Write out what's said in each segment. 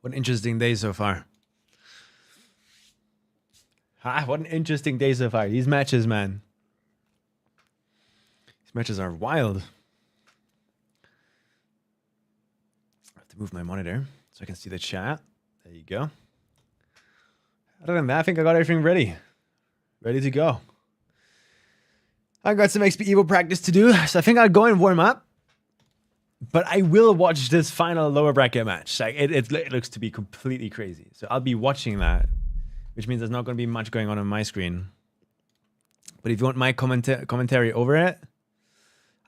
What an interesting day so far. What an interesting day so far. These matches, man. These matches are wild. I have to move my monitor so I can see the chat. There you go. Other than that, I think I got everything ready. Ready to go. I got some XPEVO practice to do, so I think I'll go and warm up. But I will watch this final lower bracket match. Like it looks to be completely crazy. So I'll be watching that, which means there's not going to be much going on my screen. But if you want my commentary over it,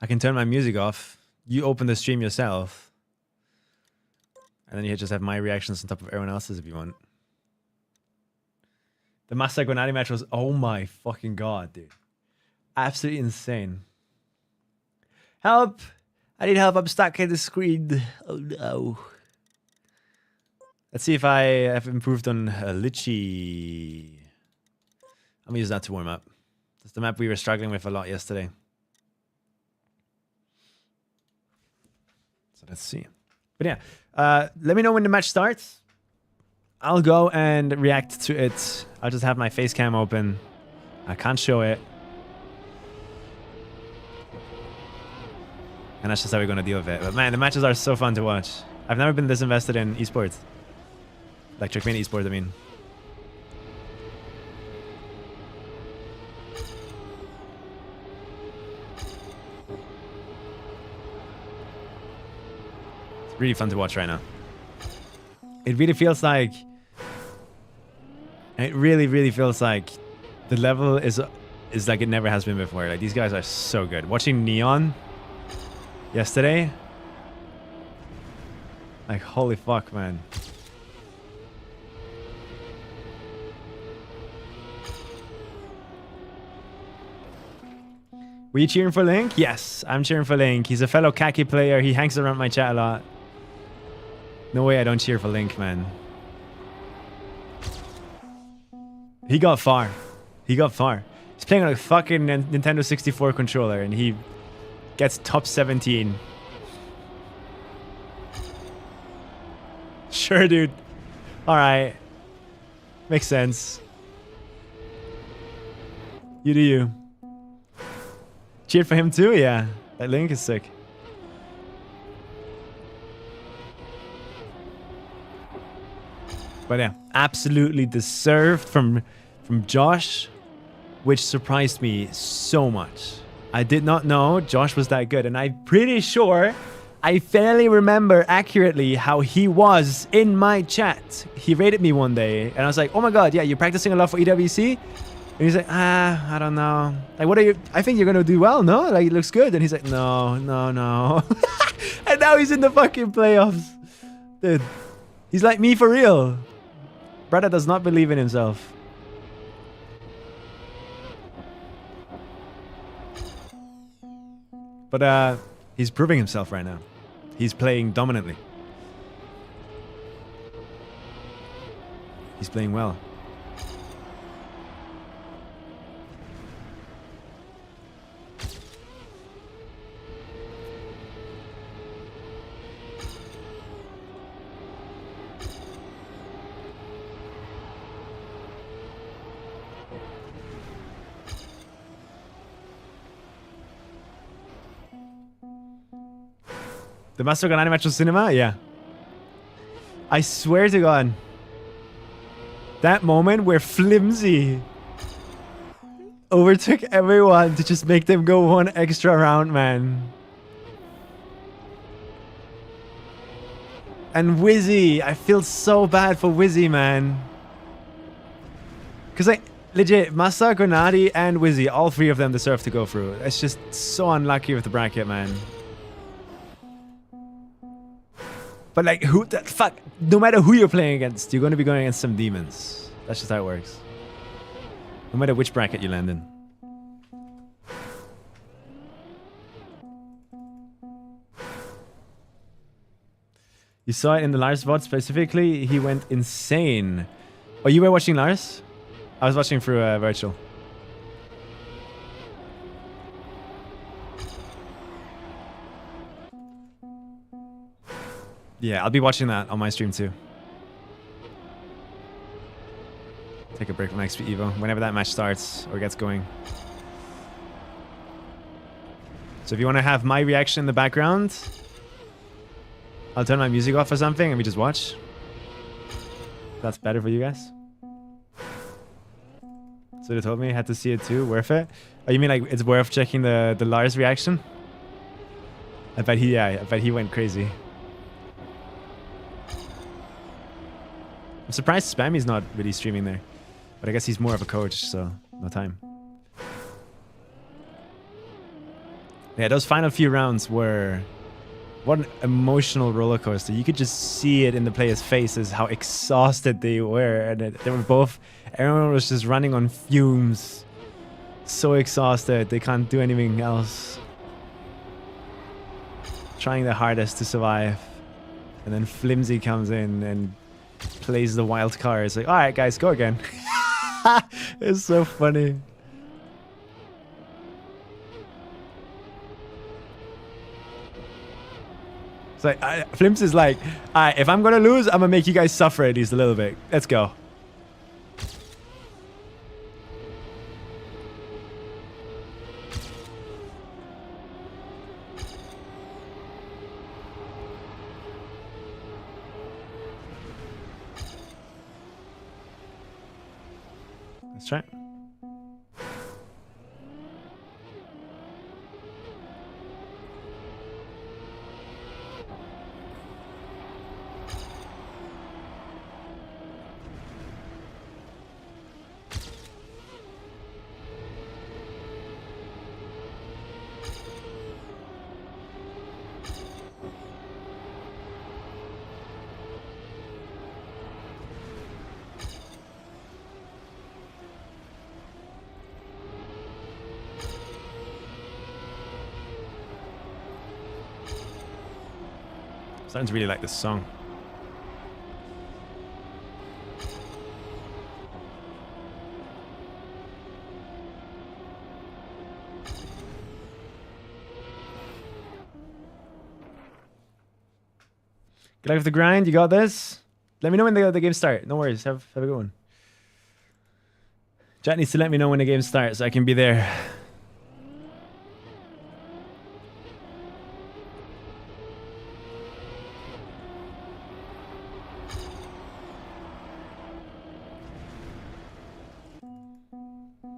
I can turn my music off. You open the stream yourself. And then you just have my reactions on top of everyone else's if you want. The Massa Granati match was, oh my fucking god, dude. Absolutely insane. Help! I need help, I'm stuck in the screen. Oh no. Let's see if I have improved on Litchi. I'm gonna use that to warm up. That's the map we were struggling with a lot yesterday. So let's see. But yeah, let me know when the match starts. I'll go and react to it. I'll just have my face cam open. I can't show it. And that's just how we're going to deal with it. But man, the matches are so fun to watch. I've never been this invested in esports. Like Trackmania esports, I mean. It's really fun to watch right now. It really feels like... It really feels like the level is like it never has been before. Like these guys are so good. Watching Neon yesterday, like holy fuck, man. Were you cheering for Link? Yes, I'm cheering for Link. He's a fellow Kaki player. He hangs around my chat a lot. No way I don't cheer for Link, man. He got far. He got far. He's playing on a fucking Nintendo 64 controller and he gets top 17. Sure, dude. Alright. Makes sense. You do you. Cheered for him too? Yeah. That Link is sick. But yeah, absolutely deserved from Josh, which surprised me so much. I did not know Josh was that good, and I'm pretty sure I fairly remember accurately how he was in my chat. He rated me one day, and I was like, oh my god, yeah, you're practicing a lot for EWC? And he's like, I don't know. Like, what are you... I think you're gonna do well, no? Like, it looks good. And he's like, no. And now he's in the fucking playoffs. Dude, he's like me for real. Brother does not believe in himself. But he's proving himself right now. He's playing dominantly. He's playing well. The Master Ganani match was cinema? Yeah. I swear to God. That moment where Flimsy overtook everyone to just make them go one extra round, man. And Wizzy. I feel so bad for Wizzy, man. Because, like, legit, Masa, Granati, and Wizzy, all three of them deserve to go through. It's just so unlucky with the bracket, man. But like, who the fuck? No matter who you're playing against, you're going to be going against some demons. That's just how it works. No matter which bracket you land in. You saw it in the Lars VOD specifically. He went insane. Oh, you were watching Lars? I was watching through virtual. Yeah, I'll be watching that on my stream too. take a break from XPEVO whenever that match starts or gets going. So if you want to have my reaction in the background, I'll turn my music off or something and we just watch. That's better for you guys. So they told me I had to see it too. Worth it? Oh, you mean like it's worth checking the Lars reaction? I bet he went crazy. I'm surprised Spammy's not really streaming there. But I guess he's more of a coach, so no time. Yeah, those final few rounds were... What an emotional roller coaster. You could just see it in the players' faces, how exhausted they were. And they were both... Everyone was just running on fumes. So exhausted, they can't do anything else. Trying their hardest to survive. And then Flimsy comes in and plays the wild card. It's like, alright guys, go again. It's so funny. It's like, Flims is like, alright, if I'm gonna lose, I'm gonna make you guys suffer at least a little bit. Let's go. Let's try it. Starting to really like this song. Good luck with the grind. You got this. Let me know when the game starts. No worries. Have a good one. Chat needs to let me know when the game starts so I can be there.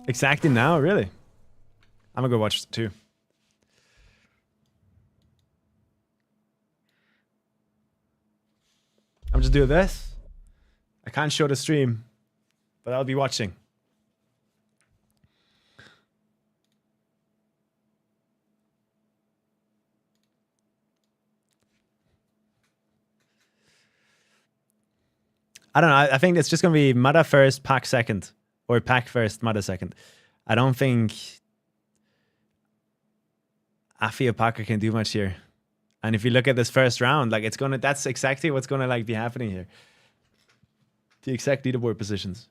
Exactly now, really? I'm gonna go watch too. I'm just doing this. I can't show the stream, but I'll be watching. I don't know. I think it's just gonna be Mada first, Pack second. Or Pack first, Mada second. I don't think Afi or Packer can do much here. And if you look at this first round, like that's exactly what's gonna like be happening here. The exact leaderboard positions.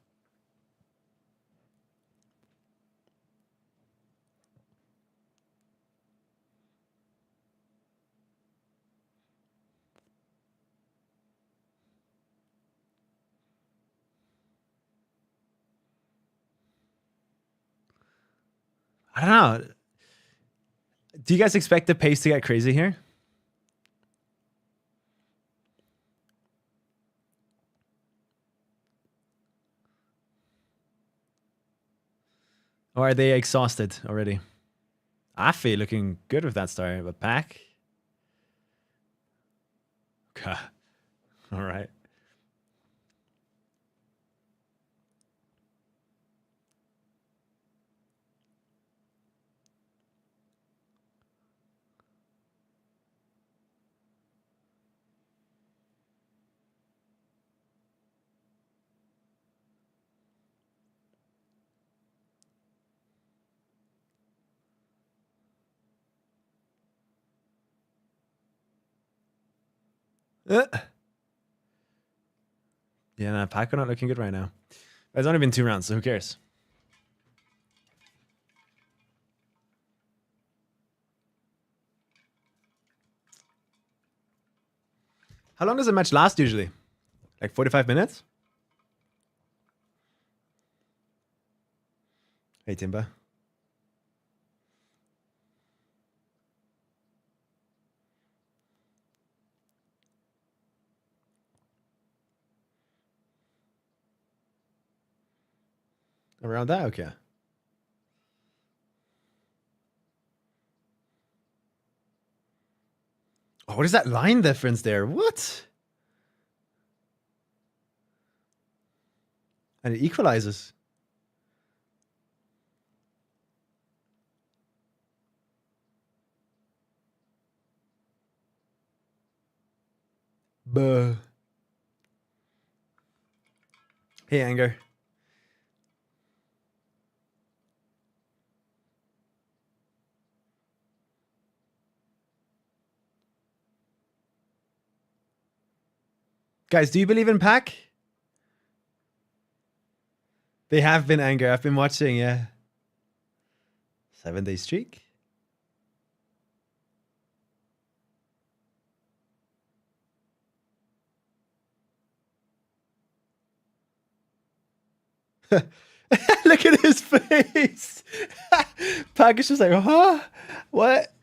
I don't know. Do you guys expect the pace to get crazy here? Or are they exhausted already? Afi looking good with that star, but Pack? Okay. All right. Yeah, no, Pack are not looking good right now. It's only been 2 rounds, so who cares? How long does a match last usually? Like 45 minutes? Hey, Timber. Around that? Okay. Oh, what is that line difference there? What? And it equalizes. Buh. Hey, Anger. Guys, do you believe in pack? They have been, Anger. I've been watching, yeah. 7-day streak. Look at his face. Pack is just like, huh? What?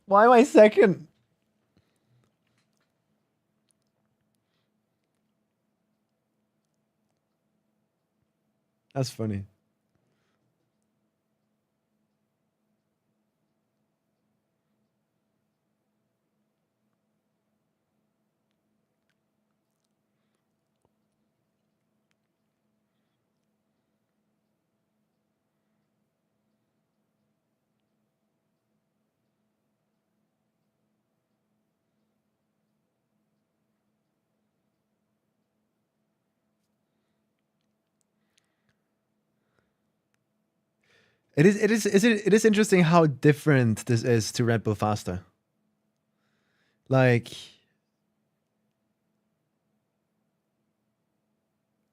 Why am I second? That's funny. It is interesting how different this is to Red Bull Faster. Like,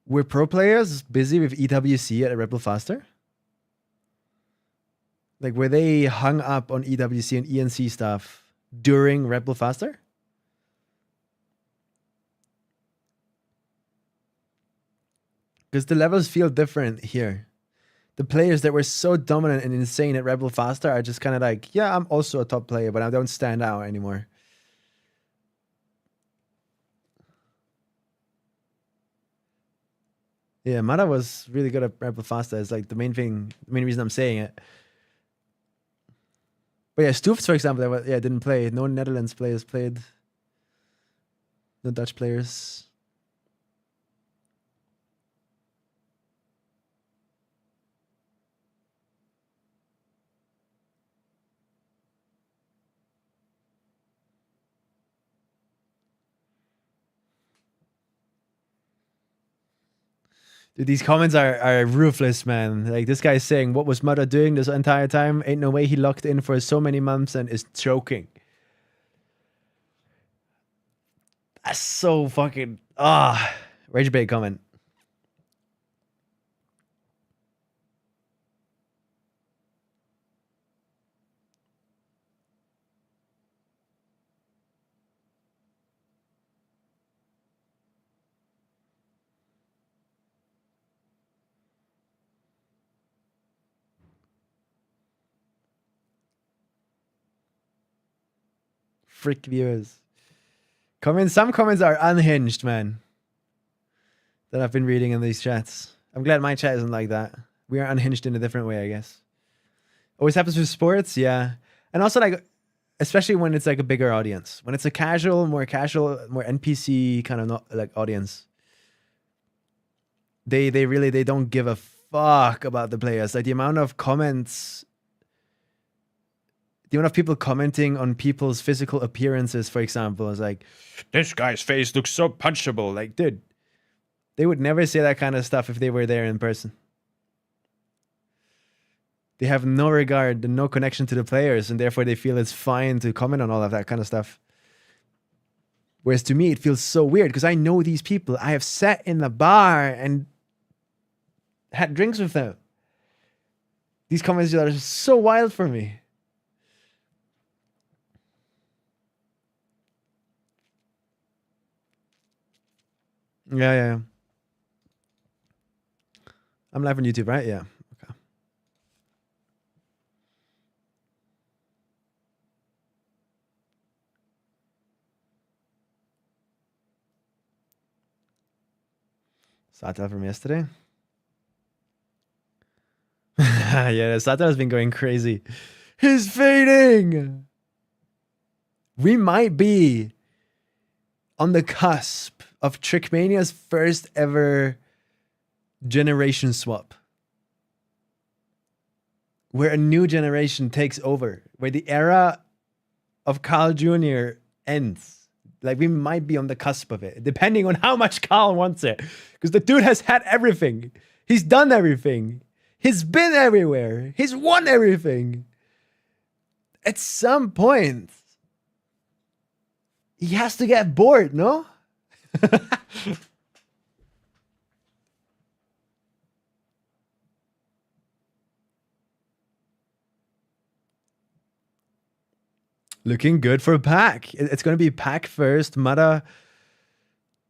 were pro players busy with EWC at Red Bull Faster? Like, were they hung up on EWC and ENC stuff during Red Bull Faster? Because the levels feel different here. The players that were so dominant and insane at Red Bull Faster are just kind of like, yeah, I'm also a top player, but I don't stand out anymore. Yeah, Mata was really good at Red Bull Faster. It's like the main reason I'm saying it. But yeah, Stoofs, for example, didn't play. No Netherlands players played. No Dutch players. Dude, these comments are ruthless, man. Like, this guy's saying, what was Mata doing this entire time? Ain't no way he locked in for so many months and is choking. That's so fucking... Rage bait comment. Frick viewers. Some comments are unhinged, man. That I've been reading in these chats. I'm glad my chat isn't like that. We are unhinged in a different way, I guess. Always happens with sports, yeah. And also, like, especially when it's like a bigger audience. When it's a more NPC kind of like audience. They don't give a fuck about the players. Like, the amount of comments, the amount of people commenting on people's physical appearances, for example, is like, this guy's face looks so punchable. Like, dude, they would never say that kind of stuff if they were there in person. They have no regard and no connection to the players, and therefore they feel it's fine to comment on all of that kind of stuff. Whereas to me, it feels so weird because I know these people. I have sat in the bar and had drinks with them. These comments are so wild for me. Yeah. I'm live on YouTube, right? Yeah. Okay. Sata from yesterday. Yeah, Sata has been going crazy. He's fading. We might be on the cusp of Trickmania's first ever generation swap, where a new generation takes over, where the era of Carl Jr. ends. Like, we might be on the cusp of it, depending on how much Carl wants it. Because the dude has had everything. He's done everything. He's been everywhere. He's won everything. At some point, he has to get bored, no? Looking good for Pac. It's going to be Pac first, Mada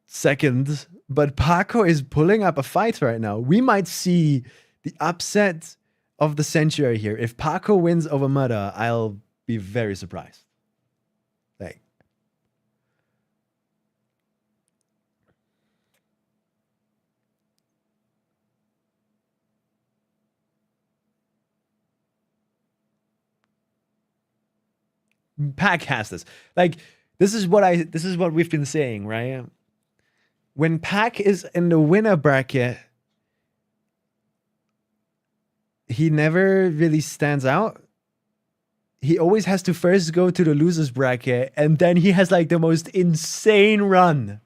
second. But Paco is pulling up a fight right now. We might see the upset of the century here. If Paco wins over Mada, I'll be very surprised. Like, Pac has this. Like, this is what we've been saying, right? When Pac is in the winner bracket, he never really stands out. He always has to first go to the losers bracket, and then he has like the most insane run.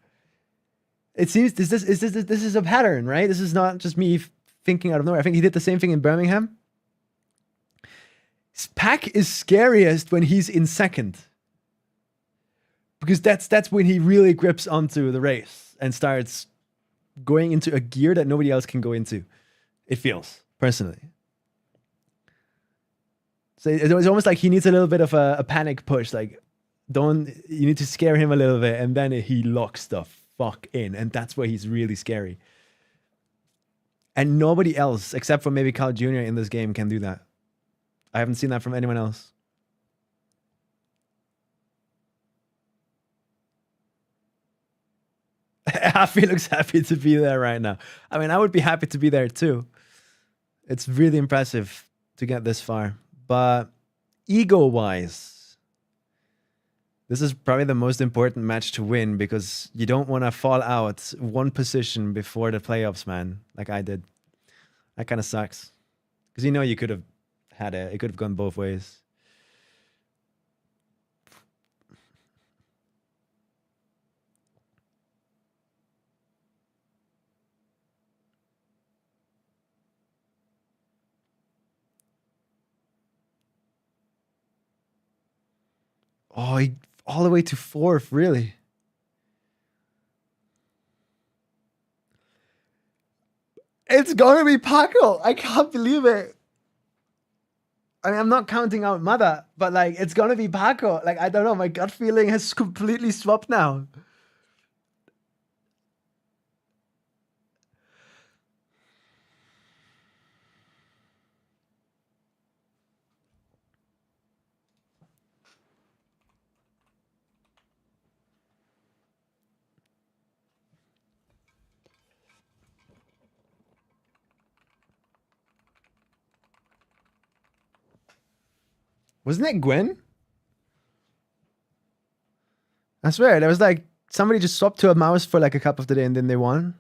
It seems this is a pattern, right? This is not just me thinking out of nowhere. I think he did the same thing in Birmingham. Pac is scariest when he's in second, because that's when he really grips onto the race and starts going into a gear that nobody else can go into. It feels, personally. So it's almost like he needs a little bit of a panic push. Like, you need to scare him a little bit, and then he locks the fuck in, and that's where he's really scary. And nobody else, except for maybe Carl Jr. in this game, can do that. I haven't seen that from anyone else. Happy looks happy to be there right now. I mean, I would be happy to be there too. It's really impressive to get this far. But ego-wise, this is probably the most important match to win, because you don't want to fall out one position before the playoffs, man, like I did. That kind of sucks. Because you know you could have had it. It could have gone both ways. Oh, all the way to fourth, really? It's gonna be Paco. I can't believe it. I mean, I'm not counting out Mother, but like, it's gonna be Paco. Like, I don't know. My gut feeling has completely swapped now. Wasn't it Gwen? I swear, there was like, somebody just swapped to a mouse for like a cup of the day and then they won.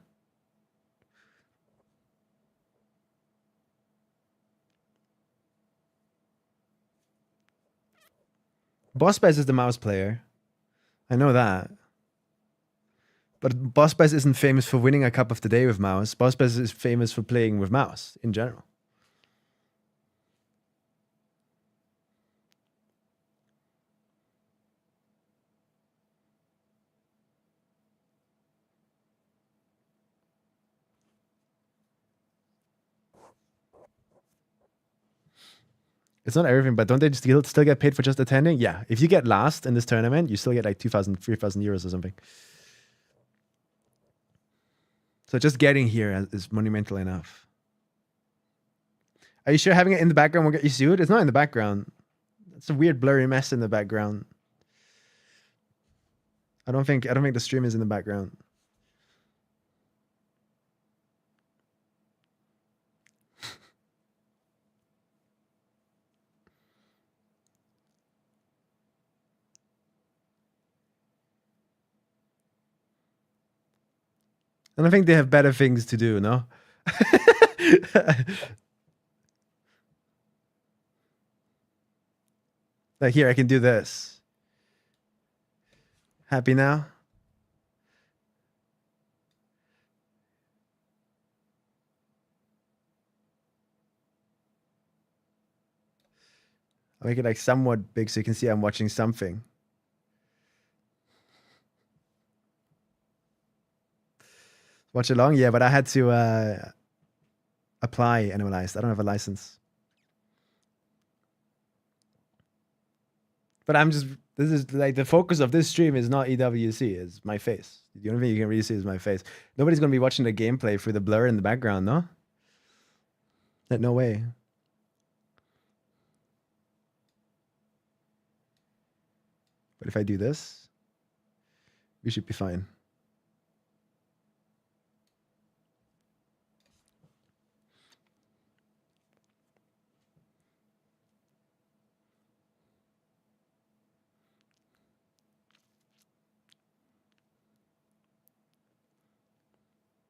Boss Bass is the mouse player. I know that. But Boss Bass isn't famous for winning a cup of the day with mouse. Boss Bass is famous for playing with mouse in general. It's not everything, but don't they still get paid for just attending? Yeah. If you get last in this tournament, you still get like 2,000, 3,000 euros or something. So just getting here is monumental enough. Are you sure having it in the background will get you sued? It's not in the background. It's a weird blurry mess in the background. I don't think the stream is in the background. And I think they have better things to do, no? Like here, I can do this. Happy now? I'll make it like somewhat big so you can see I'm watching something. Watch along? Yeah, but I had to apply animalized. I don't have a license. But I'm just, this is like the focus of this stream is not EWC, it's my face. The only thing you can really see is my face. Nobody's going to be watching the gameplay through the blur in the background, no? No way. But if I do this, we should be fine.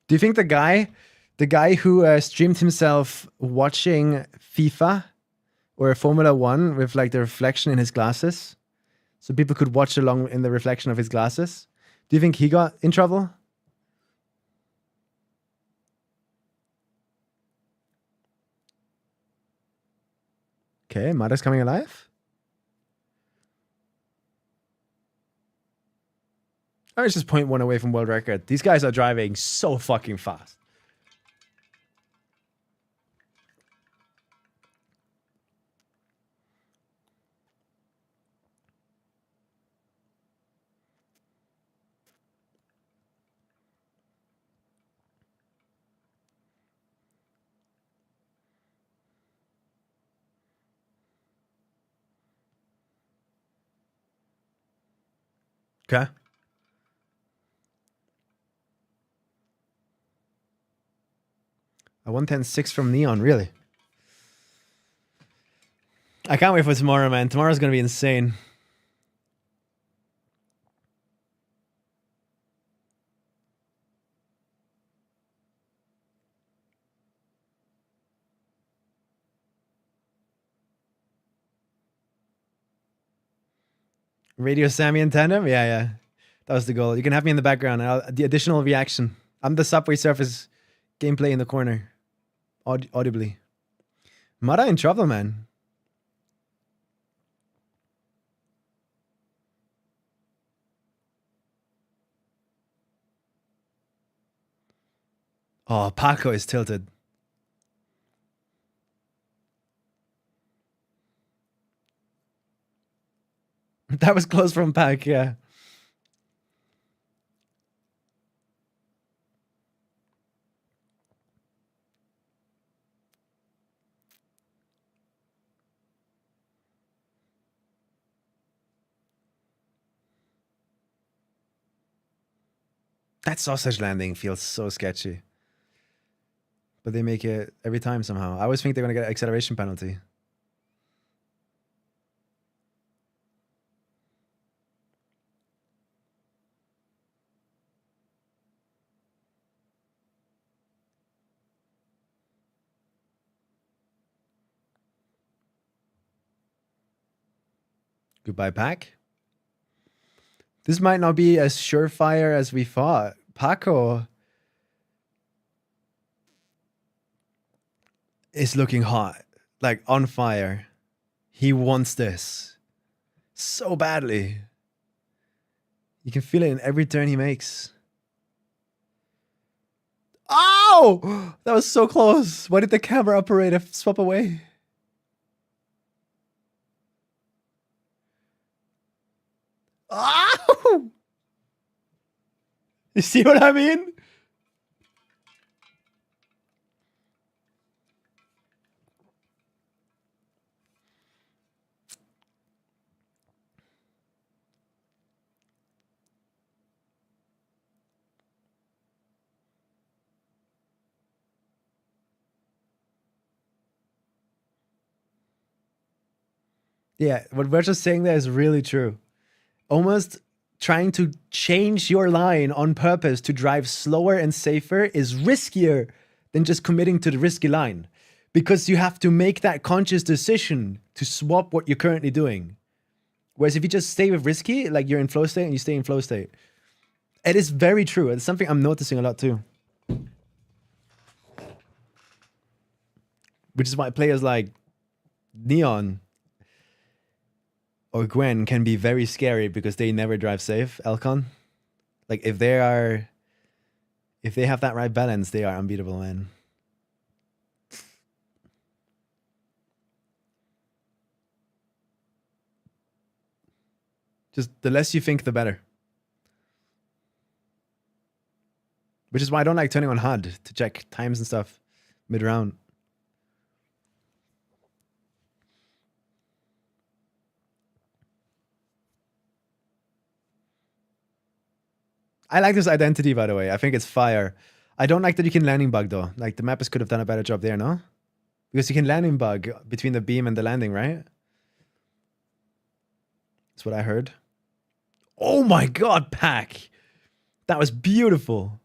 Do you think the guy who streamed himself watching FIFA or Formula One with like the reflection in his glasses, so people could watch along in the reflection of his glasses, do you think he got in trouble? Okay, Mada's coming alive. I was just 0.1 away from world record. These guys are driving so fucking fast. Okay. A 110.6 from Neon, really? I can't wait for tomorrow, man. Tomorrow's going to be insane. Radio Sammy in tandem? Yeah, yeah. That was the goal. You can have me in the background. The additional reaction. I'm the Subway Surfers gameplay in the corner. Audibly. Mada in trouble, man. Oh, Paco is tilted. That was close from Pac, yeah. That sausage landing feels so sketchy. But they make it every time somehow. I always think they're going to get an acceleration penalty. Goodbye, Pac. This might not be as surefire as we thought. Paco is looking hot, like on fire. He wants this so badly. You can feel it in every turn he makes. Oh! That was so close. Why did the camera operator swap away? Oh! You see what I mean? Yeah, what we're just saying there is really true. Almost trying to change your line on purpose to drive slower and safer is riskier than just committing to the risky line, because you have to make that conscious decision to swap what you're currently doing. Whereas if you just stay with risky, like you're in flow state and you stay in flow state. It is very true. It's something I'm noticing a lot too. Which is why players like Neon or Gwen can be very scary because they never drive safe, Elcon. Like if they have that right balance, they are unbeatable, man. Just the less you think, the better. Which is why I don't like turning on HUD to check times and stuff mid-round. I like this identity, by the way. I think it's fire. I don't like that you can landing bug, though. Like, the mappers could have done a better job there, no? Because you can landing bug between the beam and the landing, right? That's what I heard. Oh my god, Pack! That was beautiful.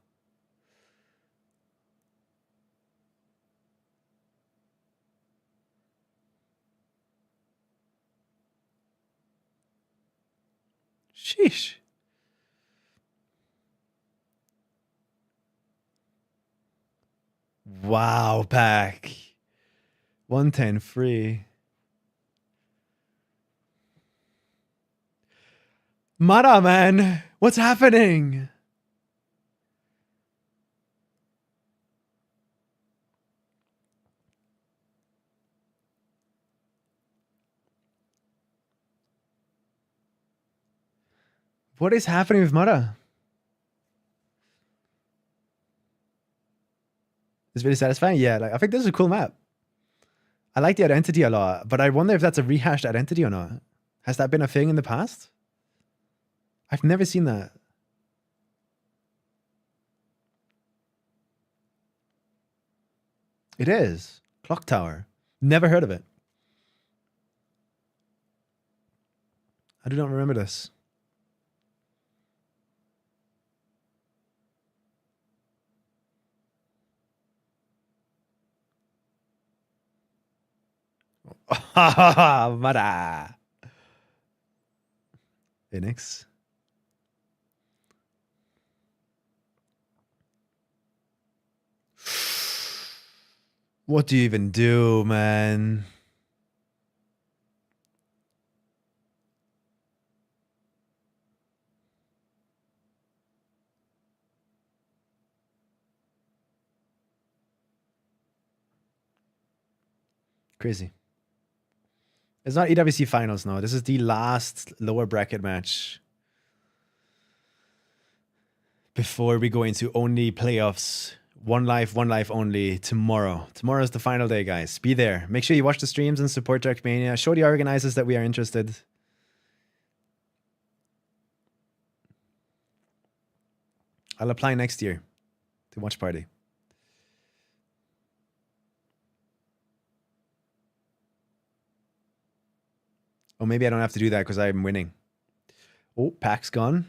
Sheesh. Wow, Pack. 110 free. Mara, man. What's happening? What is happening with Mara? It's really satisfying. Yeah, like I think this is a cool map. I like the identity a lot, but I wonder if that's a rehashed identity or not. Has that been a thing in the past? I've never seen that. It is. Clock Tower. Never heard of it. I do not remember this. Mara. Phoenix. What do you even do, man? Crazy. It's not EWC finals now. This is the last lower bracket match before we go into only playoffs. One life only tomorrow. Tomorrow is the final day, guys. Be there. Make sure you watch the streams and support Darkmania. Show the organizers that we are interested. I'll apply next year to watch party. Oh, maybe I don't have to do that because I'm winning. Oh, Pack's gone.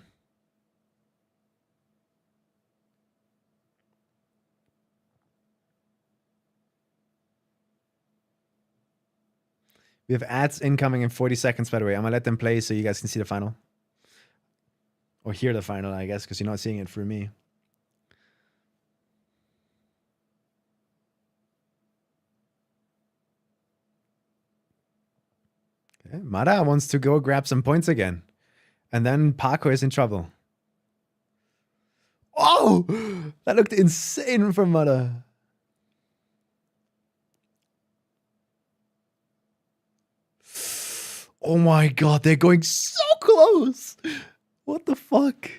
We have ads incoming in 40 seconds, by the way. I'm going to let them play so you guys can see the final. Or hear the final, I guess, because you're not seeing it through me. Okay. Mara wants to go grab some points again. And then Paco is in trouble. Oh! That looked insane from Mara. Oh my god, they're going so close! What the fuck?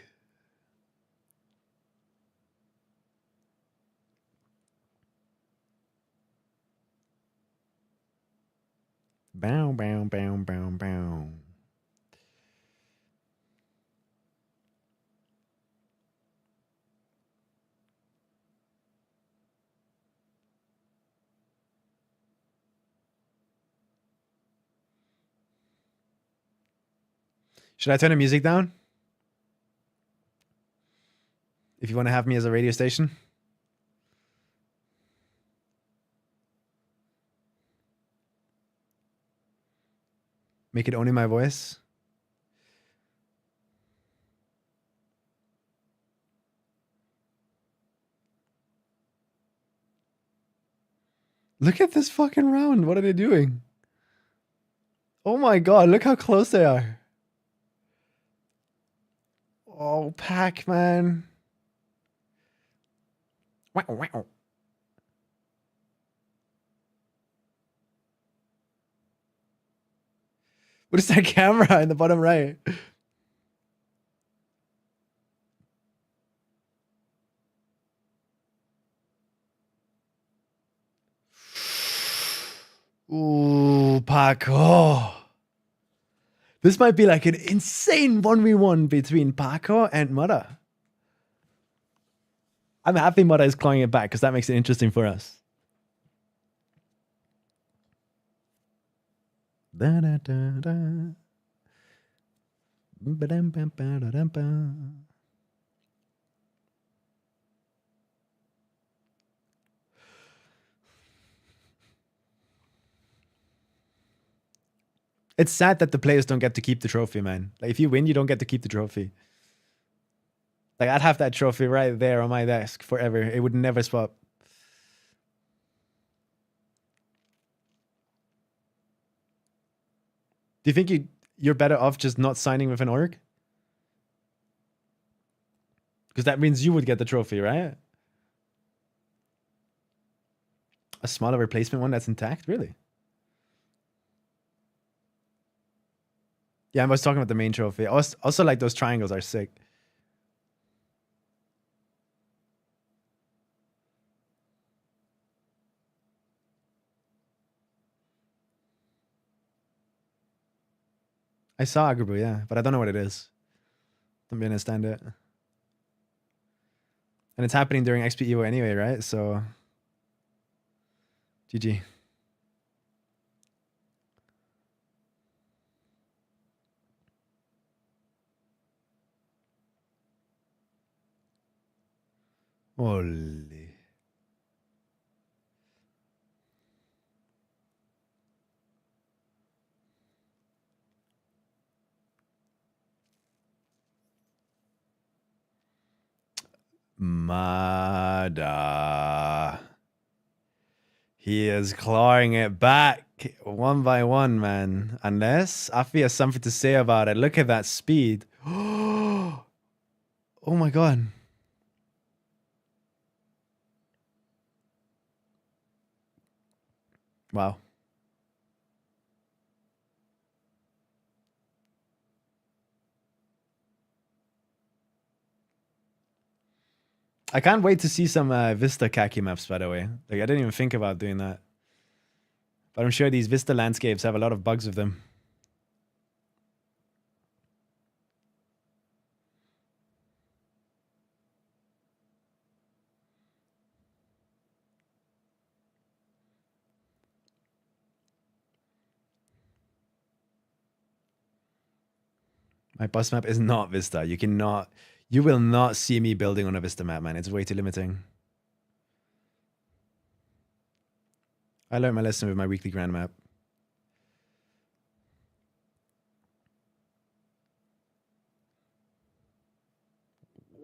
Bow, bow, bow, bow, bow. Should I turn the music down? If you want to have me as a radio station. Make it only my voice. Look at this fucking round. What are they doing? Oh my god, look how close they are. Oh, Pac-Man. Wow, wow. What is that camera in the bottom right? Ooh, Paco. This might be like an insane 1v1 between Paco and Mudda. I'm happy Mudda is clawing it back because that makes it interesting for us. Da, da, da, da. Ba-dum, ba, ba, da, dum, ba. It's sad that the players don't get to keep the trophy, man. Like, if you win, you don't get to keep the trophy. Like, I'd have that trophy right there on my desk forever. It would never swap. Do you think you're better off just not signing with an org? Because that means you would get the trophy, right? A smaller replacement one that's intact? Really? Yeah, I was talking about the main trophy. Also, like, those triangles are sick. I saw Agrubu, yeah, but I don't know what it is. Don't really understand it. And it's happening during XPEVO anyway, right? So, GG. Holy. Mada. He is clawing it back one by one, man. Unless Afi has something to say about it. Look at that speed. Oh my god. Wow. I can't wait to see some Vista khaki maps, by the way. Like, I didn't even think about doing that. But I'm sure these Vista landscapes have a lot of bugs with them. My bus map is not Vista. You will not see me building on a Vista map, man. It's way too limiting. I learned my lesson with my weekly grand map.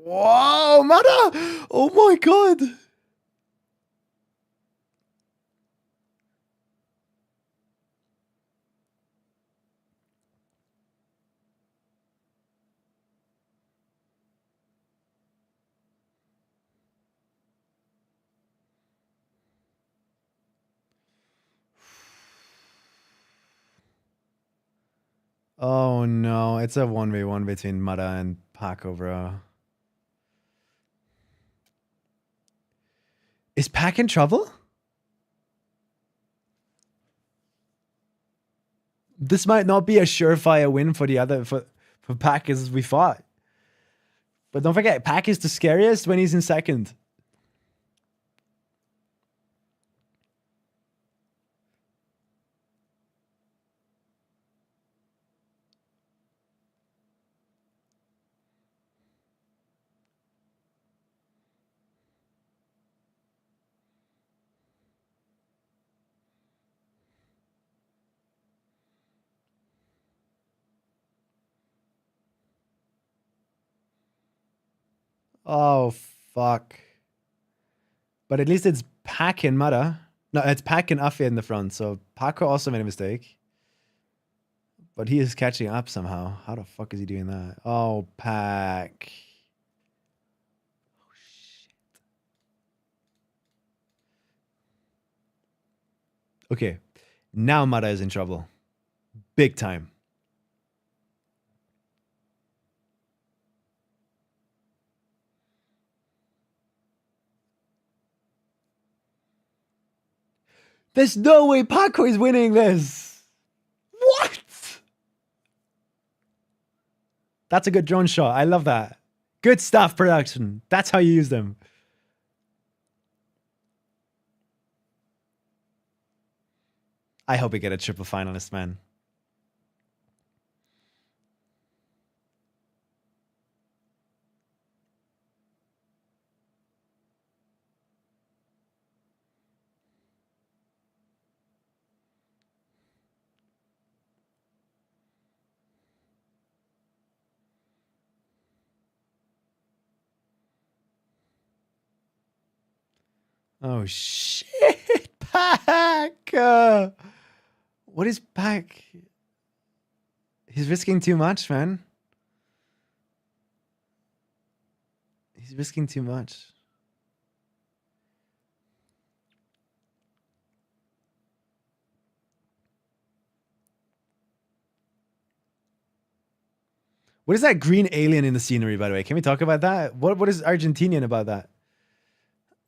Whoa, Mada! Oh my god! Oh no, it's a 1v1 between Mada and Paco, bro. Is Pac in trouble? This might not be a surefire win for Pac as we thought. But don't forget, Pac is the scariest when he's in second. Oh, fuck. But at least it's Pack and Mara. No, it's Pack and Afi in the front. So Paco also made a mistake. But he is catching up somehow. How the fuck is he doing that? Oh, Pack. Oh, shit. Okay. Now Mara is in trouble. Big time. There's no way Paco is winning this. What? That's a good drone shot. I love that. Good stuff, production. That's how you use them. I hope we get a triple finalist, man. Oh, shit. Pack. What is Pack? He's risking too much, man. He's risking too much. What is that green alien in the scenery, by the way? Can we talk about that? What is Argentinian about that?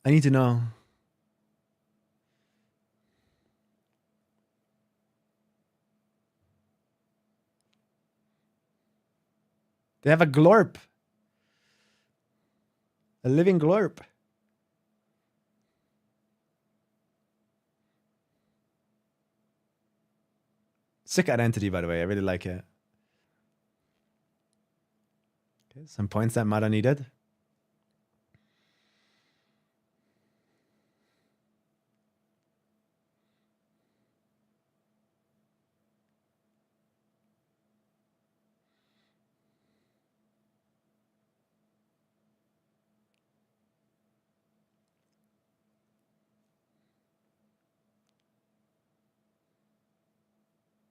I need to know. They have a glorp. A living glorp. Sick identity, by the way. I really like it. Okay, some points that Mara needed.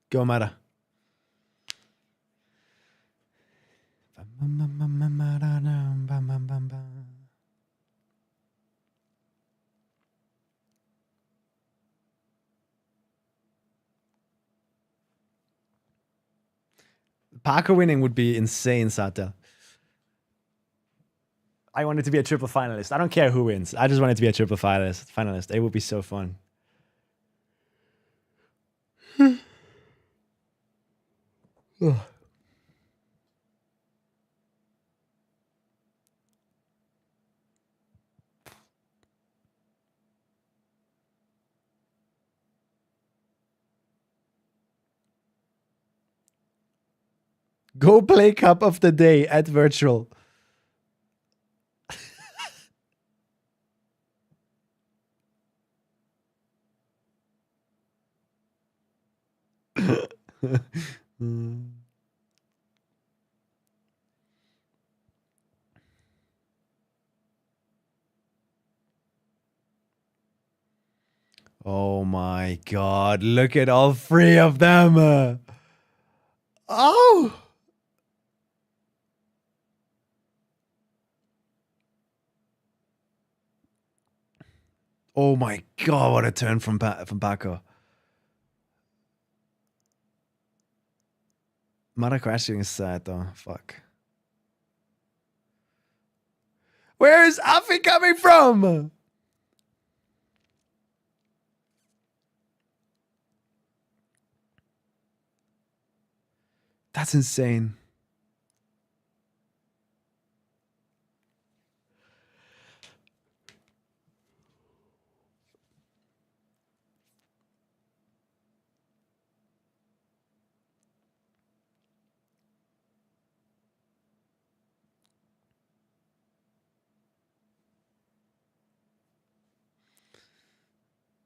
Go, Mara. Parker winning would be insane, Sata. I want it to be a triple finalist. I don't care who wins. I just want it to be a triple finalist. It would be so fun. Go play Cup of the Day at Virtual. Oh my god, look at all three of them. Oh! Oh my god, what a turn from Baco. Mara crashing is sad though. Fuck. Where is Afi coming from? That's insane.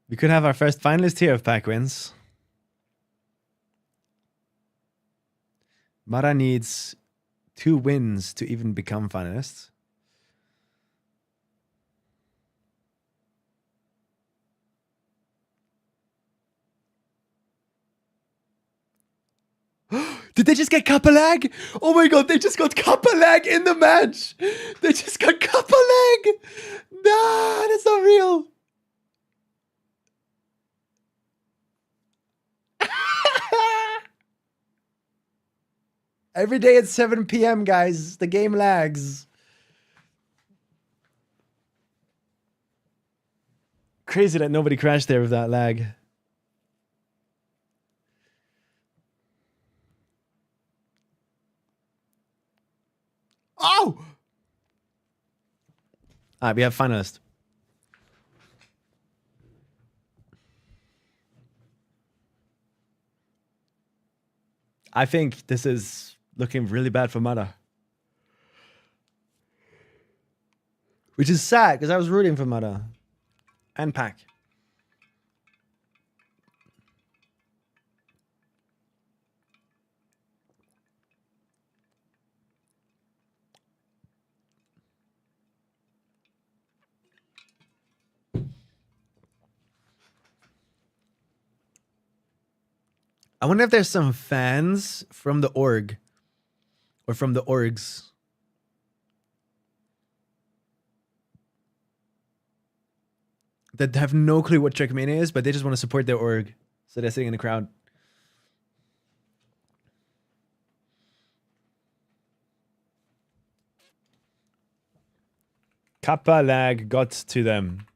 We could have our first finalist here if Pack wins. Mara needs 2 wins to even become finalists. Did they just get Kappa lag? Oh my god, they just got Kappa lag in the match. They just got Kappa lag. Nah, that's not real. Every day at 7 p.m., guys, the game lags. Crazy that nobody crashed there with that lag. Oh! Alright, we have finalist. I think this is looking really bad for Mata. Which is sad, because I was rooting for Mata. And Pack. I wonder if there's some fans from the org. Or from the orgs. That have no clue what Trackmania is, but they just want to support their org. So they're sitting in the crowd. Kappa lag got to them.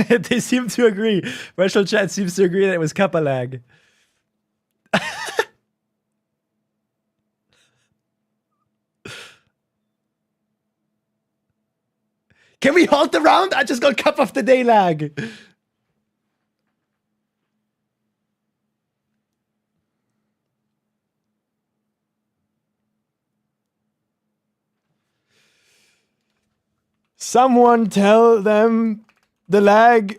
They seem to agree. Virtual chat seems to agree that it was Kappa lag. Can we halt the round? I just got cup of the day lag. Someone tell them the lag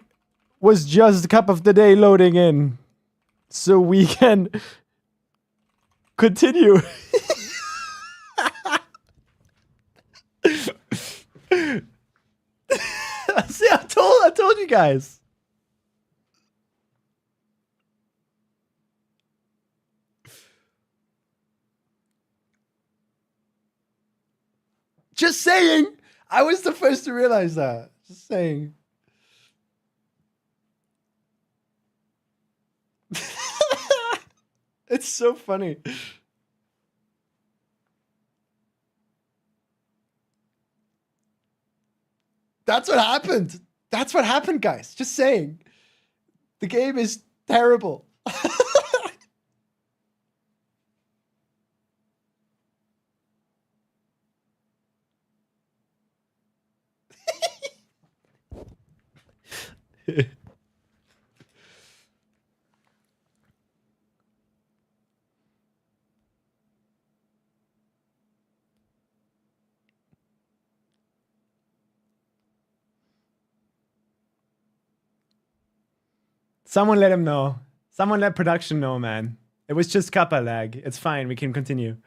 was just cup of the day loading in. So we can continue. See, I told you guys. Just saying. I was the first to realize that. Just saying. It's so funny. That's what happened. That's what happened, guys. Just saying. The game is terrible. Someone let him know. Someone let production know, man. It was just kappa lag. It's fine. We can continue.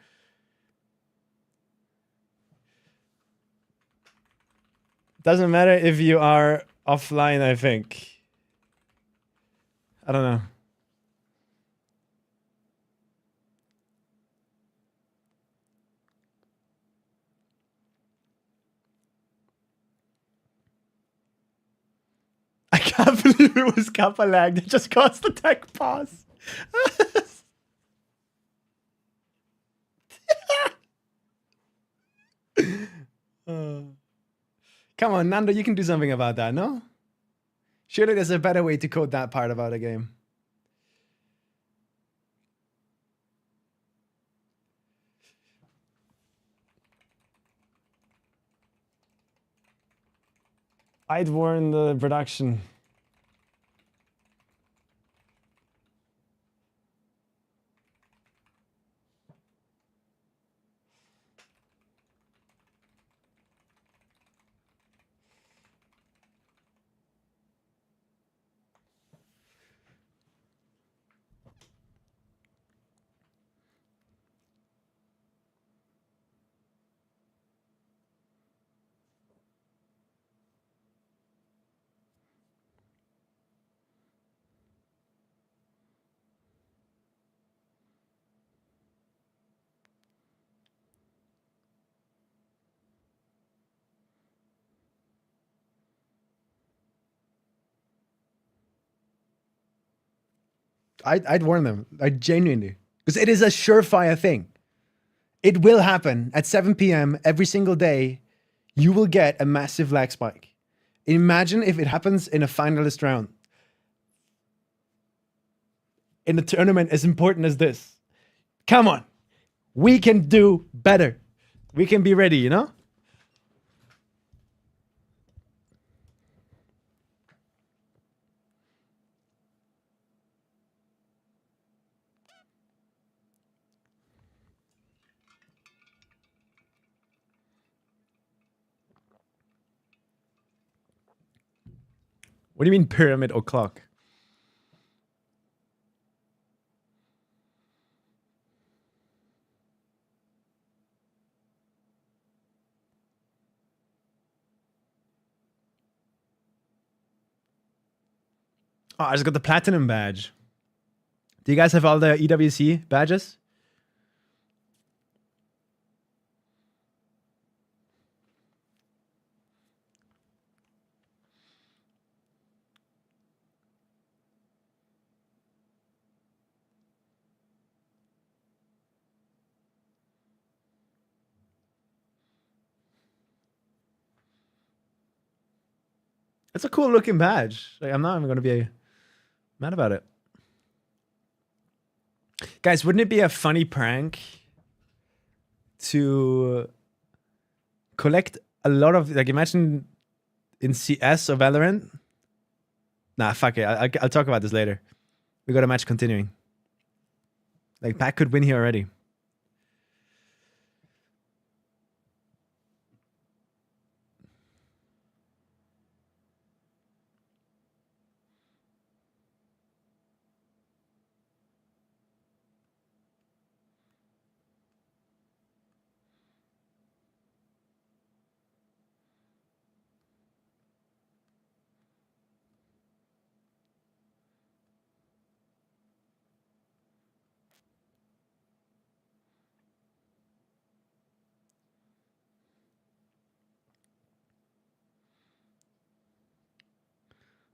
Doesn't matter if you are offline, I think. I don't know. I can't believe it was kappa lag that just caused the tech pause. Come on, Nando, you can do something about that, no? Surely there's a better way to code that part about a game. I'd warn the production. I'd warn them. I genuinely, because it is a surefire thing. It will happen at 7 p.m. every single day. You will get a massive lag spike. Imagine if it happens in a finalist round. In a tournament as important as this. Come on. We can do better. We can be ready, you know? What do you mean pyramid or clock? Oh, I just got the platinum badge. Do you guys have all the EWC badges? It's a cool looking badge. Like, I'm not even going to be mad about it. Guys, wouldn't it be a funny prank to collect a lot of, like, imagine in CS or Valorant? Nah, fuck it. I'll talk about this later. We got a match continuing. Like, Pack could win here already.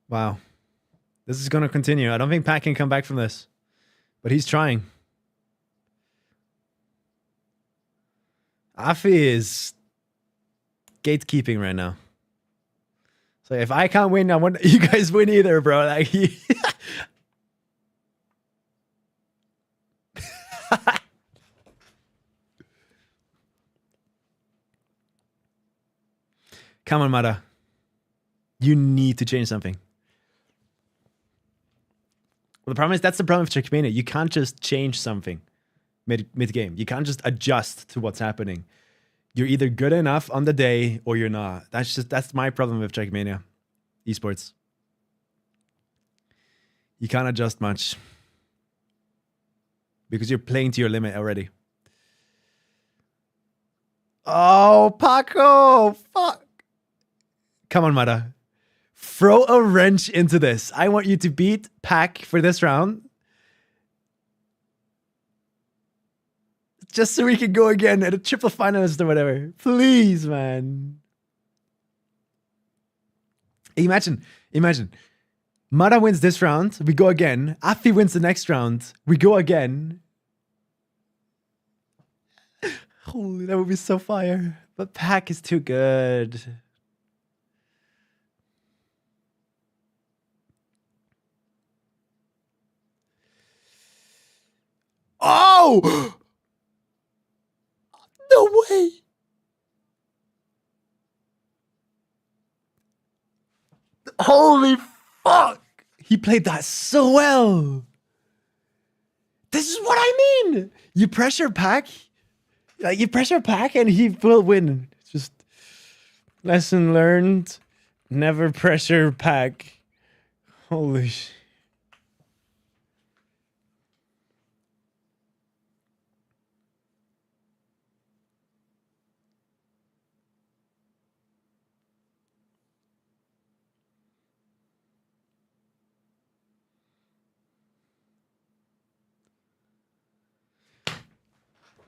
Wow. This is going to continue. I don't think Pat can come back from this. But he's trying. Afi is gatekeeping right now. So if I can't win, I want you guys win either, bro. Like Come on, Mata. You need to change something. Well, the problem is that's the problem with Checkmania. You can't just change something mid-game. You can't just adjust to what's happening. You're either good enough on the day or you're not. That's my problem with Checkmania esports. You can't adjust much because you're playing to your limit already. Oh, Paco! Fuck! Come on, Mata. Throw a wrench into this. I want you to beat Pack for this round. Just so we can go again at a triple finalist or whatever. Please, man. Imagine. Mata wins this round. We go again. Afi wins the next round. We go again. Holy, that would be so fire. But Pack is too good. Oh! No way! Holy fuck! He played that so well. This is what I mean. You pressure Pack. Like, you pressure Pack and he will win. It's just lesson learned. Never pressure Pack. Holy shit.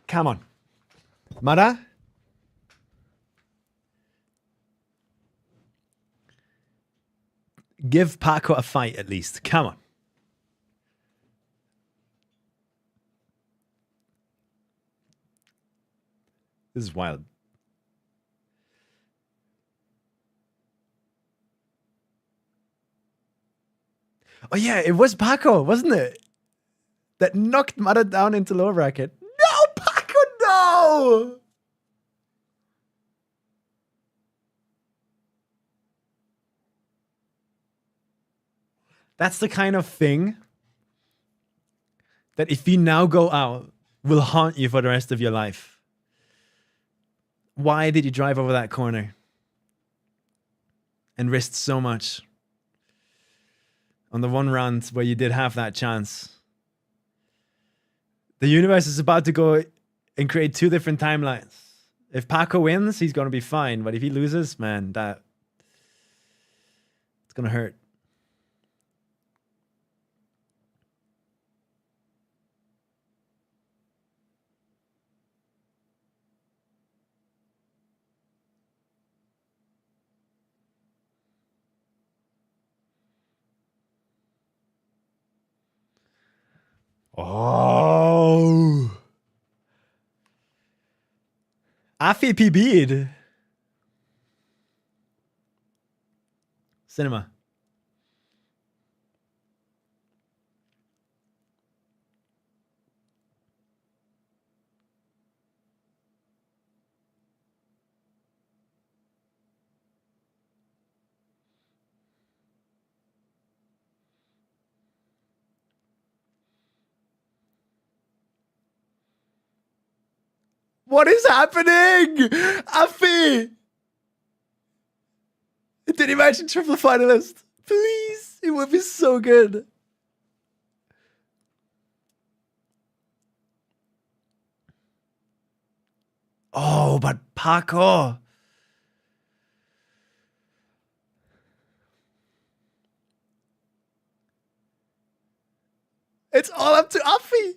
Come on. Mara? Give Paco a fight at least. Come on. This is wild. Oh yeah, it was Paco, wasn't it? That knocked Mata down into lower bracket. No, Paco, no! That's the kind of thing that if you now go out, will haunt you for the rest of your life. Why did you drive over that corner and risk so much on the one round where you did have that chance? The universe is about to go and create two different timelines. If Paco wins, he's going to be fine. But if he loses, man, it's going to hurt. Oh. Afi PB'd. Cinema. What is happening? Afi! Did you imagine triple finalist? Please, it would be so good. Oh, but Paco. It's all up to Afi.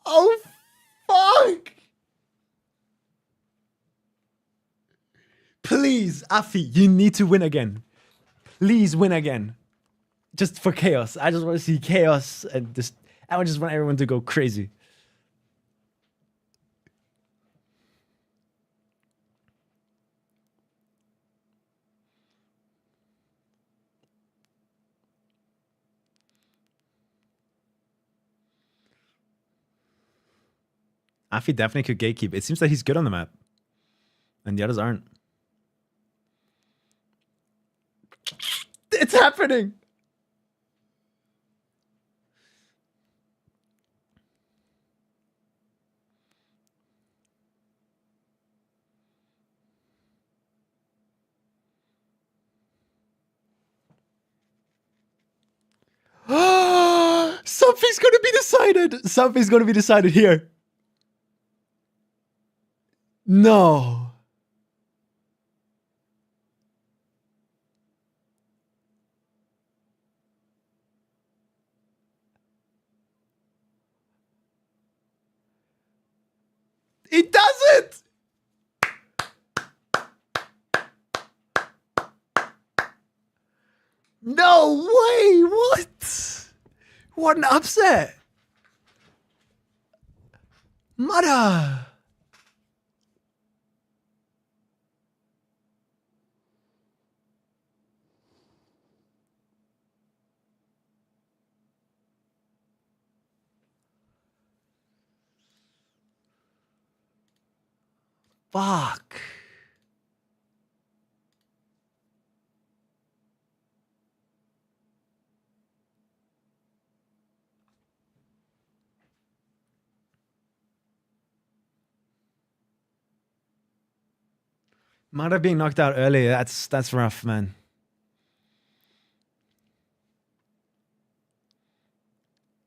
Oh, fuck. Please, Afi, you need to win again. Please win again. Just for chaos. I just want to see chaos and just, I just want everyone to go crazy. Afi definitely could gatekeep. It seems like he's good on the map. And the others aren't. It's happening. Something's going to be decided. Something's going to be decided here. No. It doesn't. No way. What? What an upset. Mother. Fuck. Mother being knocked out early, that's rough, man.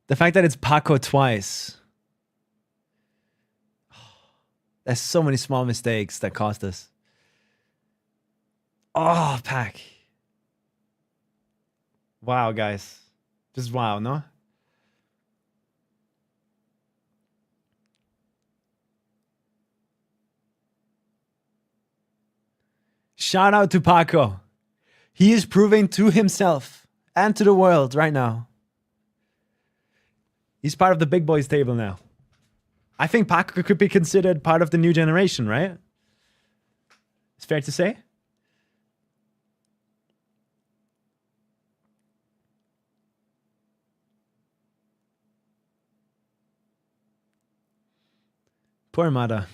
The fact that it's Paco twice. There's so many small mistakes that cost us. Oh, Pac. Wow, guys. Just wow, no? Shout out to Paco. He is proving to himself and to the world right now. He's part of the big boys table now. I think Paco could be considered part of the new generation, right? It's fair to say. Poor Mada.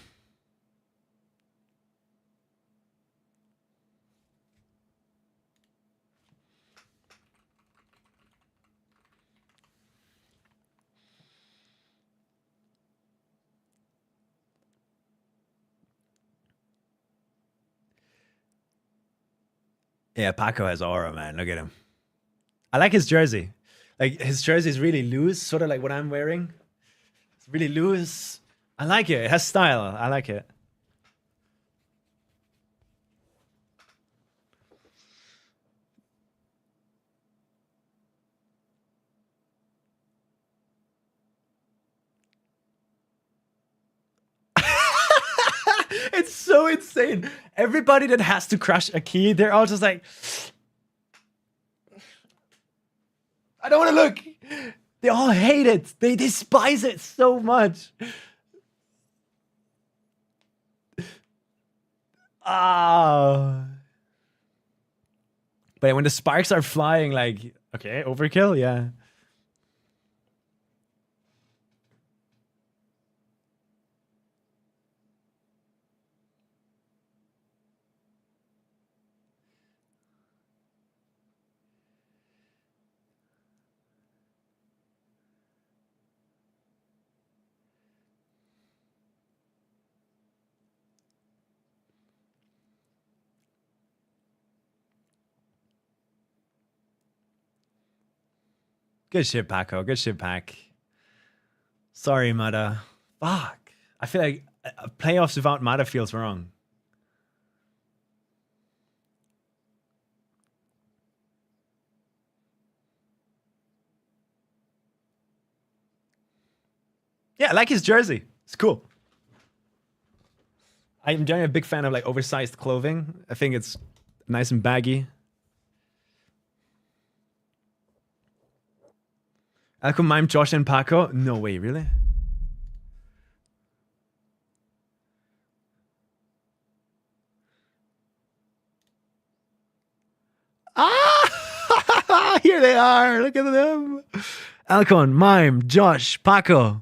Yeah, Paco has aura, man. Look at him. I like his jersey. Like, his jersey is really loose, sort of like what I'm wearing. It's really loose. I like it. It has style. I like it. It's so insane. Everybody that has to crush a key, they're all just like, I don't want to look. They all hate it. They despise it so much. Ah. But when the sparks are flying, like, okay, overkill, yeah. Good shit, Paco. Good shit, Pac. Sorry, Mada. Fuck. I feel like playoffs without Mada feels wrong. Yeah, I like his jersey. It's cool. I'm generally a big fan of like oversized clothing. I think it's nice and baggy. I could mime Josh and Paco. No way, really? Ah! Here they are. Look at them. Alcon, Mime, Josh, Paco,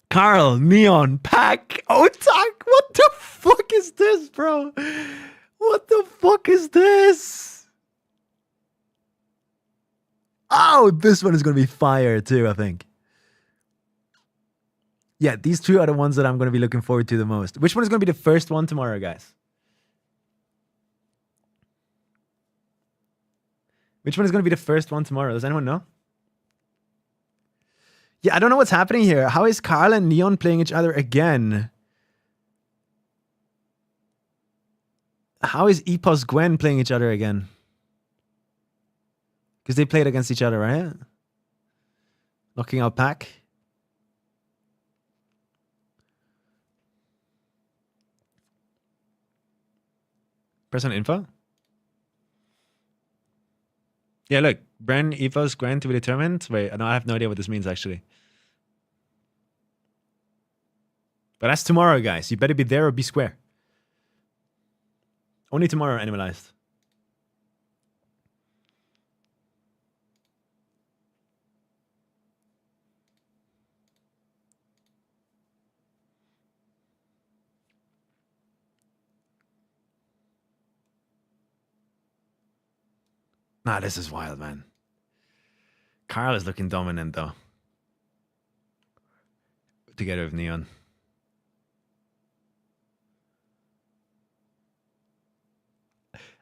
Carl, Neon, Pack, Otak. What the fuck is this, bro? What the fuck is this? Oh, this one is going to be fire too, I think. Yeah, these two are the ones that I'm going to be looking forward to the most. Which one is going to be the first one tomorrow, guys? Which one is going to be the first one tomorrow? Does anyone know? Yeah, I don't know what's happening here. How is Carl and Neon playing each other again? How is Epos Gwen playing each other again? Because they played against each other, right? Knocking out Pack. Press on info. Yeah, look. Bren, Epos, Gwen to be determined. Wait, no, I have no idea what this means, actually. But that's tomorrow, guys. You better be there or be square. Only tomorrow, animalized. Nah, this is wild, man. Carl is looking dominant, though. Together with Neon.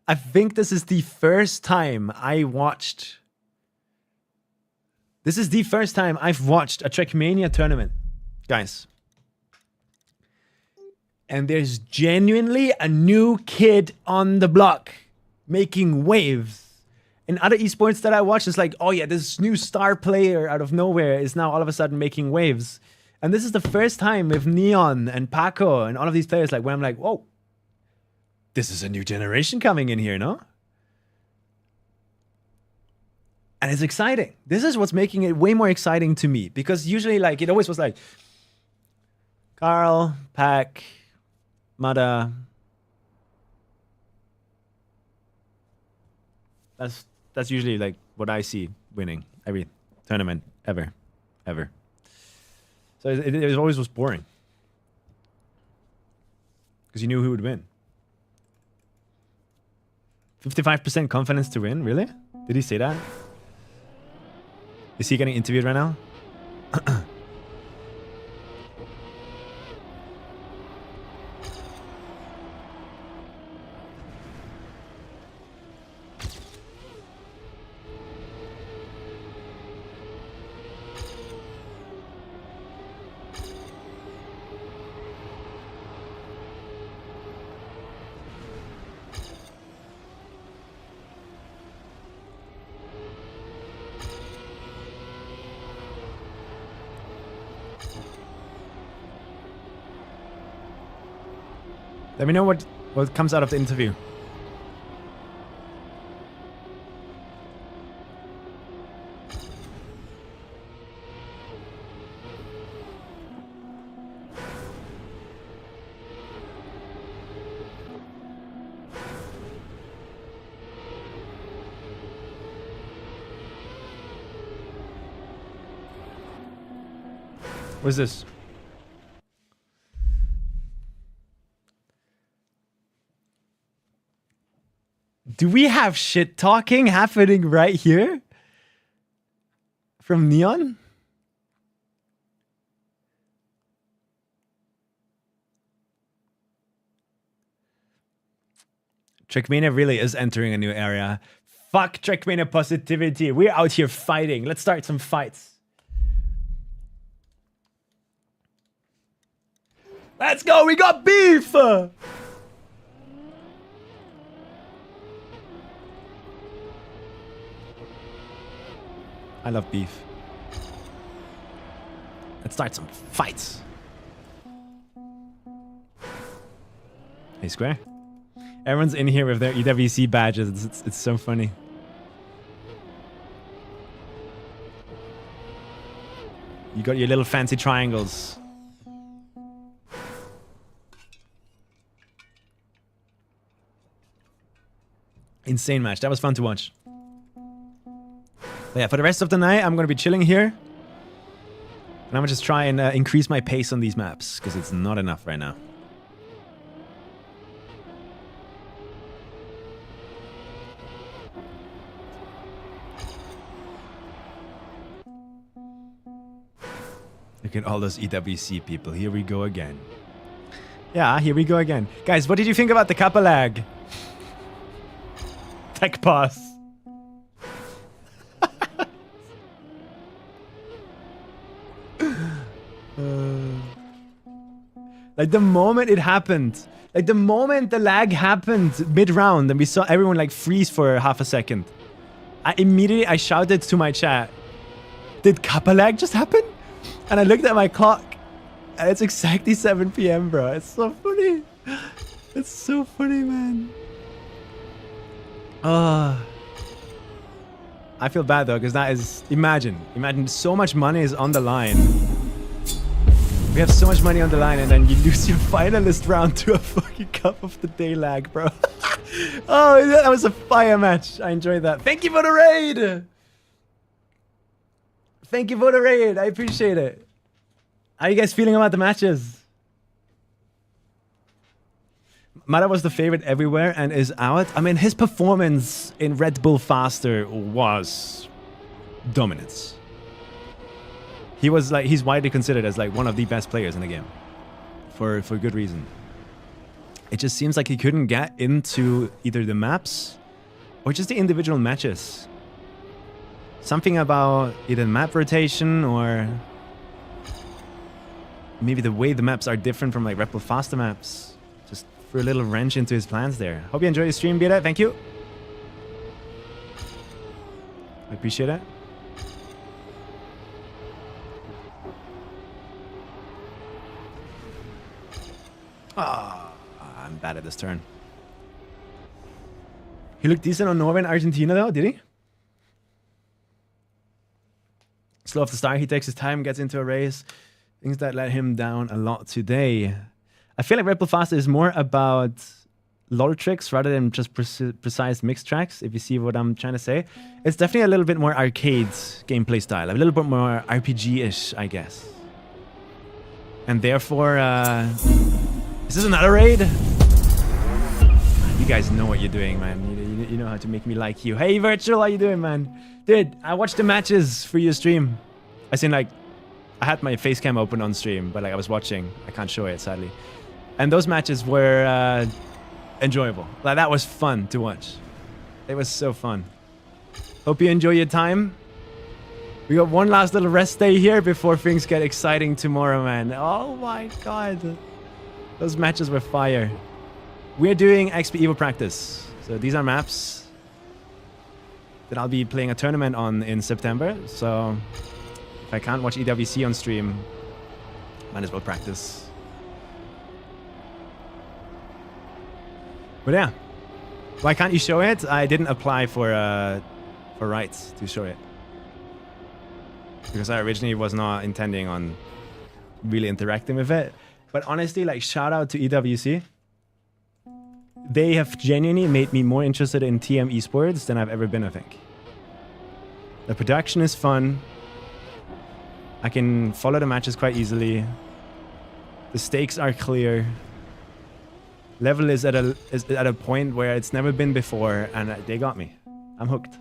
I think this is the first time I watched... This is the first time I've watched a Trackmania tournament, guys. And there's genuinely a new kid on the block making waves. In other esports that I watch, it's like, oh yeah, this new star player out of nowhere is now all of a sudden making waves. And this is the first time with Neon and Paco and all of these players, like, when I'm like, whoa. this is a new generation coming in here, no? And it's exciting. This is what's making it way more exciting to me, because usually, like, it always was like Carl, Pack, Mada. That's usually like what I see winning every tournament ever. So it always was boring, because you knew who would win. 55% confidence to win? Really? Did he say that? Is he getting interviewed right now? Let me know what comes out of the interview. What's this? Do we have shit talking happening right here? From Neon? Trackmania really is entering a new area. Fuck Trackmania positivity. We're out here fighting. Let's start some fights. Let's go. We got beef. I love beef. Let's start some fights. Hey, Square. Everyone's in here with their EWC badges. It's so funny. You got your little fancy triangles. Insane match. That was fun to watch. But yeah, for the rest of the night, I'm going to be chilling here. And I'm going to just try and increase my pace on these maps, because it's not enough right now. Look at all those EWC people. Here we go again. Yeah, here we go again. Guys, what did you think about the Kappa lag? Tech pass. Like the moment it happened, like the moment the lag happened mid-round and we saw everyone like freeze for half a second, I shouted to my chat, did Kappa lag just happen? And I looked at my clock and it's exactly 7 PM, bro. It's so funny. It's so funny, man. I feel bad though, because that is, imagine so much money is on the line. We have so much money on the line and then you lose your finalist round to a fucking cup of the day lag, bro. Oh, that was a fire match. I enjoyed that. Thank you for the raid. Thank you for the raid. I appreciate it. How are you guys feeling about the matches? Mada was the favorite everywhere and is out. I mean, his performance in Red Bull Faster was dominance. He was like, he's widely considered as like one of the best players in the game. For good reason. It just seems like he couldn't get into either the maps or just the individual matches. Something about either map rotation or maybe the way the maps are different from like Red Bull Faster maps. Just threw a little wrench into his plans there. Hope you enjoyed the stream, Beta. Thank you. I appreciate it. Ah, I'm bad at this turn. He looked decent on Norway and Argentina though, did he? Slow off the start, he takes his time, gets into a race. Things that let him down a lot today. I feel like Red Bull Faster is more about lol tricks rather than just precise mixed tracks, if you see what I'm trying to say. It's definitely a little bit more arcade gameplay style, a little bit more RPG-ish, I guess. And therefore, is this another raid? You guys know what you're doing, man. You know how to make me like you. Hey, Virtual, how you doing, man? Dude, I watched the matches for your stream. I seen, like, I had my face cam open on stream, but, like, I was watching. I can't show it, sadly. And those matches were enjoyable. Like, that was fun to watch. It was so fun. Hope you enjoy your time. We got one last little rest day here before things get exciting tomorrow, man. Oh my god. Those matches were fire. We're doing XPEVO practice. So these are maps that I'll be playing a tournament on in September. So if I can't watch EWC on stream, might as well practice. But yeah, why can't you show it? I didn't apply for rights to show it. Because I originally was not intending on really interacting with it. But honestly, like, shout out to EWC. They have genuinely made me more interested in TM esports than I've ever been, I think. The production is fun. I can follow the matches quite easily. The stakes are clear. Level is at a point where it's never been before, and they got me. I'm hooked.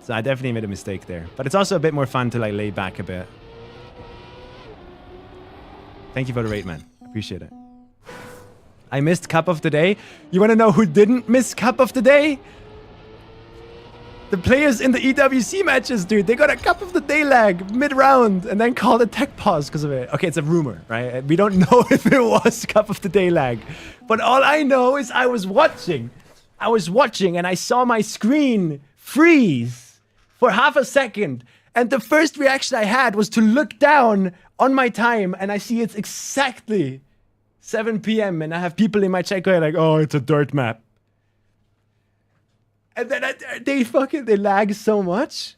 So I definitely made a mistake there. But it's also a bit more fun to, like, lay back a bit. Thank you for the raid, man. Appreciate it. I missed Cup of the Day. You want to know who didn't miss Cup of the Day? The players in the EWC matches, dude. They got a Cup of the Day lag mid-round and then called a tech pause because of it. Okay, it's a rumor, right? We don't know if it was Cup of the Day lag. But all I know is I was watching. And I saw my screen freeze for half a second. And the first reaction I had was to look down on my time and I see it's exactly 7 p.m. and I have people in my chat going like, oh, it's a dirt map. And then they lag so much.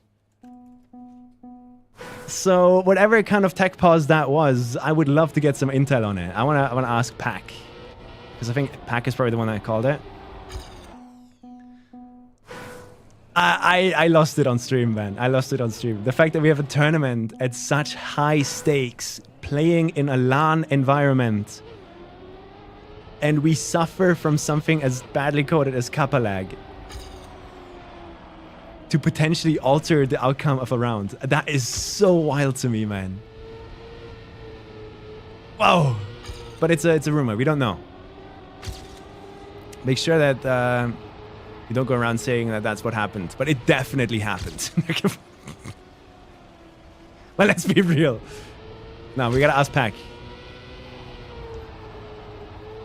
So whatever kind of tech pause that was, I would love to get some intel on it. I wanna ask Pack, because I think Pack is probably the one that called it. I lost it on stream, man. I lost it on stream. The fact that we have a tournament at such high stakes, playing in a LAN environment, and we suffer from something as badly coded as kappa lag to potentially alter the outcome of a round. That is so wild to me, man. Wow. But it's a rumor. We don't know. Make sure that you don't go around saying that that's what happened. But it definitely happened. Well, let's be real. No, we gotta ask Pack.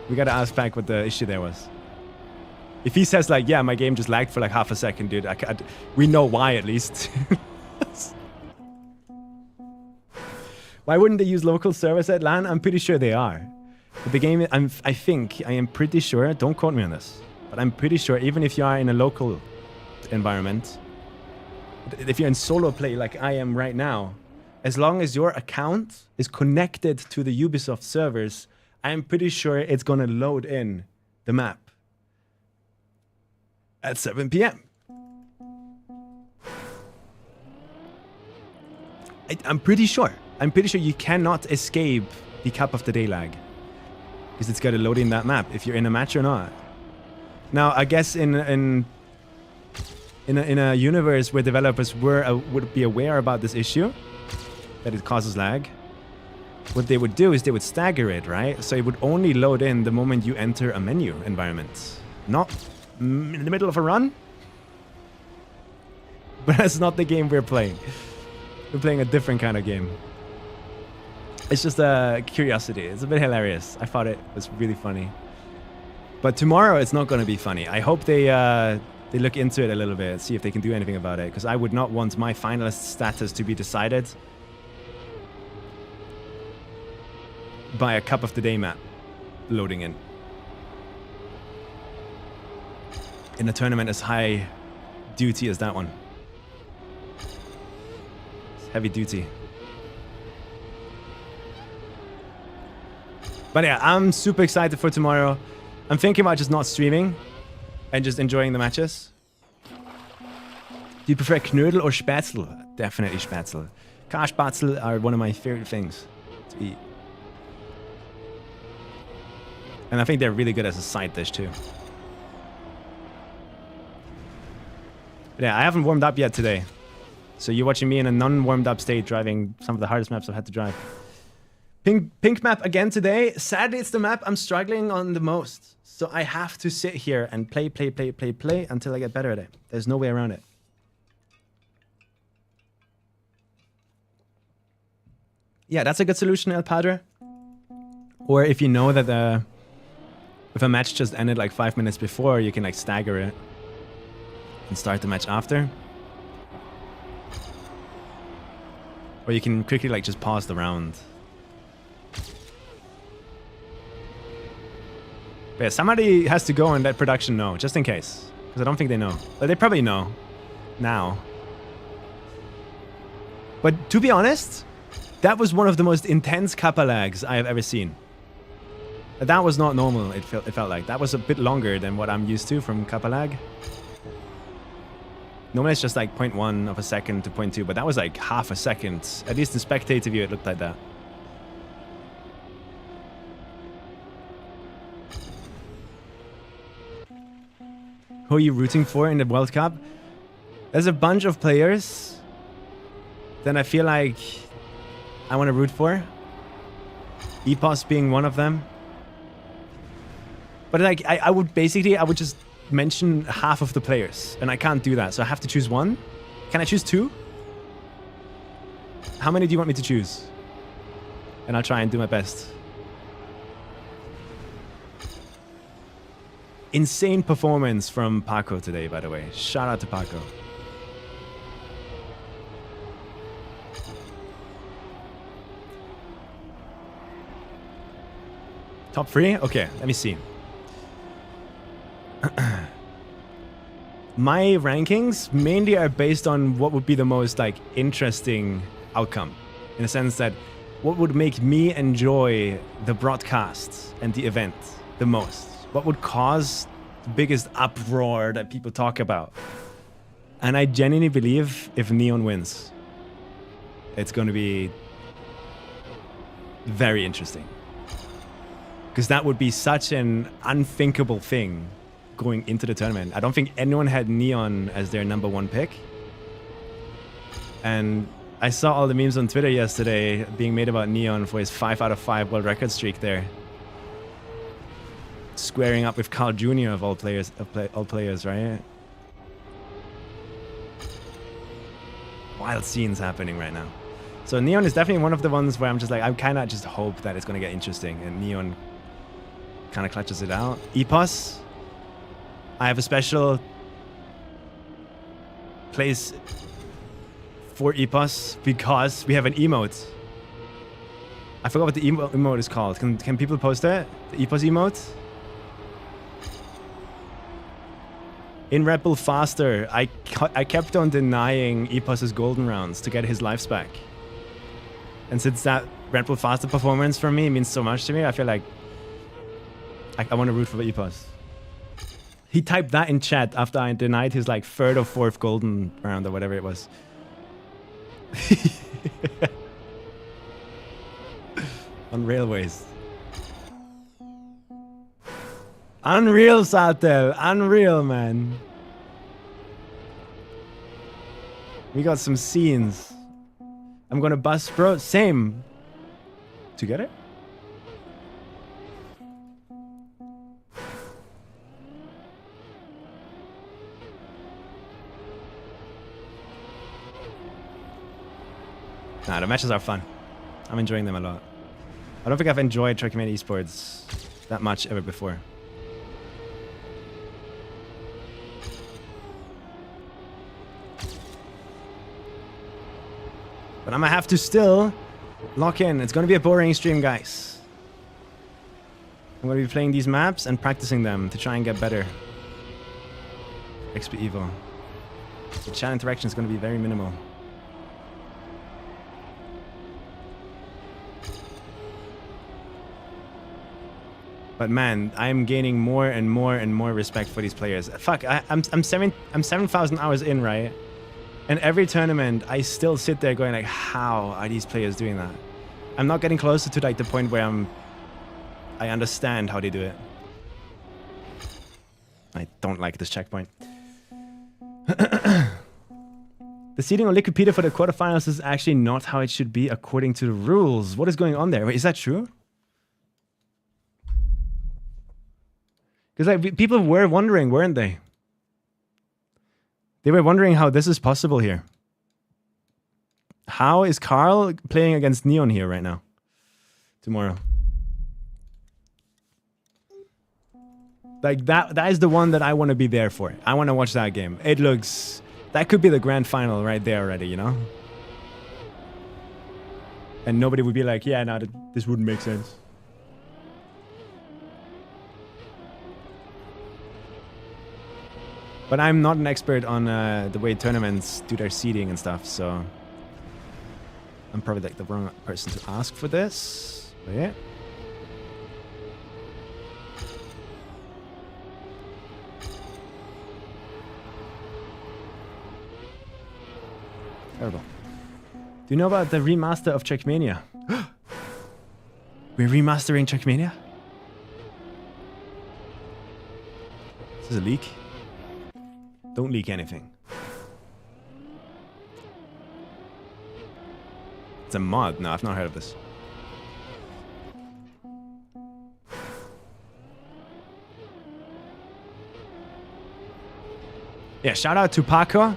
We gotta ask Pack what the issue there was. If he says like, yeah, my game just lagged for like half a second, dude, we know why at least. Why wouldn't they use local servers at LAN? I'm pretty sure they are. But the game, I am pretty sure, don't quote me on this, but I'm pretty sure even if you are in a local environment, if you're in solo play like I am right now, as long as your account is connected to the Ubisoft servers, I'm pretty sure it's gonna load in the map at 7 p.m. I'm pretty sure. I'm pretty sure you cannot escape the Cup of the Day lag, because it's got to load in that map if you're in a match or not. Now, I guess in a universe where developers would be aware about this issue, that it causes lag, what they would do is they would stagger it, right? So it would only load in the moment you enter a menu environment, not in the middle of a run. But that's not the game we're playing. We're playing a different kind of game. It's just a curiosity. It's a bit hilarious. I thought it was really funny. But tomorrow it's not going to be funny. I hope they look into it a little bit, see if they can do anything about it, because I would not want my finalist status to be decided by a Cup of the Day map loading in. in a tournament as high duty as that one. It's heavy duty. But yeah, I'm super excited for tomorrow. I'm thinking about just not streaming and just enjoying the matches. Do you prefer Knödel or Spätzle? Definitely Spätzle. Karspätzle are one of my favorite things to eat. And I think they're really good as a side dish too. But yeah, I haven't warmed up yet today. So you're watching me in a non-warmed up state driving some of the hardest maps I've had to drive. Pink map again today. Sadly, it's the map I'm struggling on the most. So I have to sit here and play until I get better at it. There's no way around it. Yeah, that's a good solution, El Padre. Or if you know that if a match just ended like 5 minutes before, you can like stagger it and start the match after. Or you can quickly like just pause the round. But yeah, somebody has to go and let production know, just in case. Because I don't think they know. But they probably know now. But to be honest, that was one of the most intense kappa lags I have ever seen. That was not normal, it felt like. That was a bit longer than what I'm used to from kappa lag. Normally it's just like 0.1 of a second to 0.2, but that was like half a second. At least in spectator view it looked like that. Who are you rooting for in the World Cup? There's a bunch of players that I feel like I want to root for. EPOS being one of them. But like, I would just mention half of the players. And I can't do that, so I have to choose one. Can I choose two? How many do you want me to choose? And I'll try and do my best. Insane performance from Paco today, by the way. Shout out to Paco. Top 3? Okay, let me see. My rankings mainly are based on what would be the most like interesting outcome. In the sense that what would make me enjoy the broadcast and the event the most. What would cause the biggest uproar that people talk about. And I genuinely believe if Neon wins, it's going to be very interesting. Because that would be such an unthinkable thing going into the tournament. I don't think anyone had Neon as their #1 pick. And I saw all the memes on Twitter yesterday being made about Neon for his 5 out of 5 world record streak there. Squaring up with Carl Jr. of all players, right? Wild scenes happening right now. So Neon is definitely one of the ones where I'm just like, I kind of just hope that it's going to get interesting. And Neon kind of clutches it out. EPOS. I have a special place for EPOS because we have an emote. I forgot what the emote is called. Can people post that? The EPOS emote? In Red Bull Faster, I kept on denying EPOS's golden rounds to get his lives back. And since that Red Bull Faster performance for me means so much to me, I feel like I want to root for EPOS. He typed that in chat after I denied his like 3rd or 4th golden round or whatever it was. On railways. Unreal, Satel. Unreal, man. We got some scenes. I'm gonna bust, bro. Same. Together? Nah, the matches are fun. I'm enjoying them a lot. I don't think I've enjoyed Turkmen esports that much ever before. But I'm gonna have to still lock in. It's gonna be a boring stream, guys. I'm gonna be playing these maps and practicing them to try and get better. XPEVO. The chat interaction is going to be very minimal. But man, I'm gaining more and more and more respect for these players. Fuck, I'm 7,000 hours in, right? And every tournament, I still sit there going like, how are these players doing that? I'm not getting closer to like the point where I understand how they do it. I don't like this checkpoint. The seeding on Wikipedia for the quarterfinals is actually not how it should be according to the rules. What is going on there? Wait, is that true? Because like people were wondering, weren't they? They were wondering how this is possible here. How is Carl playing against Neon here right now? Tomorrow. Like that is the one that I want to be there for. I want to watch that game. It looks... That could be the grand final right there already, you know? And nobody would be like, yeah, no, this wouldn't make sense. But I'm not an expert on the way tournaments do their seeding and stuff, so... I'm probably like the wrong person to ask for this. But yeah. Terrible. Do you know about the remaster of Trackmania? We're remastering Trackmania? This is a leak. Don't leak anything. It's a mod. No, I've not heard of this. Yeah, shout out to Paco.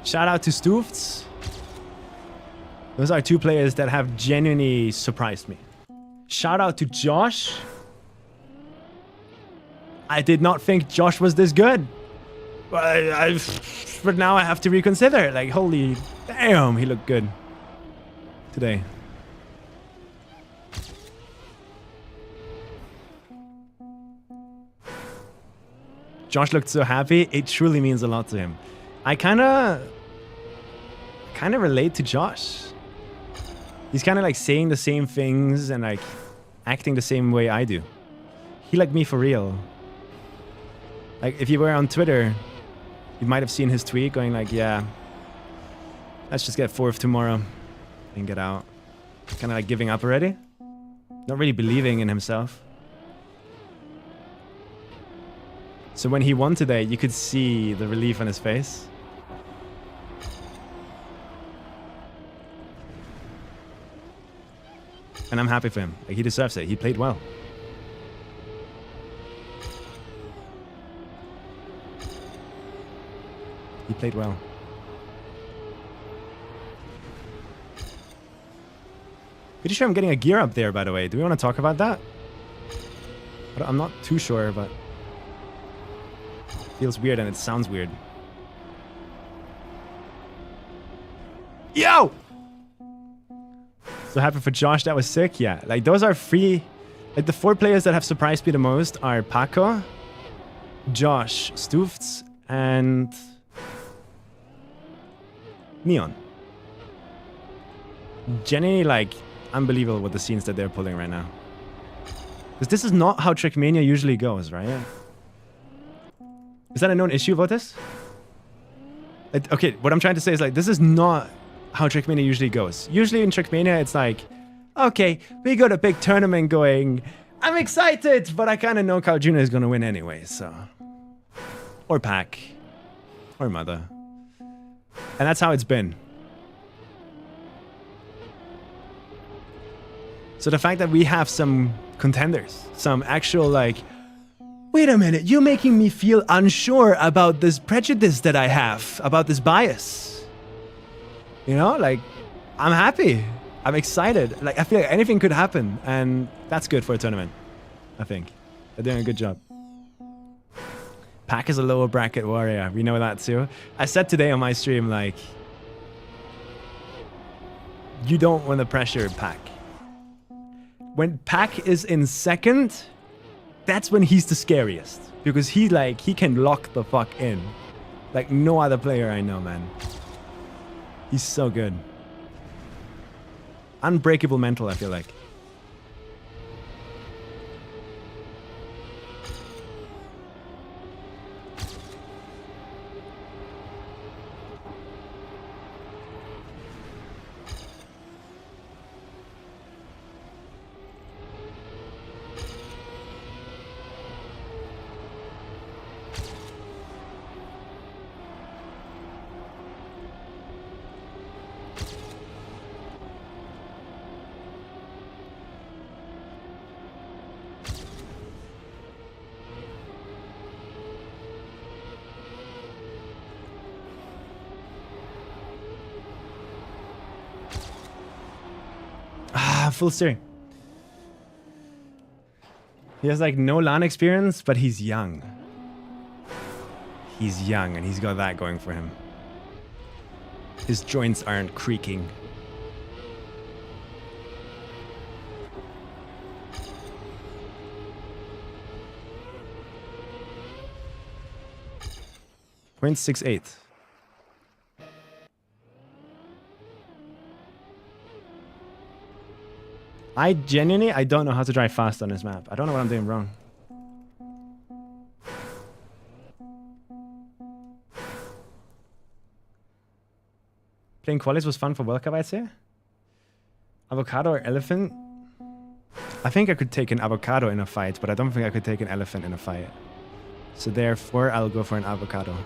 Shout out to Stoofts. Those are two players that have genuinely surprised me. Shout out to Josh. I did not think Josh was this good. But now I have to reconsider. Like, holy damn, he looked good today. Josh looked so happy. It truly means a lot to him. I kind of relate to Josh. He's kind of like saying the same things and like acting the same way I do. He like me for real. Like if you were on Twitter, you might have seen his tweet going like, yeah, let's just get fourth tomorrow and get out. Kind of like giving up already. Not really believing in himself. So when he won today, you could see the relief on his face. And I'm happy for him. Like, he deserves it. He played well. He played well. Pretty sure I'm getting a gear up there, by the way. Do we want to talk about that? I'm not too sure, but... feels weird and it sounds weird. Yo! So happy for Josh, that was sick. Yeah, like those are three... Like the four players that have surprised me the most are Paco, Josh, Stoofts, and... Neon. Genuinely, like, unbelievable with the scenes that they're pulling right now. Because this is not how Trackmania usually goes, right? Is that a known issue about this? Okay, what I'm trying to say is like, this is not how Trackmania usually goes. Usually in Trackmania, it's like, okay, we got a big tournament going. I'm excited, but I kind of know Carl Jr. is going to win anyway, so... Or Pack. Or Mother. And that's how it's been. So the fact that we have some contenders, some actual like, wait a minute, you're making me feel unsure about this prejudice that I have, about this bias. You know, like, I'm happy. I'm excited. Like, I feel like anything could happen, and that's good for a tournament, I think. They're doing a good job. Pack is a lower bracket warrior. We know that too. I said today on my stream, like, you don't want to pressure Pack. When Pack is in second, that's when he's the scariest. Because he can lock the fuck in. Like no other player I know, man. He's so good. Unbreakable mental, I feel like. Full steering. He has like no LAN experience, but he's young. He's young and he's got that going for him. His joints aren't creaking. .68. I don't know how to drive fast on this map. I don't know what I'm doing wrong. Playing qualis was fun for World Cup, I'd say. Avocado or elephant? I think I could take an avocado in a fight, but I don't think I could take an elephant in a fight. So therefore, I'll go for an avocado.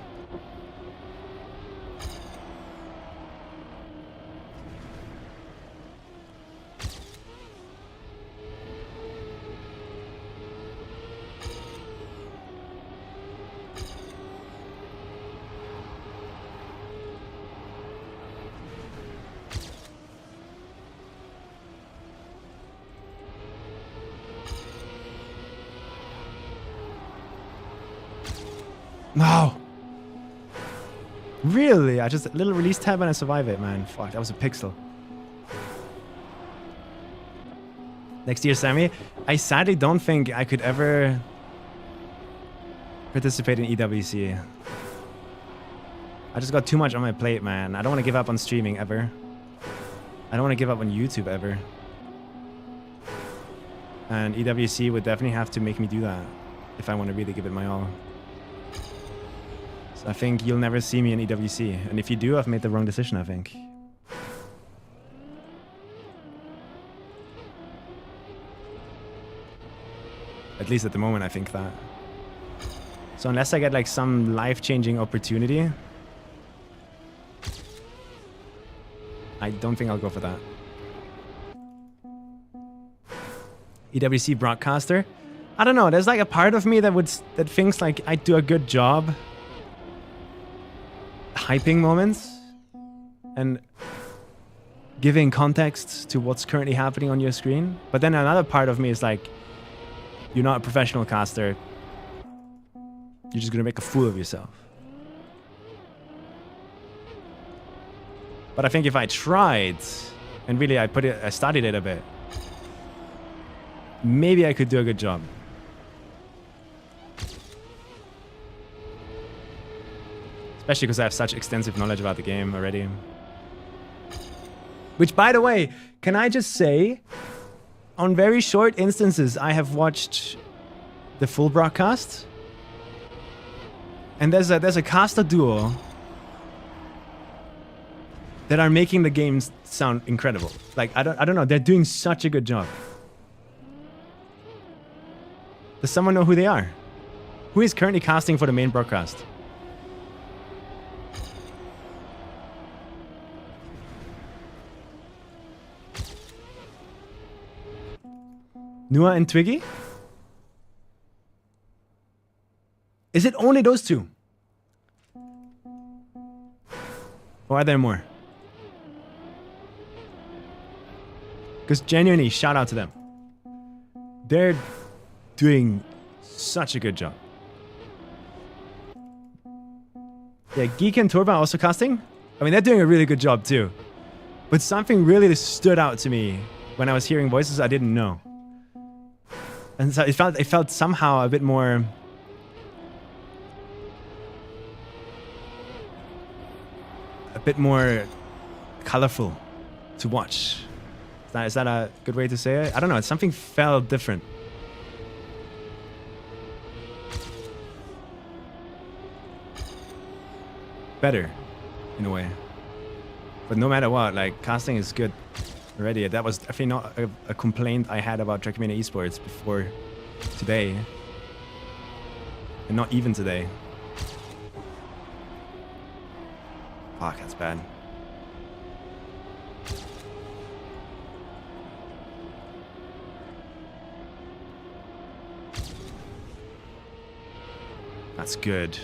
No! Really? I just a little release tab and I survive it, man. Fuck, that was a pixel. Next year, Sammy. I sadly don't think I could ever participate in EWC. I just got too much on my plate, man. I don't want to give up on streaming ever. I don't want to give up on YouTube ever. And EWC would definitely have to make me do that if I want to really give it my all. I think you'll never see me in EWC. And if you do, I've made the wrong decision, I think. At least at the moment, I think that. So unless I get like some life-changing opportunity, I don't think I'll go for that. EWC broadcaster? I don't know. There's like a part of me that thinks like I do a good job hyping moments and giving context to what's currently happening on your screen. But then another part of me is like, you're not a professional caster. You're just gonna make a fool of yourself. But I think if I tried and really I studied it a bit, maybe I could do a good job. Especially because I have such extensive knowledge about the game already. Which, by the way, can I just say, on very short instances, I have watched the full broadcast. And there's a caster duo that are making the games sound incredible. Like, I don't know, they're doing such a good job. Does someone know who they are? Who is currently casting for the main broadcast? Nua and Twiggy? Is it only those two? Or are there more? Because genuinely, shout out to them. They're doing such a good job. Yeah, Geek and Turba also casting. I mean, they're doing a really good job too. But something really stood out to me when I was hearing voices I didn't know. And so it felt somehow a bit more bit more colorful to watch. Is that a good way to say it? I don't know. Something felt different. Better, in a way. But no matter what, like, casting is good already. That was definitely not a complaint I had about Trackmania Esports before today. And not even today. Fuck, that's bad. That's good.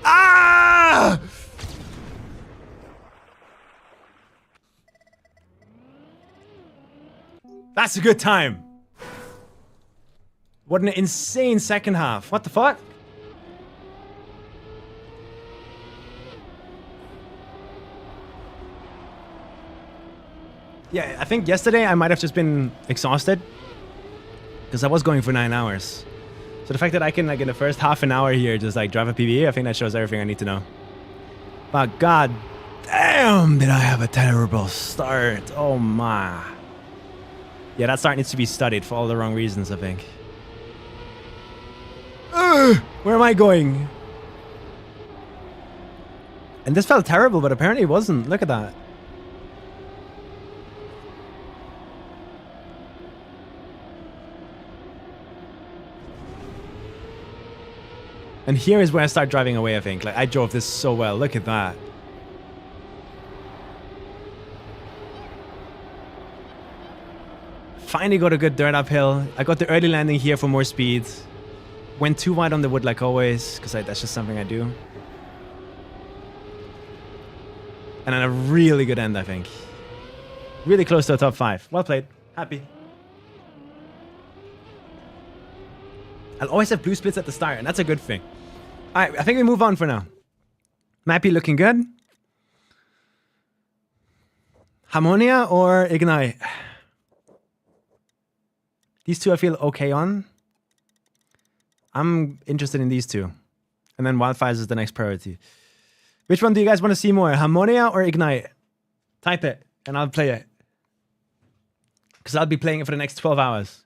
Ah! That's a good time. What an insane second half. What the fuck? Yeah, I think yesterday I might have just been exhausted because I was going for 9 hours. So the fact that I can, like, in the first half an hour here, just like drive a PvE, I think that shows everything I need to know. But god damn, did I have a terrible start. Oh my. Yeah, that start needs to be studied for all the wrong reasons, I think. Where am I going? And this felt terrible, but apparently it wasn't. Look at that. And here is where I start driving away, I think. Like, I drove this so well. Look at that. Finally got a good dirt uphill. I got the early landing here for more speed. Went too wide on the wood like always, because that's just something I do. And then a really good end, I think. Really close to a top 5. Well played. Happy. I'll always have blue splits at the start, and that's a good thing. Alright, I think we move on for now. Mappy looking good. Harmonia or Ignite? These two I feel okay on. I'm interested in these two. And then Wildfires is the next priority. Which one do you guys want to see more? Harmonia or Ignite? Type it and I'll play it. Because I'll be playing it for the next 12 hours.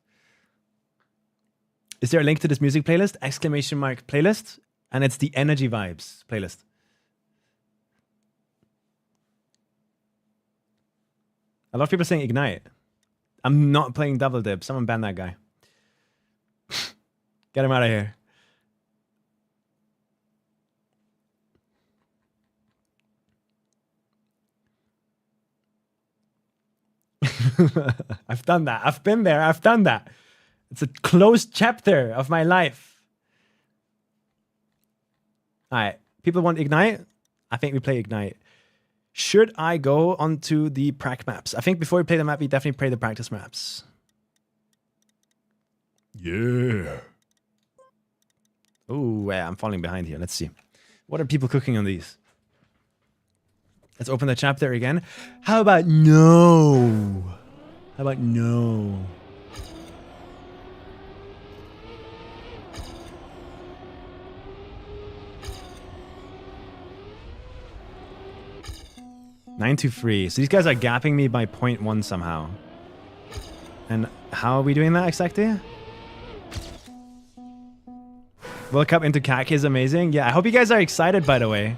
Is there a link to this music playlist? Exclamation mark playlist. And it's the Energy Vibes playlist. A lot of people saying Ignite. I'm not playing Double Dip. Someone ban that guy. Get him out of here. I've done that. I've been there. I've done that. It's a closed chapter of my life. All right. People want Ignite? I think we play Ignite. Should I go onto the prac maps? I think before we play the map, we definitely play the practice maps. Yeah. Oh, yeah, I'm falling behind here. Let's see. What are people cooking on these? Let's open the chapter again. How about no? How about no? Nine to 3. So these guys are gapping me by 0.1 somehow. And how are we doing that exactly? World Cup into Kaki is amazing. Yeah, I hope you guys are excited, by the way.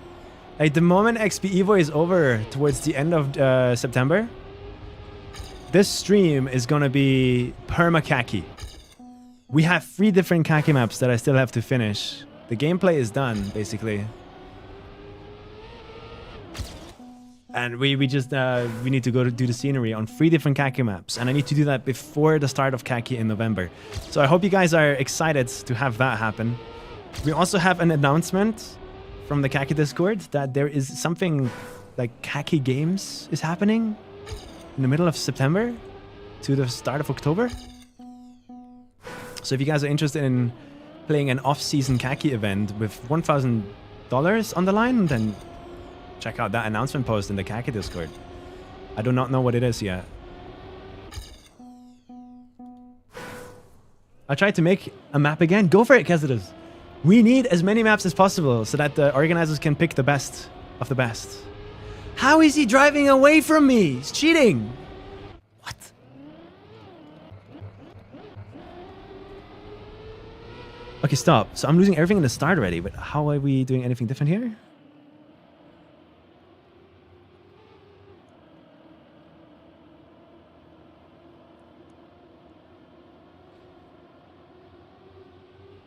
Like, the moment XPEVO is over towards the end of September, this stream is gonna be perma Kaki. We have 3 different Kaki maps that I still have to finish. The gameplay is done, basically. And we need to go to do the scenery on 3 different Kaki maps. And I need to do that before the start of Kaki in November. So I hope you guys are excited to have that happen. We also have an announcement from the Kaki Discord that there is something like Kaki Games is happening in the middle of September to the start of October. So if you guys are interested in playing an off-season khaki event with $1,000 on the line, then check out that announcement post in the khaki Discord. I do not know what it is yet. I tried to make a map again. Go for it, Kesidus. We need as many maps as possible so that the organizers can pick the best of the best. How is he driving away from me? He's cheating. What? Okay, stop. So I'm losing everything in the start already, but how are we doing anything different here?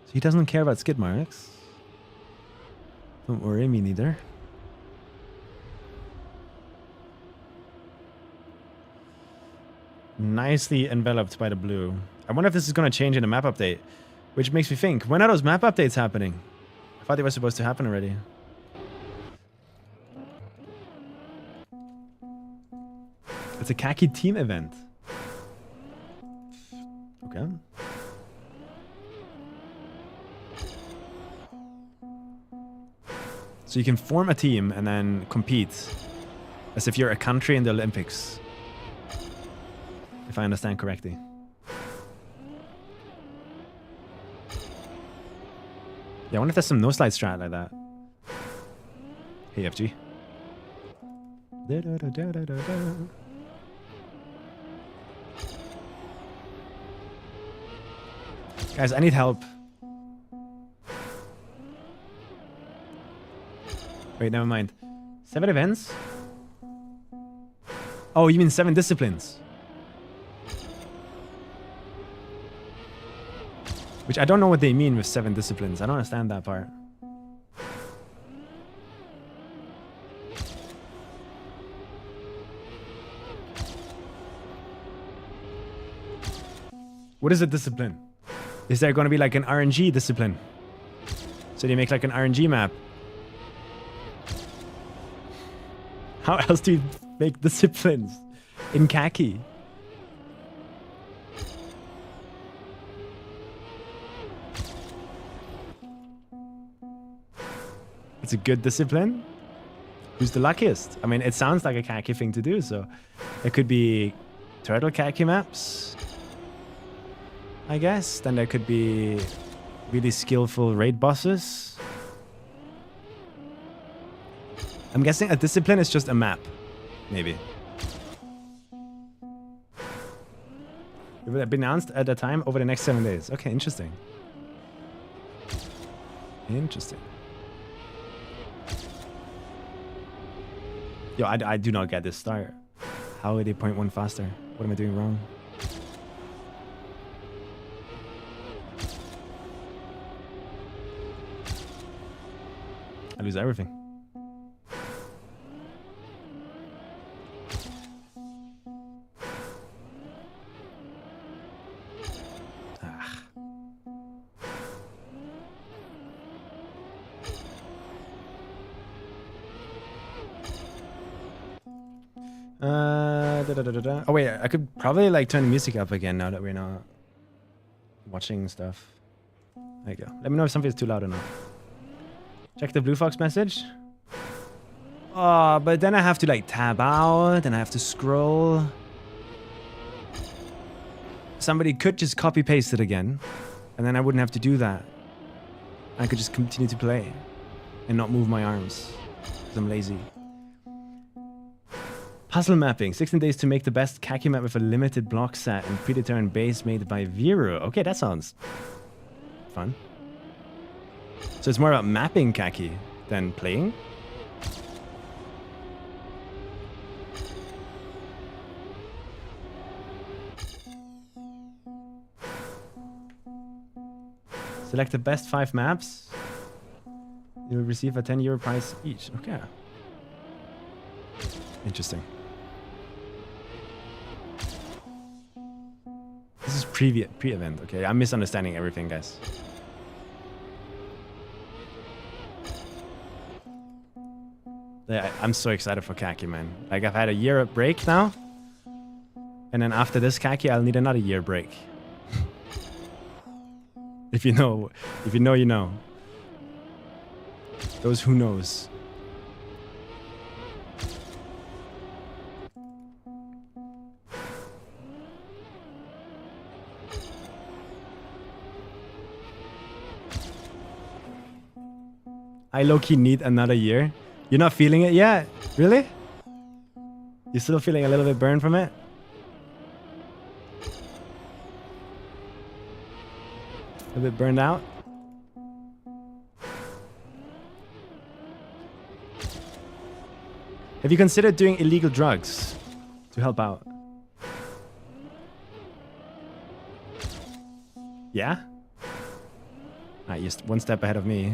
So he doesn't care about skid marks. Don't worry, me neither. Nicely enveloped by the blue. I wonder if this is going to change in the map update. Which makes me think, when are those map updates happening? I thought they were supposed to happen already. It's a khaki team event. Okay. So you can form a team and then compete as if you're a country in the Olympics. If I understand correctly. Yeah, I wonder if there's some no-slide strat like that. Hey, FG. Guys, I need help. Wait, never mind. 7 events? Oh, you mean 7 disciplines? Which I don't know what they mean with 7 disciplines. I don't understand that part. What is a discipline? Is there going to be like an RNG discipline? So they make like an RNG map. How else do you make disciplines in khaki? It's a good discipline. Who's the luckiest? I mean, it sounds like a khaki thing to do, so it could be turtle khaki maps, I guess. Then there could be really skillful raid bosses. I'm guessing a discipline is just a map, maybe. It will be announced at a time over the next 7 days. Okay, interesting. Interesting. Yo, I do not get this start. How are they 0.1 faster? What am I doing wrong? I lose everything. Oh wait, I could probably like turn the music up again now that we're not watching stuff. There you go. Let me know if something's too loud or not. Check the Blue Fox message. Oh, but then I have to like tab out and I have to scroll. Somebody could just copy paste it again and then I wouldn't have to do that. I could just continue to play and not move my arms because I'm lazy. Puzzle mapping. 16 days to make the best khaki map with a limited block set and predetermined base made by Vero. Okay, that sounds fun. So it's more about mapping khaki than playing? Select the best 5 maps. You will receive a €10 prize each. Okay. Interesting. This is pre-event, okay? I'm misunderstanding everything, guys. Yeah, I'm so excited for khaki, man. Like, I've had a year break now. And then after this khaki, I'll need another year break. If you know, you know. Those who knows. I low-key need another year. You're not feeling it yet? Really? You're still feeling a little bit burned from it? A bit burned out? Have you considered doing illegal drugs to help out? Yeah? Alright, you're one step ahead of me.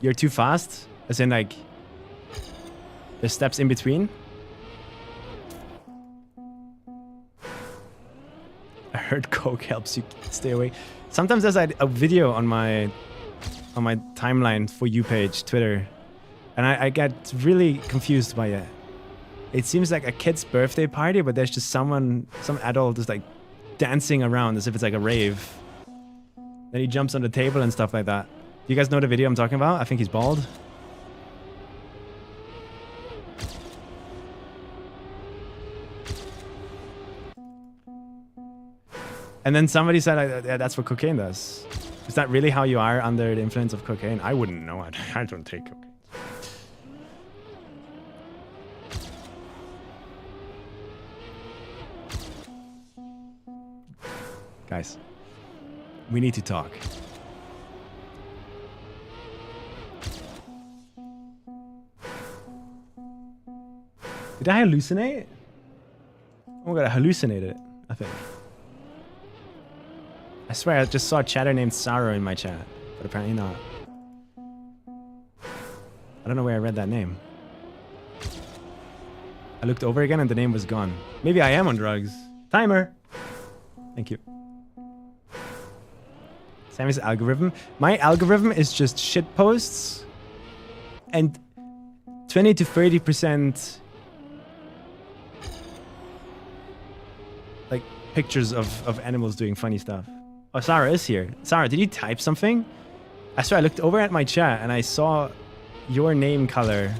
You're too fast? As in, like, there's steps in between? I heard coke helps you stay awake. Sometimes there's a video on my timeline For You page, Twitter, and I get really confused by it. It seems like a kid's birthday party, but there's just some adult just like dancing around as if it's like a rave. Then he jumps on the table and stuff like that. Do you guys know the video I'm talking about? I think he's bald. And then somebody said, yeah, that's what cocaine does. Is that really how you are under the influence of cocaine? I wouldn't know. I don't take cocaine. Guys, we need to talk. Did I hallucinate? Oh my god, I hallucinated, I think. I swear I just saw a chatter named Sarah in my chat, but apparently not. I don't know where I read that name. I looked over again and the name was gone. Maybe I am on drugs. Timer! Thank you. Sammy's algorithm. My algorithm is just shit posts and 20 to 30% like pictures of animals doing funny stuff. Oh, Sarah is here. Sarah, did you type something? I swear I looked over at my chat and I saw your name color.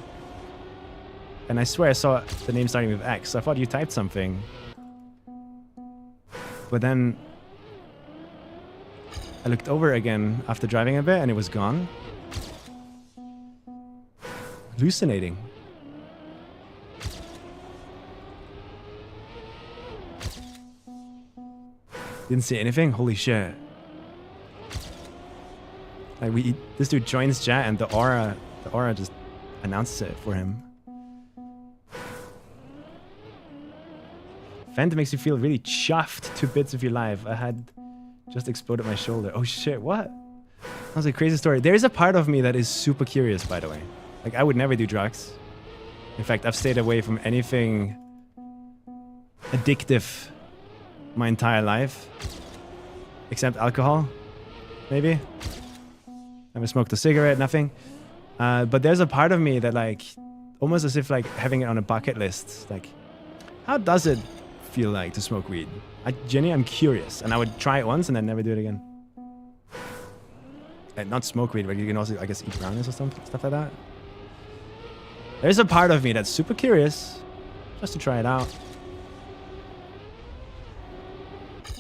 And I swear I saw the name starting with X. So I thought you typed something. But then I looked over again after driving a bit and it was gone. Hallucinating. Didn't see anything? Holy shit. Like this dude joins chat and the aura just announces it for him. Fent makes you feel really chuffed 2 bits of your life. I had just exploded my shoulder. Oh shit, what? That was a crazy story. There is a part of me that is super curious, by the way. Like, I would never do drugs. In fact, I've stayed away from anything addictive my entire life. Except alcohol, maybe. Never smoked a cigarette, nothing. But there's a part of me that, like, almost as if, like, having it on a bucket list. Like, how does it feel like to smoke weed? I'm curious, and I would try it once and then never do it again. And not smoke weed, but you can also, I guess, eat brownies or stuff like that. There's a part of me that's super curious, just to try it out.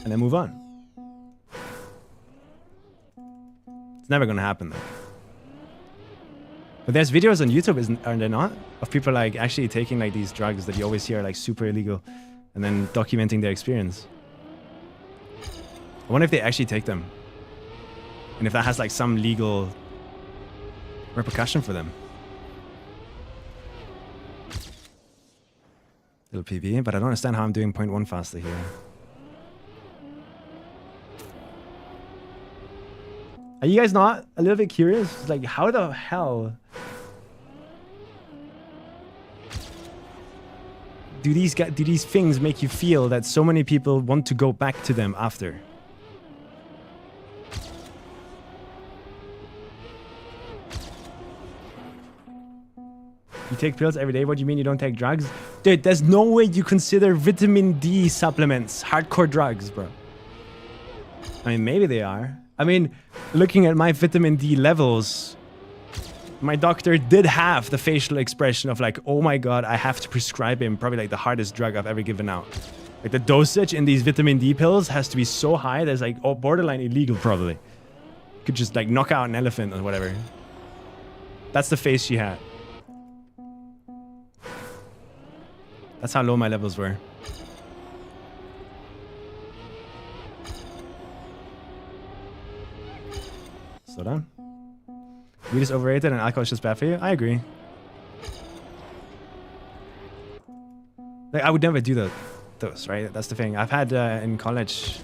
And then move on. It's never gonna happen though. But there's videos on YouTube, are there not? Of people like actually taking like these drugs that you always hear are like super illegal and then documenting their experience. I wonder if they actually take them. And if that has like some legal repercussion for them. Little PV, but I don't understand how I'm doing 0.1 faster here. Are you guys not a little bit curious? Like, how the hell do these things make you feel that so many people want to go back to them after? You take pills every day? What do you mean you don't take drugs? Dude, there's no way you consider vitamin D supplements hardcore drugs, bro. I mean, maybe they are. I mean, looking at my vitamin D levels, my doctor did have the facial expression of like, oh my god, I have to prescribe him probably like the hardest drug I've ever given out. Like the dosage in these vitamin D pills has to be so high that it's like, oh, borderline illegal probably. Could just like knock out an elephant or whatever. That's the face she had. That's how low my levels were. Slow down. Weed is overrated and alcohol is just bad for you? I agree. Like, I would never do those, right? That's the thing. I've had in college,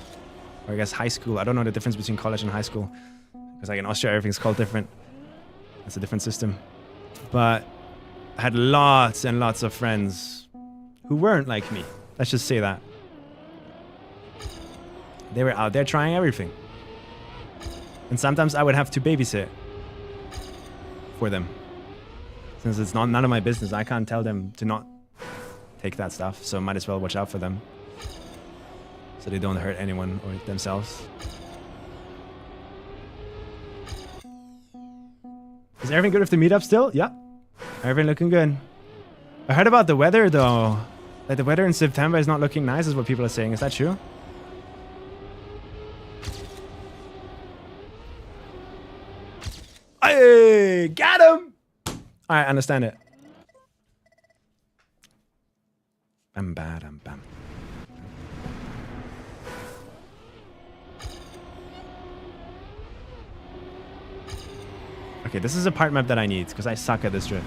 or I guess high school. I don't know the difference between college and high school. Because like in Austria, everything's called different. It's a different system. But I had lots and lots of friends who weren't like me. Let's just say that. They were out there trying everything. And sometimes I would have to babysit for them. Since it's none of my business, I can't tell them to not take that stuff. So might as well watch out for them. So they don't hurt anyone or themselves. Is everything good with the meetup still? Yeah. Everything looking good. I heard about the weather though. Like the weather in September is not looking nice is what people are saying. Is that true? Hey, got him! Alright, understand it. I'm bad, I'm bad. Okay, this is a part map that I need, because I suck at this drift.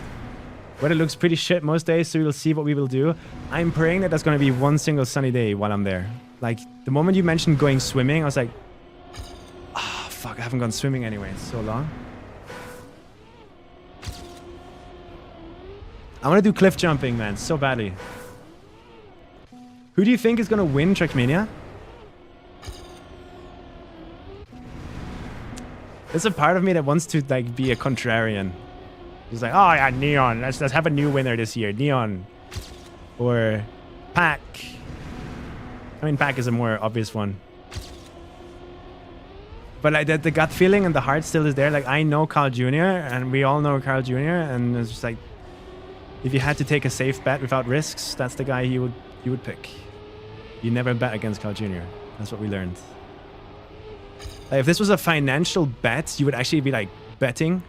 Weather looks pretty shit most days, so we'll see what we will do. I'm praying that there's going to be one single sunny day while I'm there. Like, the moment you mentioned going swimming, I was like, ah, oh, fuck, I haven't gone swimming anyway. It's so long. I want to do cliff jumping, man, so badly. Who do you think is going to win Trackmania? There's a part of me that wants to like be a contrarian. He's like, oh yeah, Neon. Let's have a new winner this year. Neon. Or Pack. I mean, Pack is a more obvious one. But like the gut feeling and the heart still is there. Like I know Carl Jr. and we all know Carl Jr. And it's just like, if you had to take a safe bet without risks, that's the guy you would pick. You never bet against Carl Jr. That's what we learned. Like if this was a financial bet, you would actually be like betting.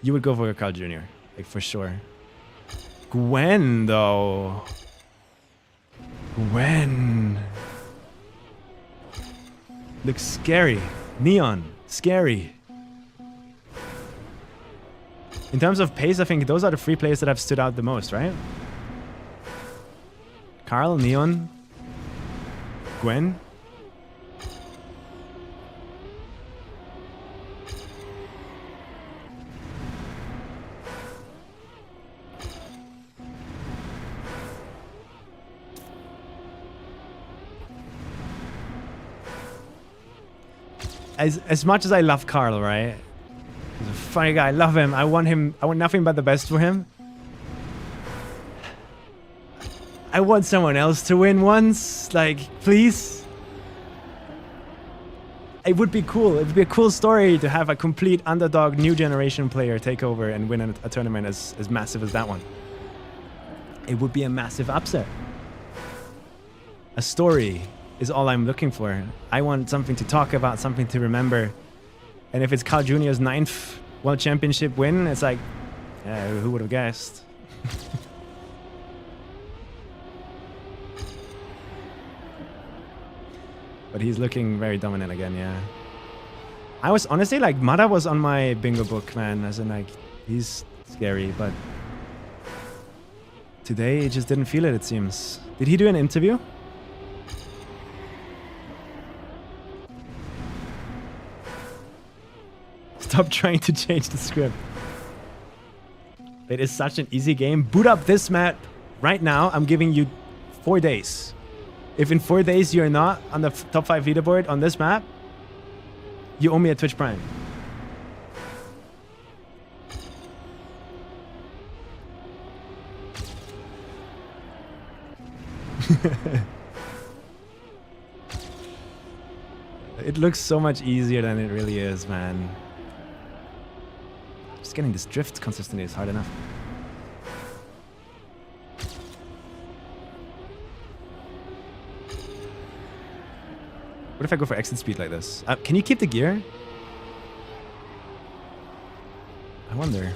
You would go for Carl Jr. Like for sure. Gwen though. Gwen. Looks scary. Neon. Scary. In terms of pace, I think those are the three players that have stood out the most, right? Carl, Neon, Gwen. As much as I love Carl, right? He's a funny guy. I love him. I want nothing but the best for him. I want someone else to win once. Like, please. It would be cool. It would be a cool story to have a complete underdog new generation player take over and win a tournament as massive as that one. It would be a massive upset. A story is all I'm looking for. I want something to talk about, something to remember. And if it's Carl Jr.'s 9th World Championship win, it's like, yeah, who would have guessed? But he's looking very dominant again, yeah. I was honestly like, Mada was on my bingo book, man. As in like, he's scary, but today he just didn't feel it, it seems. Did he do an interview? Stop trying to change the script. It is such an easy game. Boot up this map right now. I'm giving you 4 days. If in 4 days you're not on the top 5 leaderboard on this map, you owe me a Twitch Prime. It looks so much easier than it really is, man. Just getting this drift consistently is hard enough. What if I go for exit speed like this? Can you keep the gear? I wonder.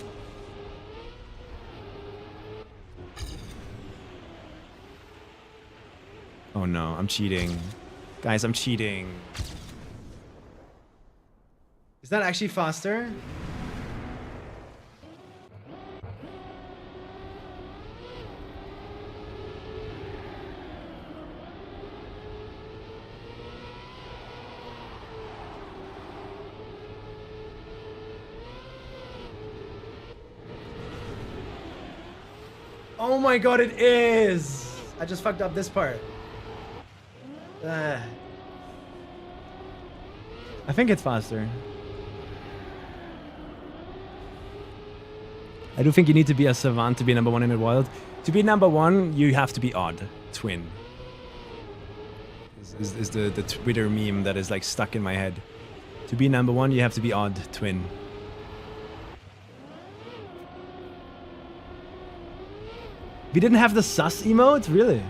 Oh no, I'm cheating. Guys, I'm cheating. Is that actually faster? Oh my god, it is! I just fucked up this part. I think it's faster. I do think you need to be a savant to be #1 in the wild. To be #1, you have to be odd. Twin. Is the Twitter meme that is like stuck in my head. To be #1, you have to be odd. Twin. We didn't have the sus emote? Really?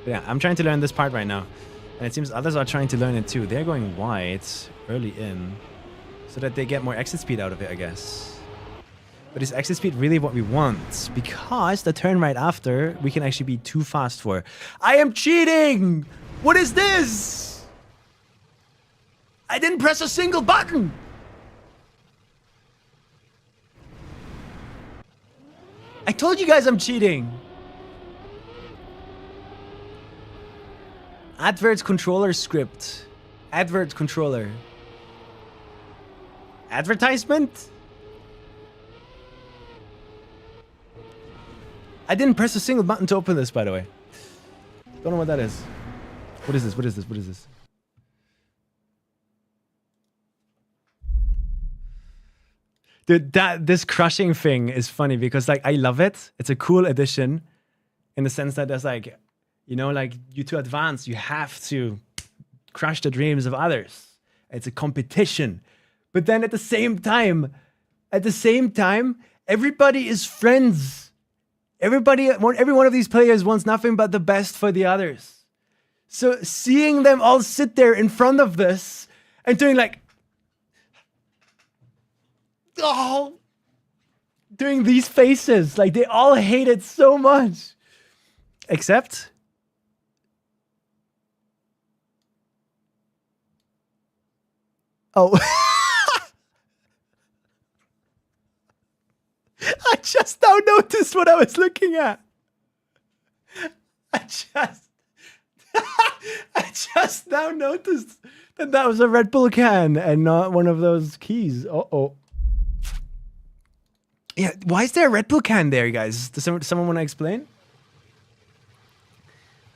Yeah, I'm trying to learn this part right now. And it seems others are trying to learn it too. They're going white early in so that they get more exit speed out of it, I guess. But is exit speed really what we want? Because the turn right after, we can actually be too fast for. I am cheating! What is this? I didn't press a single button! I told you guys I'm cheating! Adverts controller script. Advert controller. Advertisement? I didn't press a single button to open this, by the way. Don't know what that is. What is this? What is this? What is this? Dude, this crushing thing is funny because like I love it. It's a cool addition in the sense that there's like, you know, like you to advance, you have to crush the dreams of others. It's a competition. But then at the same time, everybody is friends. Every one of these players wants nothing but the best for the others. So seeing them all sit there in front of this and doing like, oh, doing these faces, like they all hate it so much. Except oh. I just now noticed what I was looking at. I just now noticed that was a Red Bull can and not one of those keys. Uh-oh. Yeah, why is there a Red Bull can there, guys? Does someone want to explain?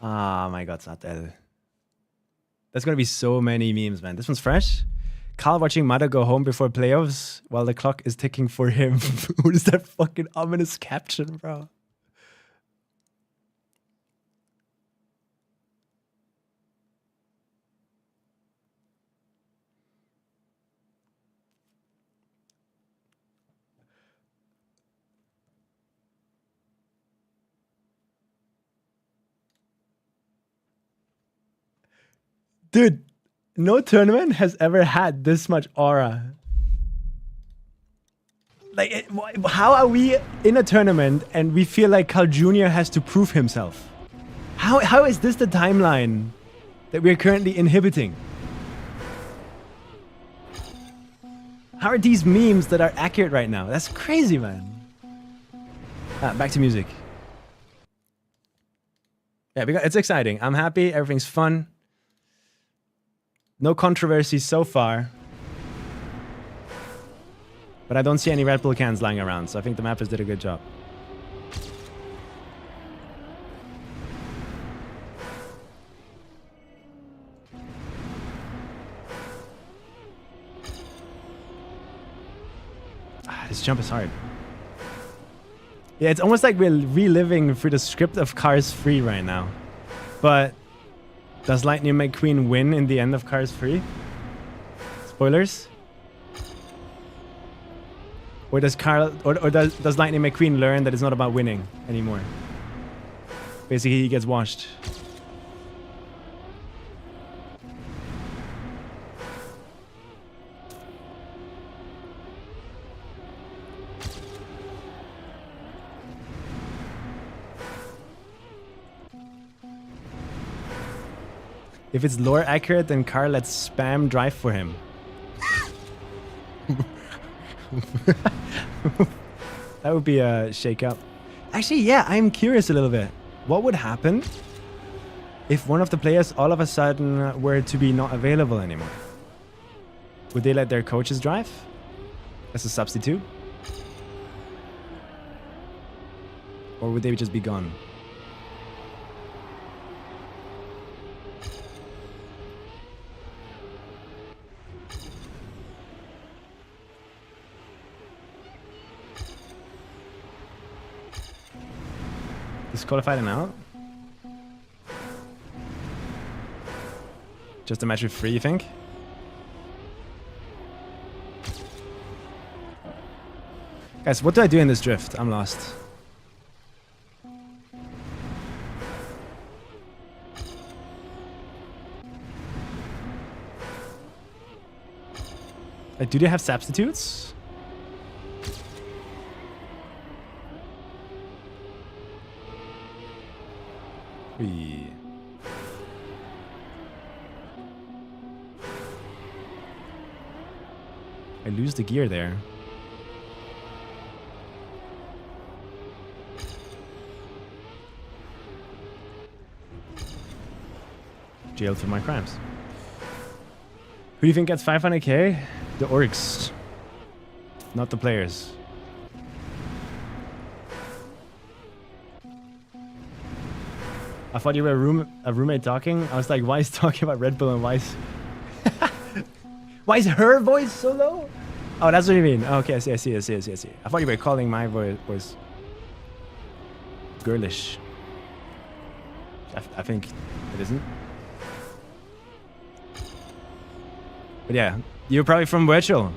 Ah, my God, it's not that. There's going to be so many memes, man. This one's fresh. Carl watching mother go home before playoffs while the clock is ticking for him. What is that fucking ominous caption, bro? Dude, no tournament has ever had this much aura. Like, how are we in a tournament and we feel like Carl Jr. has to prove himself? How is this the timeline that we're currently inhibiting? How are these memes that are accurate right now? That's crazy, man. Back to music. Yeah, it's exciting. I'm happy. Everything's fun. No controversies so far. But I don't see any Red Bull cans lying around, so I think the mappers did a good job. his jump is hard. Yeah, it's almost like we're reliving through the script of Cars 3 right now. But does Lightning McQueen win in the end of Cars 3? Spoilers? Or does does Lightning McQueen learn that it's not about winning anymore? Basically, he gets washed. If it's lore accurate, then Carl lets spam drive for him. That would be a shake-up. Actually, yeah, I'm curious a little bit. What would happen if one of the players all of a sudden were to be not available anymore? Would they let their coaches drive as a substitute? Or would they just be gone? Disqualified and out? Just a match with 3, you think? Guys, what do I do in this drift? I'm lost. Do they have substitutes? I lose the gear there. Jailed for my crimes. Who do you think gets 500k? The orcs. Not the players. I thought you were a roommate talking. I was like, why is talking about Red Bull and why is... why is her voice so low? Oh, that's what you mean. Oh, okay, I see. I thought you were calling my voice girlish. I think it isn't. But yeah, you're probably from virtual.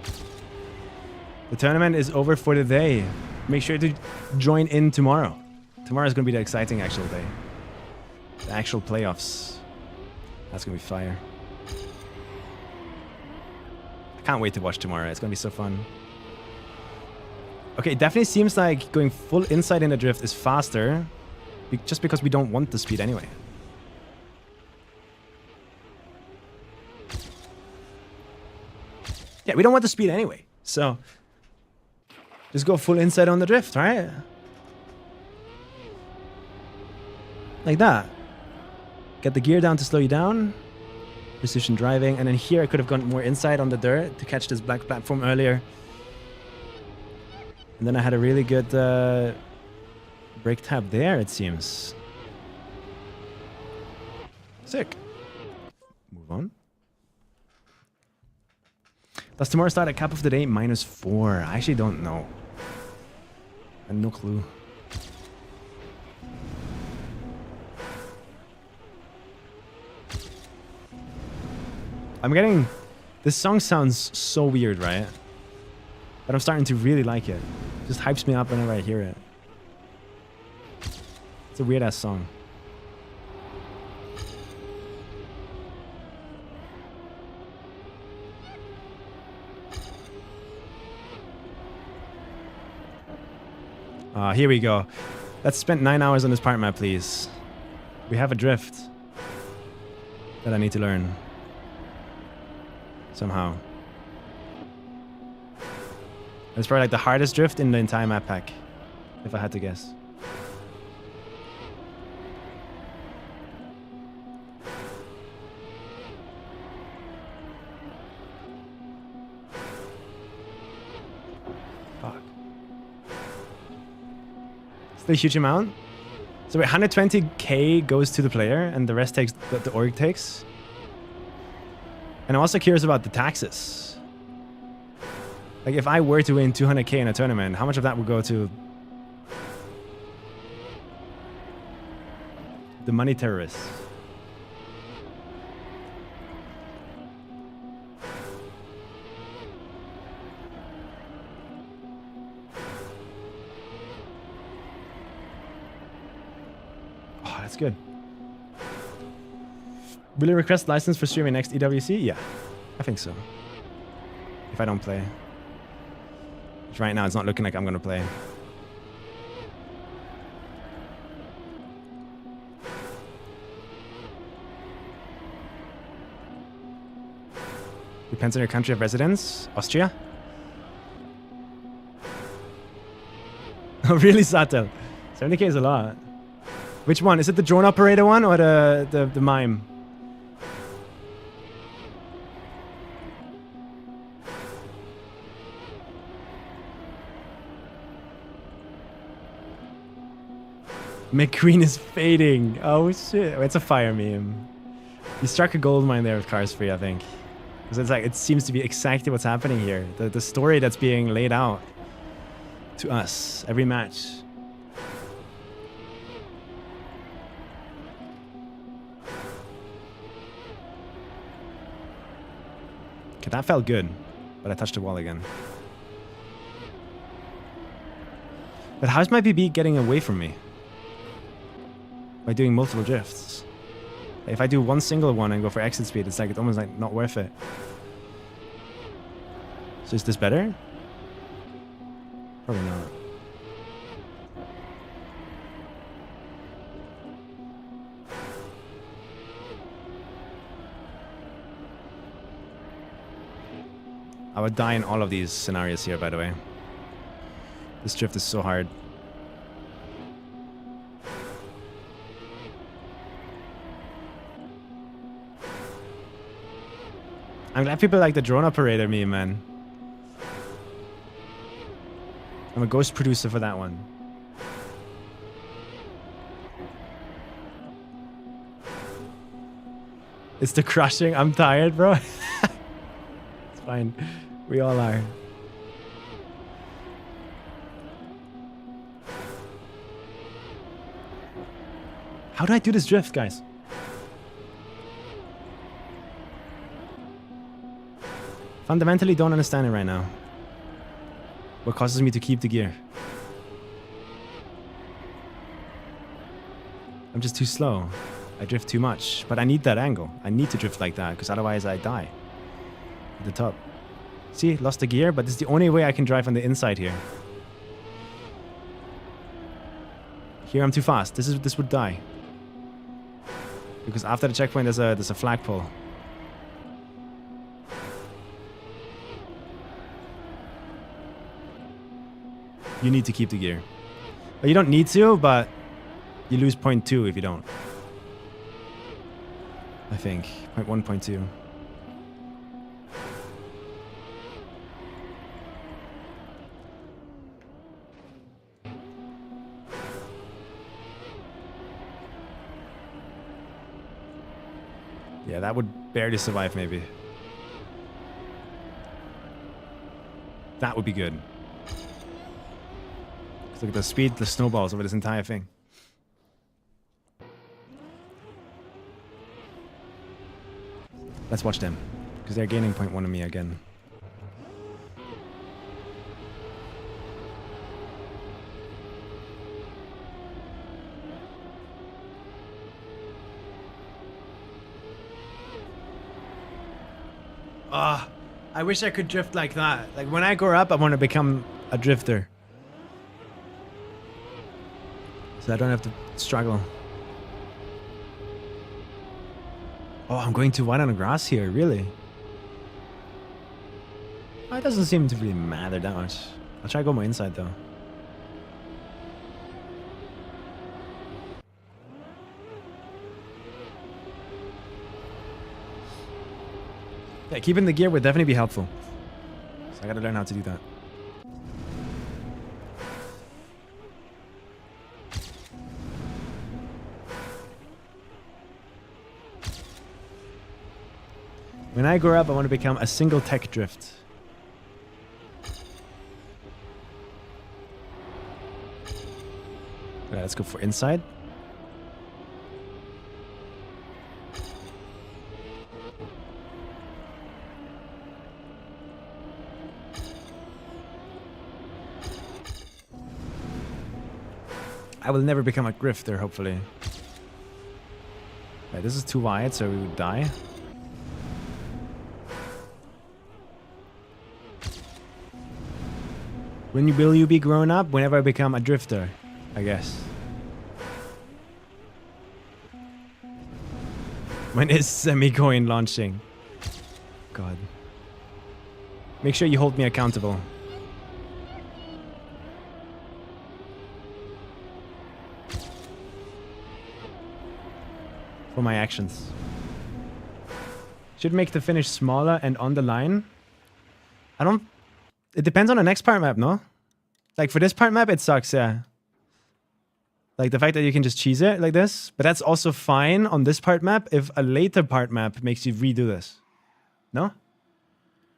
The tournament is over for the day. Make sure to join in tomorrow. Tomorrow is going to be the exciting actual day. The actual playoffs. That's going to be fire. I can't wait to watch tomorrow. It's going to be so fun. Okay, it definitely seems like going full inside in the drift is faster. Just because we don't want the speed anyway. Yeah, we don't want the speed anyway. So, just go full inside on the drift, right? Like that. Get the gear down to slow you down. Precision driving. And then here I could have gone more inside on the dirt to catch this black platform earlier. And then I had a really good brake tab there, it seems. Sick. Move on. Does tomorrow start at cap of the day? -4. I actually don't know. I have no clue. I'm getting... This song sounds so weird, right? But I'm starting to really like it. It just hypes me up whenever I hear it. It's a weird-ass song. Here we go. Let's spend 9 hours on this part map, please. We have a drift that I need to learn. Somehow. It's probably like the hardest drift in the entire map pack, if I had to guess. Fuck. It's a huge amount. So wait, 120k goes to the player, and the rest takes the org takes. And I'm also curious about the taxes. Like if I were to win 200k in a tournament, how much of that would go to the money terrorists? Oh, that's good. Will you request license for streaming next EWC? Yeah, I think so. If I don't play. Which right now it's not looking like I'm gonna play. Depends on your country of residence. Austria? Oh, really, Satel? 70k is a lot. Which one? Is it the drone operator one or the mime? McQueen is fading. Oh shit. It's a fire meme. You struck a gold mine there with Cars Free, I think. Because it's like, it seems to be exactly what's happening here. The story that's being laid out to us every match. Okay, that felt good, but I touched the wall again. But how's my BB getting away from me? By doing multiple drifts. If I do one single one and go for exit speed, it's like, it's almost like not worth it. So is this better? Probably not. I would die in all of these scenarios here, by the way. This drift is so hard. I'm glad people like the drone operator meme, man. I'm a ghost producer for that one. It's the crushing. I'm tired, bro. It's fine. We all are. How do I do this drift, guys? Fundamentally don't understand it right now. What causes me to keep the gear? I'm just too slow. I drift too much, but I need that angle. I need to drift like that, because otherwise I die at the top. See, lost the gear, but this is the only way I can drive on the inside here. Here I'm too fast. This would die. Because after the checkpoint there's a flagpole. You need to keep the gear. But you don't need to, but you lose 0.2 if you don't. I think. 0.1, 0.2. Yeah, that would barely survive, maybe. That would be good. Look at the speed, the snowballs over this entire thing. Let's watch them, because they're gaining 0.1 on me again. Ah, I wish I could drift like that. Like when I grow up, I want to become a drifter. So I don't have to struggle. Oh, I'm going too wide on the grass here, really? Oh, it doesn't seem to really matter that much. I'll try to go more inside though. Yeah, keeping the gear would definitely be helpful. So I gotta learn how to do that. When I grow up, I want to become a single tech drift. Right, let's go for inside. I will never become a grifter, hopefully. Right, this is too wide, so we would die. When will you be grown up? Whenever I become a drifter, I guess. When is Semi-coin launching? God. Make sure you hold me accountable. For my actions. Should make the finish smaller and on the line. I don't... It depends on the next part map, no? Like for this part map, it sucks, yeah. Like the fact that you can just cheese it like this. But that's also fine on this part map if a later part map makes you redo this. No?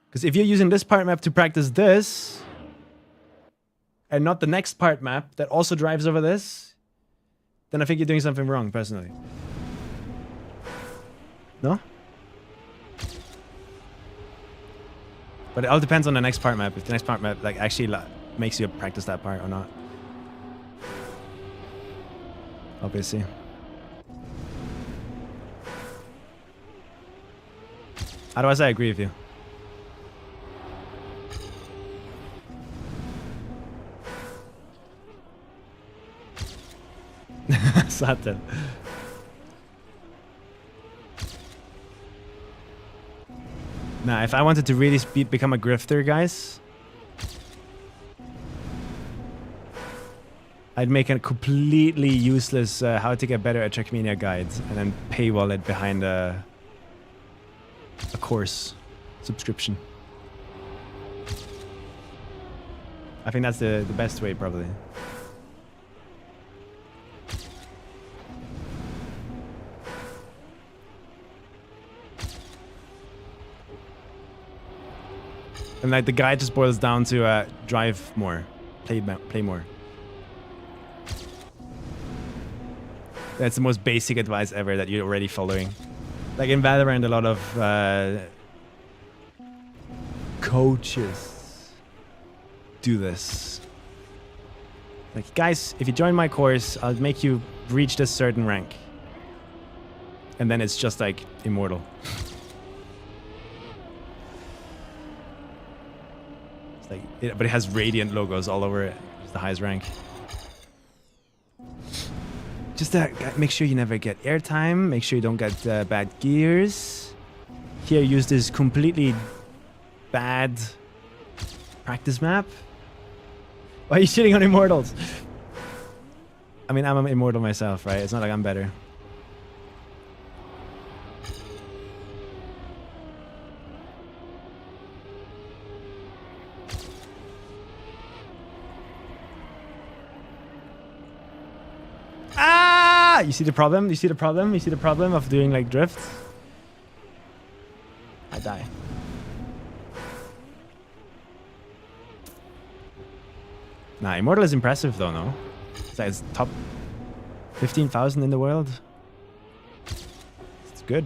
Because if you're using this part map to practice this, and not the next part map that also drives over this, then I think you're doing something wrong, personally. No? But it all depends on the next part map. If the next part map like actually makes you practice that part or not. Obviously. Otherwise, I agree with you. Satan. Nah, if I wanted to really become a grifter, guys, I'd make a completely useless how to get better at Trackmania guide and then paywall it behind a course subscription. I think that's the best way, probably. And like the guide just boils down to drive more, play more. That's the most basic advice ever that you're already following. Like in Valorant, a lot of coaches do this. Like, guys, if you join my course, I'll make you reach this certain rank. And then it's just like immortal. But it has Radiant logos all over it. It's the highest rank. Just make sure you never get airtime. Make sure you don't get bad gears. Here, use this completely bad practice map. Why are you shitting on immortals? I mean, I'm an immortal myself, right? It's not like I'm better. You see the problem? You see the problem? You see the problem of doing like drifts? I die. Nah, Immortal is impressive though, no? It's like it's top 15,000 in the world. It's good.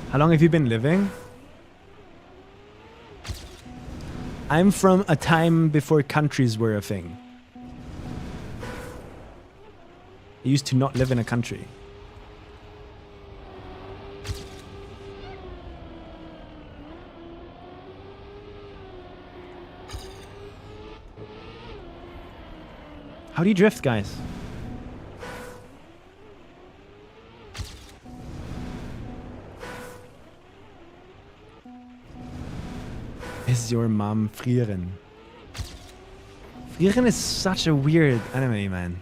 How long have you been living? I'm from a time before countries were a thing. I used to not live in a country. How do you drift, guys? Is your mom frieren? Frieren is such a weird anime, man.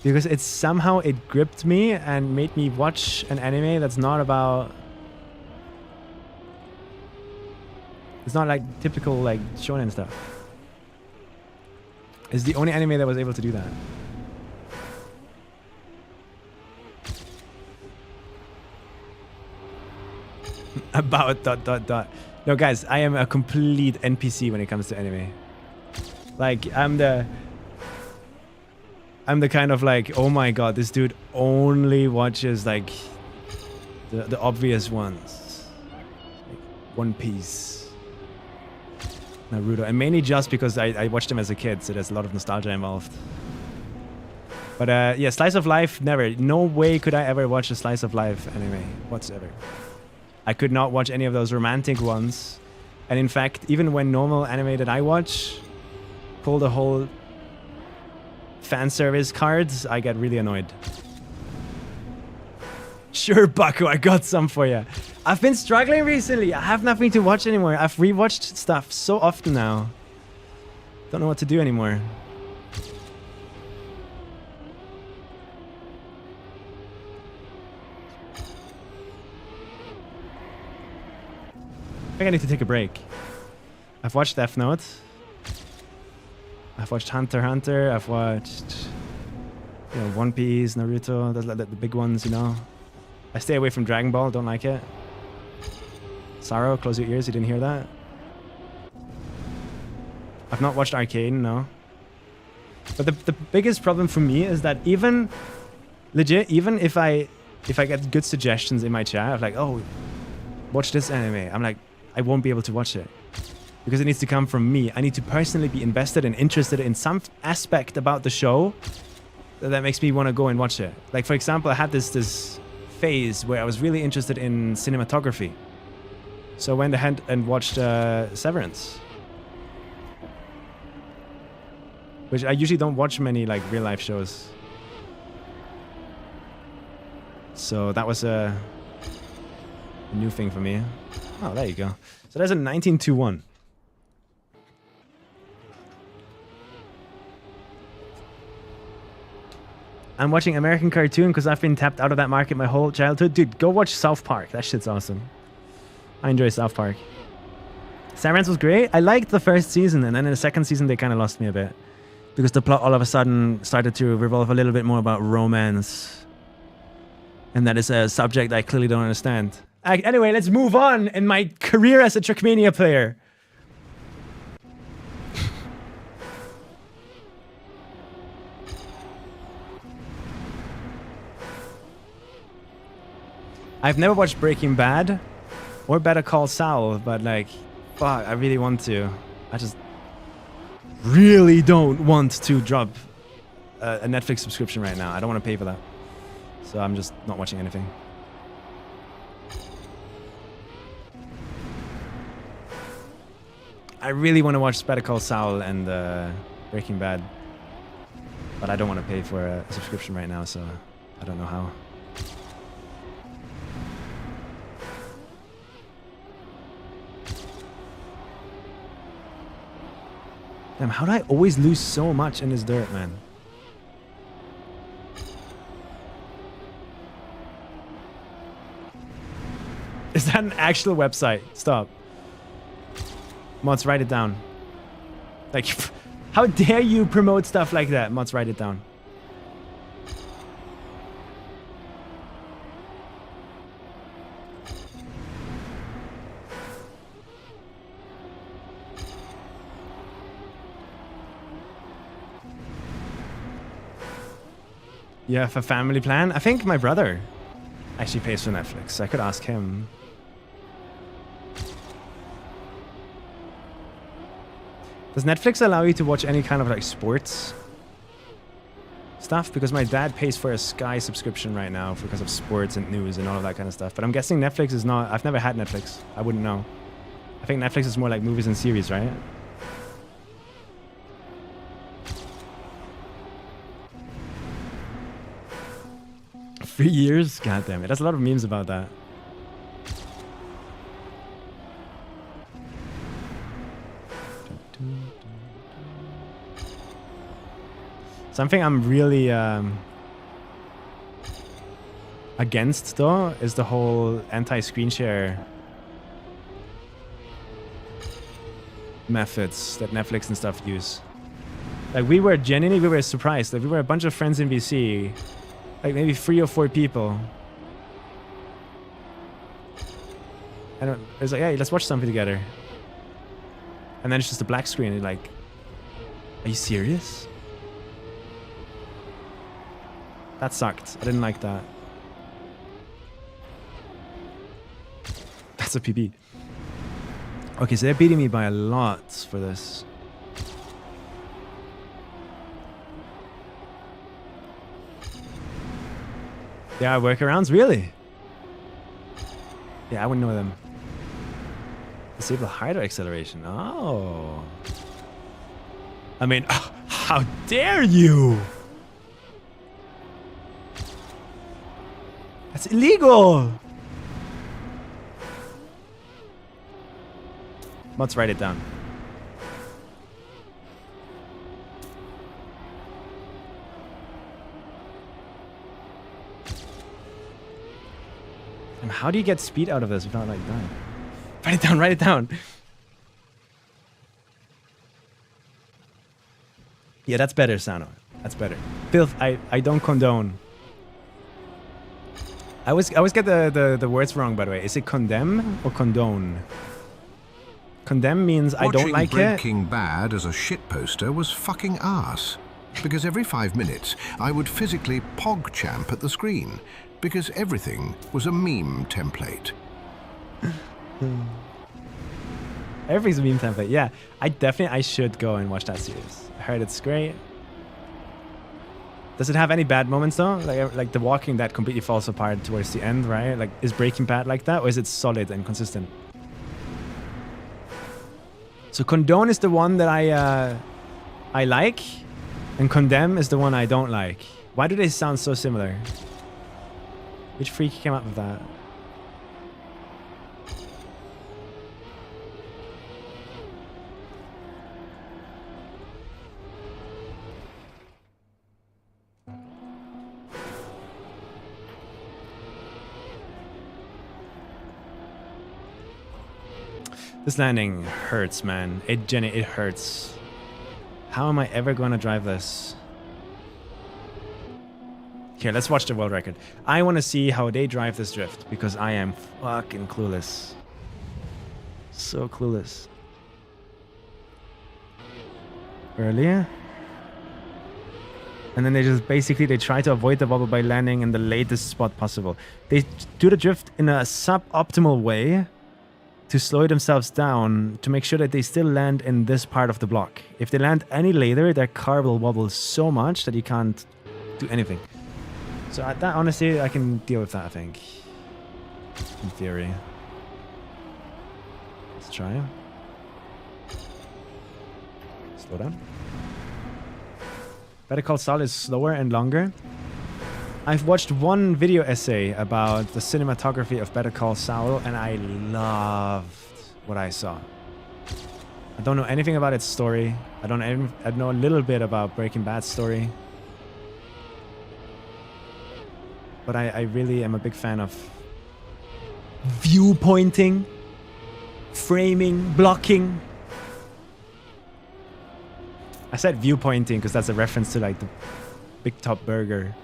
Because it's somehow it gripped me and made me watch an anime that's not about... It's not like typical like shonen stuff. It's the only anime that was able to do that. About ... No, guys, I am a complete NPC when it comes to anime. Like, I'm the kind of like, oh my god, this dude only watches like the obvious ones. Like One Piece, Naruto, and mainly just because I watched them as a kid, so there's a lot of nostalgia involved. But yeah, Slice of Life, never. No way could I ever watch a Slice of Life anime whatsoever. I could not watch any of those romantic ones. And in fact, even when normal anime that I watch pull the whole fan service cards, I get really annoyed. Sure, Baku, I got some for you. I've been struggling recently. I have nothing to watch anymore. I've rewatched stuff so often now. Don't know what to do anymore. I think I need to take a break. I've watched Death Note. I've watched Hunter x Hunter. I've watched, you know, One Piece, Naruto, the big ones, you know. I stay away from Dragon Ball. Don't like it. Sorrow, close your ears. You didn't hear that. I've not watched Arcane, no. But the biggest problem for me is that even if I get good suggestions in my chat of like, oh, watch this anime, I'm like, I won't be able to watch it because it needs to come from me. I need to personally be invested and interested in some aspect about the show that makes me want to go and watch it. Like, for example, I had this phase where I was really interested in cinematography. So I went ahead and watched Severance, which I usually don't watch many like real life shows. So that was a new thing for me. Oh, there you go. So there's a 1921. I'm watching American cartoon because I've been tapped out of that market my whole childhood. Dude, go watch South Park. That shit's awesome. I enjoy South Park. Severance was great. I liked the first season, and then in the second season they kind of lost me a bit because the plot all of a sudden started to revolve a little bit more about romance. And that is a subject I clearly don't understand. Anyway, let's move on in my career as a Trackmania player. I've never watched Breaking Bad or Better Call Saul, but like, fuck, I really want to. I just really don't want to drop a Netflix subscription right now. I don't want to pay for that. So I'm just not watching anything. I really want to watch Better Call Saul and Breaking Bad, but I don't want to pay for a subscription right now, so I don't know how. Damn, how do I always lose so much in this dirt, man? Is that an actual website? Stop. Mods, write it down. Like, how dare you promote stuff like that? Mods, write it down. You have a family plan? I think my brother actually pays for Netflix. I could ask him. Does Netflix allow you to watch any kind of like sports stuff? Because my dad pays for a Sky subscription right now because of sports and news and all of that kind of stuff. But I'm guessing Netflix is not... I've never had Netflix. I wouldn't know. I think Netflix is more like movies and series, right? Three years? God damn it. There's a lot of memes about that. Something I'm really against, though, is the whole anti-screen share methods that Netflix and stuff use. Like, we were surprised. Like, we were a bunch of friends in VC, like maybe 3 or 4 people. And it was like, hey, let's watch something together. And then it's just a black screen. And like, are you serious? That sucked. I didn't like that. That's a PB. Okay, so they're beating me by a lot for this. There are workarounds? Really? Yeah, I wouldn't know them. Disable hydro acceleration. Oh. I mean, how dare you? That's illegal. Let's write it down. And how do you get speed out of this without like dying? Write it down, write it down. Yeah, that's better, Sano. That's better. Filth, I don't condone. I always get the words wrong, by the way. Is it condemn or condone? Condemn means I don't like it. Watching Breaking Bad as a shit poster was fucking ass. Because every 5 minutes, I would physically pog-champ at the screen. Because everything was a meme template. Everything's a meme template. Yeah, I should go and watch that series. I heard it's great. Does it have any bad moments though? Like The Walking Dead completely falls apart towards the end, right? Like, is Breaking Bad like that, or is it solid and consistent? So condone is the one that I like, and condemn is the one I don't like. Why do they sound so similar? Which freak came up with that? This landing hurts, man. It hurts. How am I ever gonna drive this? Here, let's watch the world record. I want to see how they drive this drift because I am fucking clueless. So clueless. Earlier. And then they just basically try to avoid the bubble by landing in the latest spot possible. They do the drift in a suboptimal way to slow themselves down to make sure that they still land in this part of the block. If they land any later, their car will wobble so much that you can't do anything. So that, honestly, I can deal with that, I think. In theory. Let's try. Slow down. Better Call Saul is slower and longer. I've watched one video essay about the cinematography of Better Call Saul, and I loved what I saw. I don't know anything about its story. I know a little bit about Breaking Bad's story. But I really am a big fan of viewpointing, framing, blocking. I said viewpointing because that's a reference to like the Big Top Burger.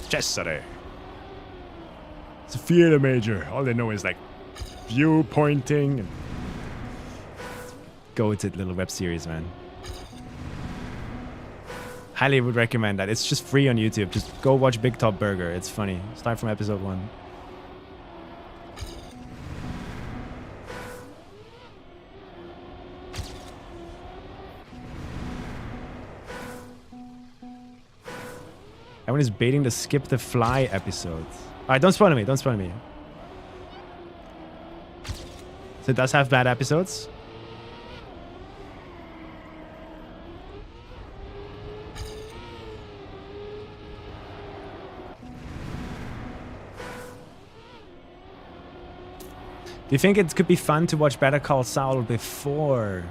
Yesterday. It's a theater major. All they know is like viewpointing. Goated little web series, man. Highly would recommend that. It's just free on YouTube. Just go watch Big Top Burger. It's funny. Start from episode 1. Everyone is baiting to skip the Fly episode. Alright, don't spoil me. Don't spoil me. So it does have bad episodes? Do you think it could be fun to watch Better Call Saul before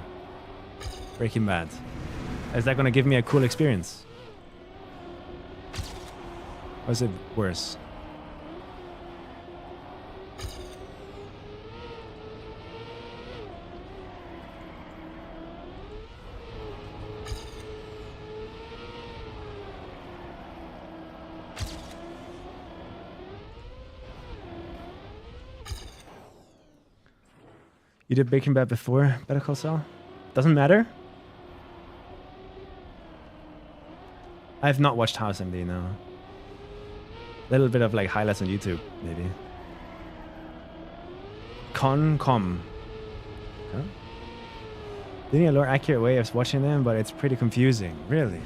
Breaking Bad? Is that going to give me a cool experience? Or is it worse? You did Breaking Bad before Better Call Saul? Doesn't matter. I have not watched House MD, no. A little bit of like highlights on YouTube, maybe. Com. Huh? They need a more accurate way of watching them, but it's pretty confusing, really.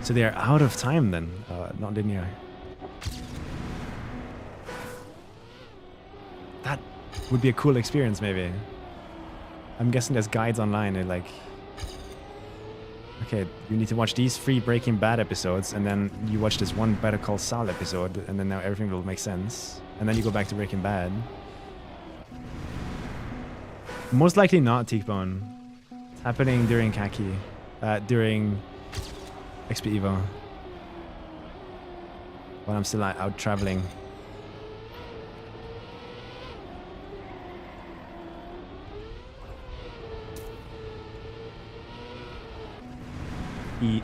So they are out of time then, not linear. That would be a cool experience, maybe. I'm guessing there's guides online and like, okay, you need to watch these 3 Breaking Bad episodes, and then you watch this one Better Call Saul episode, and then now everything will make sense. And then you go back to Breaking Bad. Most likely not, Teakbone. It's happening during Kaki. During XPEVO. When I'm still out traveling. Eat.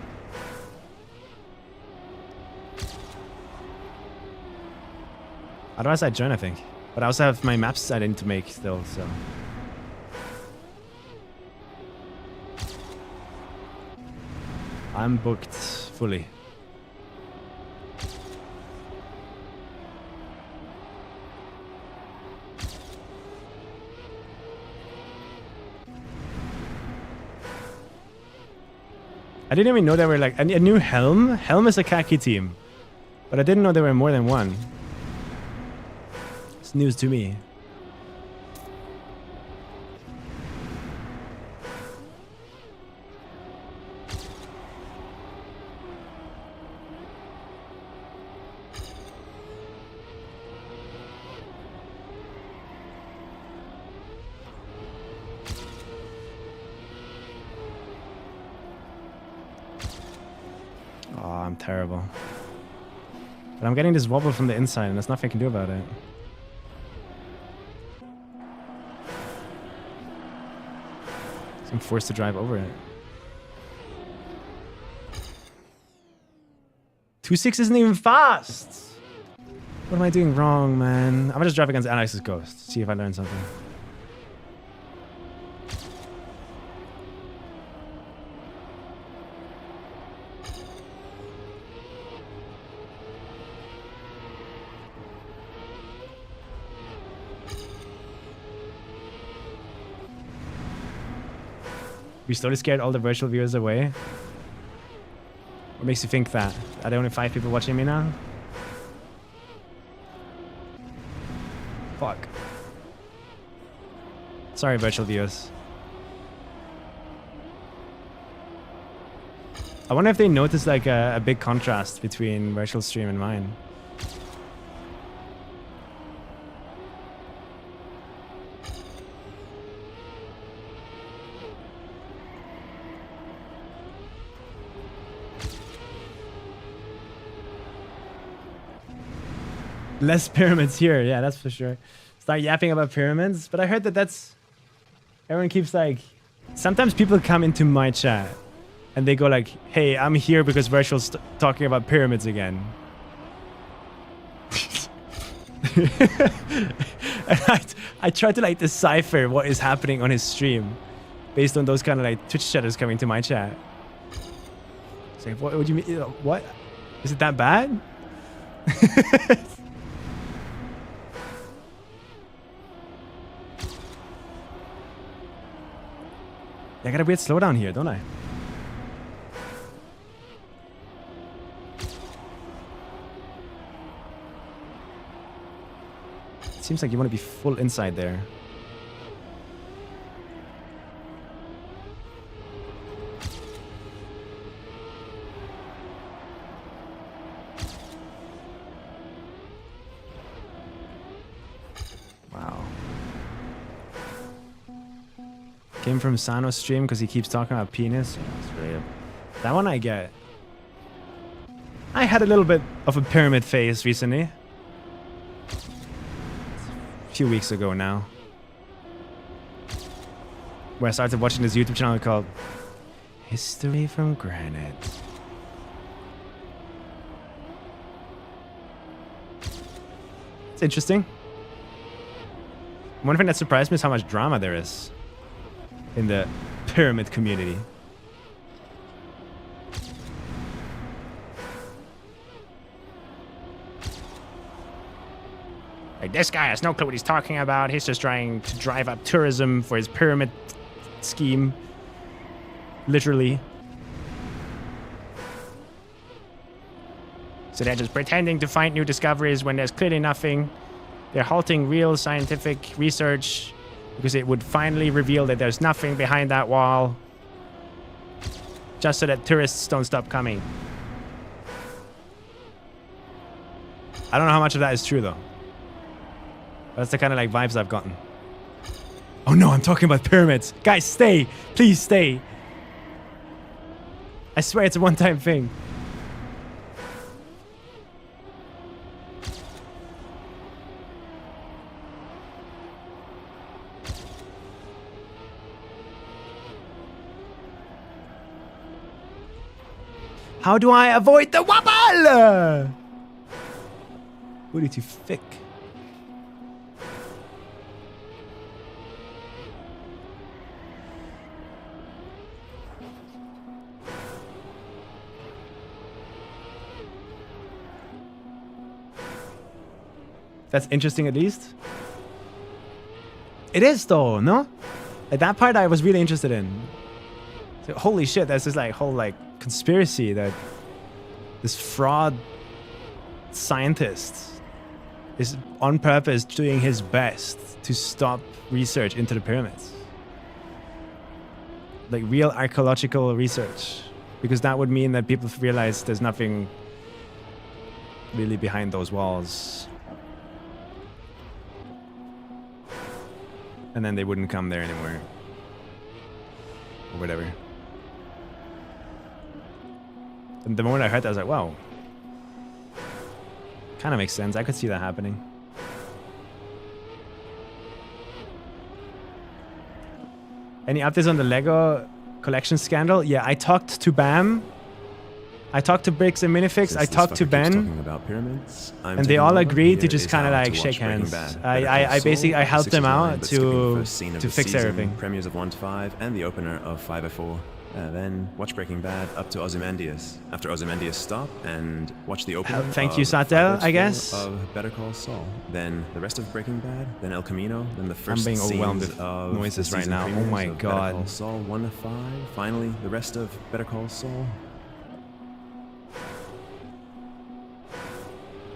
Otherwise I'd join, I think. But I also have my maps I need to make still, so. I'm booked fully. I didn't even know there were like a new Helm. Helm is a Kaki team, but I didn't know there were more than one. It's news to me. Oh, I'm terrible. But I'm getting this wobble from the inside, and there's nothing I can do about it. So I'm forced to drive over it. 2.6 isn't even fast! What am I doing wrong, man? I'm gonna just drive against Alex's Ghost, see if I learn something. We slowly scared all the virtual viewers away. What makes you think that? Are there only 5 people watching me now? Fuck. Sorry, virtual viewers. I wonder if they noticed like a big contrast between virtual stream and mine. Less pyramids here, yeah, that's for sure. Start yapping about pyramids, but I heard that that's... Everyone keeps like... Sometimes people come into my chat and they go like, hey, I'm here because Virtual's talking about pyramids again. And I try to like decipher what is happening on his stream based on those kind of like Twitch chatters coming to my chat. It's like, what would you mean? What? Is it that bad? I got a weird slowdown here, don't I? It seems like you want to be full inside there. Wow. Came from Sano's stream because he keeps talking about penis. Yeah, that's really that one I get. I had a little bit of a pyramid phase recently. A few weeks ago now. Where I started watching this YouTube channel called History from Granite. It's interesting. One thing that surprised me is how much drama there is in the pyramid community. Like, this guy has no clue what he's talking about. He's just trying to drive up tourism for his pyramid scheme. Literally. So they're just pretending to find new discoveries when there's clearly nothing. They're halting real scientific research because it would finally reveal that there's nothing behind that wall. Just so that tourists don't stop coming. I don't know how much of that is true though. That's the kind of like vibes I've gotten. Oh no, I'm talking about pyramids. Guys, stay. Please stay. I swear it's a one-time thing. How do I avoid the wobble? Booty too thick. That's interesting at least. It is though, no? At that part I was really interested in. So, holy shit, there's this like whole like conspiracy that this fraud scientist is on purpose doing his best to stop research into the pyramids. Like real archaeological research. Because that would mean that people realize there's nothing really behind those walls. And then they wouldn't come there anymore. Or whatever. And the moment I heard that, I was like, wow. Kind of makes sense. I could see that happening. Any updates on the Lego collection scandal? Yeah, I talked to Bam. I talked to Bricks and Minifix. I talked to Ben. About pyramids, and they all agreed to just kind of like shake hands. I basically helped them out to fix everything. Premieres of 1 to 5 and the opener of 504. Then watch Breaking Bad up to Ozymandias. After Ozymandias stop and watch the opener. Thank you, Satel, I guess. Of Better Call Saul. Then the rest of Breaking Bad. Then El Camino. Then the first. I'm being overwhelmed with noises right now. Oh my god. Better Call Saul 1 to 5. Finally, the rest of Better Call Saul.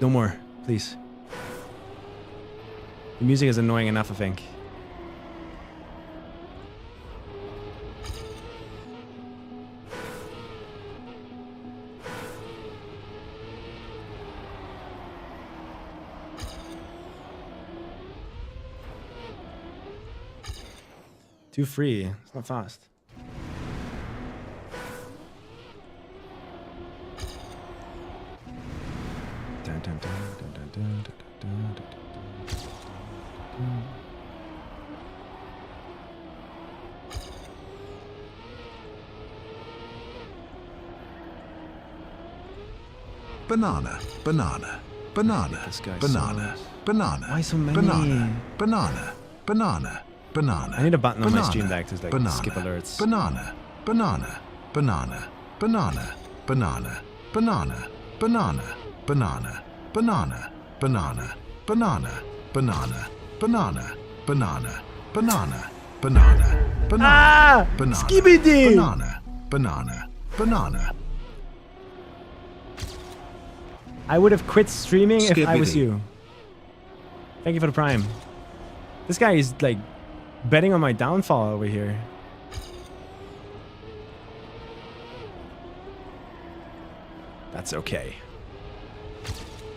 No more, please. The music is annoying enough, I think. Too free. It's not fast. Banana, banana, banana, banana, banana. Why so many? Banana, banana, banana, banana. I need a button on my stream deck to like skip alerts. Banana, banana, banana, banana, banana, banana, banana, banana, banana, banana, banana, banana, banana, banana, banana, banana, banana, banana, skibidi! Banana, banana, banana. I would have quit streaming if I was you. Thank you for the prime. This guy is like betting on my downfall over here. That's okay.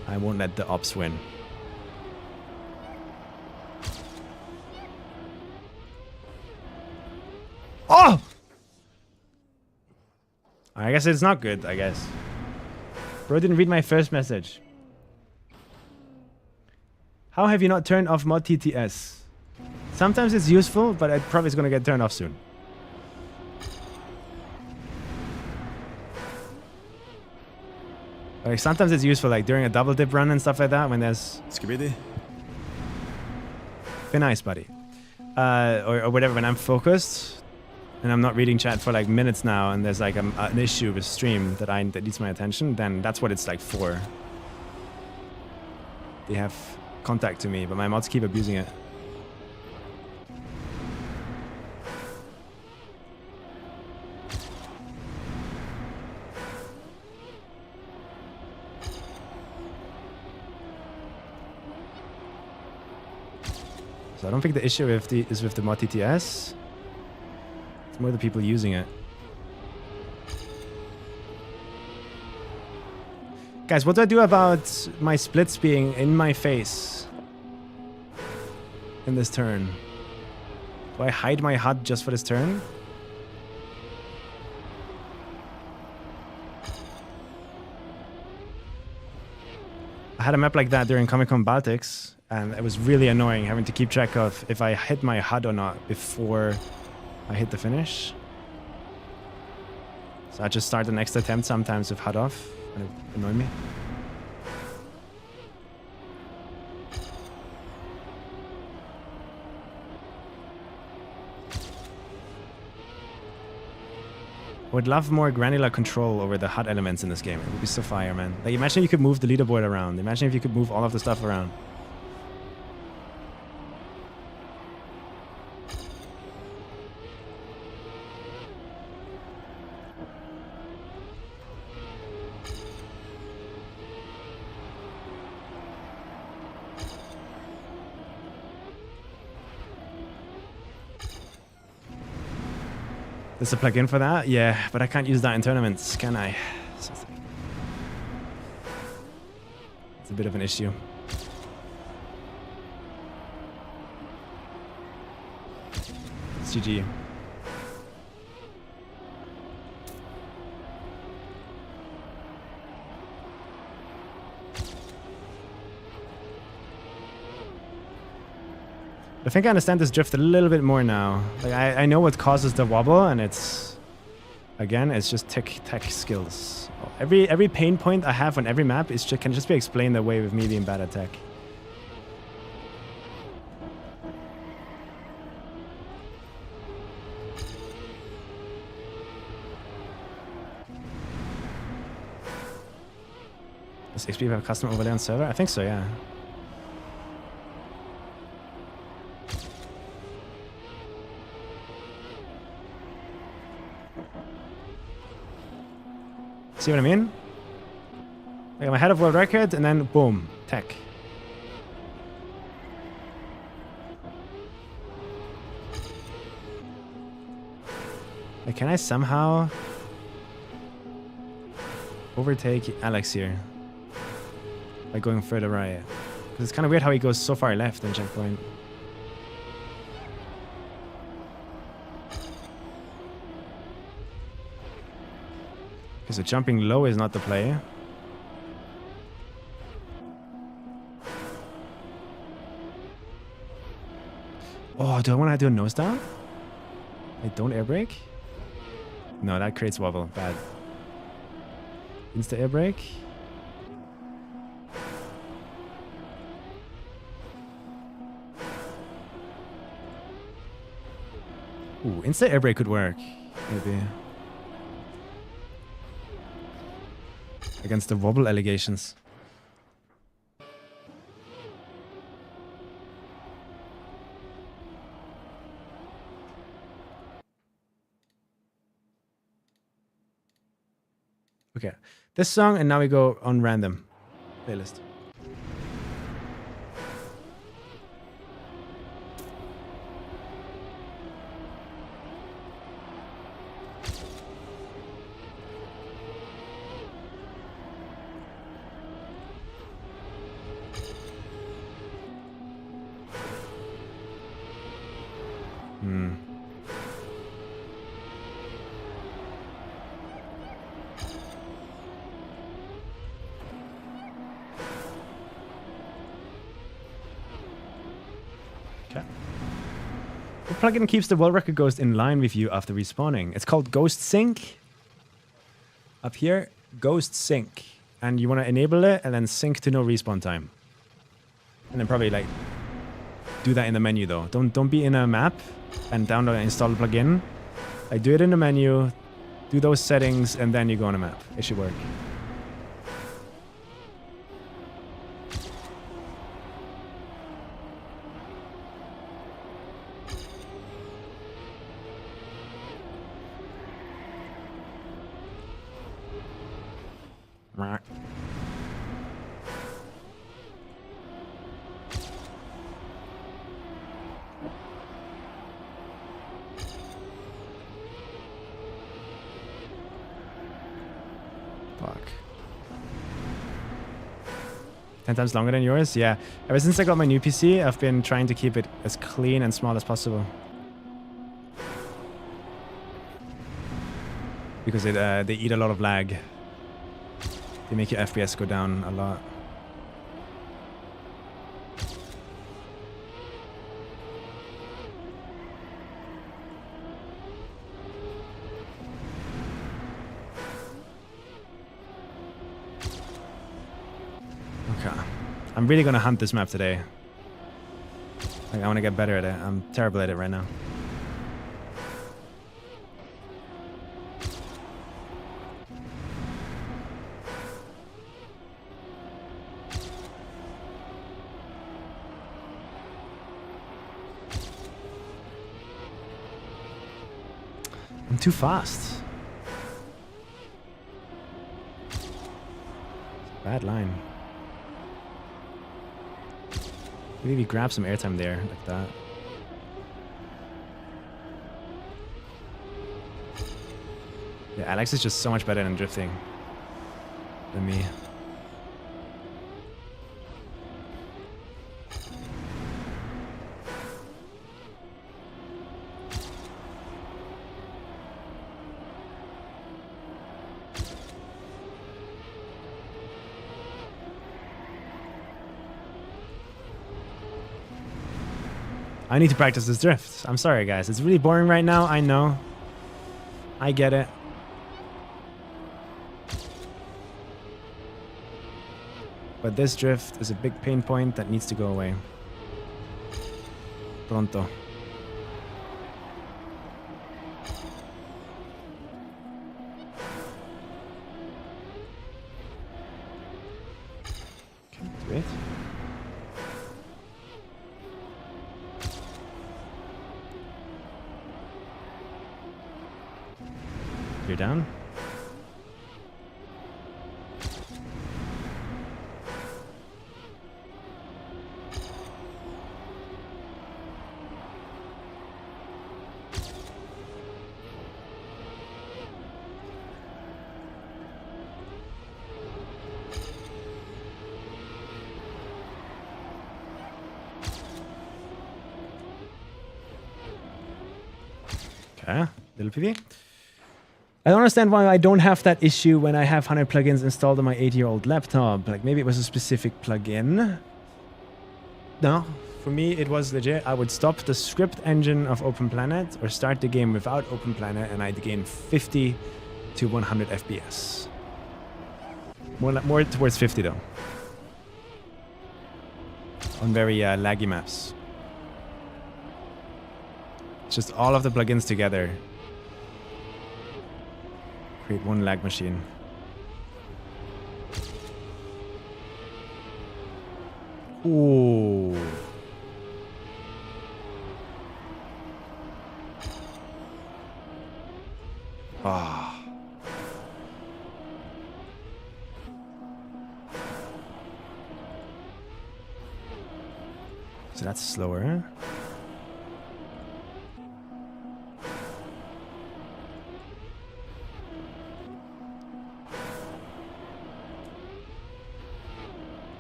I won't let the ops win. Oh! I guess it's not good, I guess. Bro didn't read my first message. How have you not turned off mod TTS? Sometimes it's useful, but it probably is going to get turned off soon. Like sometimes it's useful, like during a double dip run and stuff like that, when there's... Skibidi. Be nice, buddy. Or whatever, when I'm focused and I'm not reading chat for like minutes now and there's like an issue with stream that needs my attention, then that's what it's like for. They have contact to me, but my mods keep abusing it. So I don't think the issue is with the mod TTS. It's more the people using it. Guys, what do I do about my splits being in my face in this turn? Do I hide my HUD just for this turn? I had a map like that during Comic-Con Baltics, and it was really annoying having to keep track of if I hit my HUD or not before I hit the finish. So I just start the next attempt sometimes with HUD off, and it annoyed me. I would love more granular control over the HUD elements in this game. It would be so fire, man. Like, imagine you could move the leaderboard around. Imagine if you could move all of the stuff around. There's a plugin for that? Yeah, but I can't use that in tournaments, can I? So it's a bit of an issue. It's GG. I think I understand this drift a little bit more now. Like I know what causes the wobble, and it's again, it's just tech skills. Every pain point I have on every map can just be explained away with me being bad at tech. Does XPEVO have a custom overlay on server? I think so, yeah. See what I mean? Like I'm ahead of world record and then boom, tech. Like, can I somehow overtake Alex here by going further right? Because it's kind of weird how he goes so far left in checkpoint. So jumping low is not the play. Oh, do I want to do a nose down? I don't air brake? No, that creates wobble. Bad. Insta air brake. Ooh, insta air brake could work. Maybe. Against the wobble allegations. Okay, this song, and now we go on random playlist. Plugin keeps the world record ghost in line with you after respawning. It's called Ghost Sync. Up here, Ghost Sync. And you want to enable it and then sync to no respawn time. And then probably like do that in the menu though. Don't be in a map and download and install the plugin. Like do it in the menu, do those settings, and then you go on a map. It should work. Fuck. 10 times longer than yours? Yeah. Ever since I got my new PC, I've been trying to keep it as clean and small as possible. Because they eat a lot of lag. They make your FPS go down a lot. Okay. I'm really gonna hunt this map today. Like, I wanna get better at it. I'm terrible at it right now. I'm too fast. Bad line. Maybe grab some airtime there, like that. Yeah, Alex is just so much better than drifting than me. I need to practice this drift. I'm sorry, guys. It's really boring right now. I know. I get it. But this drift is a big pain point that needs to go away. Pronto. Okay, wait. You're down. Okay, little PV. I don't understand why I don't have that issue when I have 100 plugins installed on my 8-year-old laptop. Like, maybe it was a specific plugin. No, for me it was legit. I would stop the script engine of OpenPlanet or start the game without OpenPlanet and I'd gain 50 to 100 FPS. More towards 50 though. On very laggy maps. It's just all of the plugins together. Create one lag machine. Ooh. Ah. So that's slower.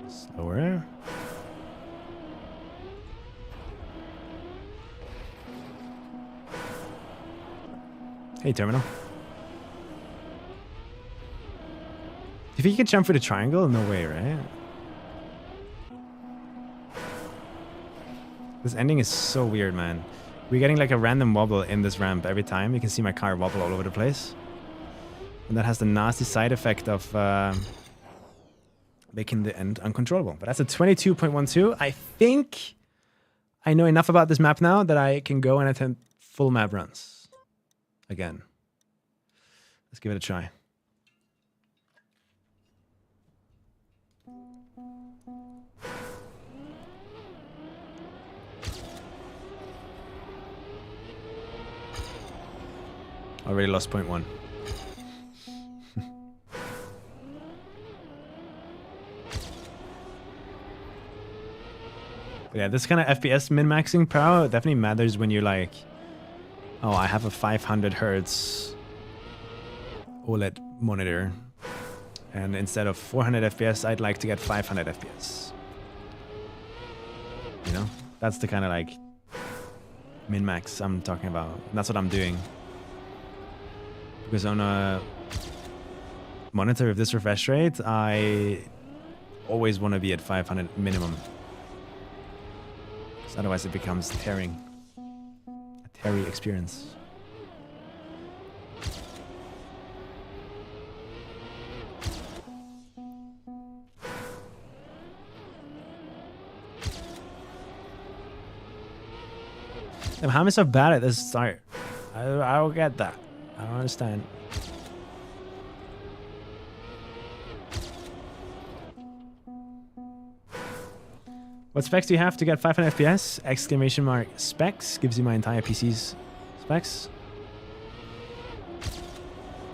Slower. Hey, Terminal. Do you think you can jump for the triangle? No way, right? This ending is so weird, man. We're getting like a random wobble in this ramp every time. You can see my car wobble all over the place. And that has the nasty side effect of making the end uncontrollable. But that's a 22.12. I think I know enough about this map now that I can go and attempt full map runs. Again. Let's give it a try. Already lost 0.1. Yeah, this kind of FPS min-maxing power definitely matters when you're like, oh, I have a 500 hertz OLED monitor, and instead of 400 FPS, I'd like to get 500 FPS. You know, that's the kind of like min-max I'm talking about. And that's what I'm doing. Because on a monitor with this refresh rate, I always want to be at 500 minimum. Because otherwise it becomes tearing. A teary experience. Damn, how am I so bad at this start? I don't get that. I don't understand. What specs do you have to get 500 FPS? Exclamation mark specs gives you my entire PC's specs.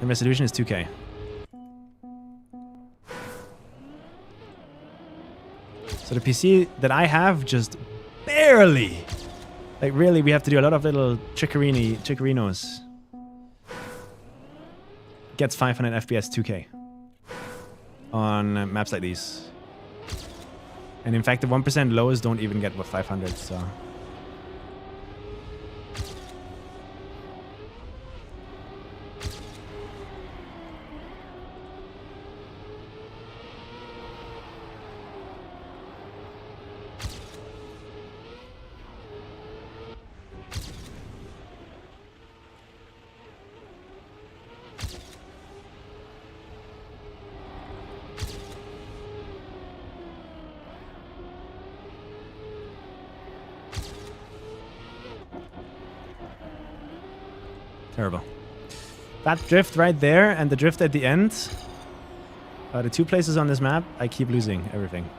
And resolution is 2K. So the PC that I have just barely, like really, we have to do a lot of little chickerinos. Gets 500 FPS 2K on maps like these. And in fact, the 1% lowest don't even get 500, so. Terrible. That drift right there and the drift at the end are the two places on this map I keep losing everything.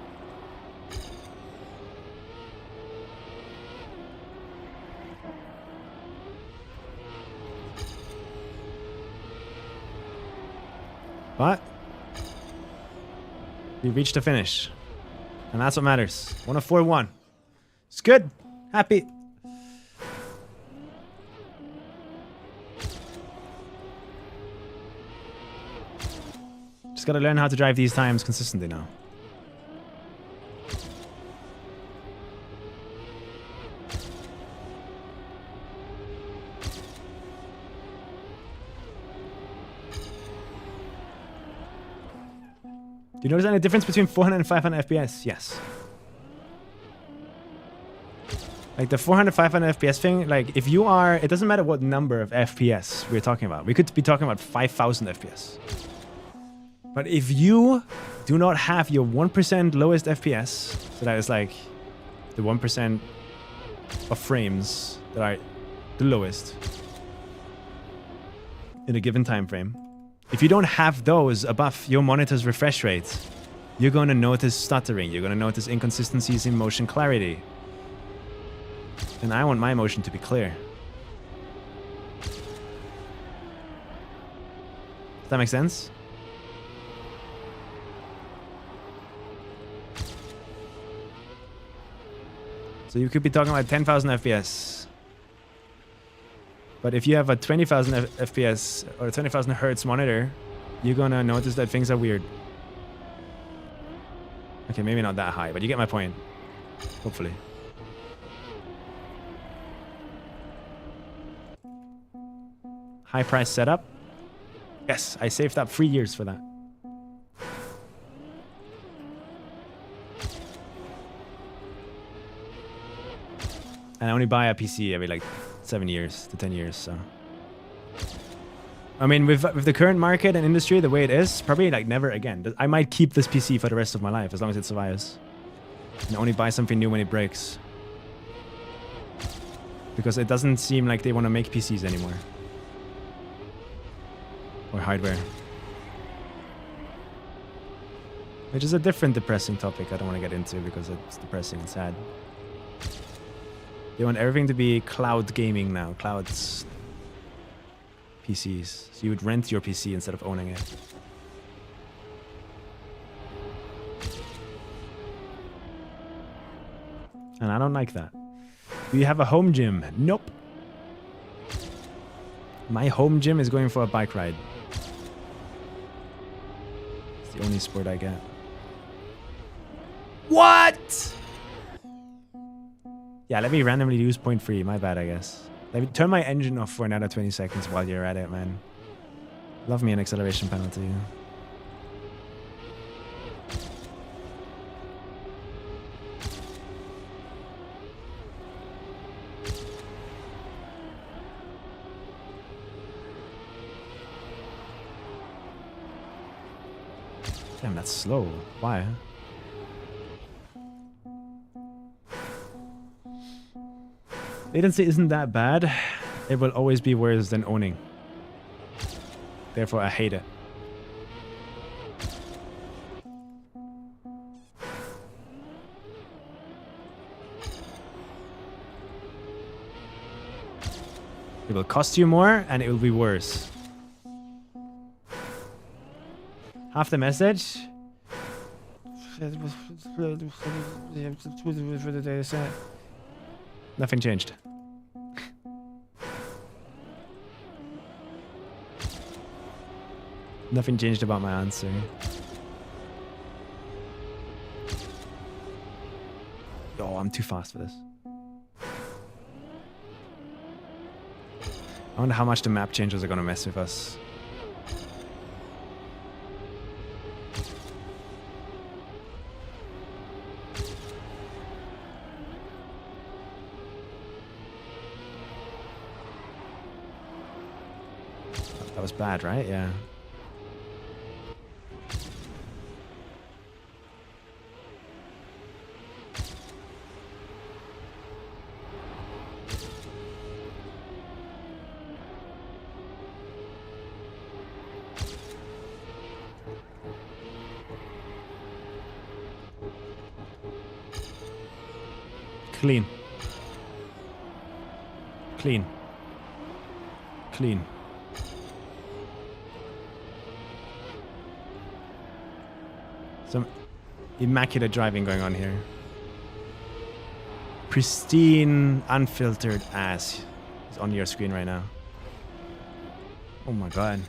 But we reached the finish. And that's what matters. 104.1. It's good. Happy. Just gotta learn how to drive these times consistently now. Do you notice any difference between 400 and 500 FPS? Yes. Like the 400, 500 FPS thing, like if you are, it doesn't matter what number of FPS we're talking about. We could be talking about 5,000 FPS. But if you do not have your 1% lowest FPS, so that is like the 1% of frames that are the lowest in a given time frame, if you don't have those above your monitor's refresh rate, you're going to notice stuttering, you're going to notice inconsistencies in motion clarity. And I want my motion to be clear. Does that make sense? So you could be talking about 10,000 FPS. But if you have a 20,000 FPS or a 20,000 Hertz monitor, you're gonna notice that things are weird. Okay, maybe not that high, but you get my point. Hopefully. High price setup. Yes, I saved up 3 years for that. And I only buy a PC every like 7 years to 10 years, so. I mean, with the current market and industry the way it is, probably like never again. I might keep this PC for the rest of my life as long as it survives. And only buy something new when it breaks. Because it doesn't seem like they want to make PCs anymore. Or hardware. Which is a different depressing topic I don't want to get into because it's depressing and sad. They want everything to be cloud gaming now. Clouds. PCs. So you would rent your PC instead of owning it. And I don't like that. Do you have a home gym? Nope. My home gym is going for a bike ride. It's the only sport I get. What? Yeah, let me randomly use point free. My bad, I guess. Let me turn my engine off for another 20 seconds while you're at it, man. Love me an acceleration penalty. Damn, that's slow. Why? Latency isn't that bad. It will always be worse than owning. Therefore, I hate it. It will cost you more and it will be worse. Half the message. Nothing changed. Nothing changed about my answer. Oh, I'm too fast for this. I wonder how much the map changes are gonna mess with us. That was bad, right? Yeah. Clean. Clean. Clean. Some immaculate driving going on here. Pristine, unfiltered ass is on your screen right now. Oh my god.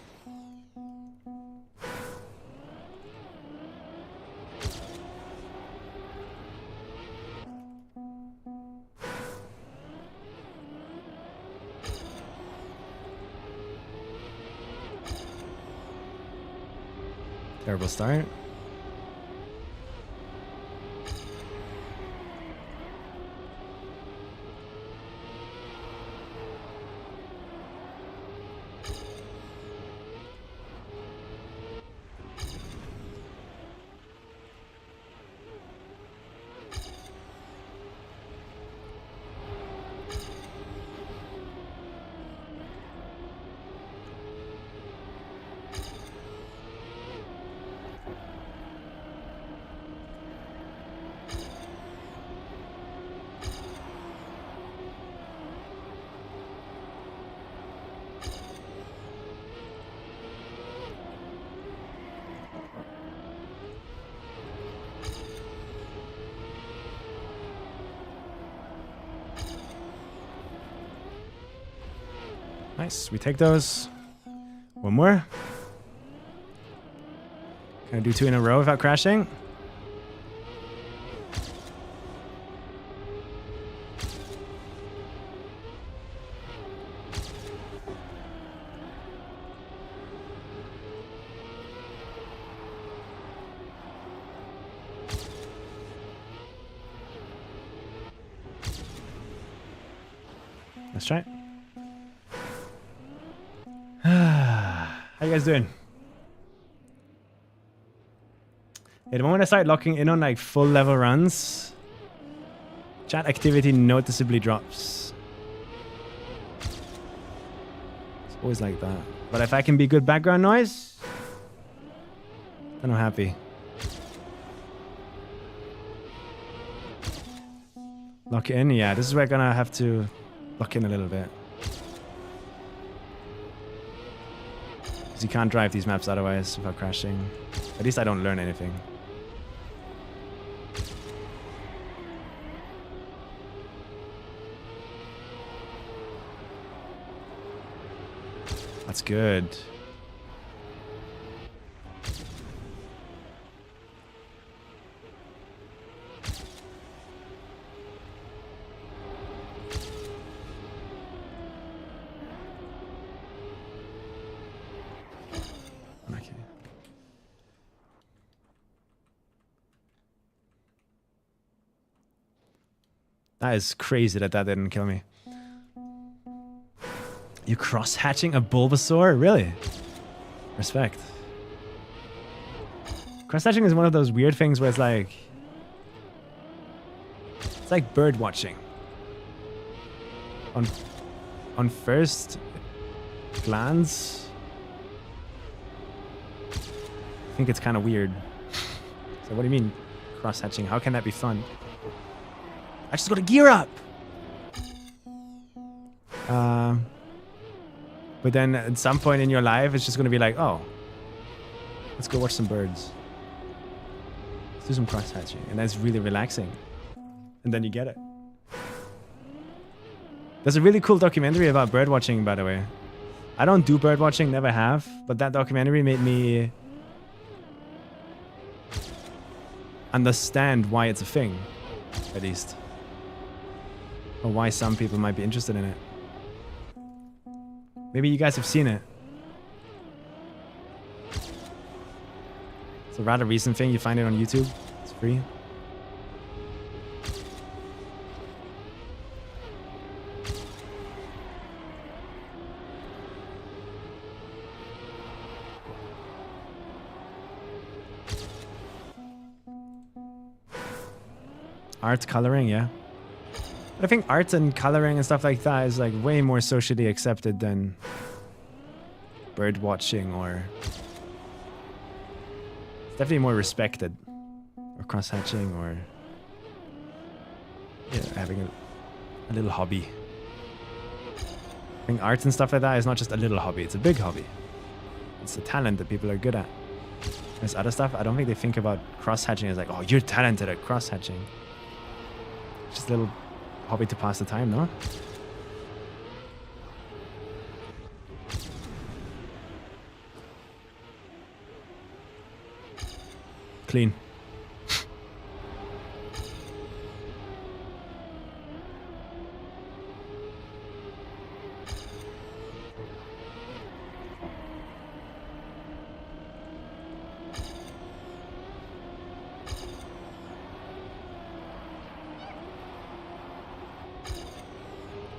Terrible start. Nice, we take those. One more. Can I do 2 in a row without crashing? Let's try it. How you guys doing? Yeah, the moment I start locking in on like full level runs, chat activity noticeably drops. always like that. But if I can be good background noise, then I'm happy. Lock in, yeah. This is where I'm gonna have to lock in a little bit. Because you can't drive these maps otherwise without crashing. At least I don't learn anything. That's good. Okay. That is crazy that didn't kill me. You cross-hatching a Bulbasaur? Really? Respect. Cross-hatching is one of those weird things where it's like bird watching. On first glance, I think it's kind of weird. So what do you mean cross-hatching? How can that be fun? I just got to gear up! But then at some point in your life, it's just going to be like, oh, let's go watch some birds. Let's do some cross-hatching. And that's really relaxing. And then you get it. There's a really cool documentary about bird watching, by the way. I don't do bird watching, never have. But that documentary made me understand why it's a thing, at least. Or why some people might be interested in it. Maybe you guys have seen it. It's a rather recent thing. You find it on YouTube. It's free. Art coloring, yeah. But I think art and coloring and stuff like that is like way more socially accepted than bird watching, or it's definitely more respected, or cross-hatching, or yeah, having a little hobby. I think art and stuff like that is not just a little hobby, it's a big hobby. It's a talent that people are good at. There's other stuff, I don't think they think about cross-hatching as like, oh, you're talented at cross-hatching. Just a little hobby to pass the time, no? Clean.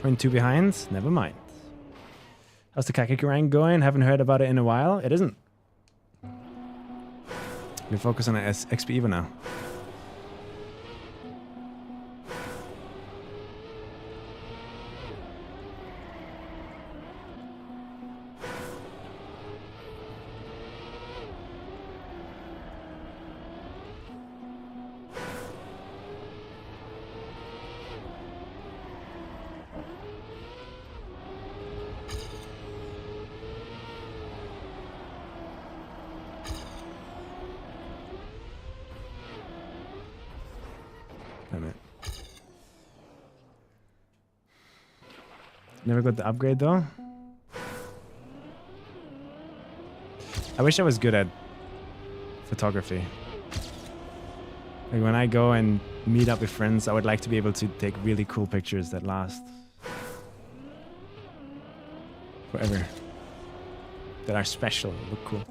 Point 2 behind? Never mind. How's the Kakikurang going? Haven't heard about it in a while. It isn't. We focus on XPEVO now. Damn it. Never got the upgrade though. I wish I was good at photography. Like when I go and meet up with friends, I would like to be able to take really cool pictures that last forever. That are special, look cool.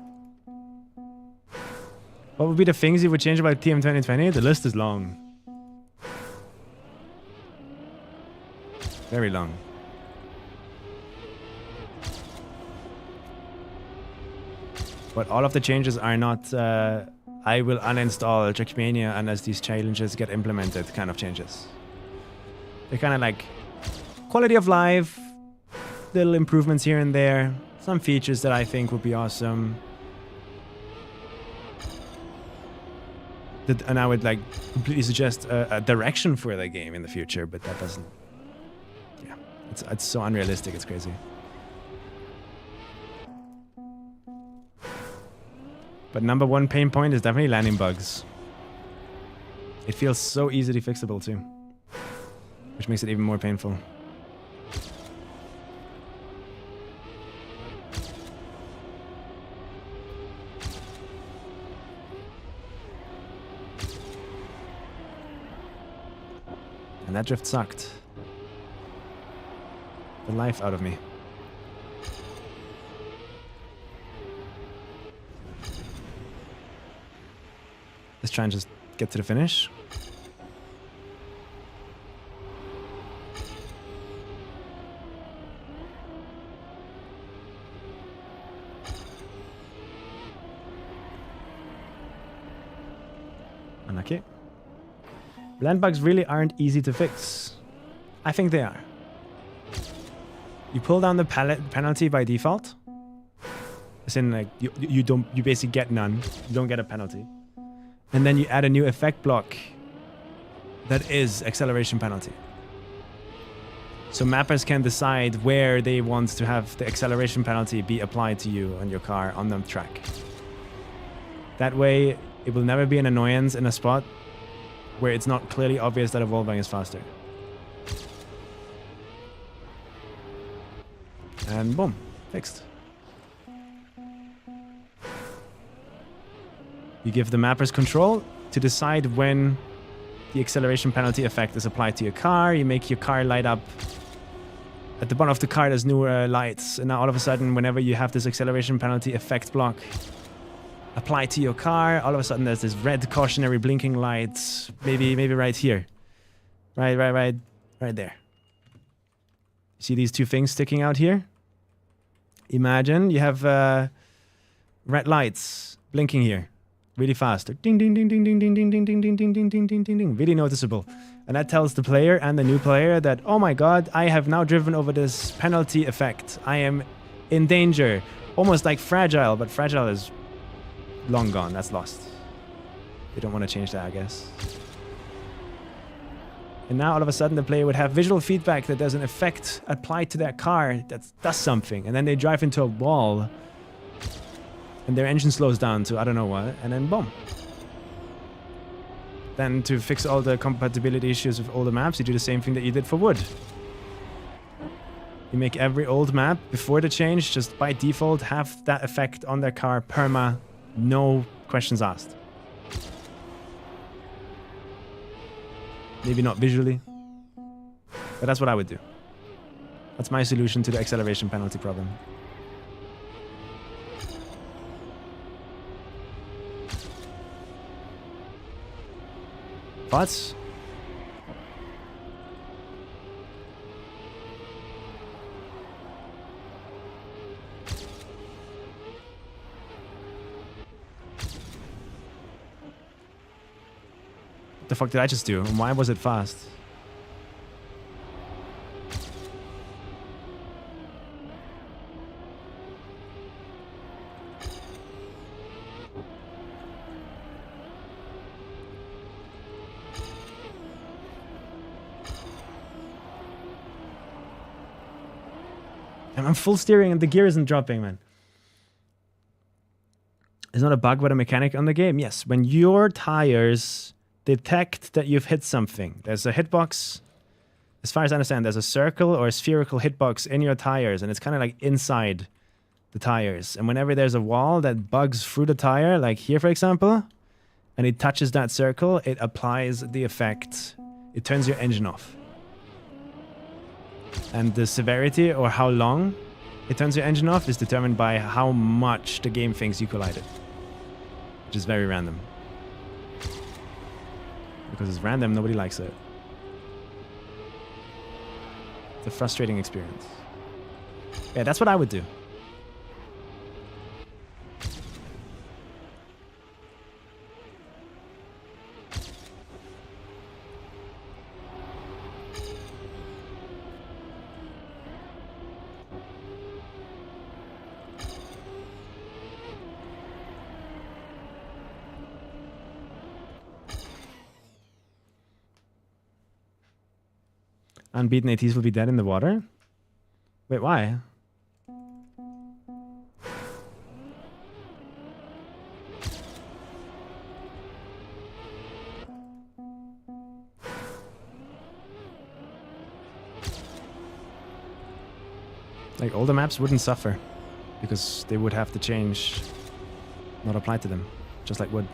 What would be the things you would change about TM 2020? The list is long. Very long. But all of the changes are not, I will uninstall Trackmania unless these challenges get implemented kind of changes. They're kind of like quality of life, little improvements here and there. Some features that I think would be awesome. And I would like completely suggest a direction for the game in the future, but that doesn't. Yeah, it's so unrealistic. It's crazy. But number one pain point is definitely landing bugs. It feels so easily fixable too, which makes it even more painful. And that drift sucked the life out of me. Let's try and just get to the finish. Unlucky. Land bugs really aren't easy to fix. I think they are. You pull down the penalty by default. As in, like, you basically get none. You don't get a penalty. And then you add a new effect block that is acceleration penalty. So mappers can decide where they want to have the acceleration penalty be applied to you on your car on the track. That way, it will never be an annoyance in a spot where it's not clearly obvious that a wallbang is faster. And boom, fixed. You give the mappers control to decide when the acceleration penalty effect is applied to your car. You make your car light up. At the bottom of the car, there's newer lights. And now all of a sudden, whenever you have this acceleration penalty effect block applied to your car, all of a sudden there's this red cautionary blinking lights. Maybe right here. Right there. See these two things sticking out here? Imagine you have red lights blinking here. Really fast. Ding, ding, ding, ding, ding, ding, ding, ding, ding, ding, ding, ding, ding, ding, ding, ding. Really noticeable. And that tells the player and the new player that, oh my god, I have now driven over this penalty effect. I am in danger. Almost like fragile, but fragile is long gone. That's lost. They don't want to change that, I guess. And now all of a sudden the player would have visual feedback that there's an effect applied to their car that does something. And then they drive into a wall. And their engine slows down to I don't know what, and then boom. Then to fix all the compatibility issues with all the maps, you do the same thing that you did for wood. You make every old map before the change, just by default, have that effect on their car, perma, no questions asked. Maybe not visually, but that's what I would do. That's my solution to the acceleration penalty problem. Thoughts? What the fuck did I just do? And why was it fast? I'm full steering and the gear isn't dropping, man. It's not a bug but a mechanic on the game. Yes, when your tires detect that you've hit something, there's a hitbox. As far as I understand, there's a circle or a spherical hitbox in your tires, and it's kind of like inside the tires. And whenever there's a wall that bugs through the tire, like here, for example, and it touches that circle, it applies the effect. It turns your engine off. And the severity or how long it turns your engine off is determined by how much the game thinks you collided. Which is very random. Because it's random, nobody likes it. It's a frustrating experience. Yeah, that's what I would do. Unbeaten ATs will be dead in the water? Wait, why? Like, older maps wouldn't suffer because they would have to change, not apply to them, just like wood.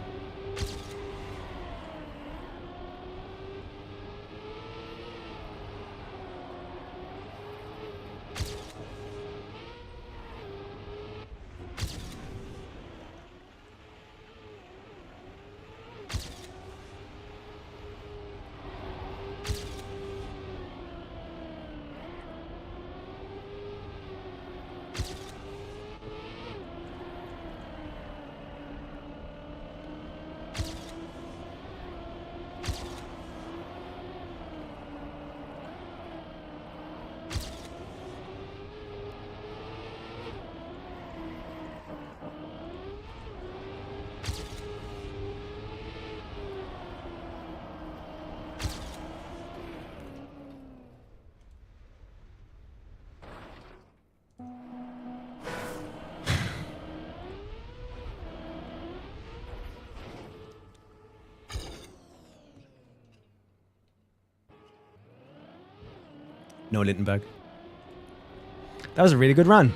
No Lindenberg. That was a really good run.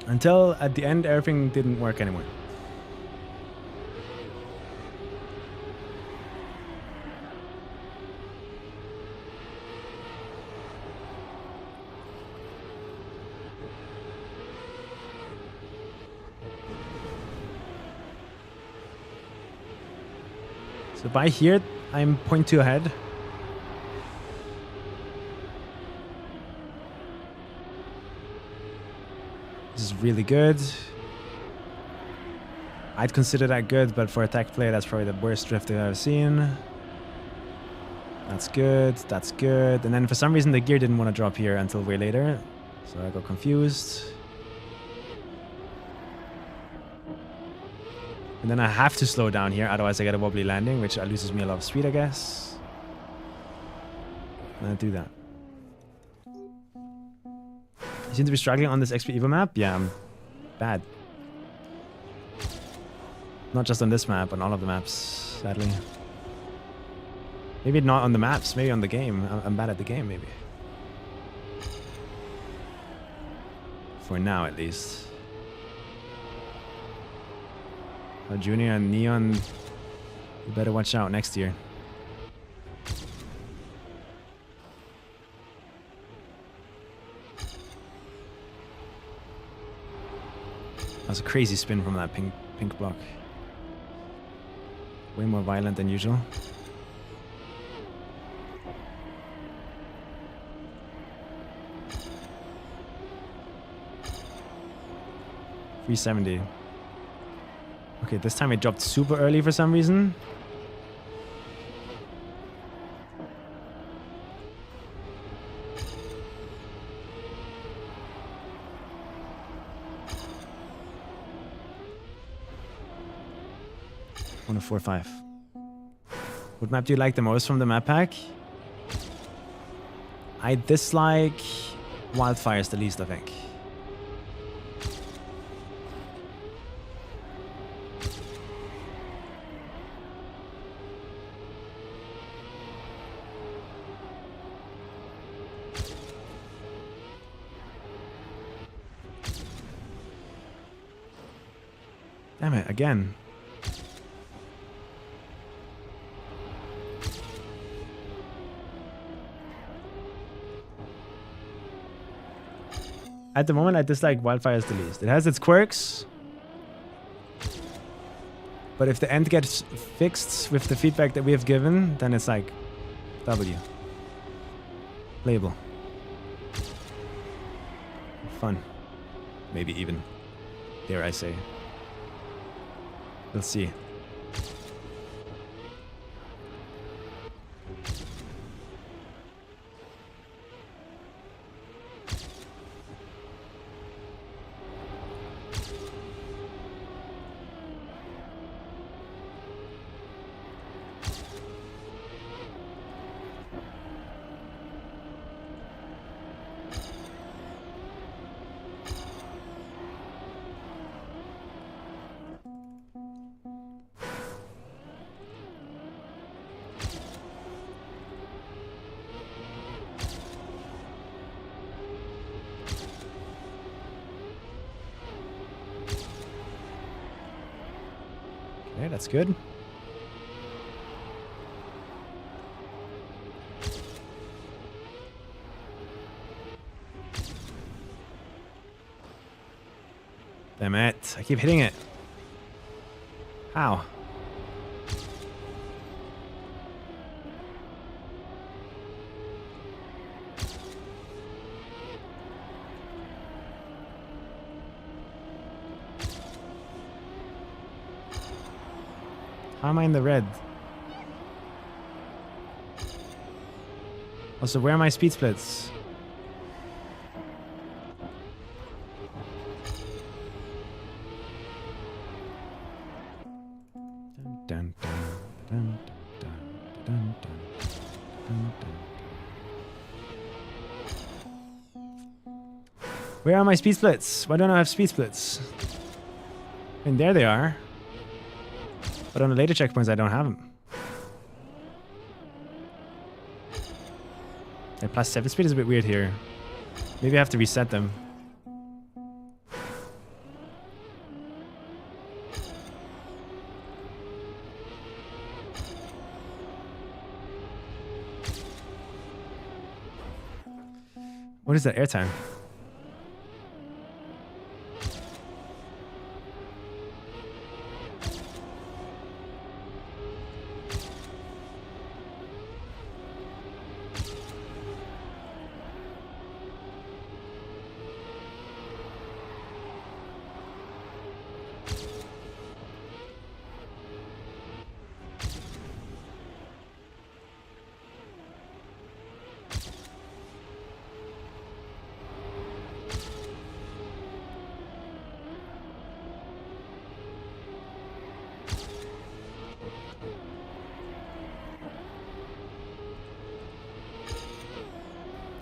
Until at the end, everything didn't work anymore. So by here, I'm 0.2 ahead. This is really good. I'd consider that good, but for attack play, that's probably the worst drift I've ever seen. That's good, that's good. And then for some reason, the gear didn't want to drop here until way later. So I got confused. And then I have to slow down here, otherwise I get a wobbly landing, which loses me a lot of speed, I guess. And I do that. You seem to be struggling on this XPEVO map? Yeah, I'm bad. Not just on this map, on all of the maps, sadly. Maybe not on the maps, maybe on the game. I'm bad at the game, maybe. For now, at least. Junior and Neon, you better watch out next year. That was a crazy spin from that pink block. Way more violent than usual. $370. Okay, this time it dropped super early for some reason. On a 4-5. What map do you like the most from the map pack? I dislike Wildfires the least, I think. Damn it, again. At the moment, I dislike Wildfires the least. It has its quirks. But if the end gets fixed with the feedback that we have given, then it's like W. Playable. Fun. Maybe even. Dare I say. We'll see. Okay, that's good. Damn it. I keep hitting it. How? How am I in the red? Also, where are my speed splits? Dun, dun, dun, dun, dun, dun, dun, dun. Where are my speed splits? Why don't I have speed splits? And there they are. But on the later checkpoints, I don't have them. Yeah, plus 7 speed is a bit weird here. Maybe I have to reset them. What is that airtime?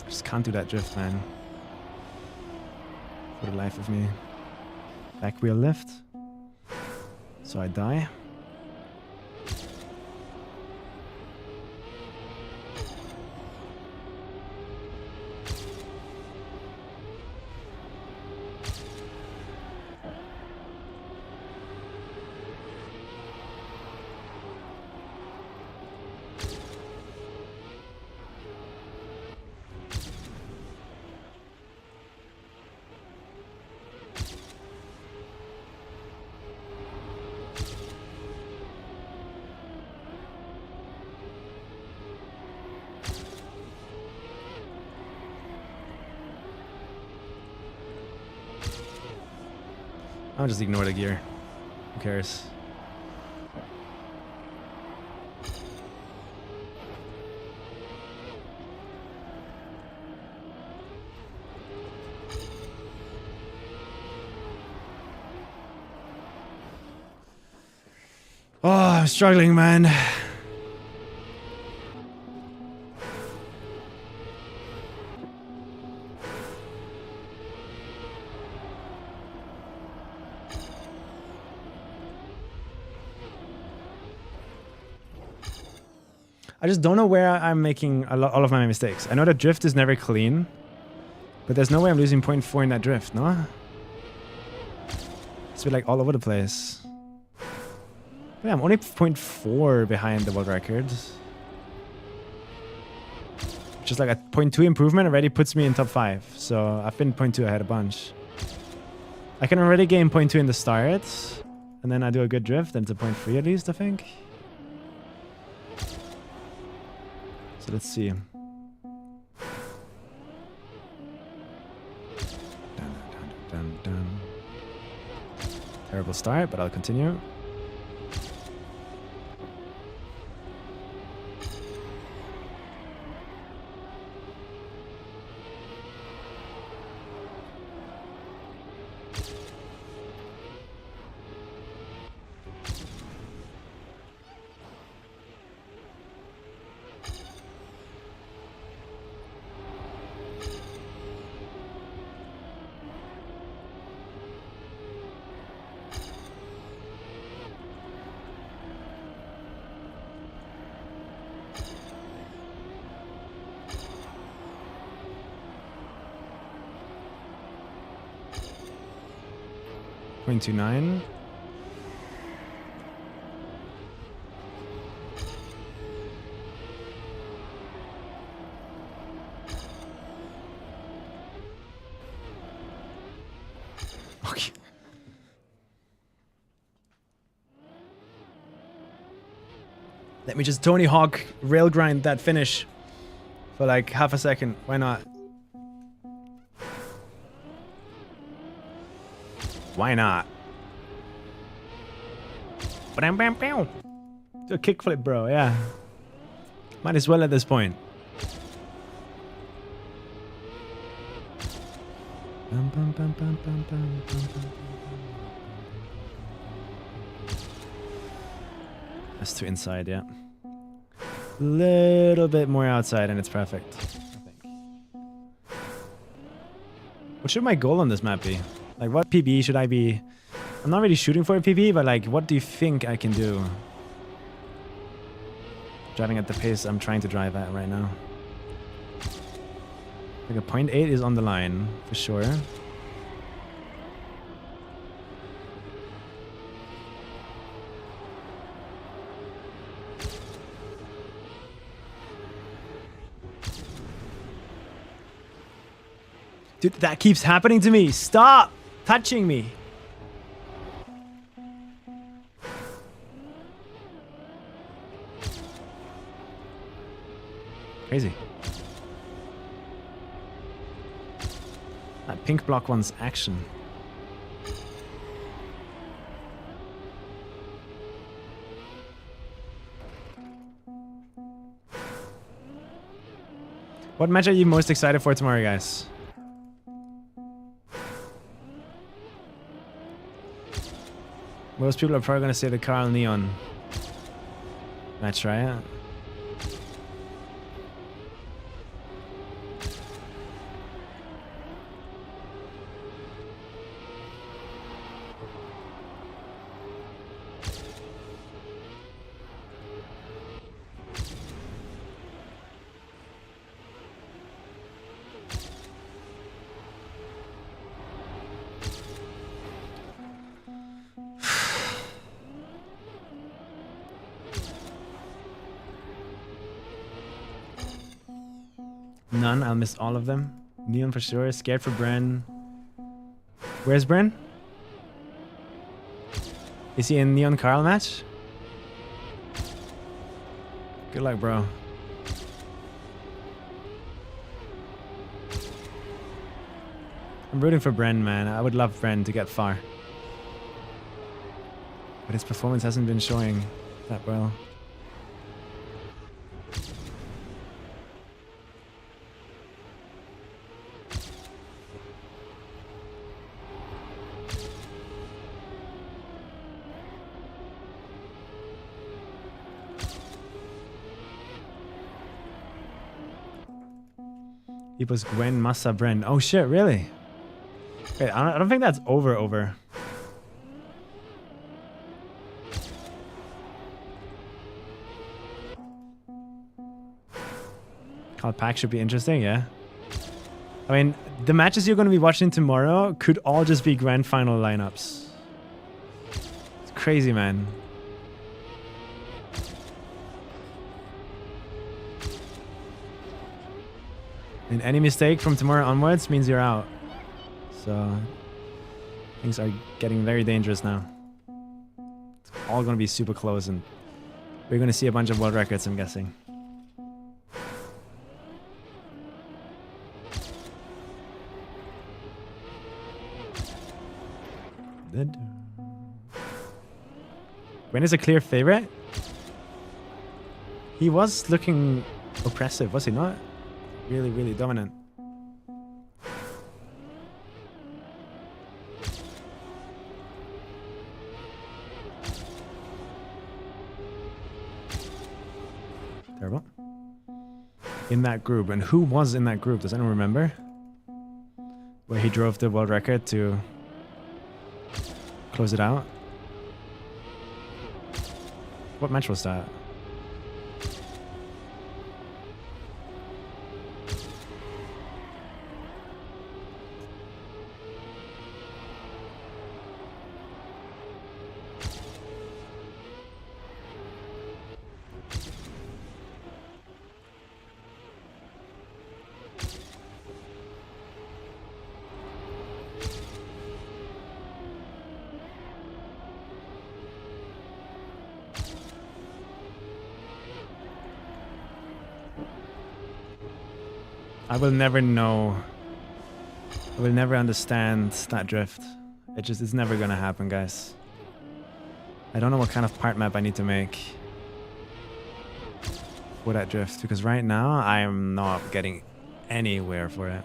Just can't do that drift, man. For the life of me. Back wheel lift. So I die. I'll just ignore the gear. Who cares? Oh, I'm struggling, man. I just don't know where I'm making all of my mistakes. I know the drift is never clean, but there's no way I'm losing 0.4 in that drift, no? It's like all over the place. Yeah, I'm only 0.4 behind the world record. Just like a 0.2 improvement already puts me in top 5. So I've been 0.2 ahead a bunch. I can already gain 0.2 in the start, and then I do a good drift, and it's a 0.3 at least, I think. So let's see. Dun, dun, dun, dun. Terrible start, but I'll continue. .29. Let me just Tony Hawk rail grind that finish for like half a second. Why not? Why not? Bam, bam, bam. Do a kickflip, bro. Yeah. Might as well at this point. Bum, bum, bum, bum, bum, bum, bum, bum. That's too inside, yeah. Little bit more outside and it's perfect, I think. What should my goal on this map be? Like, what PB should I be? I'm not really shooting for a PB, but like, what do you think I can do? Driving at the pace I'm trying to drive at right now. Like a 0.8 is on the line, for sure. Dude, that keeps happening to me. Stop touching me. Crazy. That pink block wants action. What match are you most excited for tomorrow, guys? Most people are probably going to say the Carl Neon match, right? None, I'll miss all of them. Neon for sure, scared for Bren. Where's Bren? Is he in Neon Carl match? Good luck, bro. I'm rooting for Bren, man. I would love Bren to get far. But his performance hasn't been showing that well. It was Gwen Massa Bren. Oh shit, really? Wait, I don't think that's over. Call pack should be interesting, yeah. I mean, the matches you're going to be watching tomorrow could all just be grand final lineups. It's crazy, man. And any mistake from tomorrow onwards means you're out. So things are getting very dangerous now. It's all going to be super close and we're going to see a bunch of world records, I'm guessing. Gwen is a clear favorite. He was looking oppressive, was he not? Really, really dominant. Terrible. In that group. And who was in that group? Does anyone remember? Where he drove the world record to close it out? What match was that? I will never know. I will never understand that drift. It's never gonna happen, guys. I don't know what kind of part map I need to make for that drift, because right now I am not getting anywhere for it.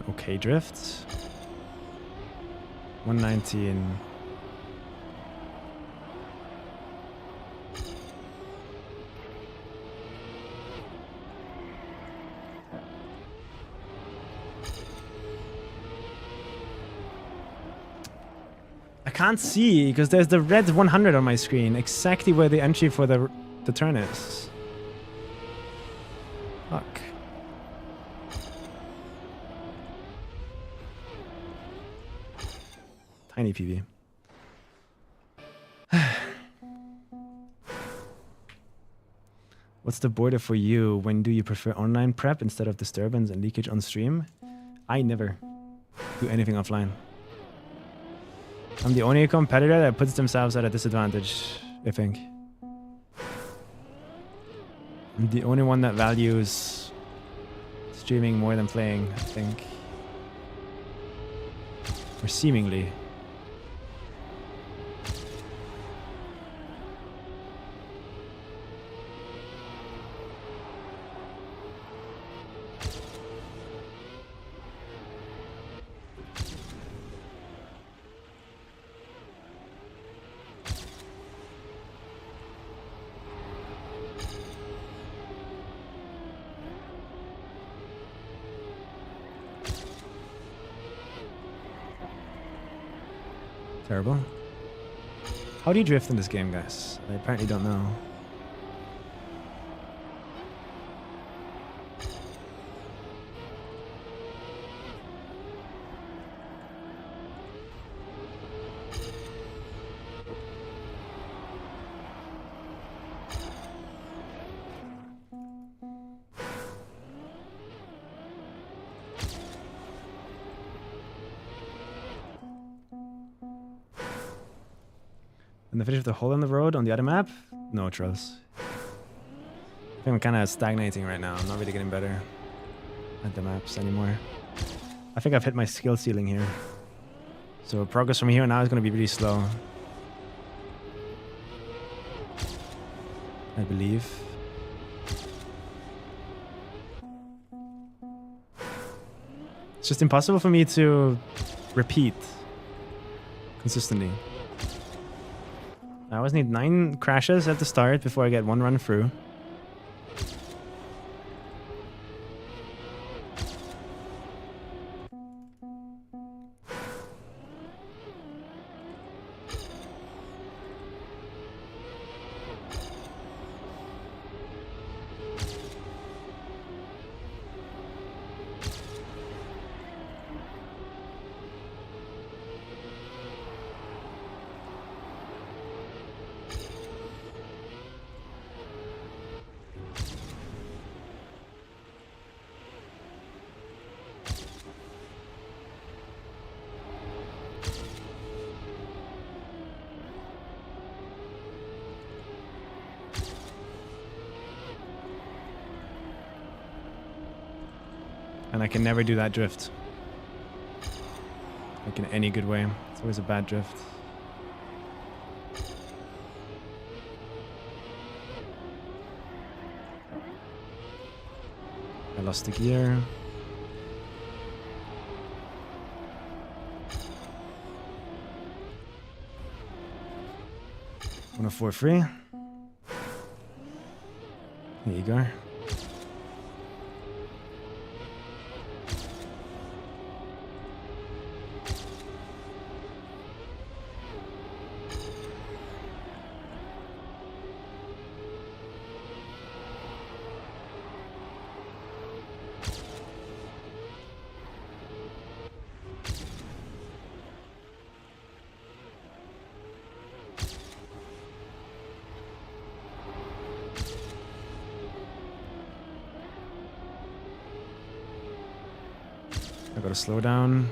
Okay, drift. 119. I can't see because there's the red 100 on my screen, exactly where the entry for the turn is. Fuck. Tiny PV. What's the border for you? When do you prefer online prep instead of disturbance and leakage on stream? I never do anything offline. I'm the only competitor that puts themselves at a disadvantage, I think. I'm the only one that values streaming more than playing, I think. Or seemingly. Terrible. How do you drift in this game, guys? I apparently don't know. And the finish of the hole in the road on the other map? No, trolls. I think I'm kind of stagnating right now. I'm not really getting better at the maps anymore. I think I've hit my skill ceiling here. So progress from here on out is going to be really slow. I believe. It's just impossible for me to repeat consistently. I always need 9 crashes at the start before I get one run through. And I can never do that drift. Like in any good way. It's always a bad drift. I lost the gear. Free. Igor. I gotta slow down.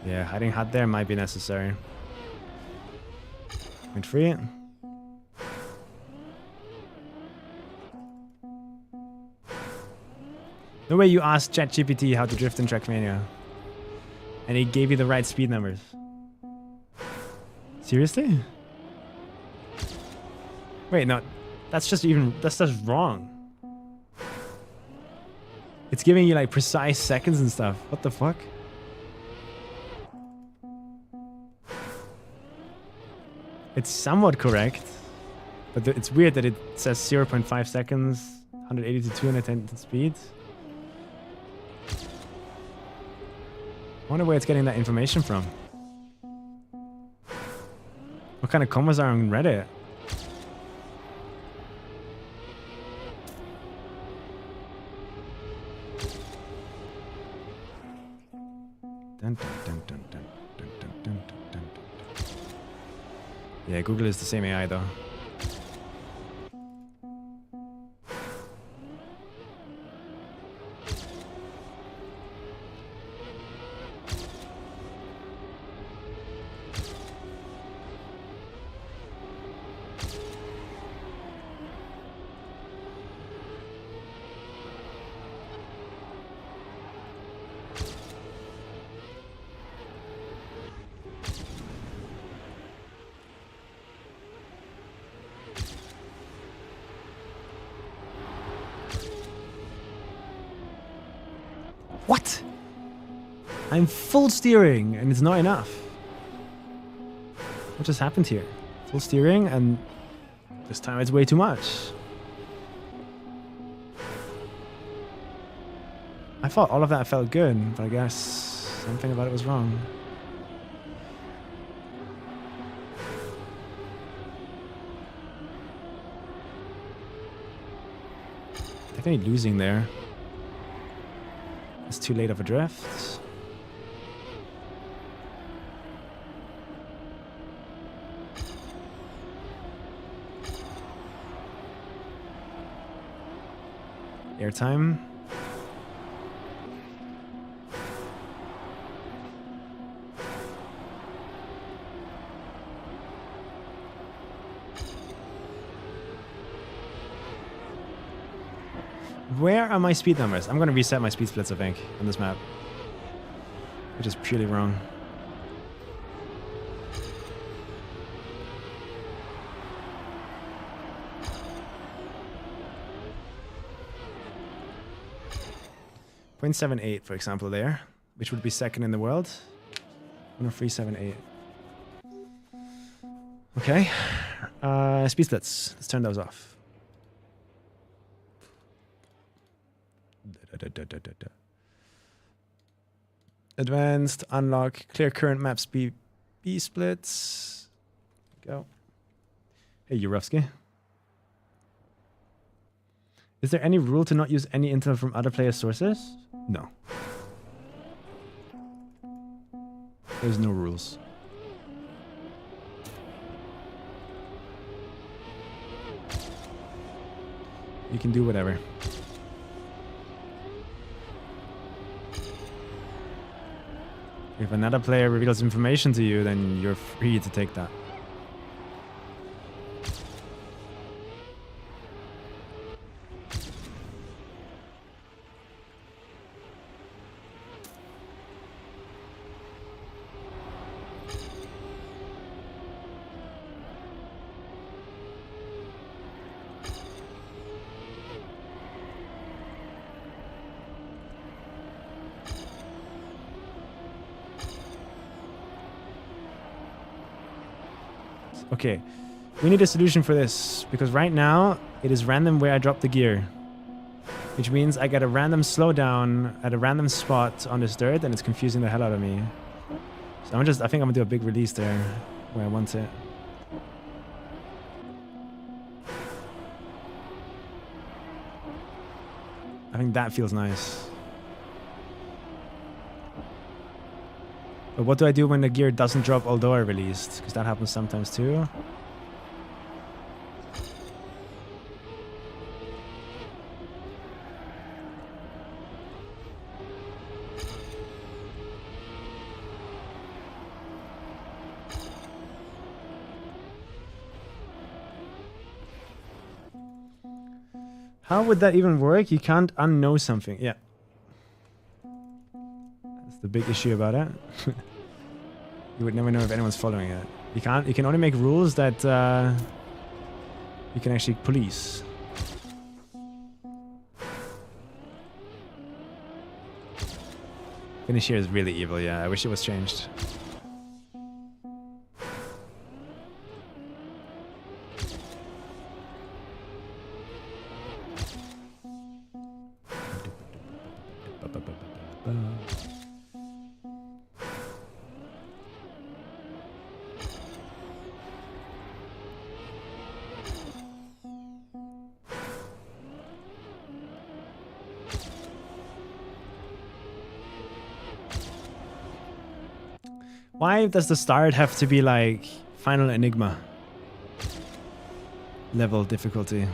Yeah, hiding hot there might be necessary. Point free. No way you asked ChatGPT how to drift in Trackmania. And he gave you the right speed numbers. Seriously? Wait, no. That's just wrong. It's giving you like precise seconds and stuff. What the fuck? It's somewhat correct. But it's weird that it says 0.5 seconds, 180 to 210 speed. I wonder where it's getting that information from. What kind of commas are on Reddit? Dun, dun, dun, dun, dun, dun, dun, dun, dun, dun. Yeah, Google is the same AI though. What? I'm full steering and it's not enough. What just happened here? Full steering and this time it's way too much. I thought all of that felt good, but I guess something about it was wrong. Definitely losing there. It's too late of a drift. Airtime. Where are my speed numbers? I'm going to reset my speed splits, I think, on this map. Which is purely wrong. .78, for example, there. Which would be second in the world. 10378. Okay. Speed splits. Let's turn those off. Advanced, unlock, clear current map speed, B splits. Go. Hey, Yurovsky. Is there any rule to not use any intel from other players' sources? No. There's no rules. You can do whatever. If another player reveals information to you, then you're free to take that. Okay. We need a solution for this, because right now it is random where I drop the gear. Which means I get a random slowdown at a random spot on this dirt, and it's confusing the hell out of me. So I think I'm gonna do a big release there where I want it. I think that feels nice. But what do I do when the gear doesn't drop although I released? Because that happens sometimes too. How would that even work? You can't unknow something. Yeah. That's the big issue about it. You would never know if anyone's following it. You can only make rules that you can actually police. Finish here is really evil, yeah. I wish it was changed. Why does the start have to be like Final Enigma level difficulty?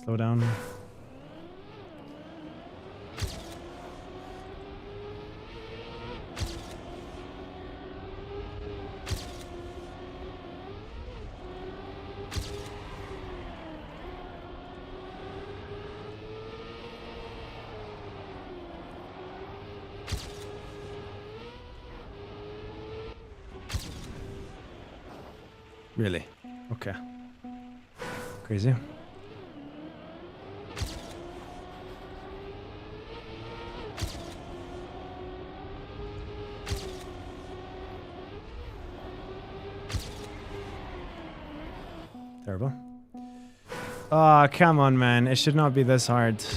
Slow down. Really? Okay. Crazy. Terrible. Oh, come on, man. It should not be this hard to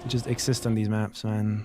just exist on these maps, man.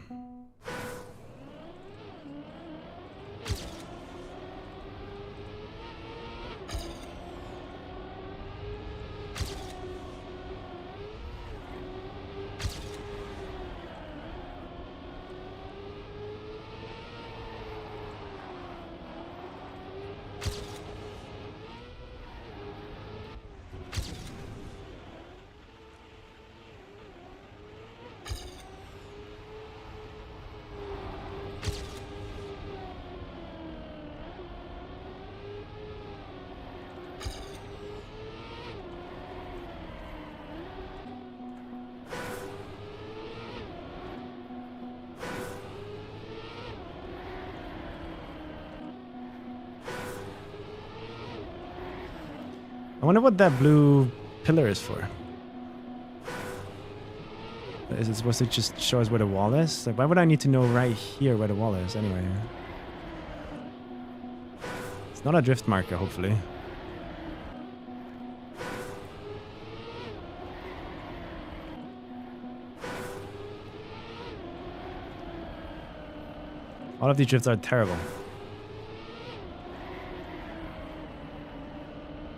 I wonder what that blue pillar is for. Is it supposed to just show us where the wall is? Like, why would I need to know right here where the wall is anyway? It's not a drift marker, hopefully. All of these drifts are terrible.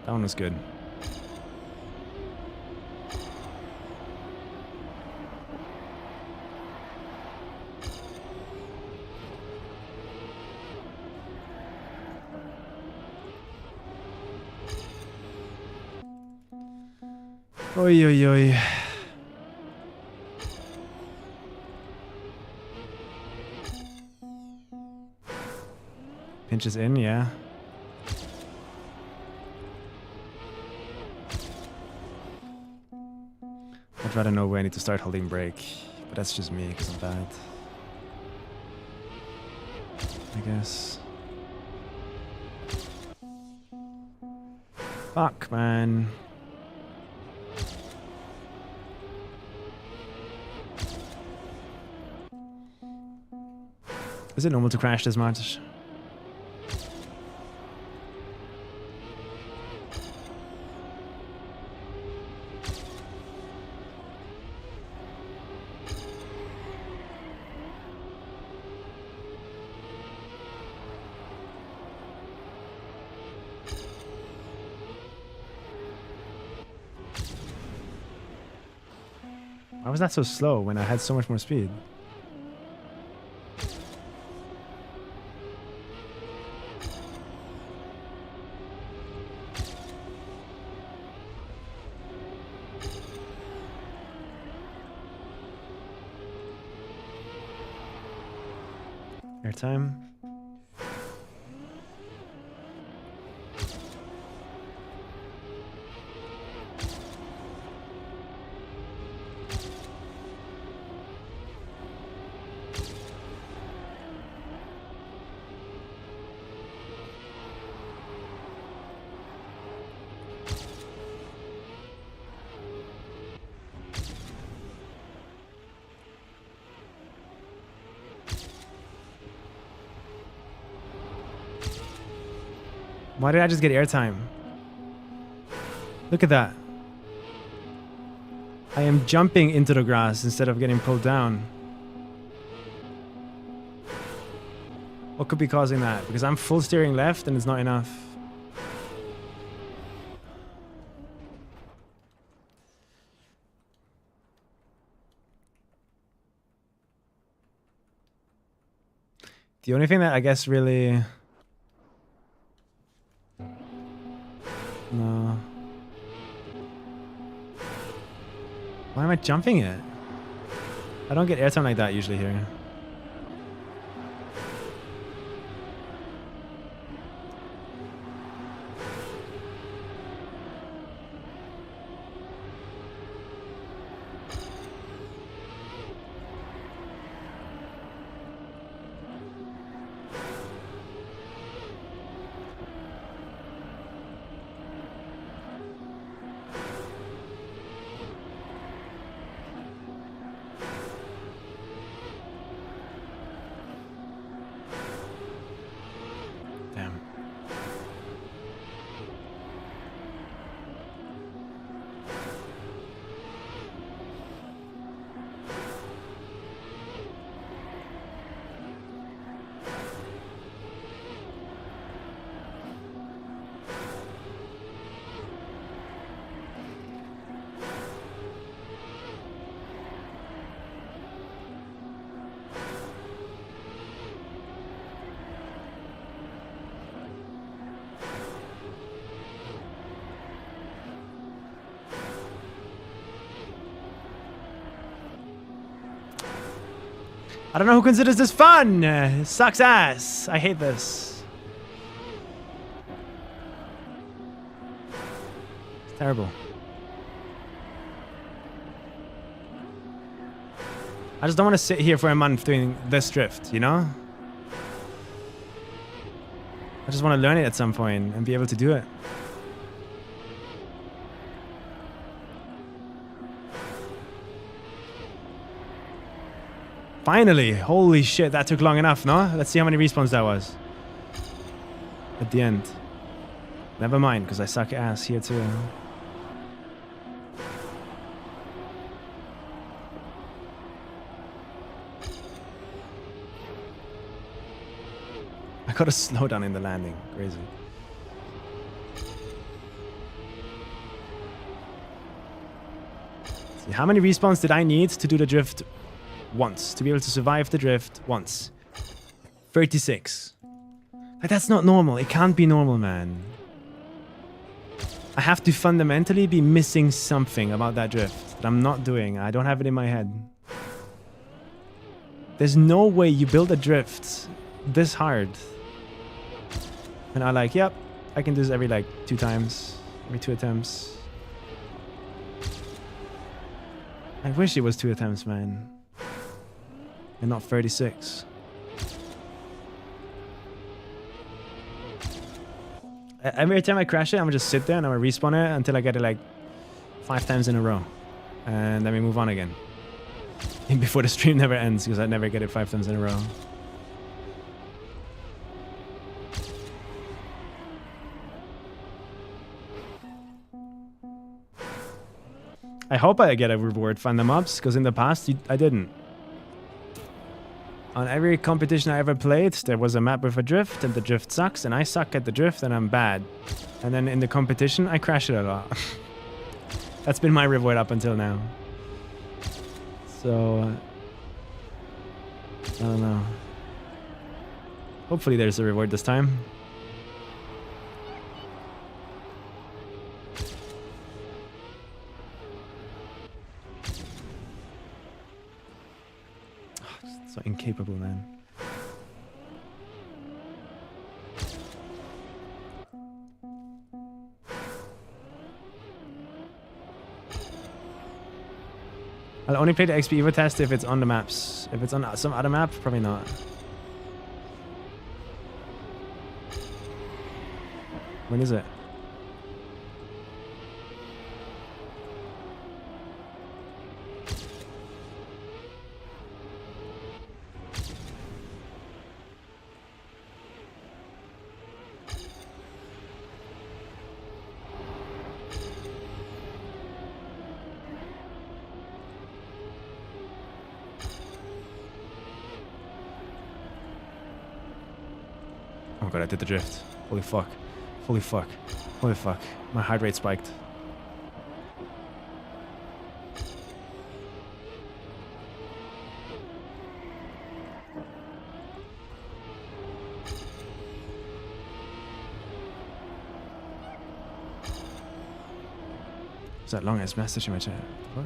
That one was good. Oi, oi, oi. Pinches in, yeah. I'd rather know where I need to start holding brake, but that's just me because I'm bad. I guess. Fuck, man. Is it normal to crash this much? Why was that so slow when I had so much more speed? Airtime. Why did I just get airtime? Look at that. I am jumping into the grass instead of getting pulled down. What could be causing that? Because I'm full steering left and it's not enough. The only thing that I guess really... No. Why am I jumping it? I don't get airtime like that usually here. I don't know who considers this fun. It sucks ass. I hate this. It's terrible. I just don't want to sit here for a month doing this drift, you know? I just want to learn it at some point and be able to do it. Finally! Holy shit, that took long enough, no? Let's see how many respawns that was. At the end. Never mind, because I suck ass here too. I got a slowdown in the landing. Crazy. See, how many respawns did I need to do the drift once? To be able to survive the drift once? 36. Like, that's not normal. It can't be normal, man. I have to fundamentally be missing something about that drift that I'm not doing. I don't have it in my head. There's no way you build a drift this hard. And I'm like, yep, I can do this every like 2 times, every 2 attempts. I wish it was 2 attempts, man. And not 36. Every time I crash it, I'm gonna just sit there and I'm gonna respawn it until I get it like 5 times in a row. And then we move on again. Before the stream never ends, because I never get it 5 times in a row. I hope I get a reward from the mobs, because in the past I didn't. On every competition I ever played, there was a map with a drift, and the drift sucks, and I suck at the drift, and I'm bad. And then in the competition, I crash it a lot. That's been my reward up until now. So, I don't know. Hopefully there's a reward this time. So incapable, man. I'll only play the XPEVO test if it's on the maps. If it's on some other map, probably not. When is it? Oh god, I did the drift. Holy fuck. Holy fuck. Holy fuck. My heart rate spiked. What's that long ass message in my chat? What?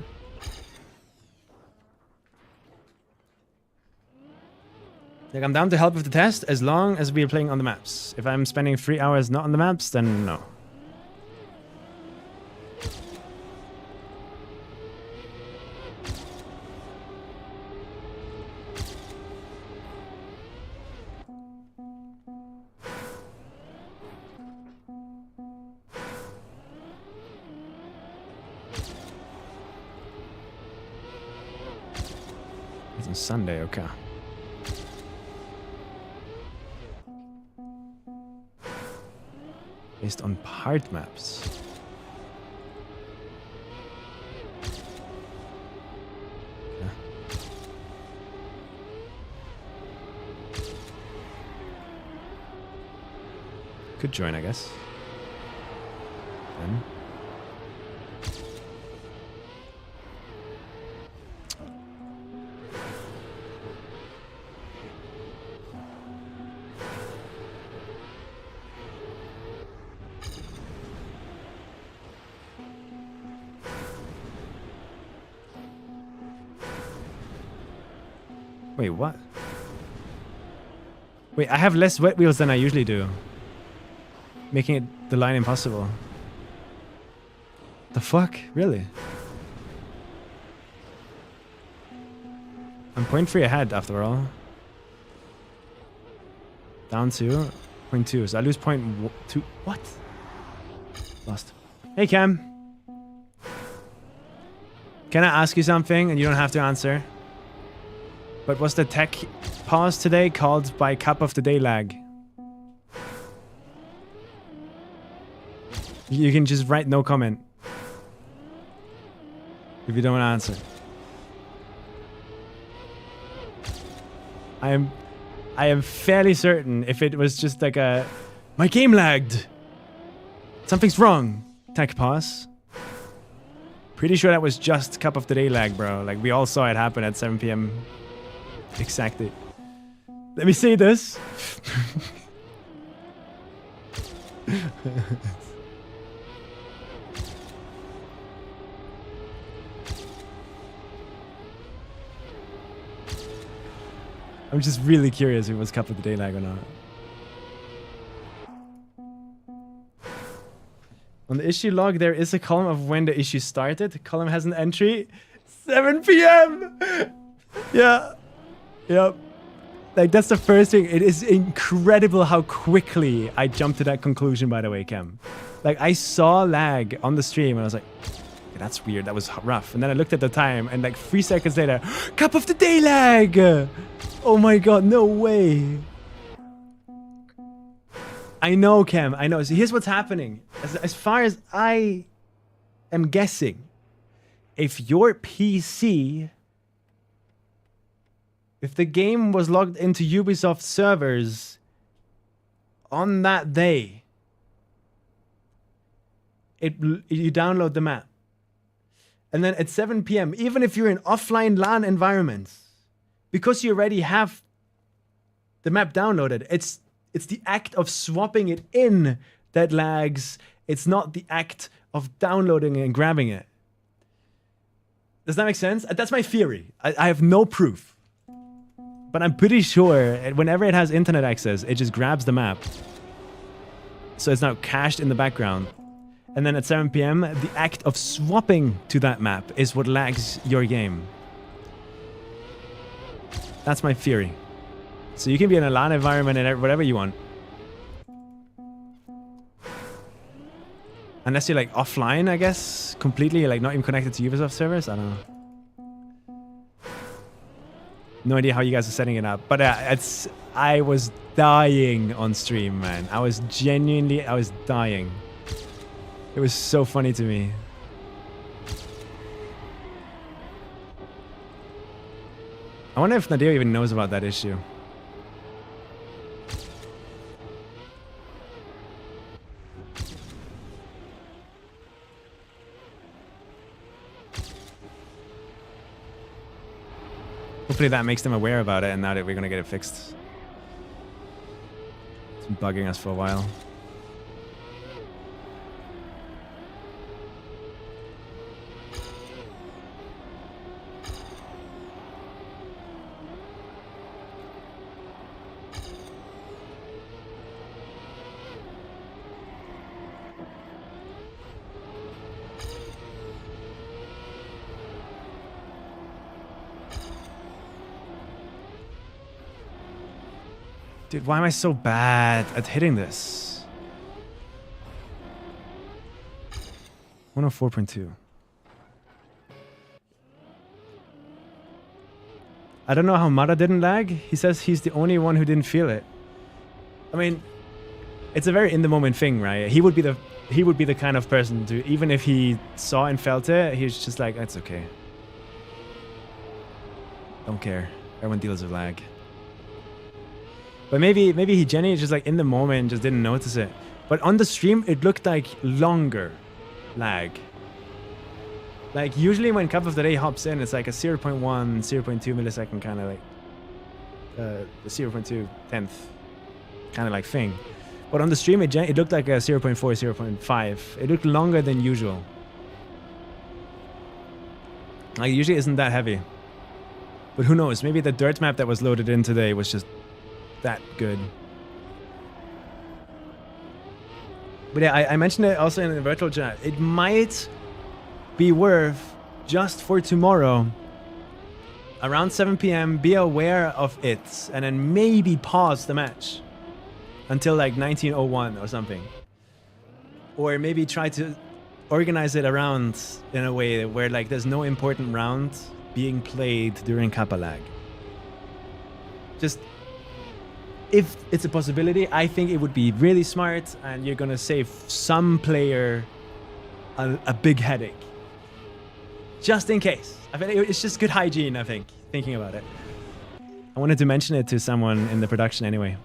Like, I'm down to help with the test as long as we're playing on the maps. If I'm spending 3 hours not on the maps, then no. It's on Sunday, okay. Based on part maps. Okay. Could join, I guess. Then. Wait, what? Wait, I have less wet wheels than I usually do. Making it the line impossible. The fuck? Really? I'm 0.3 ahead after all. Down to 0.2, so I lose 0.2. What? Lost. Hey Cam. Can I ask you something and you don't have to answer? But was the tech pause today called by cup of the day lag? You can just write no comment if you don't want to answer. I am fairly certain if it was just like a my game lagged. Something's wrong. Tech pause. Pretty sure that was just cup of the day lag, bro. Like we all saw it happen at 7 p.m. Exactly. Let me say this. I'm just really curious if it was cup of the day lag or not. On the issue log, there is a column of when the issue started. The column has an entry. 7 p.m. Yeah. Yep. Like, that's the first thing. It is incredible how quickly I jumped to that conclusion, by the way, Cam. Like, I saw lag on the stream, and I was like, that's weird. That was rough. And then I looked at the time, and like 3 seconds later, cup of the day lag! Oh my god, no way. I know, Cam. I know. So here's what's happening. As far as I am guessing, if your PC, if the game was logged into Ubisoft servers on that day, you download the map. And then at 7 p.m., even if you're in offline LAN environments, because you already have the map downloaded, it's the act of swapping it in that lags. It's not the act of downloading and grabbing it. Does that make sense? That's my theory. I have no proof. But I'm pretty sure whenever it has internet access, it just grabs the map. So it's now cached in the background. And then at 7 p.m., the act of swapping to that map is what lags your game. That's my theory. So you can be in a LAN environment and whatever you want. Unless you're like offline, I guess. Completely, like not even connected to Ubisoft servers. I don't know. No idea how you guys are setting it up. But I was dying on stream, man. I was dying. It was so funny to me. I wonder if Nadir even knows about that issue. Hopefully that makes them aware about it and now that we're gonna get it fixed. It's been bugging us for a while. Dude, why am I so bad at hitting this? 104.2. I don't know how Mara didn't lag. He says he's the only one who didn't feel it. I mean, it's a very in-the-moment thing, right? He would be the kind of person to, even if he saw and felt it, he's just like, that's okay. Don't care. Everyone deals with lag. But maybe he genuinely just like in the moment just didn't notice it. But on the stream, it looked like longer lag. Like usually when Cup of the Day hops in, it's like a 0.1, 0.2 millisecond kind of like the 0.2 tenth kind of like thing. But on the stream, it looked like a 0.4, 0.5. It looked longer than usual. Like usually isn't that heavy. But who knows? Maybe the dirt map that was loaded in today was just that good. But yeah, I mentioned it also in the virtual chat. It might be worth, just for tomorrow, around 7 p.m, be aware of it, and then maybe pause the match until like 1901 or something. Or maybe try to organize it around in a way where like there's no important round being played during Kappa lag. Just if it's a possibility, I think it would be really smart, and you're gonna save some player a big headache. Just in case. I think it's just good hygiene, I think, thinking about it. I wanted to mention it to someone in the production anyway.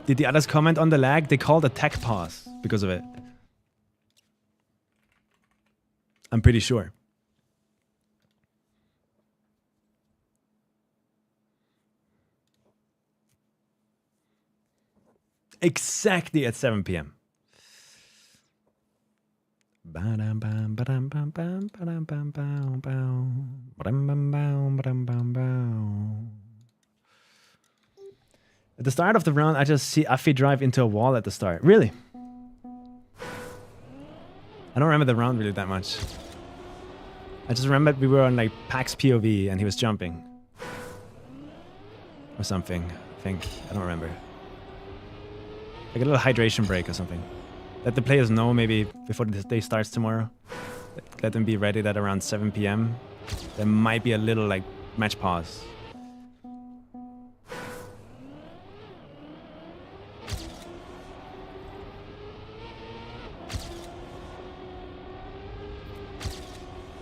Did the others comment on the lag? They called a tech pause because of it. I'm pretty sure. Exactly at 7 p.m. At the start of the round, I just see Afi drive into a wall at the start. Really? I don't remember the round really that much. I just remember we were on like Pax POV and he was jumping. Or something, I think. I don't remember. Like a little hydration break or something. Let the players know maybe before the day starts tomorrow. Let them be ready that around 7 p.m. there might be a little like match pause.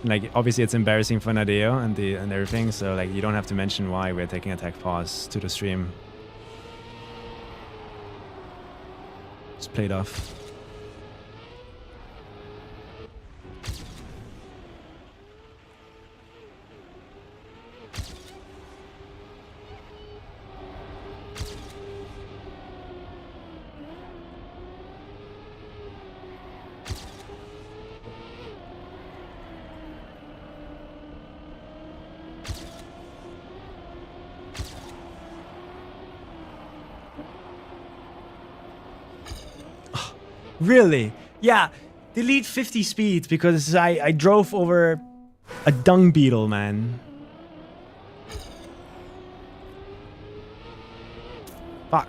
Like obviously it's embarrassing for Nadeo and everything, so like you don't have to mention why we're taking a tech pause to the stream. Just play it off. Really? Yeah. Delete 50 speed because I drove over a dung beetle, man. Fuck.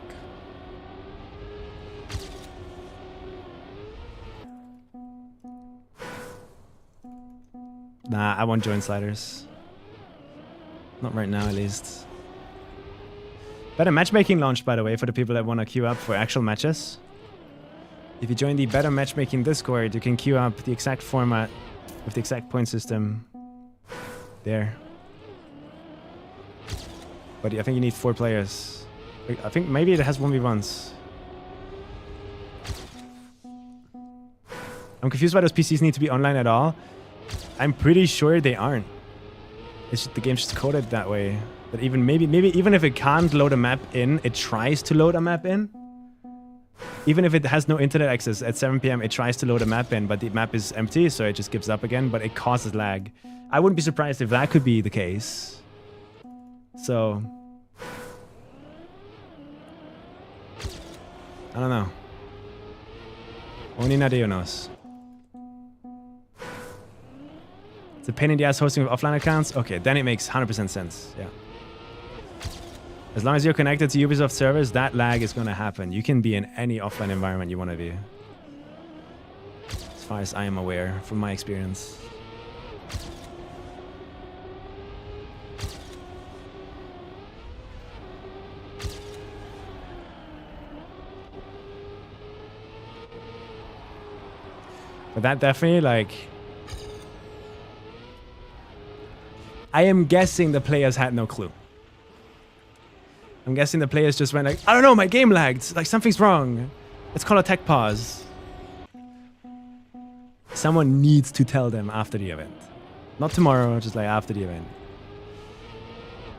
Nah, I won't join sliders. Not right now, at least. Better matchmaking launched, by the way, for the people that want to queue up for actual matches. If you join the Better Matchmaking Discord, you can queue up the exact format with the exact point system there. But I think you need 4 players. I think maybe it has 1v1s. I'm confused why those PCs need to be online at all. I'm pretty sure they aren't. It's just, the game's just coded that way. But even maybe even if it can't load a map in, it tries to load a map in. Even if it has no internet access, at 7 p.m. it tries to load a map in, but the map is empty, so it just gives up again, but it causes lag. I wouldn't be surprised if that could be the case. So... I don't know. Only Nadeo knows. It's a pain in the ass hosting with offline accounts? Okay, then it makes 100% sense, yeah. As long as you're connected to Ubisoft servers, that lag is going to happen. You can be in any offline environment you want to be. As far as I am aware, from my experience. But that definitely, like... I am guessing the players had no clue. I'm guessing the players just went like, I don't know, my game lagged. Like, something's wrong. Let's call a tech pause. Someone needs to tell them after the event. Not tomorrow, just like after the event.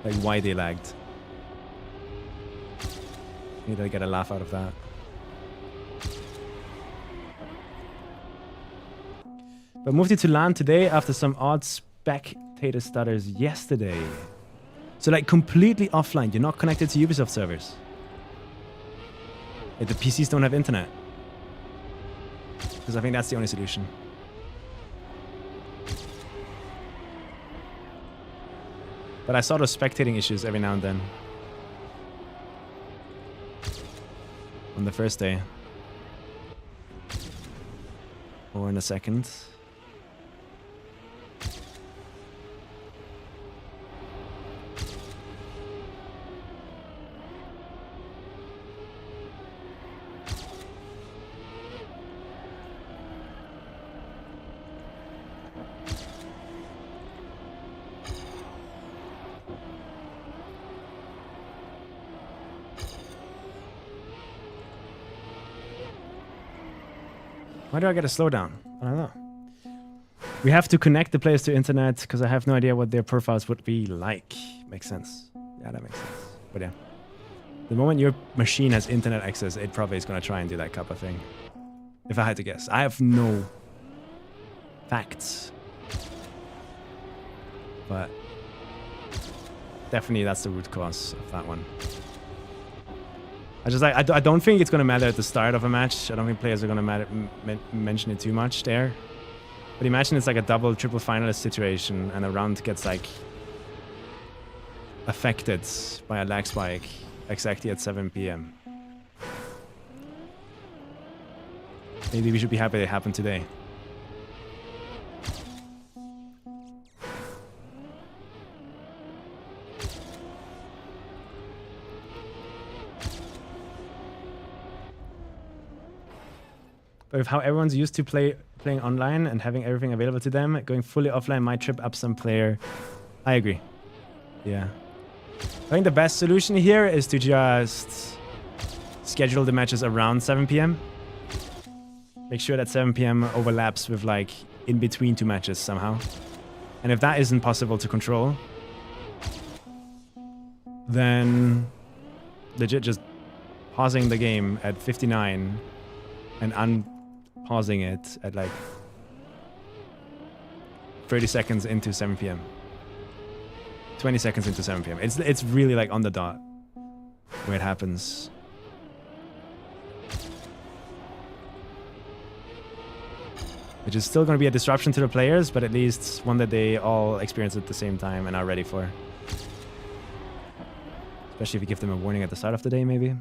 Like, why they lagged. Maybe I get a laugh out of that. But moved it to LAN today after some odd spectator stutters yesterday. So like completely offline, you're not connected to Ubisoft servers. Like the PCs don't have internet. Because I think that's the only solution. But I saw those spectating issues every now and then. On the first day. Or in the second. Why do I get a slowdown? I don't know. We have to connect the players to internet because I have no idea what their profiles would be like. Makes sense. Yeah, that makes sense. But yeah. The moment your machine has internet access, it probably is going to try and do that Kappa thing. If I had to guess. I have no facts. But definitely that's the root cause of that one. I don't think it's going to matter at the start of a match. I don't think players are going to mention it too much there. But imagine it's like a double, triple finalist situation and a round gets like affected by a lag spike exactly at 7 PM. Maybe we should be happy it happened today. But with how everyone's used to playing online and having everything available to them, going fully offline might trip up some player. I agree. Yeah. I think the best solution here is to just schedule the matches around 7 PM. Make sure that 7 PM overlaps with like in between two matches somehow. And if that isn't possible to control, then legit just pausing the game at 59 and unpausing it at like 30 seconds into 7 PM. 20 seconds into 7 PM. It's really like on the dot where it happens. Which is still going to be a disruption to the players, but at least one that they all experience at the same time and are ready for. Especially if you give them a warning at the start of the day, maybe.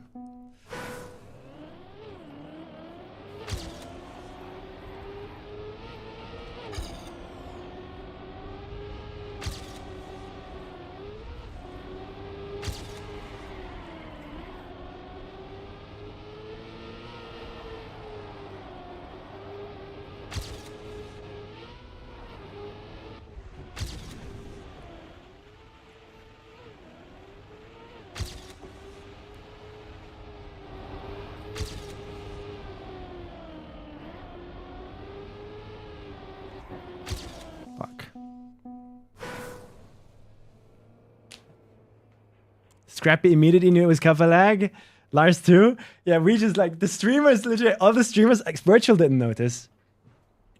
Scrappy immediately knew it was Kappa lag. Lars too. Yeah, we just like the streamers, literally all the streamers, like, Virtual didn't notice.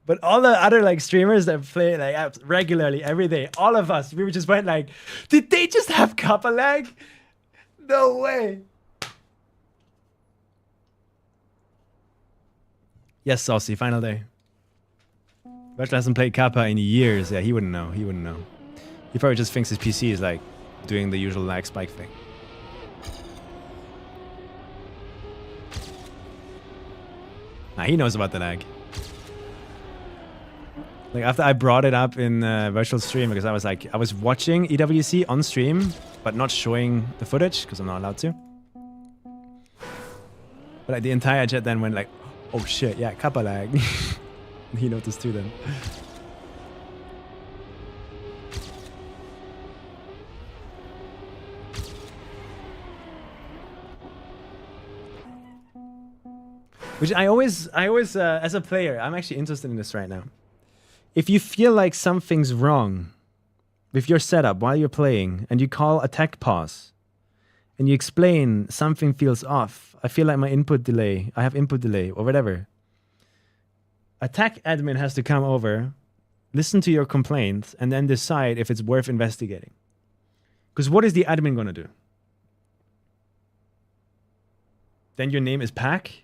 But all the other like streamers that play like apps regularly every day, all of us, we just went like, did they just have Kappa lag? No way. Yes, Saucy, final day. Virtual hasn't played Kappa in years. Yeah, he wouldn't know. He wouldn't know. He probably just thinks his PC is like doing the usual lag spike thing. Nah, he knows about the lag. Like after I brought it up in virtual stream, because I was watching EWC on stream, but not showing the footage because I'm not allowed to. But like, the entire chat then went like, "Oh shit, yeah, Kappa lag." He noticed too then. Which I always, as a player, I'm actually interested in this right now. If you feel like something's wrong with your setup while you're playing and you call attack pause and you explain something feels off, I feel like my input delay, I have input delay or whatever. Attack admin has to come over, listen to your complaint, and then decide if it's worth investigating. Because what is the admin going to do? Then your name is Pack?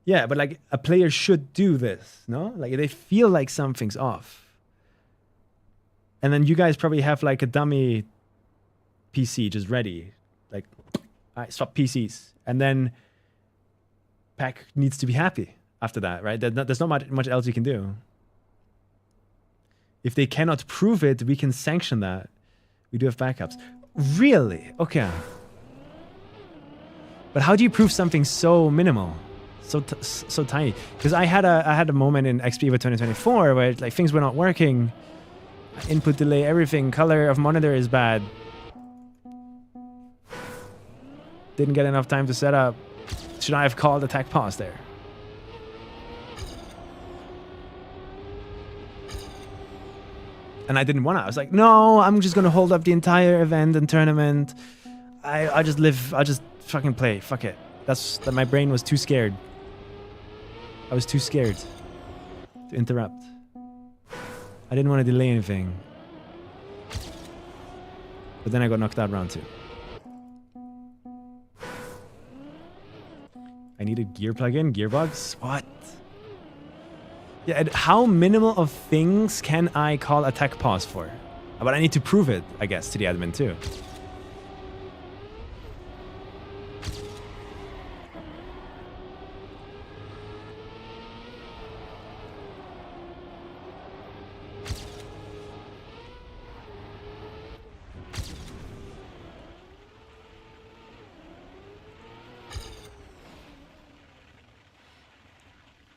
Yeah, but like a player should do this, no? Like they feel like something's off. And then you guys probably have like a dummy PC just ready. Like, all right, swap PCs. And then Pack needs to be happy after that, right? There's not much else you can do. If they cannot prove it, we can sanction that. We do have backups. Really? Okay. But how do you prove something so minimal? So tiny? Because I had a moment in XPEVO 2024 where like things were not working. Input delay, everything. Color of monitor is bad. Didn't get enough time to set up. Should I have called attack pause there? And I didn't want to. I was like, no, I'm just going to hold up the entire event and tournament. I'll just fucking play. Fuck it. That my brain was too scared. I was too scared to interrupt. I didn't want to delay anything. But then I got knocked out round 2. I need a gear plugin, gearbox. What? Yeah, and how minimal of things can I call attack pause for? But I need to prove it, I guess, to the admin too.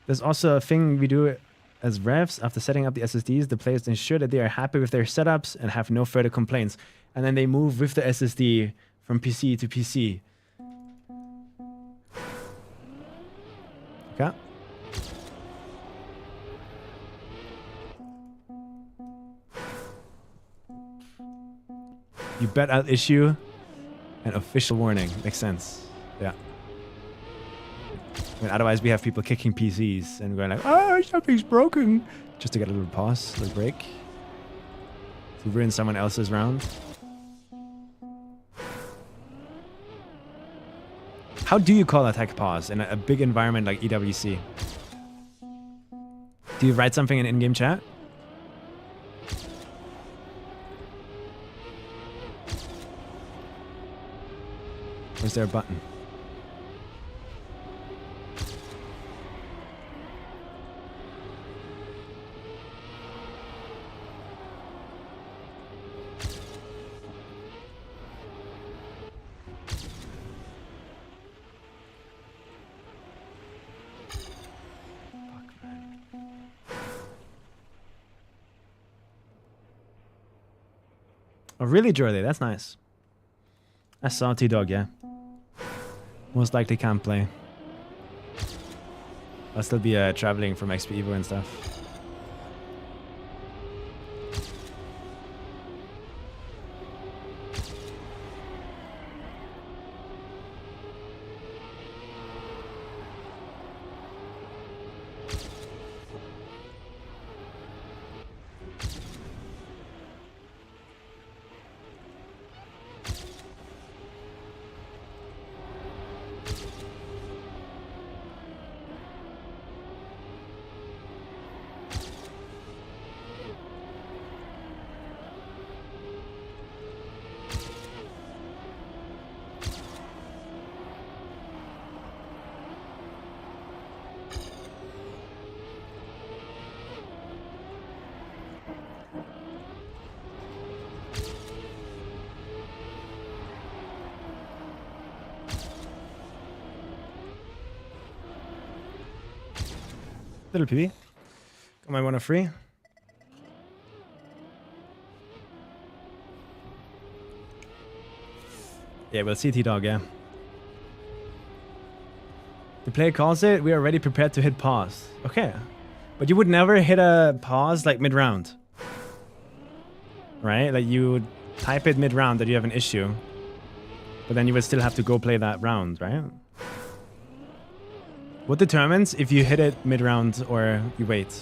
There's also a thing we do as refs after setting up the SSDs. The players ensure that they are happy with their setups and have no further complaints. And then they move with the SSD from PC to PC. Okay. You bet I'll issue an official warning. Makes sense. Yeah. I mean, otherwise, we have people kicking PCs and going like, oh, something's broken. Just to get a little pause, a little break. To ruin someone else's round. How do you call attack pause in a big environment like EWC? Do you write something in in-game chat? Or is there a button? Oh, really, Jordy? That's nice. I saw T-Dog, yeah. Most likely can't play. I'll still be traveling from XPEVO and stuff. Little PB. Got my one of free. Yeah, we'll see T-Dog, yeah. The player calls it, we are already prepared to hit pause. Okay. But you would never hit a pause like mid-round. Right? Like you would type it mid-round that you have an issue. But then you would still have to go play that round, right? What determines if you hit it mid-round or you wait?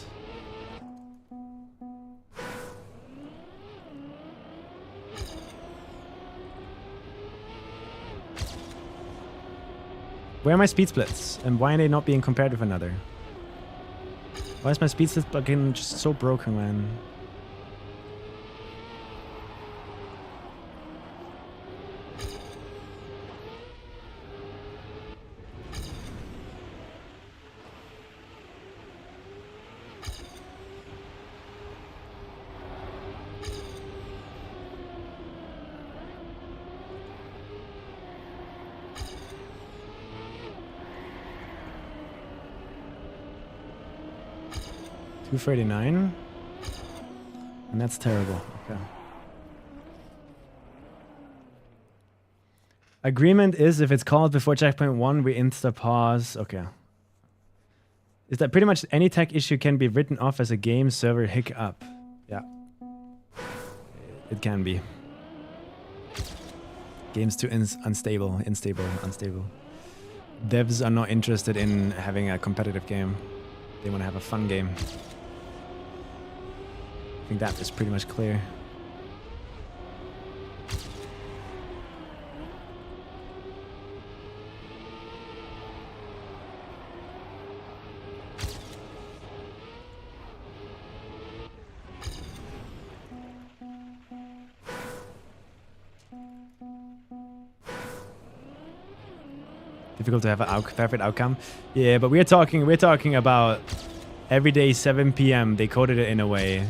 Where are my speed splits? And why are they not being compared with another? Why is my speed split plugin just so broken, man? $239, and that's terrible. Okay. Agreement is if it's called before checkpoint 1, we insta pause. Okay. Is that pretty much any tech issue can be written off as a game server hiccup? Yeah. It can be. Game's too unstable. Devs are not interested in having a competitive game. They want to have a fun game. I think that is pretty much clear. Difficult to have a perfect outcome. Yeah, but we're talking about every day 7 p.m. They coded it in a way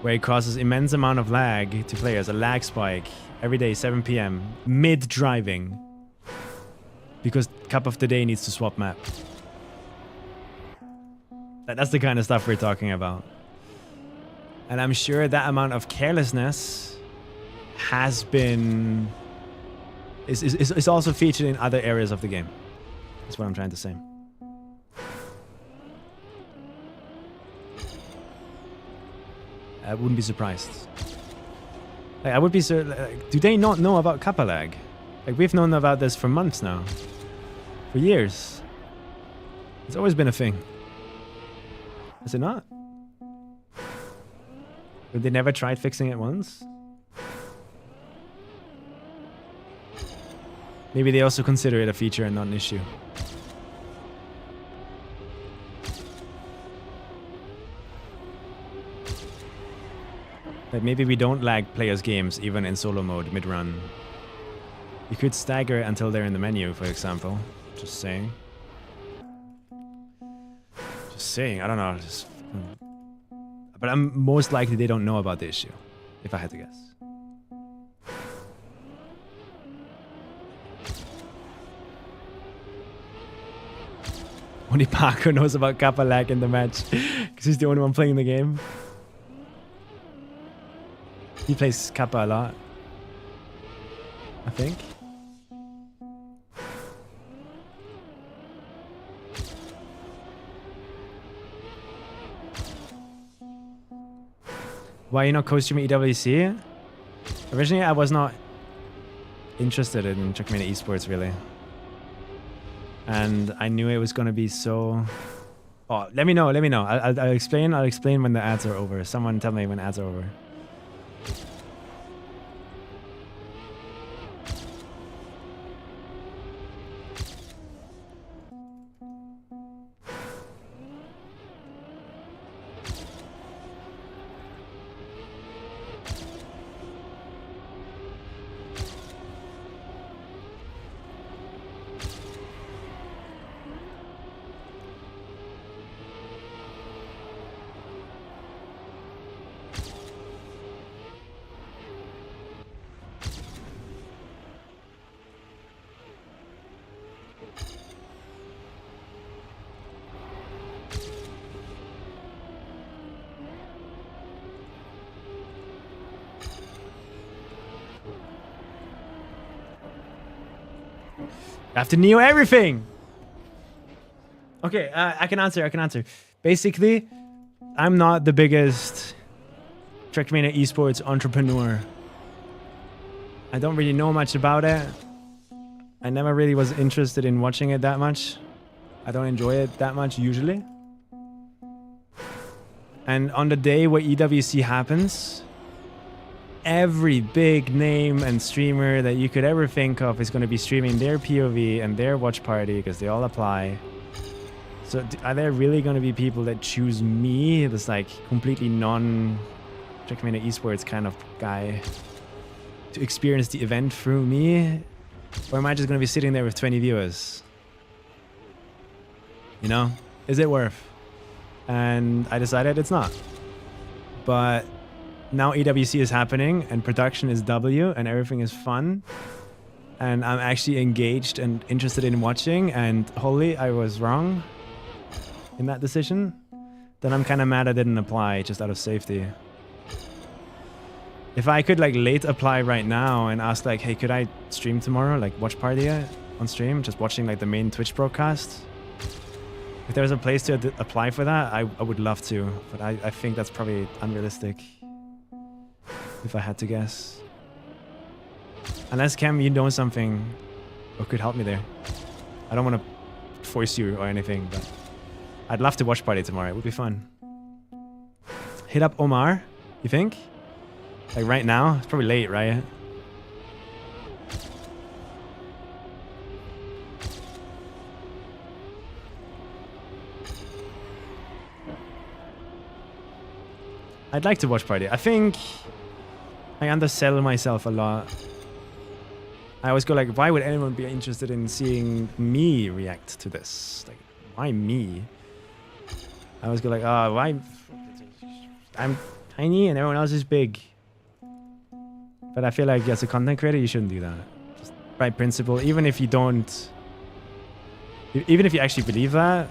where it causes immense amount of lag to players, a lag spike every day 7 p.m. mid driving because Cup of the Day needs to swap map. That's the kind of stuff we're talking about. And I'm sure that amount of carelessness has been is also featured in other areas of the game. That's what I'm trying to say. I wouldn't be surprised. Like, I would be do they not know about kappa lag? Like, we've known about this for months now. For years. It's always been a thing. Has it not? But they never tried fixing it once? Maybe they also consider it a feature and not an issue. Like, maybe we don't lag players' games even in solo mode mid-run. You could stagger until they're in the menu, for example. Just saying. Just saying, I don't know. But I'm most likely they don't know about the issue, if I had to guess. Only Paco knows about kappa lag in the match because he's the only one playing the game. He plays kappa a lot, I think. Why are you not co-streaming EWC? Originally, I was not interested in Trackmania esports, really. And I knew it was going to be so... Oh, let me know. I'll explain when the ads are over. Someone tell me when ads are over. I have to neo everything. Okay, I can answer. Basically, I'm not the biggest Trackmania esports entrepreneur. I don't really know much about it. I never really was interested in watching it that much. I don't enjoy it that much usually. And on the day where EWC happens, every big name and streamer that you could ever think of is going to be streaming their POV and their watch party because they all apply. So are there really going to be people that choose me, this like completely non-Trackmania esports kind of guy, to experience the event through me? Or am I just going to be sitting there with 20 viewers? You know? Is it worth? And I decided it's not. But now EWC is happening and production is W and everything is fun. And I'm actually engaged and interested in watching, and holy, I was wrong in that decision. Then I'm kind of mad I didn't apply just out of safety. If I could like late apply right now and ask like, hey, could I stream tomorrow? Like watch party on stream, just watching like the main Twitch broadcast. If there's a place to apply for that, I would love to, but I think that's probably unrealistic. if I had to guess. Unless, Cam, you know something or could help me there. I don't want to force you or anything, but I'd love to watch party tomorrow. It would be fun. Hit up Omar, you think? Like right now? It's probably late, right? I'd like to watch party. I think I undersell myself a lot. I always go like, why would anyone be interested in seeing me react to this? Like, why me? I always go like, oh, why? I'm tiny and everyone else is big. But I feel like as a content creator, you shouldn't do that. Just by principle, even if you don't, even if you actually believe that,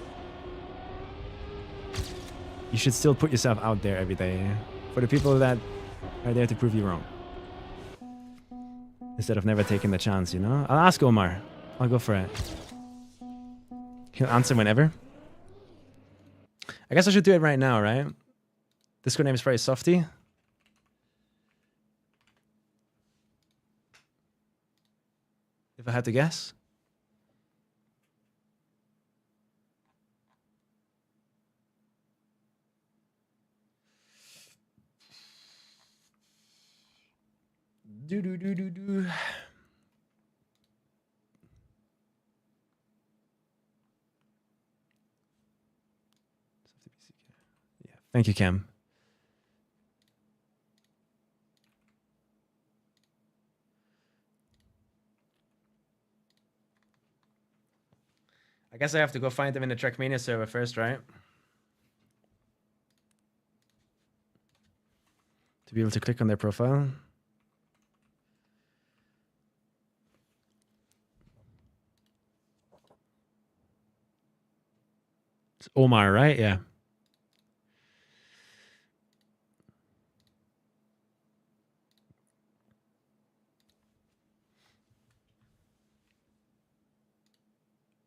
you should still put yourself out there every day for the people that are there to prove you wrong. Instead of never taking the chance, you know? I'll ask Omar. I'll go for it. He'll answer whenever. I guess I should do it right now, right? Discord name is probably Softy. If I had to guess. Do. Yeah, thank you, Cam. I guess I have to go find them in the Trackmania server first, right? To be able to click on their profile. It's Omar, right? Yeah.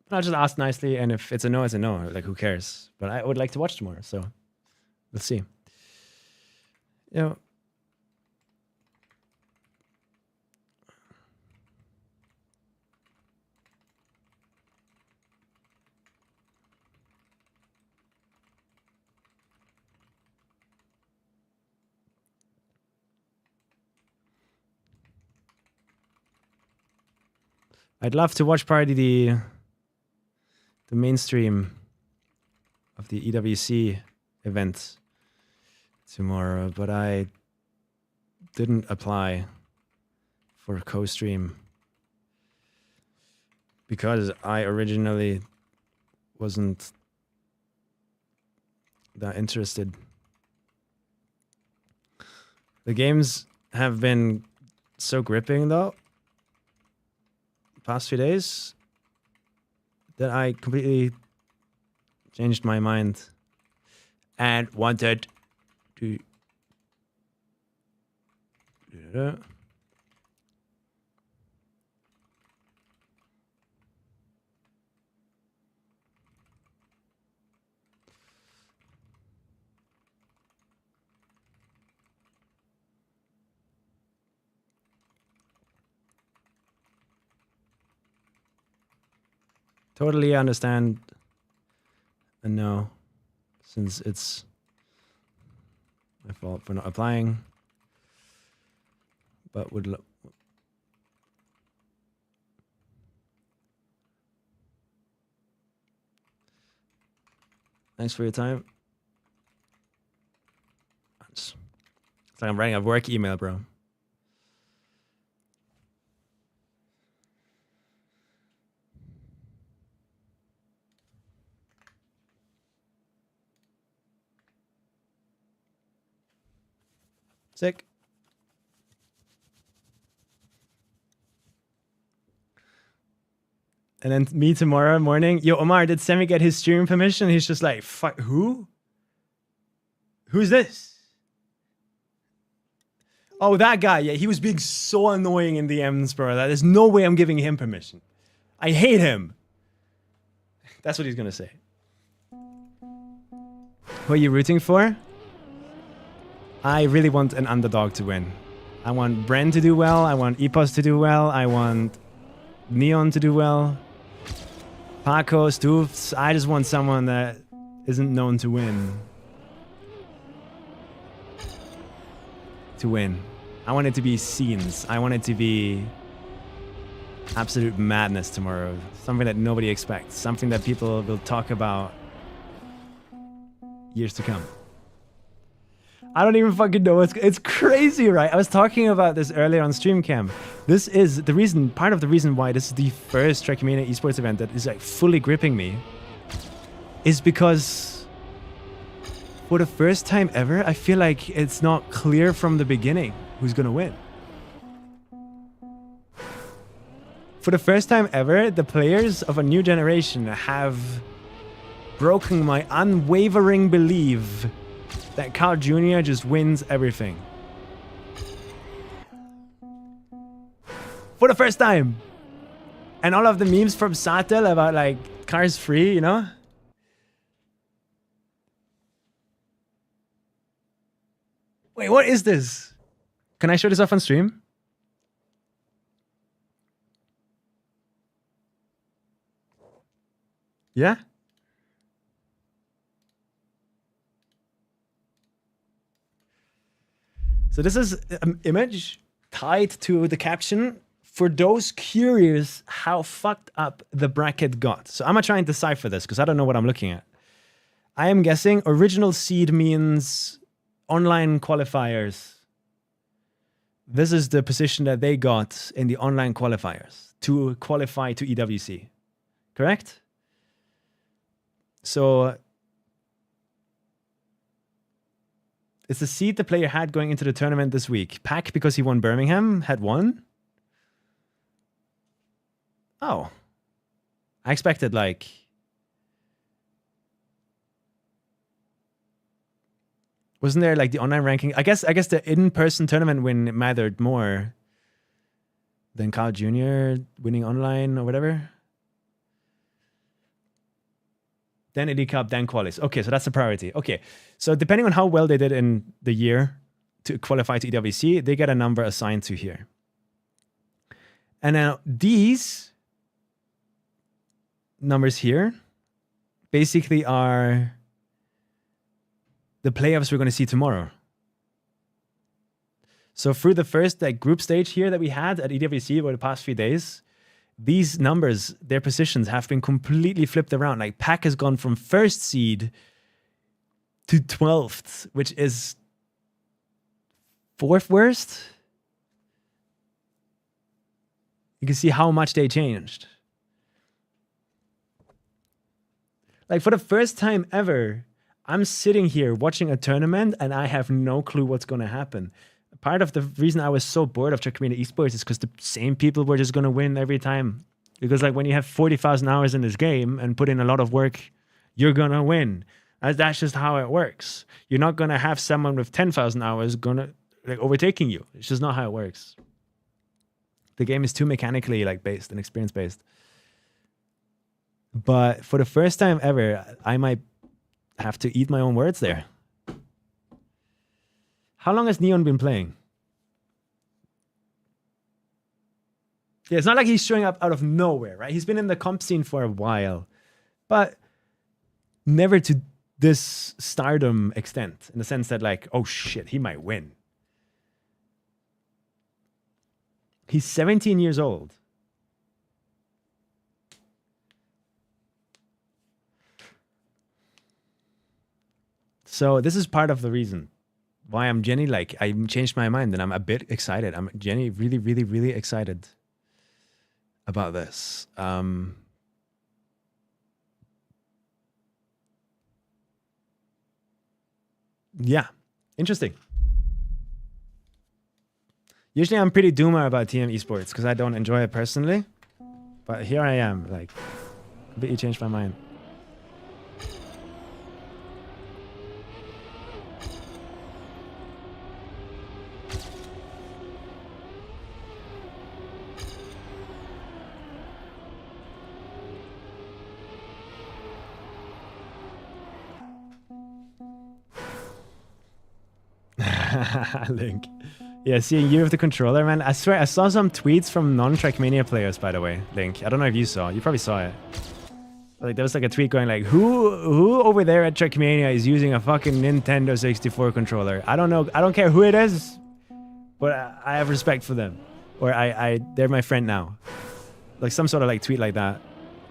I'll just ask nicely, and if it's a no, it's a no. Like, who cares? But I would like to watch tomorrow, so we'll see. You know, I'd love to watch party the mainstream of the EWC event tomorrow, but I didn't apply for a co-stream because I originally wasn't that interested. The games have been so gripping though past few days that I completely changed my mind and wanted to totally understand and know, since it's my fault for not applying, but would thanks for your time. It's like I'm writing a work email, bro. Sick. And then me tomorrow morning. Yo, Omar, did Sami get his stream permission? He's just like, fuck, who? Who's this? Oh, that guy. Yeah, he was being so annoying in DMs, bro. There's no way I'm giving him permission. I hate him. That's what he's gonna say. Who are you rooting for? I really want an underdog to win. I want Bren to do well. I want Epos to do well. I want Neon to do well. Paco, Stoofs. I just want someone that isn't known to win. To win. I want it to be scenes. I want it to be absolute madness tomorrow. Something that nobody expects. Something that people will talk about years to come. I don't even fucking know. It's crazy, right? I was talking about this earlier on stream cam. This is the reason, part of the reason why this is the first Trackmania esports event that is like fully gripping me, is because for the first time ever, I feel like it's not clear from the beginning who's gonna win. For the first time ever, the players of a new generation have broken my unwavering belief that Carl Jr. just wins everything. For the first time. And all of the memes from Satel about like cars free, you know? Wait, what is this? Can I show this off on stream? Yeah? So this is an image tied to the caption for those curious how fucked up the bracket got. So I'm gonna try and decipher this because I don't know what I'm looking at. I am guessing original seed means online qualifiers. This is the position that they got in the online qualifiers to qualify to EWC. Correct? So it's the seed the player had going into the tournament this week. Pack, because he won Birmingham, had won. Oh. I expected, like... Wasn't there, like, the online ranking? I guess the in-person tournament win mattered more than Carl Jr. winning online or whatever. Then Elite Cup, then qualis. Okay, so that's the priority. Okay, so depending on how well they did in the year to qualify to EWC, they get a number assigned to here. And now these numbers here basically are the playoffs we're going to see tomorrow. So through the first like group stage here that we had at EWC over the past few days, these numbers, their positions have been completely flipped around. Like Pack has gone from first seed to 12th, which is fourth worst. You can see how much they changed. Like for the first time ever, I'm sitting here watching a tournament and I have no clue what's going to happen. Part of the reason I was so bored of Trackmania esports is because the same people were just going to win every time. Because like when you have 40,000 hours in this game and put in a lot of work, you're going to win. That's just how it works. You're not going to have someone with 10,000 hours gonna like overtaking you. It's just not how it works. The game is too mechanically like based and experience based. But for the first time ever, I might have to eat my own words there. How long has Neon been playing? Yeah, it's not like he's showing up out of nowhere, right? He's been in the comp scene for a while, but never to this stardom extent, in the sense that like, oh shit, he might win. He's 17 years old. So this is part of the reason why I'm like, I changed my mind and I'm a bit excited. I'm really, really, really excited about this. Yeah, interesting. Usually I'm pretty doomer about TM esports because I don't enjoy it personally. But here I am, like, completely changed my mind. Link. Yeah, seeing you with the controller, man. I swear, I saw some tweets from non-Trackmania players, by the way, Link. I don't know if you saw. You probably saw it. Like, there was like a tweet going like, who over there at Trackmania is using a fucking Nintendo 64 controller? I don't know. I don't care who it is, but I have respect for them. Or they're my friend now. Like some sort of like tweet like that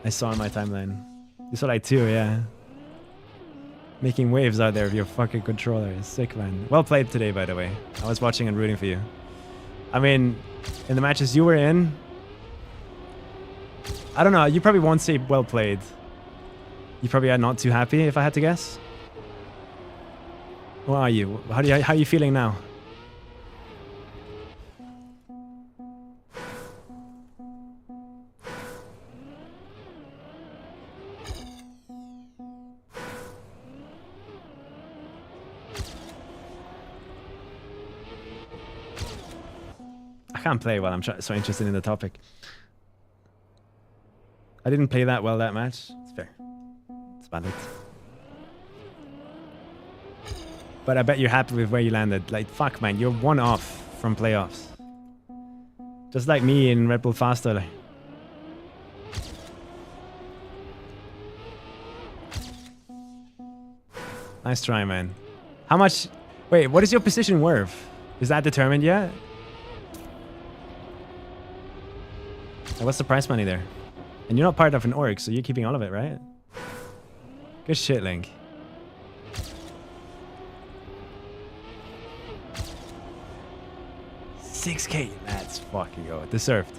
I saw on my timeline. You saw like 2, yeah. Making waves out there with your fucking controller. It's sick, man. Well played today, by the way. I was watching and rooting for you. I mean, in the matches you were in, I don't know. You probably won't say well played. You probably are not too happy, if I had to guess. What are you? How are you feeling now? I can't play while I'm so interested in the topic. I didn't play that well that match. It's fair. It's valid. But I bet you're happy with where you landed. Like, fuck, man. You're 1 off from playoffs. Just like me in Red Bull Faster. Like. Nice try, man. How much... Wait, what is your position worth? Is that determined yet? What's the prize money there? And you're not part of an org, so you're keeping all of it, right? Good shit, Link. $6K. That's fucking good. Deserved.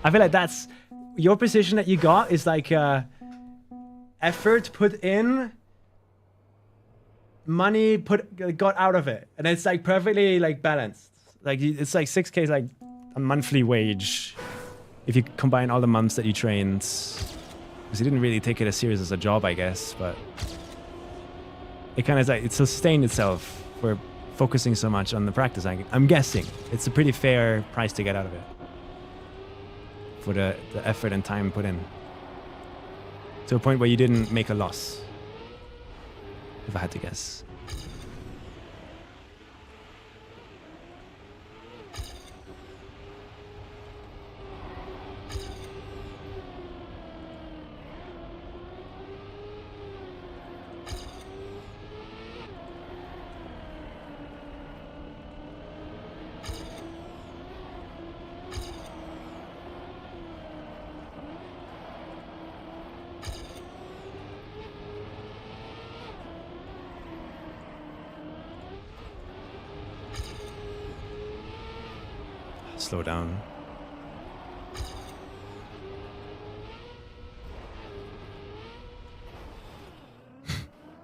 I feel like that's... Your position that you got is like effort put in, money got out of it. And it's like perfectly like balanced. Like it's like 6K is like a monthly wage. If you combine all the months that you trained, because you didn't really take it as serious as a job, I guess, but it kind of like it sustained itself for focusing so much on the practice. I'm guessing it's a pretty fair price to get out of it for the effort and time put in to a point where you didn't make a loss, if I had to guess. Slow down.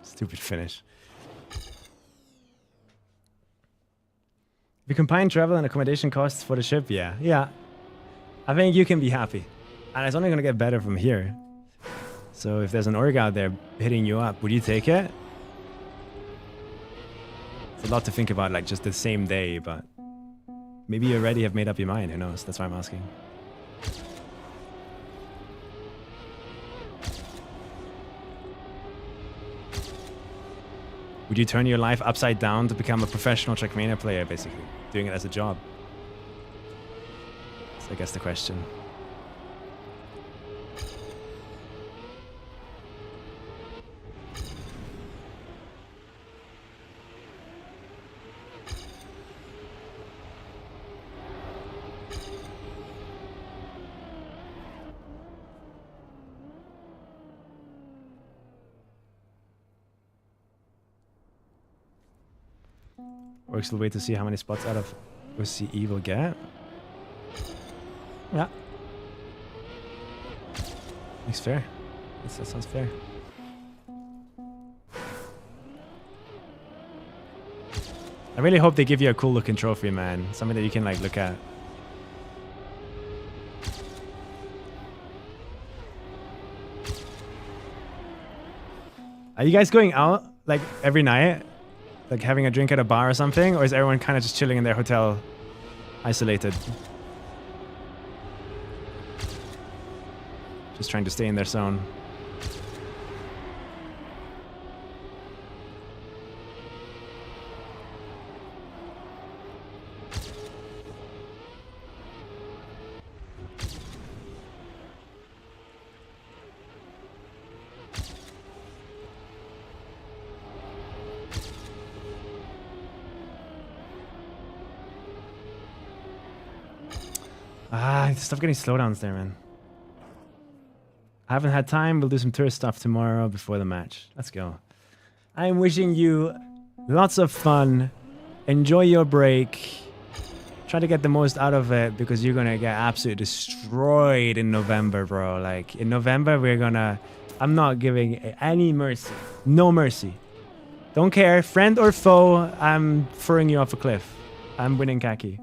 Stupid finish. If you combine travel and accommodation costs for the ship, yeah. I think you can be happy. And it's only going to get better from here. So if there's an org out there hitting you up, would you take it? It's a lot to think about, like just the same day, but maybe you already have made up your mind. Who knows? That's why I'm asking. Would you turn your life upside down to become a professional Trackmania player, basically? Doing it as a job? That's, I guess, the question. Works will wait to see how many spots out of OCE will get. Yeah. Looks fair. That sounds fair. I really hope they give you a cool looking trophy, man. Something that you can like look at. Are you guys going out like every night? Like having a drink at a bar or something? Or is everyone kind of just chilling in their hotel, isolated? Just trying to stay in their zone. Stop getting slowdowns there, man. I haven't had time. We'll do some tourist stuff tomorrow before the match. Let's go. I'm wishing you lots of fun. Enjoy your break. Try to get the most out of it because you're gonna get absolutely destroyed in November, bro. Like, in November, I'm not giving any mercy. No mercy. Don't care, friend or foe, I'm throwing you off a cliff. I'm winning khaki.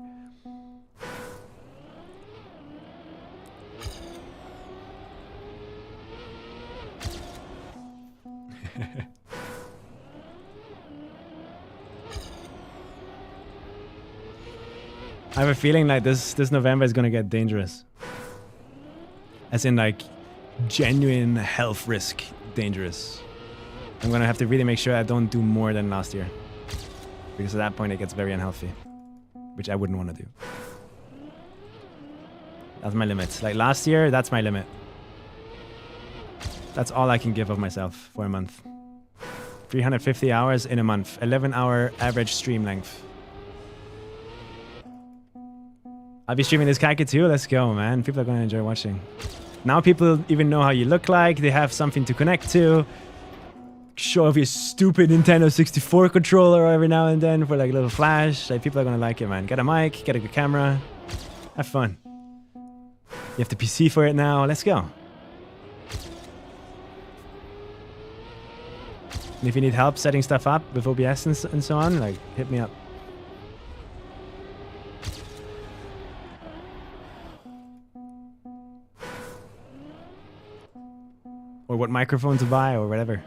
I have a feeling like this November is gonna get dangerous. As in, like, genuine health risk dangerous. I'm gonna have to really make sure I don't do more than last year. Because at that point it gets very unhealthy. Which I wouldn't want to do. That's my limit. Like last year, that's my limit. That's all I can give of myself for a month. 350 hours in a month. 11-hour average stream length. I'll be streaming this khaki too. Let's go, man. People are going to enjoy watching. Now people even know how you look like. They have something to connect to. Show off your stupid Nintendo 64 controller every now and then for like a little flash. Like, people are going to like it, man. Get a mic, get a good camera. Have fun. You have the PC for it now. Let's go. And if you need help setting stuff up with OBS and so on, like, hit me up. Or what microphone to buy or whatever.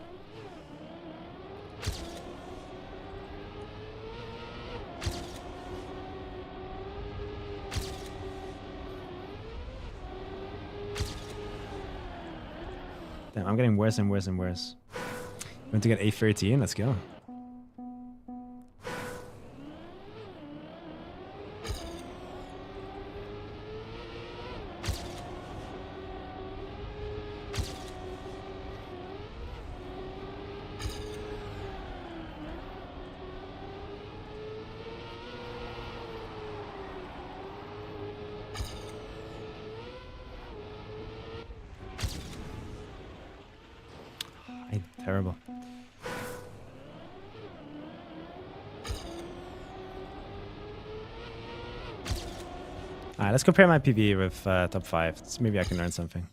Damn, I'm getting worse and worse and worse. Want to get A13? Let's go. Terrible. Alright, let's compare my PB with top 5. Maybe I can learn something.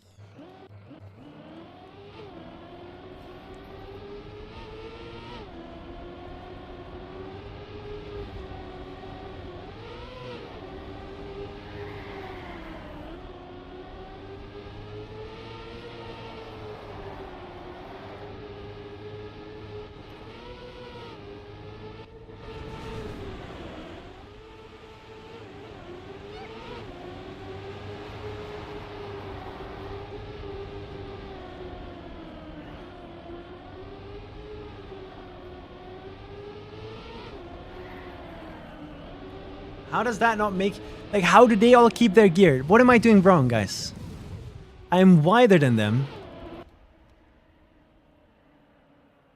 How does that not make... Like, how do they all keep their gear? What am I doing wrong, guys? I'm wider than them.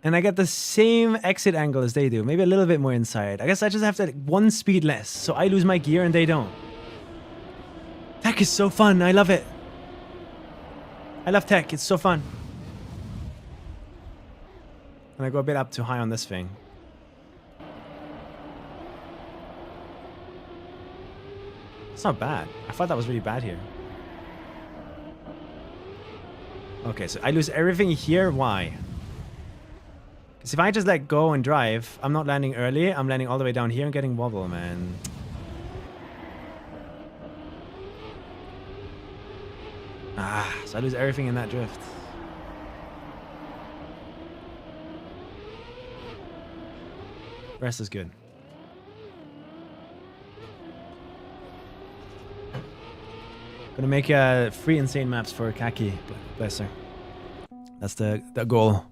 And I get the same exit angle as they do. Maybe a little bit more inside. I guess I just have to, like, 1 speed less. So I lose my gear and they don't. Tech is so fun. I love it. I love tech. It's so fun. And I go a bit up too high on this thing. It's not bad. I thought that was really bad here. Okay, so I lose everything here. Why? Because if I just let go and drive, I'm not landing early. I'm landing all the way down here and getting wobble, man. So I lose everything in that drift. Rest is good. Gonna make 3 insane maps for khaki. Bless her. That's the goal.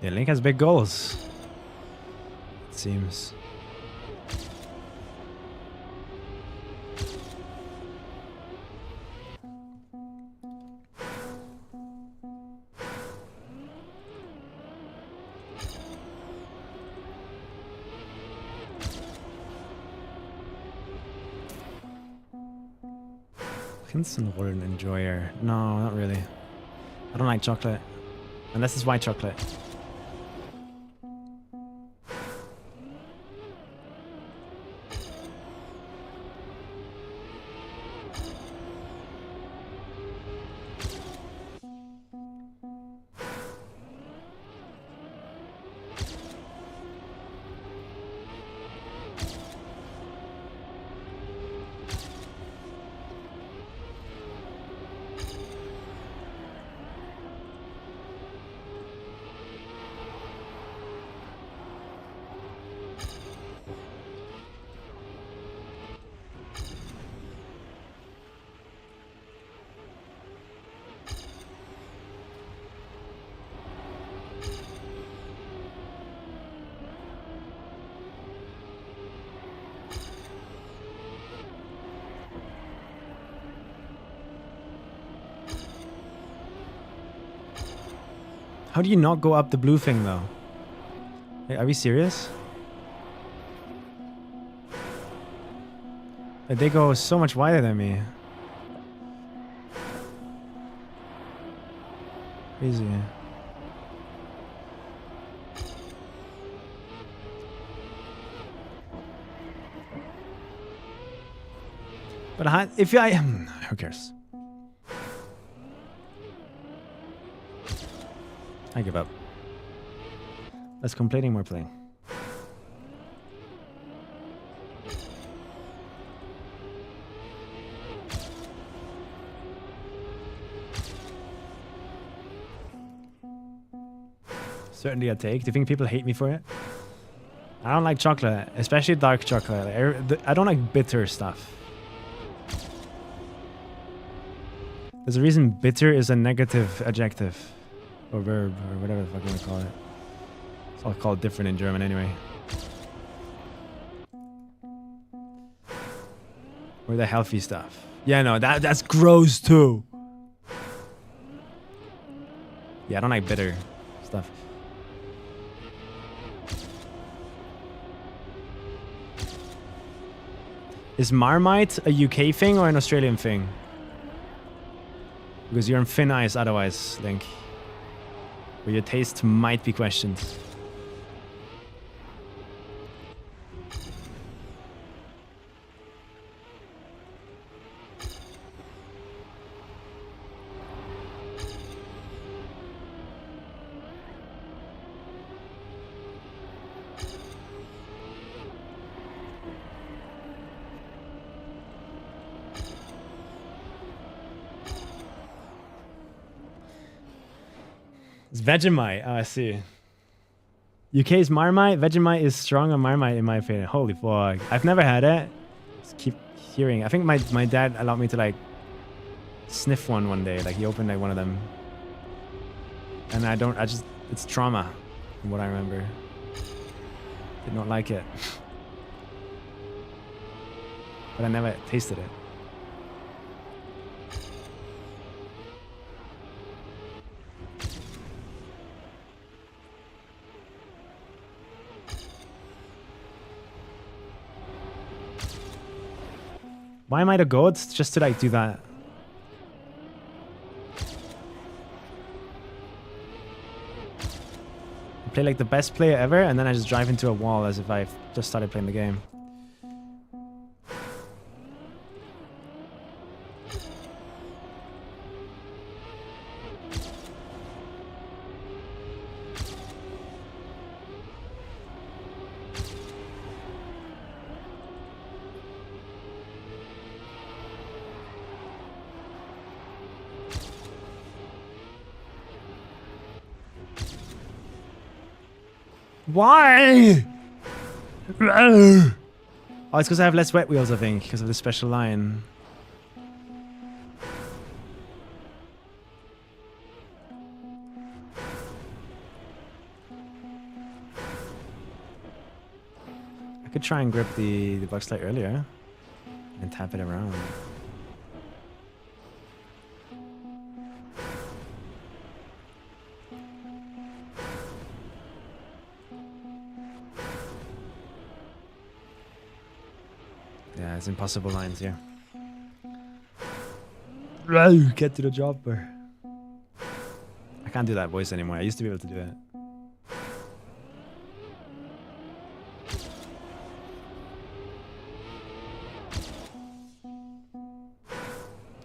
Yeah, Link has big goals. It seems. Pinsenrollen enjoyer. No, not really. I don't like chocolate. Unless it's white chocolate. How do you not go up the blue thing though? Hey, are we serious? Like, they go so much wider than me. Crazy. But if I who cares? I give up. Less complaining, more playing. Certainly a take. Do you think people hate me for it? I don't like chocolate, especially dark chocolate. I don't like bitter stuff. There's a reason bitter is a negative adjective. Or verb, or whatever the fuck you want to call it. It's all called different in German anyway. Or the healthy stuff. Yeah, no, that's gross too. Yeah, I don't like bitter stuff. Is Marmite a UK thing or an Australian thing? Because you're on thin ice otherwise, Link. Where your taste might be questioned. It's Vegemite. Oh, I see. UK's Marmite. Vegemite is strong on Marmite in my opinion. Holy fuck. I've never had it. Just keep hearing. I think my dad allowed me to like sniff one day. Like he opened like one of them. And it's trauma from what I remember. Did not like it. But I never tasted it. Why am I the goat? Just to like do that. I play like the best player ever and then I just drive into a wall as if I've just started playing the game. Why? Oh, it's because I have less wet wheels, I think, because of this special line. could try and grip the bug slide earlier and tap it around. Yeah, it's impossible lines here. Get to the chopper. I can't do that voice anymore. I used to be able to do it.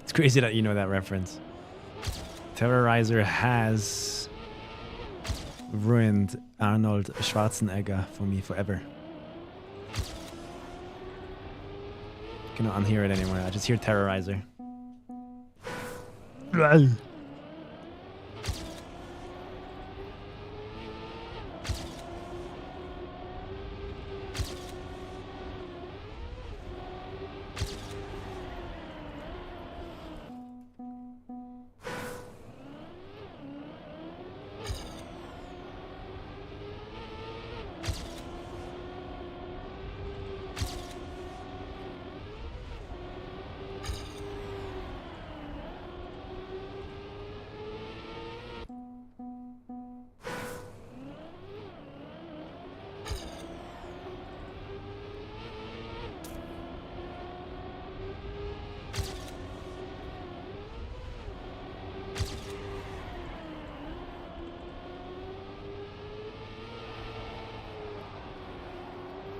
It's crazy that you know that reference. Terrorizer has ruined Arnold Schwarzenegger for me forever. Cannot unhear it anymore. I just hear Terrorizer.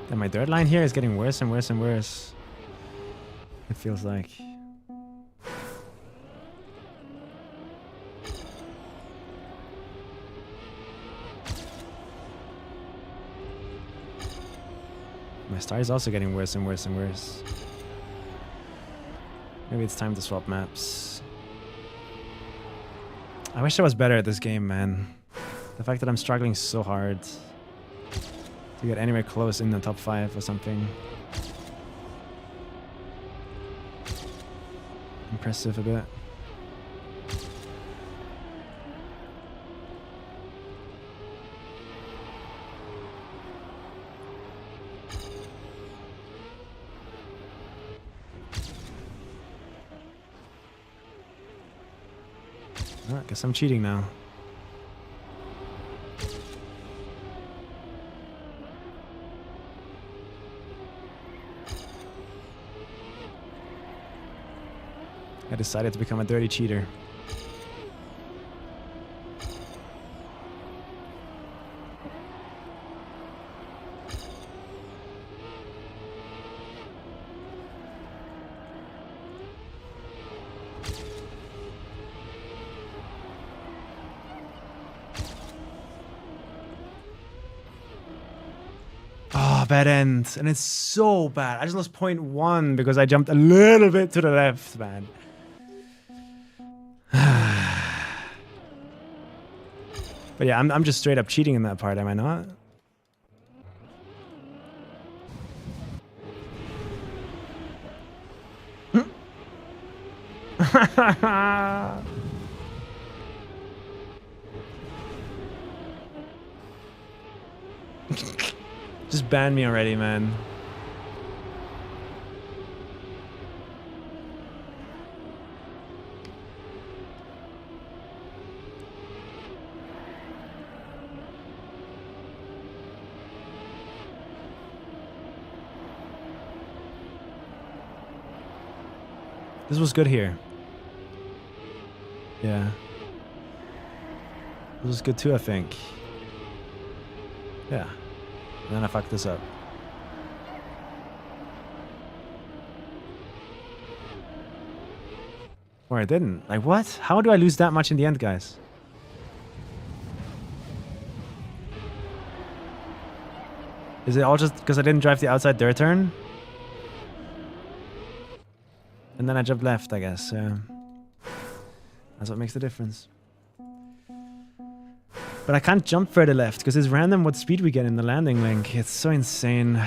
And my dirt line here is getting worse and worse and worse. It feels like. My star is also getting worse and worse and worse. Maybe it's time to swap maps. I wish I was better at this game, man. The fact that I'm struggling so hard to get anywhere close in the top 5 or something. Impressive a bit. I guess I'm cheating now. I decided to become a dirty cheater. Oh, bad end. And it's so bad. I just lost 0.1 because I jumped a little bit to the left, man. But yeah, I'm just straight up cheating in that part, am I not? Just ban me already, man. This was good here. Yeah. This was good too, I think. Yeah. And then I fucked this up. Or I didn't. Like, what? How do I lose that much in the end, guys? Is it all just because I didn't drive the outside dirt turn? And then I jumped left, I guess. That's what makes the difference. But I can't jump further left because it's random what speed we get in the landing link. It's so insane.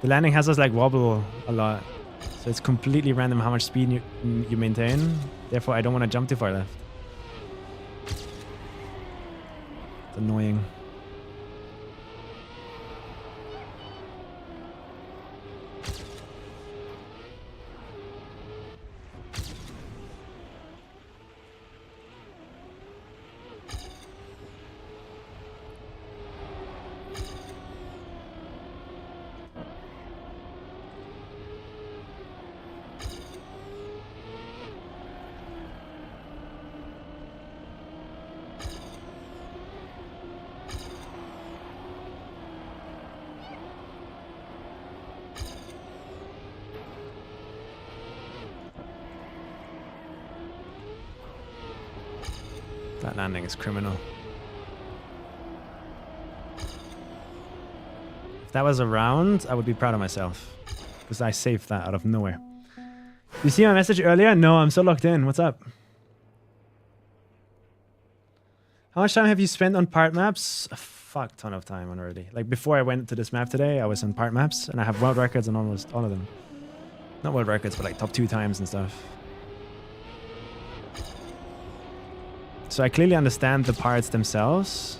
The landing has us like wobble a lot. So it's completely random how much speed you maintain. Therefore, I don't want to jump too far left. It's annoying. That landing is criminal. If that was a round, I would be proud of myself. Because I saved that out of nowhere. You see my message earlier? No, I'm so locked in. What's up? How much time have you spent on part maps? A fuck ton of time already. Like before I went to this map today, I was on part maps and I have world records on almost all of them. Not world records, but like top 2 times and stuff. So I clearly understand the parts themselves.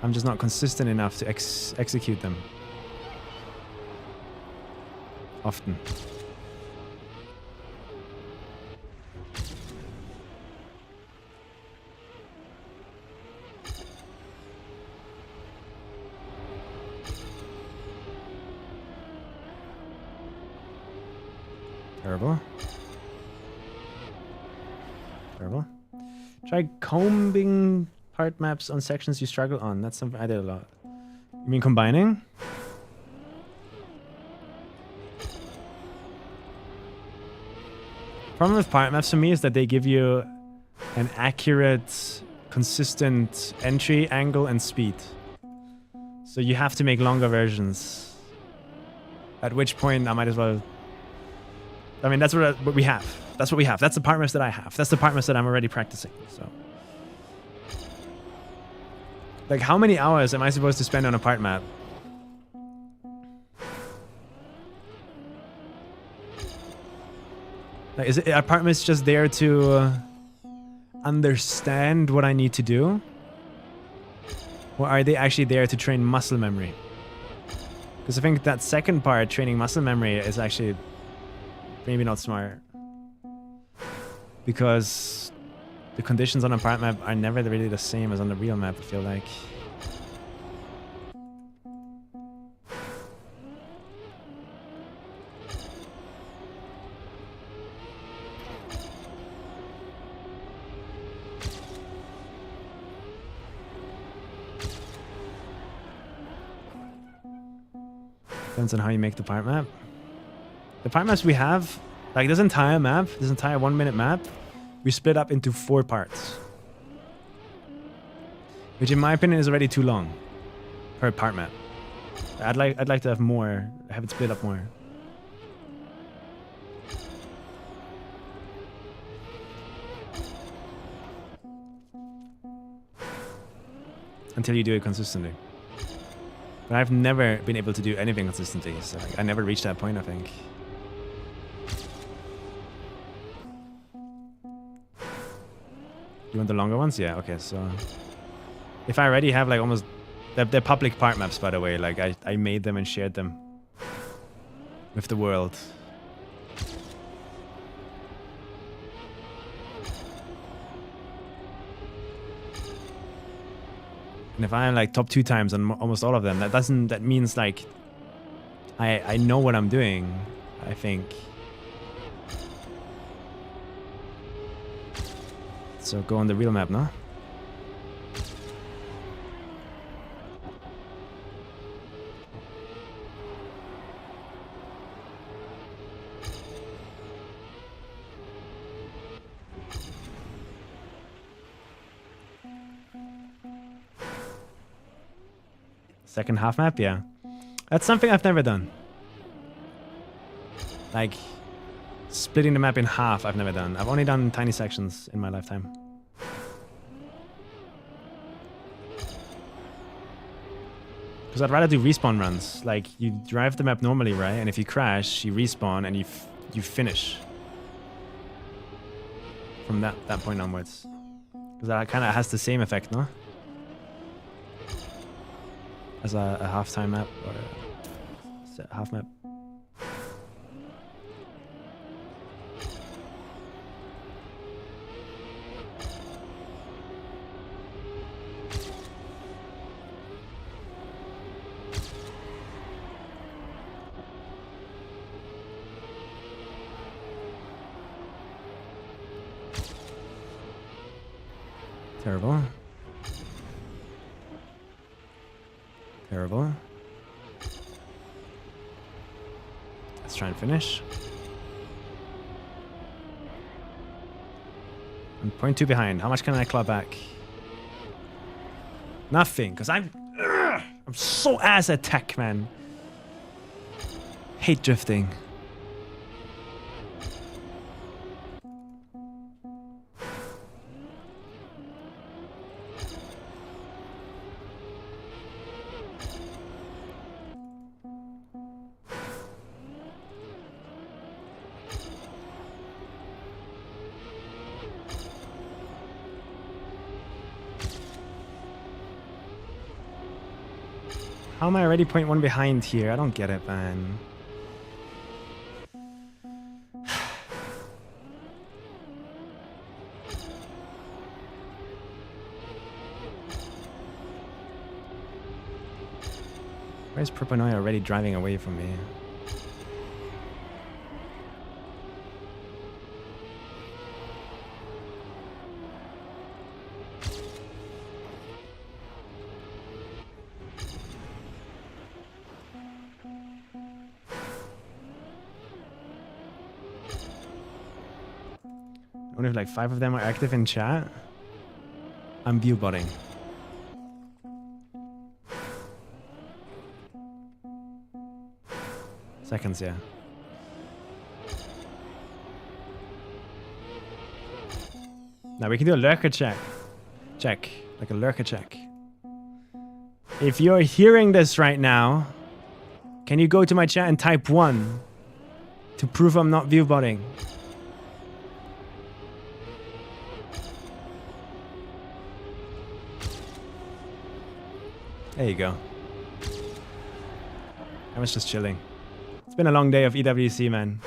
I'm just not consistent enough to execute them. Often. Terrible. Terrible. Try combing part maps on sections you struggle on. That's something I did a lot. You mean combining? Problem with part maps for me is that they give you an accurate, consistent entry, angle, and speed. So you have to make longer versions. At which point I might as well... I mean, that's what we have. That's what we have. That's the part maps that I have. That's the part maps that I'm already practicing. So, like, how many hours am I supposed to spend on a part map? Like, are part maps just there to understand what I need to do? Or are they actually there to train muscle memory? Because I think that second part, training muscle memory, is actually maybe not smart. Because the conditions on a part map are never really the same as on the real map, I feel like. Depends on how you make the part map. The part maps we have, like this entire map, this entire 1 minute map, we split up into 4 parts. Which in my opinion is already too long per part map. I'd like to have more, have it split up more. Until you do it consistently. But I've never been able to do anything consistently, so like, I never reached that point, I think. You want the longer ones? Yeah, okay, so... If I already have like almost... They're public part maps, by the way, like I made them and shared them with the world. And if I'm like top 2 times on almost all of them, that means like I know what I'm doing, I think. So go on the real map now. Second half map, yeah. That's something I've never done. Like, splitting the map in half, I've never done. I've only done tiny sections in my lifetime. Because I'd rather do respawn runs. Like, you drive the map normally, right? And if you crash, you respawn and you finish. From that point onwards. Because that kind of has the same effect, no? As a half-time map or a half map. Terrible. Terrible. Let's try and finish. I'm 0.2 behind. How much can I claw back? Nothing, because I'm so ass at tech, man. Hate drifting. How am I already 0.1 behind here? I don't get it, man. Where's Propanoi already driving away from me? I wonder if like 5 of them are active in chat. I'm view botting. Seconds, yeah. Now we can do a lurker check. Like a lurker check. If you're hearing this right now, can you go to my chat and type 1 to prove I'm not view botting? There you go. I was just chilling. It's been a long day of EWC, man.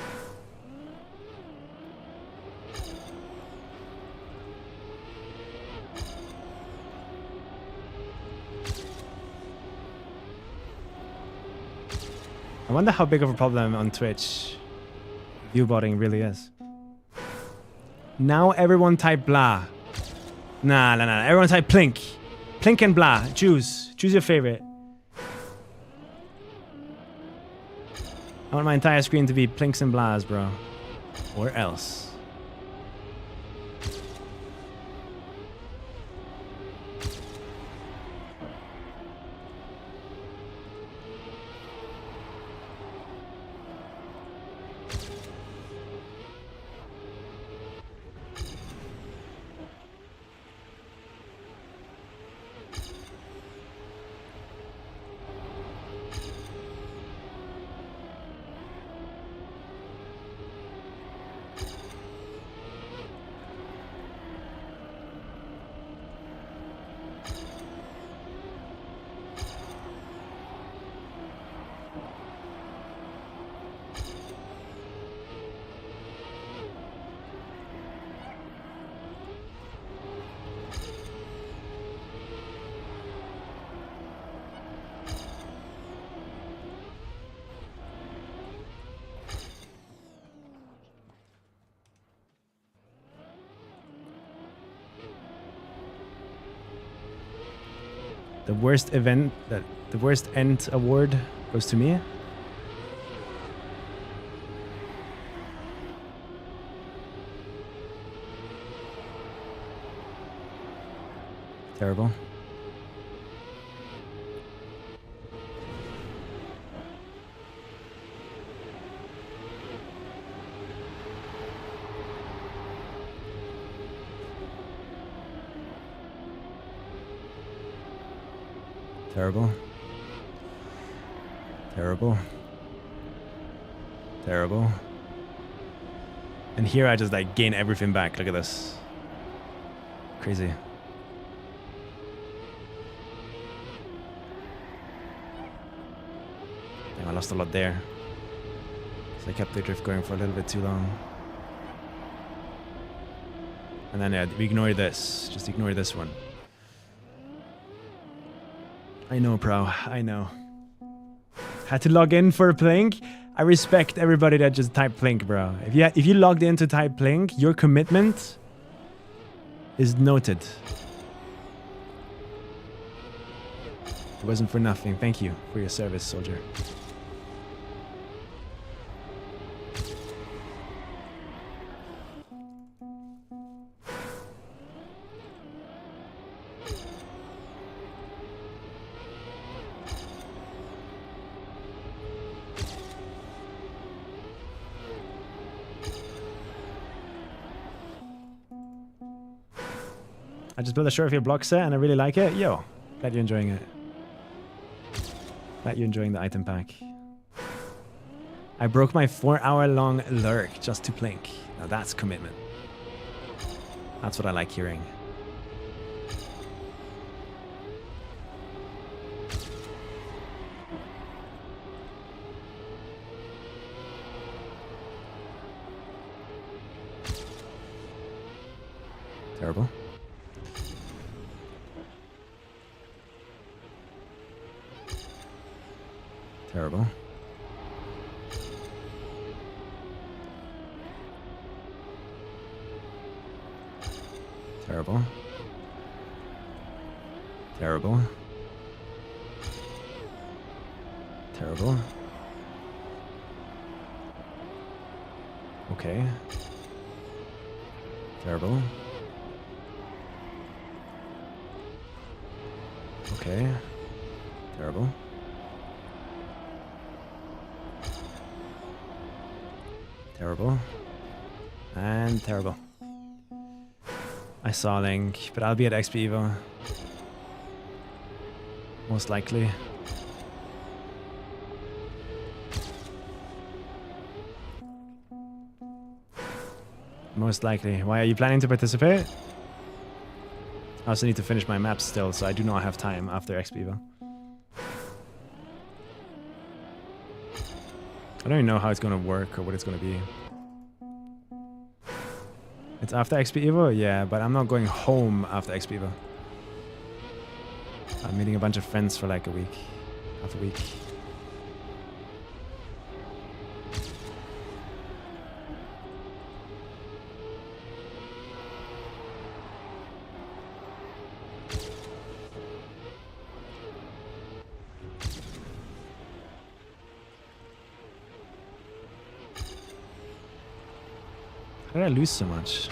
I wonder how big of a problem on Twitch view botting really is. Now everyone type blah. Nah. Everyone type plink. Plink and blah. Choose your favorite. I want my entire screen to be plinks and blahs, bro. Or else. The worst end award goes to me. Terrible. Terrible. Terrible. Terrible. And here I just like gain everything back. Look at this. Crazy. Damn, I lost a lot there. So I kept the drift going for a little bit too long. And then yeah, we ignore this. Just ignore this one. I know, bro. I know. Had to log in for a plink. I respect everybody that just typed plink, bro. If you logged in to type plink, your commitment is noted. It wasn't for nothing. Thank you for your service, soldier. I just built a short field block set and I really like it. Yo, glad you're enjoying it. Glad you're enjoying the item pack. I broke my 4-hour-long lurk just to plink. Now that's commitment. That's what I like hearing. Terrible. Terrible. Terrible. Terrible. Terrible. Okay. Terrible. Okay. Terrible. Terrible. And terrible. I saw Link, but I'll be at XPEVO. Most likely. Most likely. Why are you planning to participate? I also need to finish my maps still, so I do not have time after XPEVO. I don't even know how it's gonna work or what it's gonna be. It's after XPEVO? Yeah, but I'm not going home after XPEVO. I'm meeting a bunch of friends for like a week. Half a week. How did I lose so much?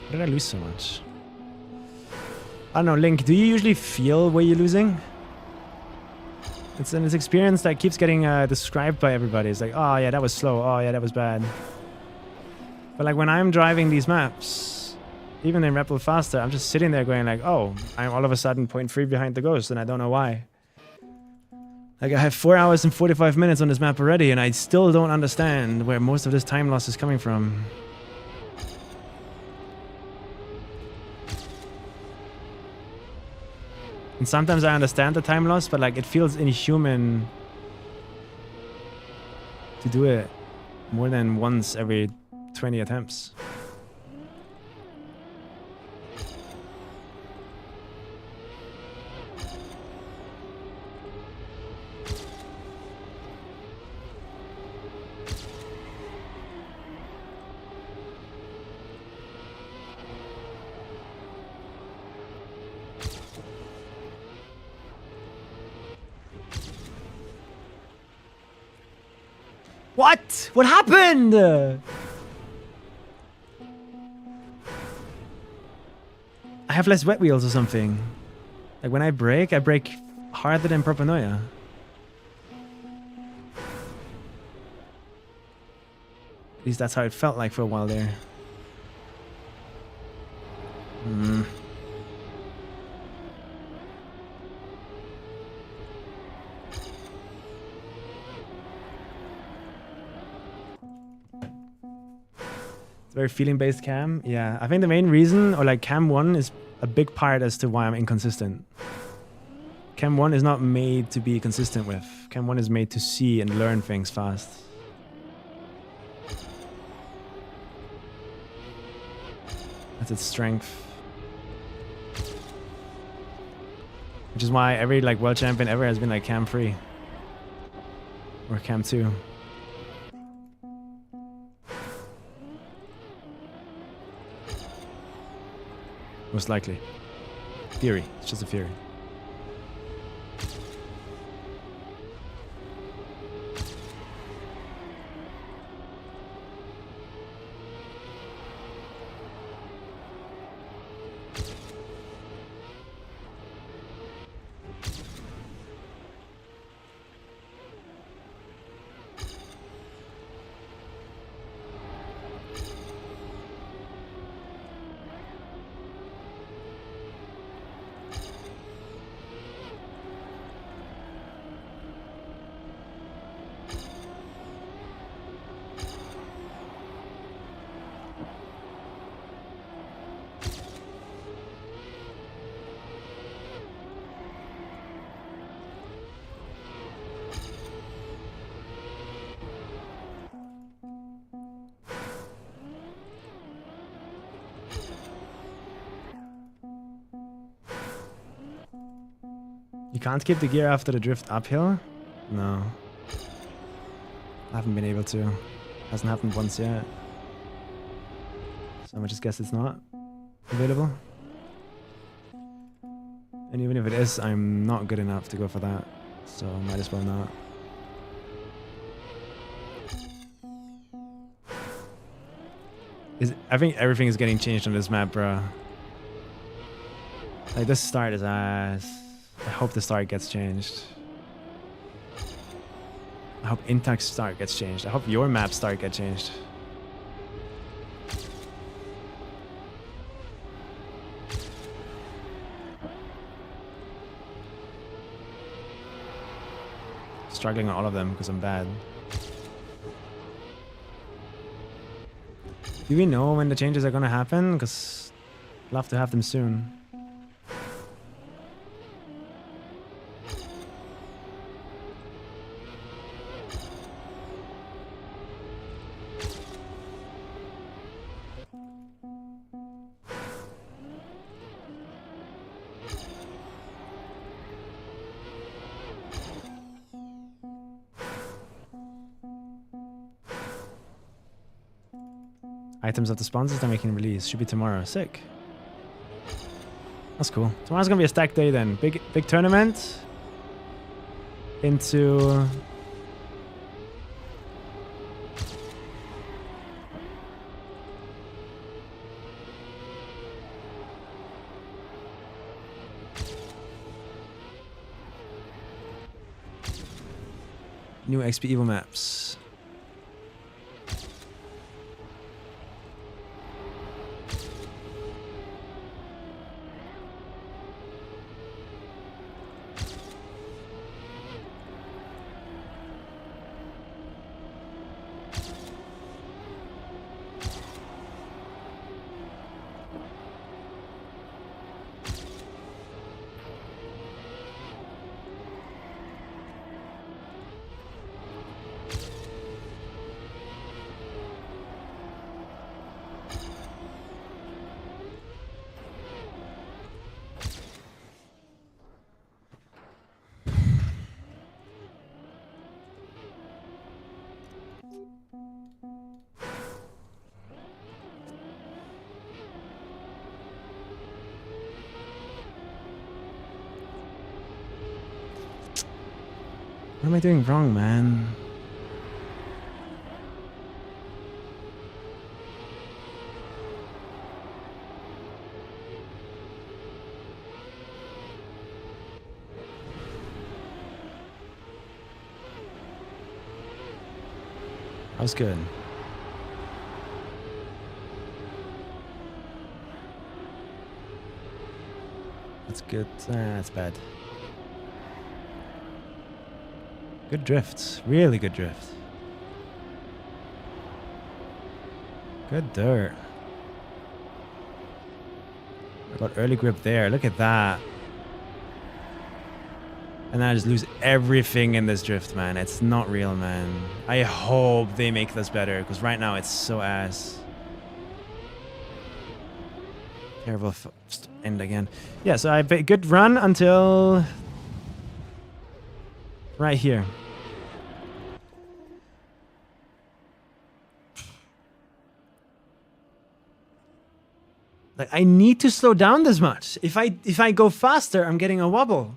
How did I lose so much? I don't know, Link, do you usually feel where you're losing? It's an experience that keeps getting described by everybody. It's like, oh yeah, that was slow. Oh yeah, that was bad. But like when I'm driving these maps, even in Rebel Faster, I'm just sitting there going like, oh, I'm all of a sudden 0.3 behind the ghost and I don't know why. Like I have 4 hours and 45 minutes on this map already and I still don't understand where most of this time loss is coming from. And sometimes I understand the time loss, but like it feels inhuman to do it more than once every 20 attempts. What? What happened? I have less wet wheels or something. Like when I brake harder than Propanoia. At least that's how it felt like for a while there. Very feeling-based cam. Yeah, I think the main reason, or like cam 1 is a big part as to why I'm inconsistent. Cam 1 is not made to be consistent with. Cam 1 is made to see and learn things fast. That's its strength. Which is why every like world champion ever has been like cam 3. Or cam 2. Most likely. Theory. It's just a theory. You can't keep the gear after the drift uphill? No. I haven't been able to. Hasn't happened once yet. So I just guess it's not available. And even if it is, I'm not good enough to go for that. So might as well not. I think everything is getting changed on this map, bro. Like, this start is ass. I hope the start gets changed. I hope Intact's start gets changed. I hope your map start gets changed. Struggling on all of them because I'm bad. Do we know when the changes are gonna happen? Because I'll have to have them soon. Items of the sponsors they're making release. Should be tomorrow. Sick. That's cool. Tomorrow's gonna be a stack day then. Big tournament. Into... new XPEVO maps. What am I doing wrong, man? That was good. That's good. That's bad. Good drifts. Really good drift. Good dirt. I got early grip there. Look at that. And then I just lose everything in this drift, man. It's not real, man. I hope they make this better, because right now it's so ass. Terrible end again. Yeah, so I have a good run until right here. Like, I need to slow down this much. If I go faster, I'm getting a wobble.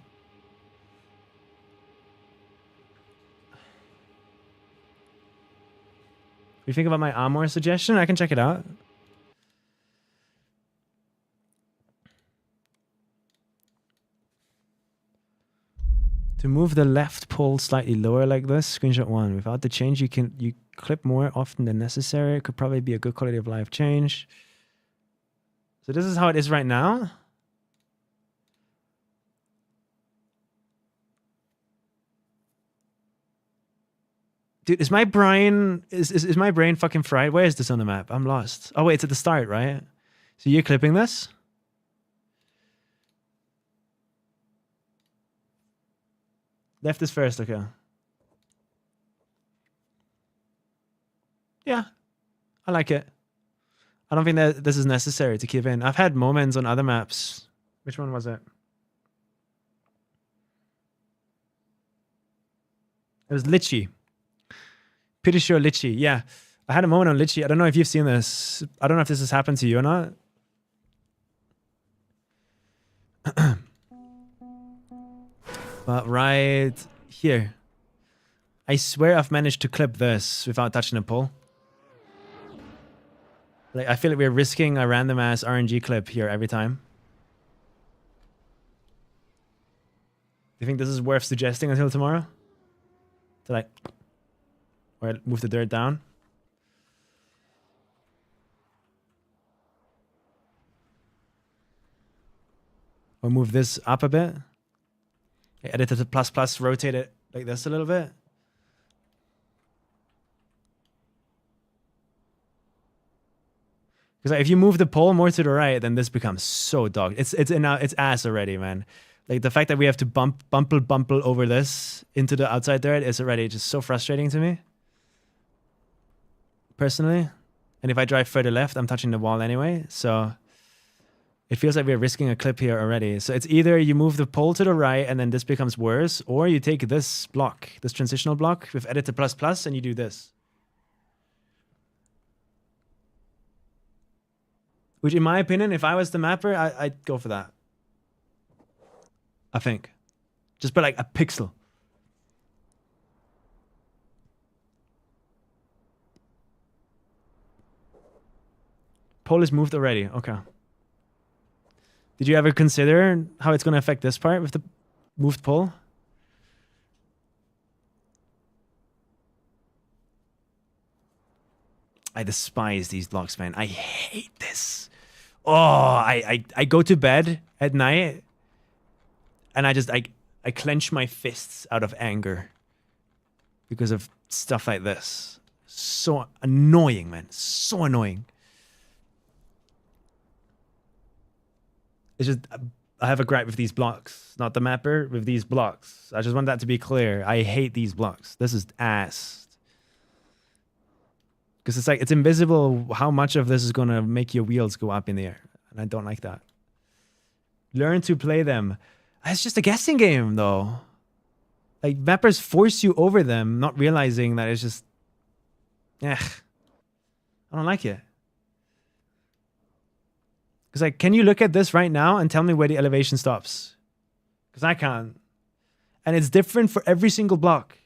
You think about my armor suggestion? I can check it out. To move the left pole slightly lower like this, screenshot 1. Without the change, you clip more often than necessary. It could probably be a good quality of life change. So this is how it is right now. Dude, is my brain is my brain fucking fried? Where is this on the map? I'm lost. Oh wait, it's at the start, right? So you're clipping this? Left is first, okay. Yeah, I like it. I don't think that this is necessary to keep in. I've had moments on other maps. Which one was it? It was Litchi. Pretty sure Litchi. Yeah, I had a moment on Litchi. I don't know if you've seen this. I don't know if this has happened to you or not. But right here. I swear I've managed to clip this without touching a pole. Like, I feel like we're risking a random ass RNG clip here every time. Do you think this is worth suggesting until tomorrow? To like, or move the dirt down? Or move this up a bit? Edit it to ++, rotate it like this a little bit. Because like, if you move the pole more to the right, then this becomes so dog. It's ass already, man. Like the fact that we have to bumple over this into the outside dirt is already just so frustrating to me. Personally. And if I drive further left, I'm touching the wall anyway. So it feels like we're risking a clip here already. So it's either you move the pole to the right and then this becomes worse, or you take this block, this transitional block with edit to ++, and you do this. Which, in my opinion, if I was the mapper, I'd go for that. I think. Just put like a pixel. Pole is moved already. Okay. Did you ever consider how it's going to affect this part with the moved pole? I despise these blocks, man. I hate this. Oh, I go to bed at night and I clench my fists out of anger because of stuff like this. So annoying, man. So annoying. It's just, I have a gripe with these blocks. Not the mapper, with these blocks. I just want that to be clear. I hate these blocks. This is ass. Because it's like, it's invisible how much of this is going to make your wheels go up in the air. And I don't like that. Learn to play them. It's just a guessing game, though. Like, mappers force you over them, not realizing that it's just... I don't like it. Because, like, can you look at this right now and tell me where the elevation stops? Because I can't. And it's different for every single block.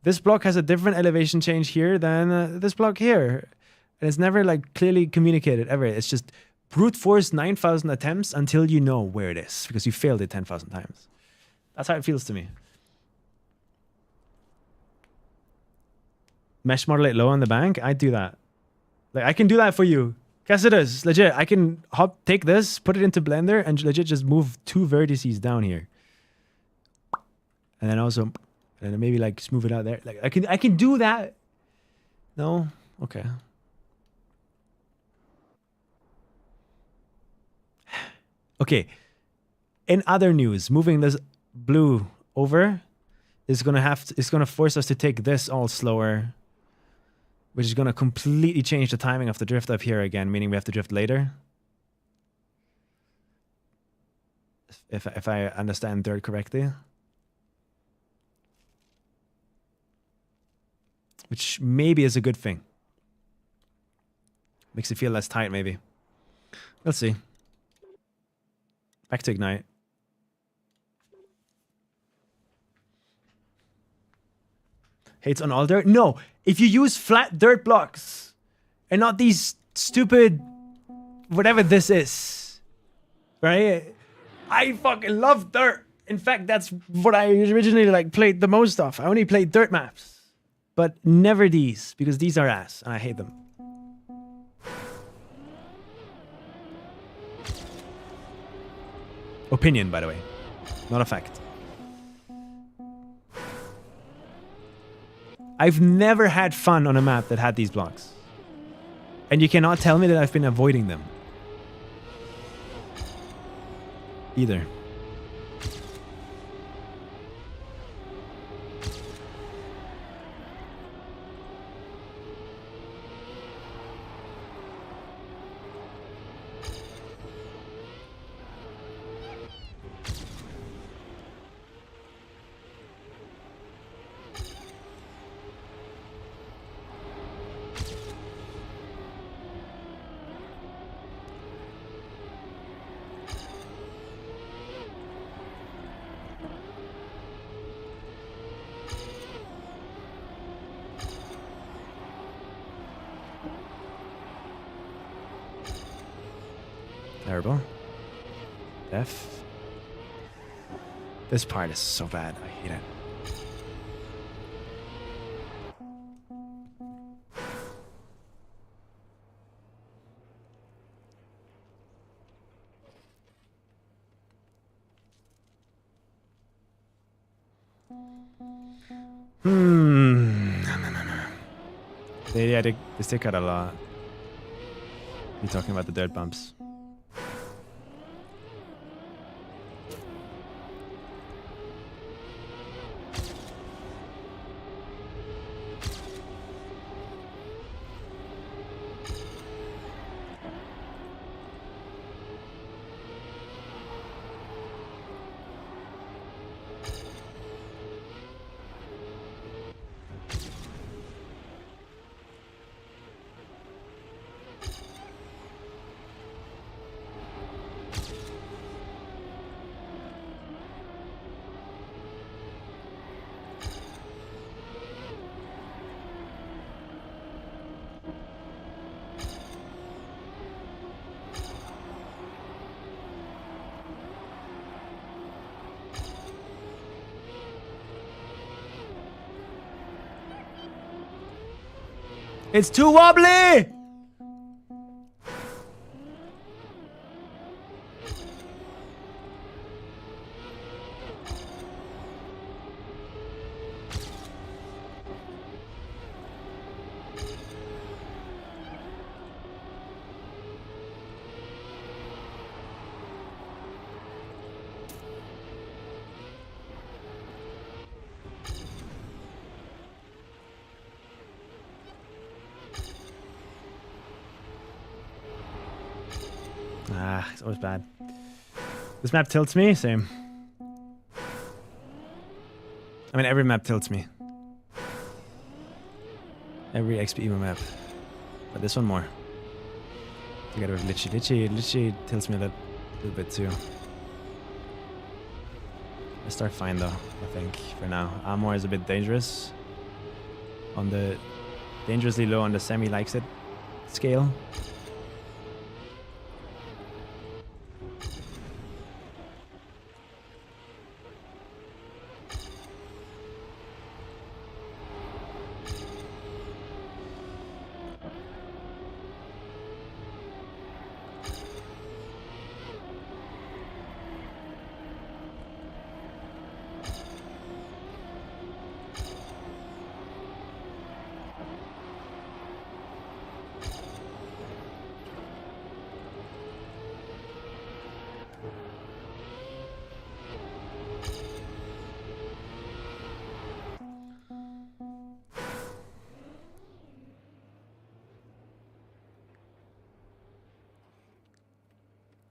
This block has a different elevation change here than this block here. And it's never, like, clearly communicated, ever. It's just brute force 9,000 attempts until you know where it is. Because you failed it 10,000 times. That's how it feels to me. Mesh model it low on the bank? I'd do that. Like, I can do that for you. Guess it is. Legit. I can take this, put it into Blender, and legit just move 2 vertices down here. And then also... and then maybe like smooth it out there. Like I can do that. No? Okay. Okay. In other news, moving this blue over is gonna force us to take this all slower, which is gonna completely change the timing of the drift up here again, meaning we have to drift later. If I understand dirt correctly. Which maybe is a good thing. Makes it feel less tight, maybe. Let's see. Back to Ignite. Hates on all dirt? No. If you use flat dirt blocks and not these stupid whatever this is, right? I fucking love dirt. In fact, that's what I originally like played the most of. I only played dirt maps, but never these because these are ass and I hate them. Opinion, by the way, not a fact. I've never had fun on a map that had these blocks. And you cannot tell me that I've been avoiding them. Either. Terrible. F. This part is so bad. I hate it. They stick out a lot. You're talking about the dirt bumps. It's too wobbly! Ah, it's always bad. This map tilts me? Same. I mean, every map tilts me. Every XPEVO map. But this one more. Together with Litchi. Litchi tilts me a little bit too. I start fine though, I think, for now. Amor is a bit dangerous. On the... dangerously low on the Sami likes it scale.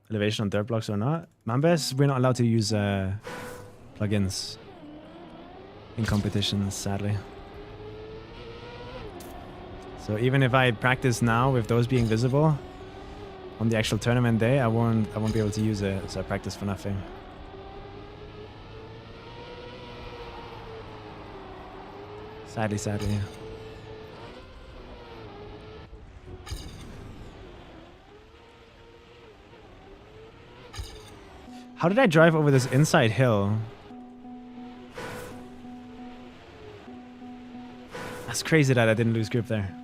Elevation on dirt blocks or not. Mambes, we're not allowed to use plugins in competitions, sadly. So even if I practice now with those being visible, on the actual tournament day, I won't be able to use it, so I practice for nothing. Sadly. How did I drive over this inside hill? That's crazy that I didn't lose grip there.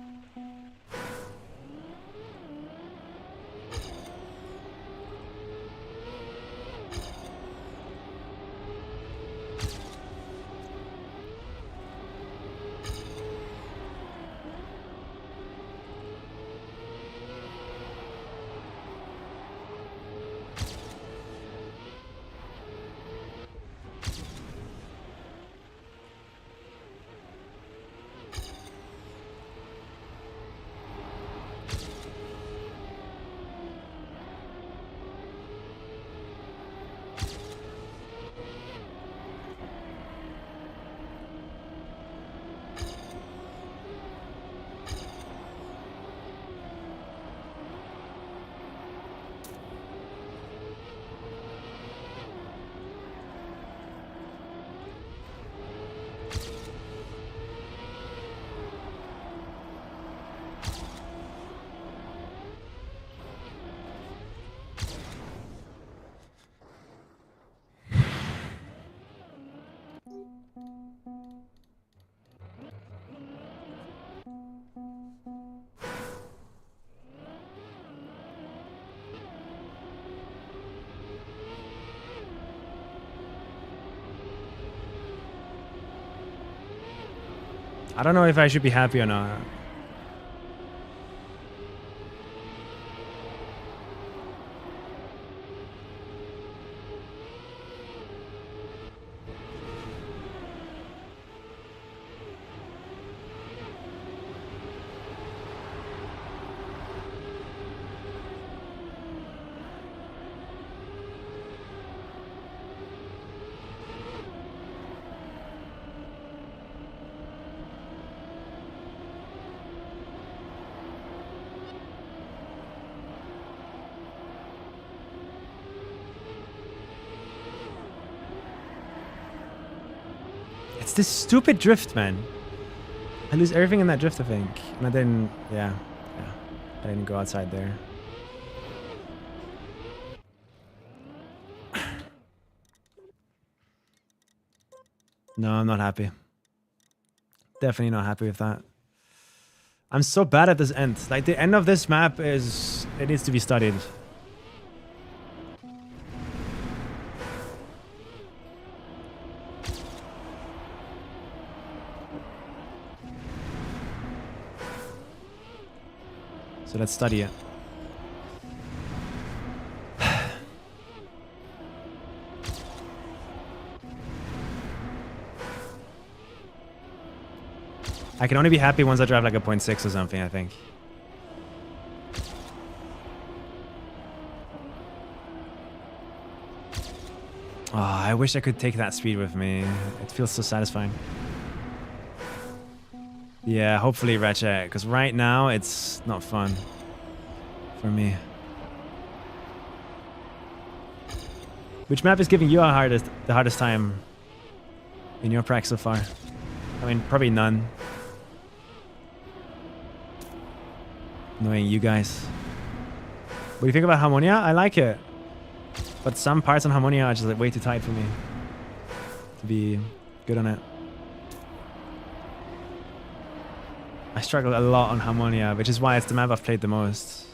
I don't know if I should be happy or not. It's this stupid drift, man. I lose everything in that drift, I think. And I didn't, yeah. I didn't go outside there. No, I'm not happy. Definitely not happy with that. I'm so bad at this end. Like, the end of this map is... It needs to be studied. So let's study it. I can only be happy once I drive like a 0.6 or something, I think. Oh, I wish I could take that speed with me. It feels so satisfying. Yeah, hopefully Ratchet, because right now it's not fun for me. Which map is giving you the hardest time in your prac so far? I mean, probably none. Knowing you guys. What do you think about Harmonia? I like it. But some parts on Harmonia are just like way too tight for me to be good on it. I struggle a lot on Harmonia, which is why it's the map I've played the most.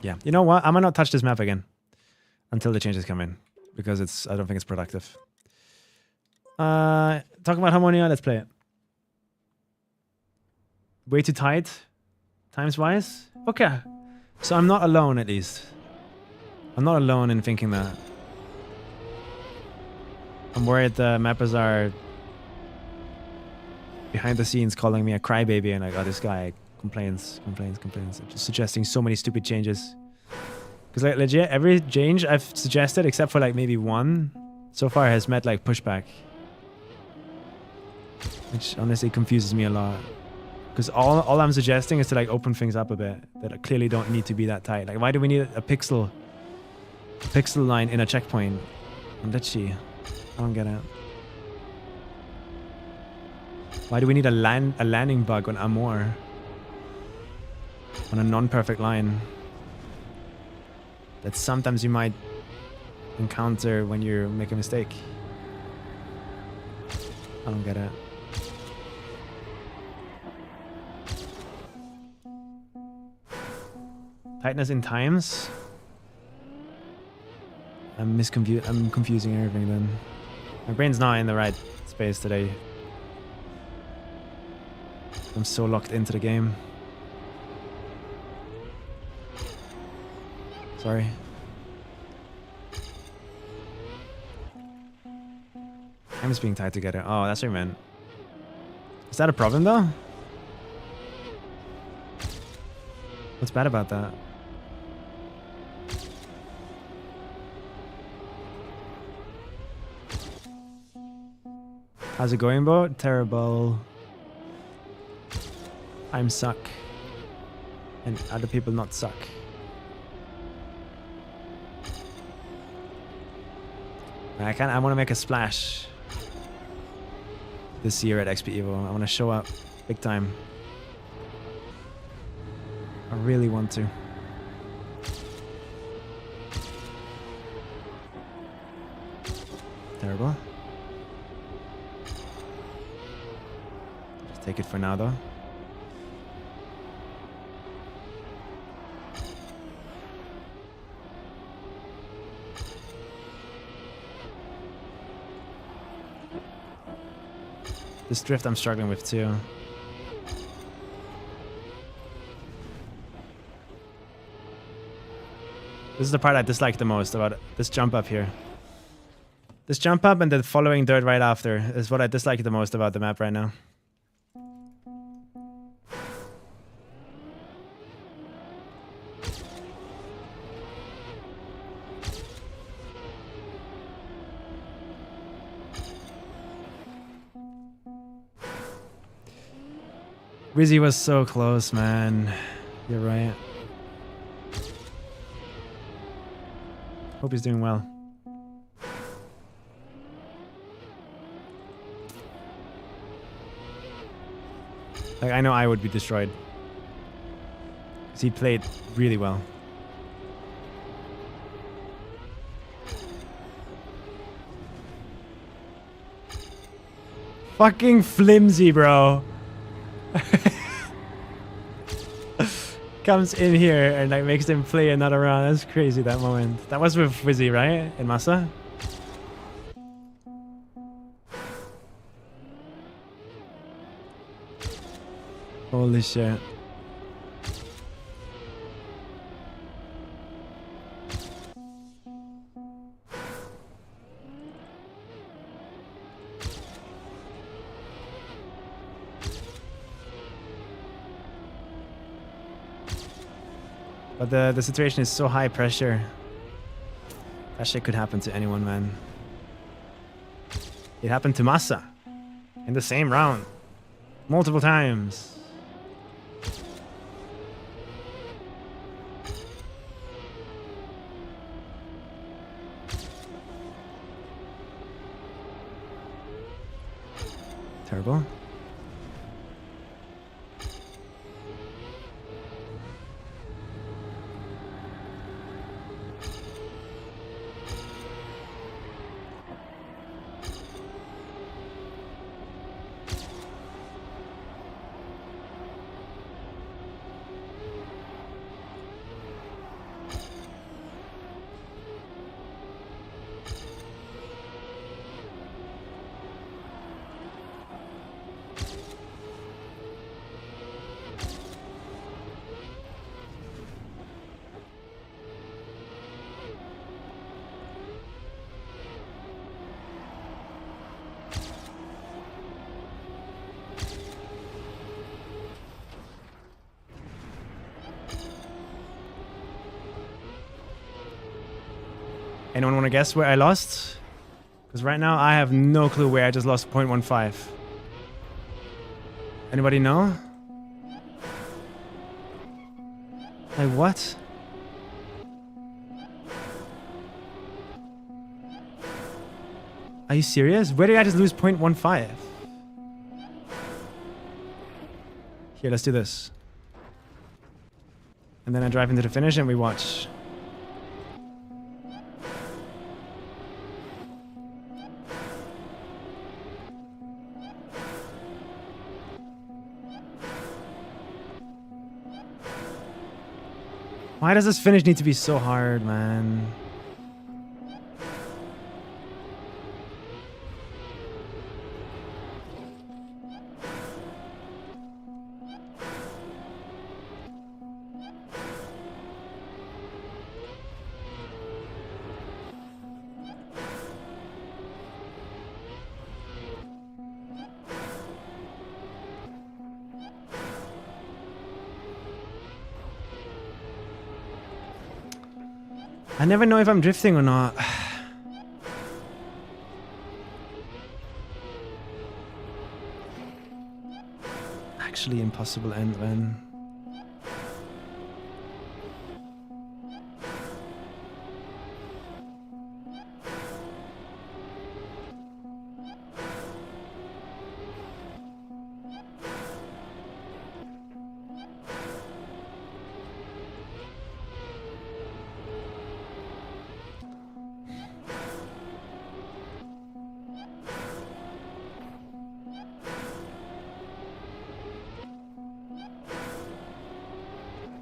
Yeah, you know what? I might not touch this map again until the changes come in, because I don't think it's productive. Talk about Harmonia, let's play it. Way too tight, times-wise? Okay. So I'm not alone, at least. I'm not alone in thinking that. I'm worried the mappers are behind the scenes calling me a crybaby and like, oh, this guy complains, just suggesting so many stupid changes. Because like legit, every change I've suggested, except for like maybe one, so far has met like pushback, which honestly confuses me a lot. Because all I'm suggesting is to like open things up a bit that clearly don't need to be that tight. Like, why do we need a pixel line in a checkpoint on Litchi? I don't get it. Why do we need a landing bug on Amor on a non-perfect line that sometimes you might encounter when you make a mistake? I don't get it. Tightness in times? I'm confusing everything then. My brain's not in the right space today. I'm so locked into the game. Sorry. Time's being tied together. Oh, that's what I meant. Is that a problem though? What's bad about that? How's it going, Bo? Terrible. I'm suck. And other people not suck. I want to make a splash this year at XPEVO. I want to show up big time. I really want to. Terrible. Just take it for now though. This drift I'm struggling with too. This is the part I dislike the most about this jump up here. This jump up and the following dirt right after is what I dislike the most about the map right now. Rizzy was so close, man. You're right. Hope he's doing well. Like, I know I would be destroyed. Because he played really well. Fucking flimsy, bro. Comes in here and like makes him play another round. That's crazy, that moment. That was with Wizzy, right? In Massa? Holy shit. But the situation is so high pressure. That shit could happen to anyone, man. It happened to Massa in the same round. Multiple times. Terrible. Anyone want to guess where I lost? Because right now I have no clue where I just lost 0.15. Anybody know? Like what? Are you serious? Where did I just lose 0.15? Here, let's do this. And then I drive into the finish and we watch. Why does this finish need to be so hard, man? I never know if I'm drifting or not. Actually impossible end, man.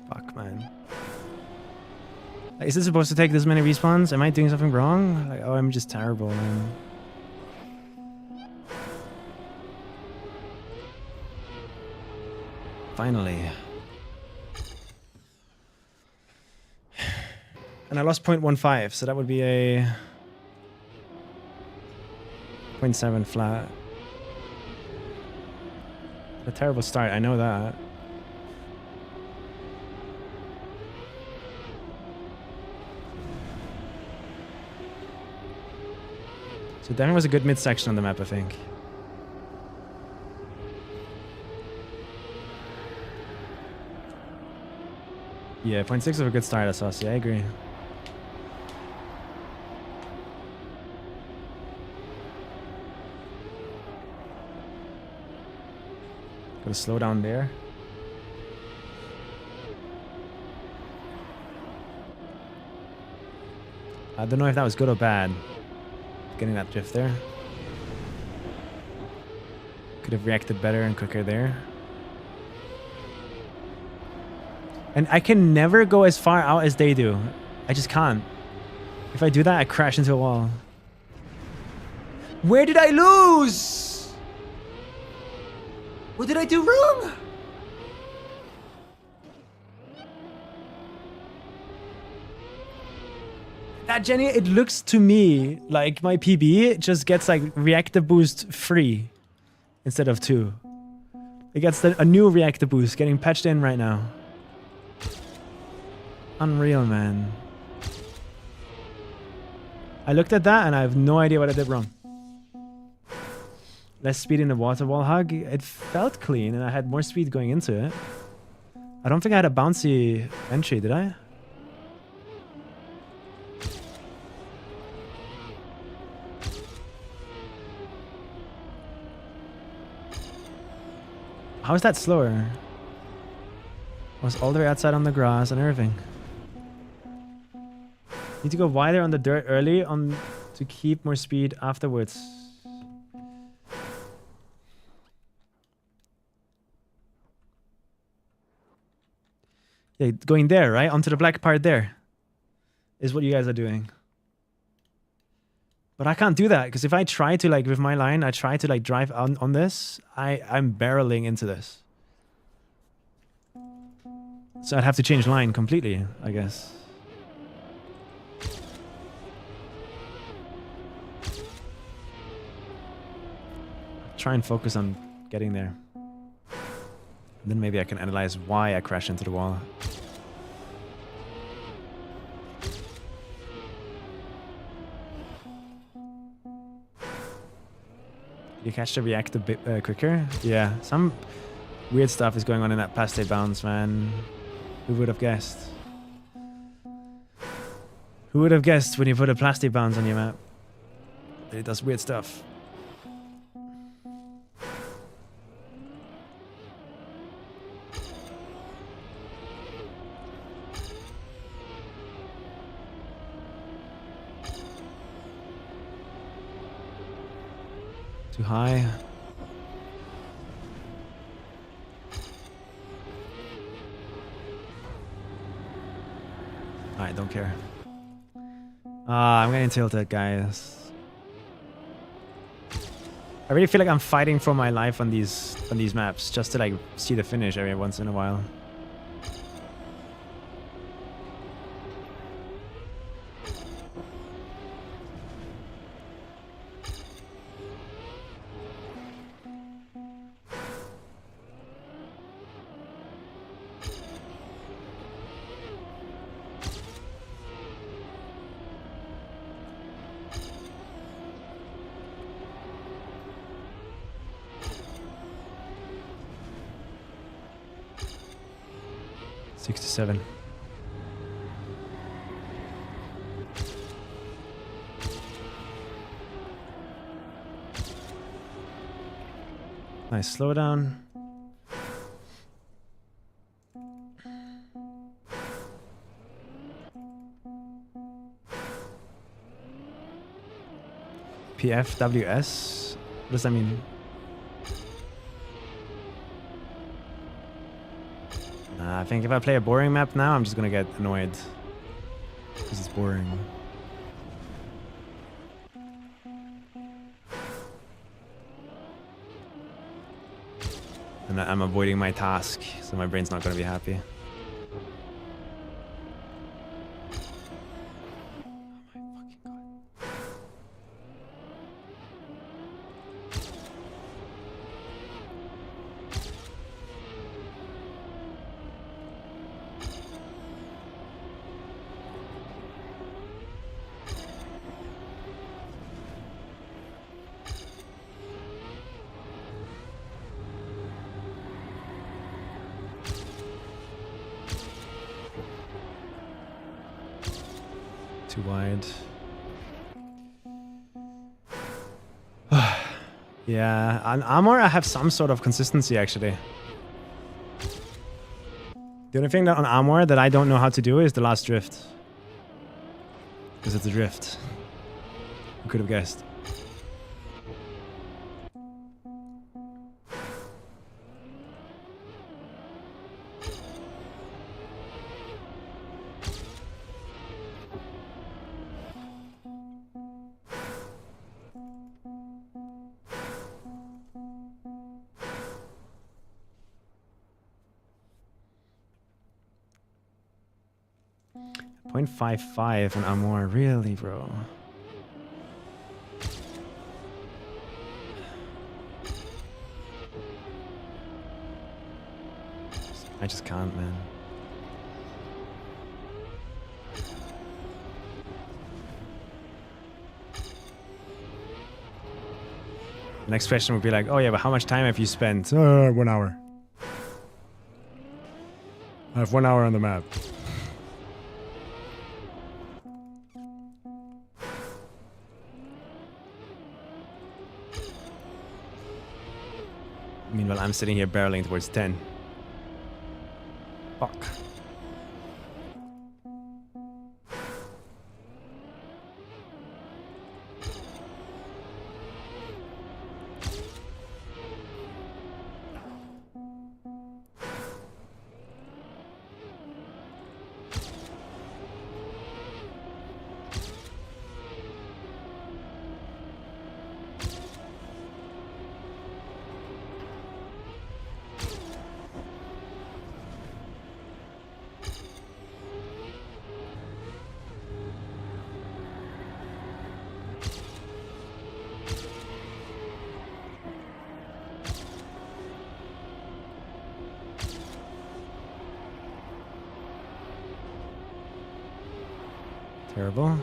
Fuck, man. Is this supposed to take this many respawns? Am I doing something wrong? Like, oh, I'm just terrible, man. Finally. And I lost 0.15, so that would be a 0.7 flat. A terrible start, I know that. So definitely was a good midsection on the map, I think. Yeah, 0.6 was a good start, I saw. Yeah, I agree. Gotta slow down there. I don't know if that was good or bad. Getting that drift there. Could have reacted better and quicker there. And I can never go as far out as they do. I just can't. If I do that, I crash into a wall. Where did I lose? What did I do wrong? That Jenny, it looks to me like my PB just gets like reactor boost free instead of 2. It gets a new reactor boost getting patched in right now. Unreal, man. I looked at that and I have no idea what I did wrong. Less speed in the water wall hug. It felt clean and I had more speed going into it. I don't think I had a bouncy entry, did I? How is that slower? I was all the way outside on the grass and everything. Need to go wider on the dirt early on to keep more speed afterwards. Yeah, going there, right? Onto the black part there is what you guys are doing. But I can't do that because if I try to, like, with my line, I try to, like, drive on this, I'm barreling into this. So I'd have to change line completely, I guess. Try and focus on getting there. And then maybe I can analyze why I crashed into the wall. You catch the react a bit quicker. Yeah, some weird stuff is going on in that past state bounce, man. Who would have guessed? Who would have guessed when you put a plastic bounce on your map? It does weird stuff. Too high. I don't care. I'm getting tilted, guys. I really feel like I'm fighting for my life on these maps just to like see the finish every once in a while. Seven. Nice slowdown. PFWS? What does that mean? I think if I play a boring map now, I'm just gonna get annoyed. Because it's boring. And I'm avoiding my task, so my brain's not gonna be happy. Too wide. Yeah, on armor I have some sort of consistency actually. The only thing that on armor that I don't know how to do is the last drift. Because it's a drift. Who could have guessed? .55 on armor, really, bro? I just can't, man. The next question would be like, oh yeah, but how much time have you spent? 1 hour. I have 1 hour on the map. Meanwhile, I'm sitting here barreling towards 10. Fuck. Terrible.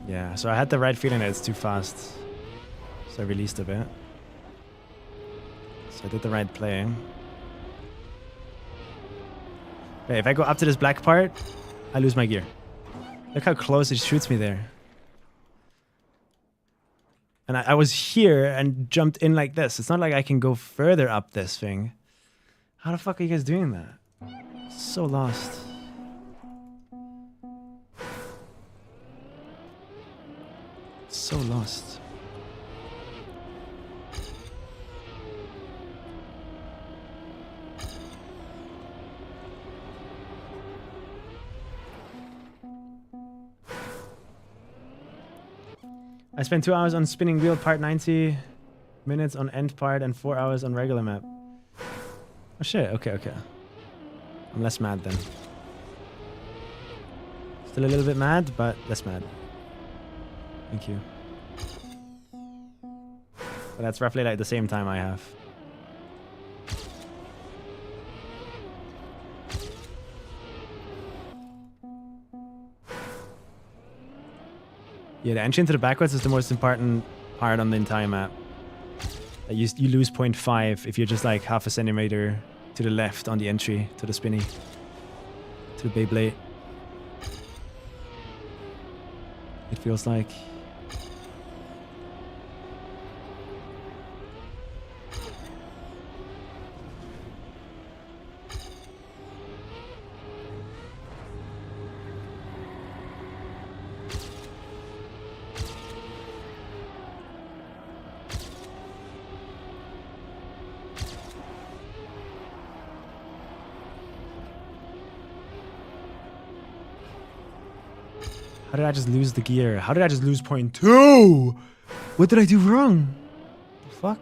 Yeah, so I had the right feeling that it's too fast. So I released a bit. So I did the right play. Okay, if I go up to this black part, I lose my gear. Look how close it shoots me there. And I was here and jumped in like this. It's not like I can go further up this thing. How the fuck are you guys doing that? So lost. So lost. I spent 2 hours on spinning wheel part, 90 minutes on end part, and 4 hours on regular map. Oh shit, okay, okay. I'm less mad then. Still a little bit mad, but less mad. Thank you. But that's roughly like the same time I have. Yeah, the entry into the backwards is the most important part on the entire map. You lose 0.5 if you're just like half a centimeter to the left on the entry to the spinny, to the Beyblade. It feels like. How did I just lose the gear? How did I just lose 0.2? What did I do wrong? The fuck?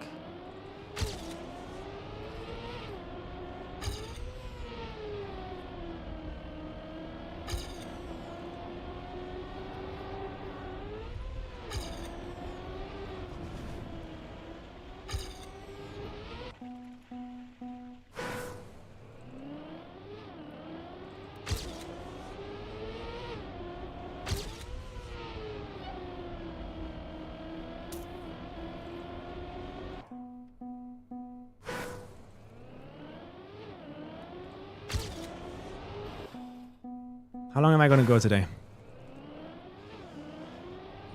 How long am I going to go today?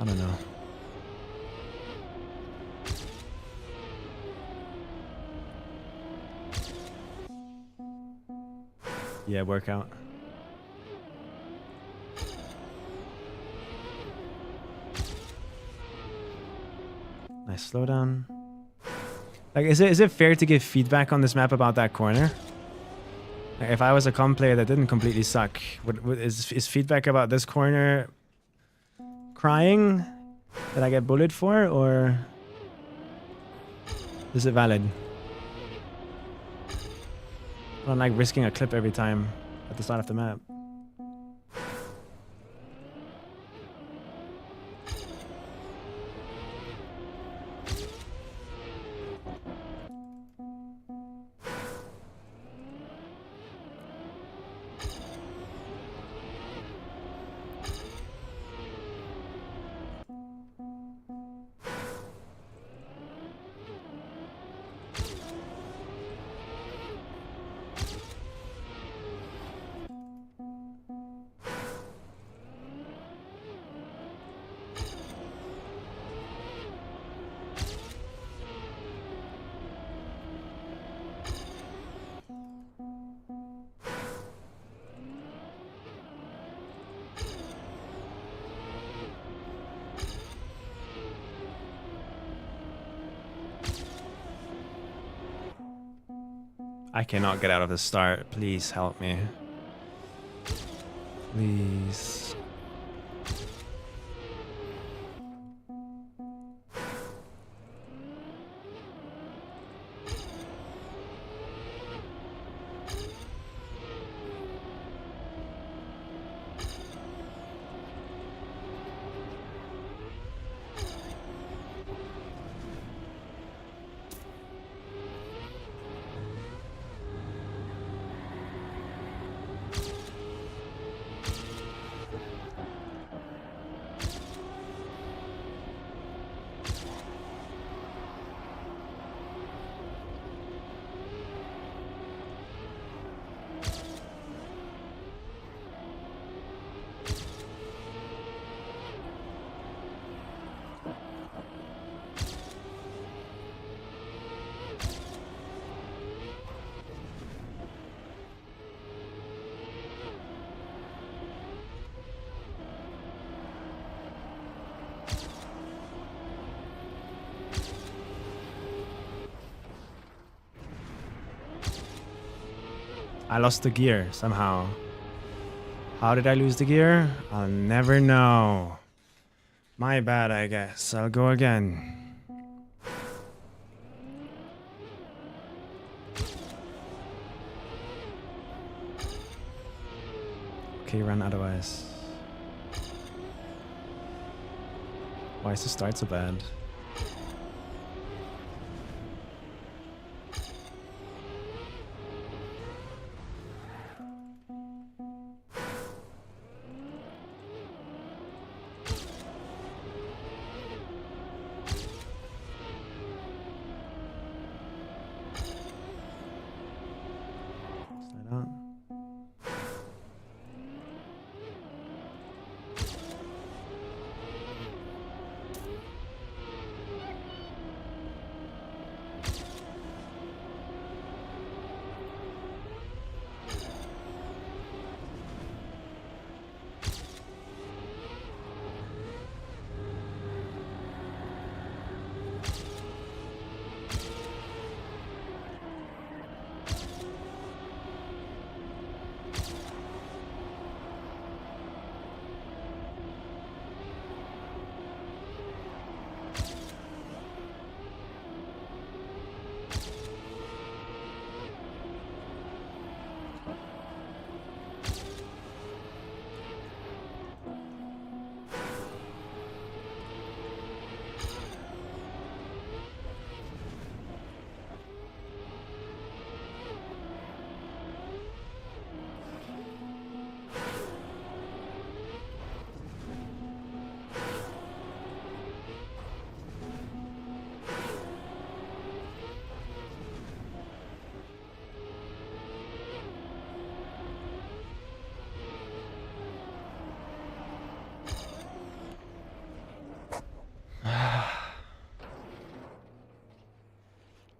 I don't know. Yeah, workout. Nice slowdown. Like, is it fair to give feedback on this map about that corner? Like, if I was a comp player that didn't completely suck, is feedback about this corner crying that I get bullied for, or is it valid? I don't like risking a clip every time at the start of the map. I cannot get out of the start. Please help me. Please. I lost the gear somehow. How did I lose the gear? I'll never know. My bad, I guess. I'll go again. Okay, run otherwise. Why is the start so bad? Slide out.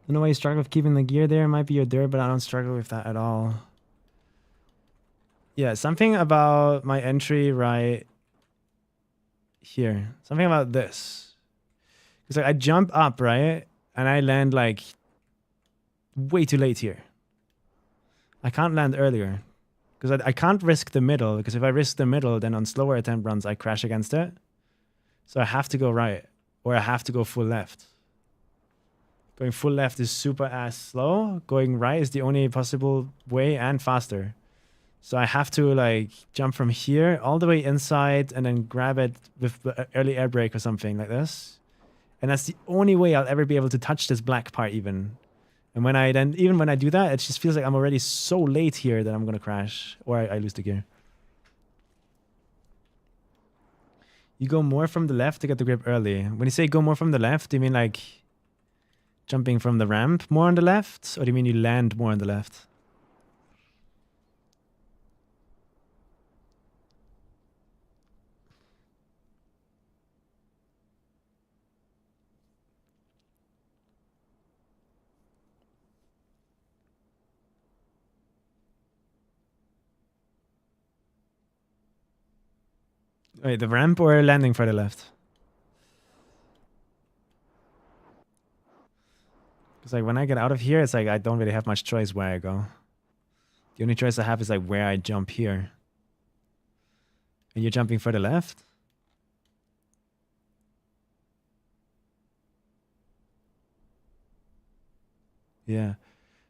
I don't know why you struggle with keeping the gear there. It might be your dirt, but I don't struggle with that at all. Yeah, something about my entry right here. Something about this. Because like, I jump up, right? And I land like way too late here. I can't land earlier. Because I can't risk the middle. Because if I risk the middle, then on slower attempt runs, I crash against it. So I have to go right. Or I have to go full left. Going full left is super ass slow. Going right is the only possible way and faster. So I have to like jump from here all the way inside and then grab it with early air brake or something like this. And that's the only way I'll ever be able to touch this black part even. And when I then, even when I do that, it just feels like I'm already so late here that I'm going to crash or I lose the gear. You go more from the left to get the grip early. When you say go more from the left, do you mean like jumping from the ramp more on the left? Or do you mean you land more on the left? Wait, the ramp or landing for the left? Because like when I get out of here, it's like I don't really have much choice where I go. The only choice I have is like where I jump here. And you're jumping for the left? Yeah.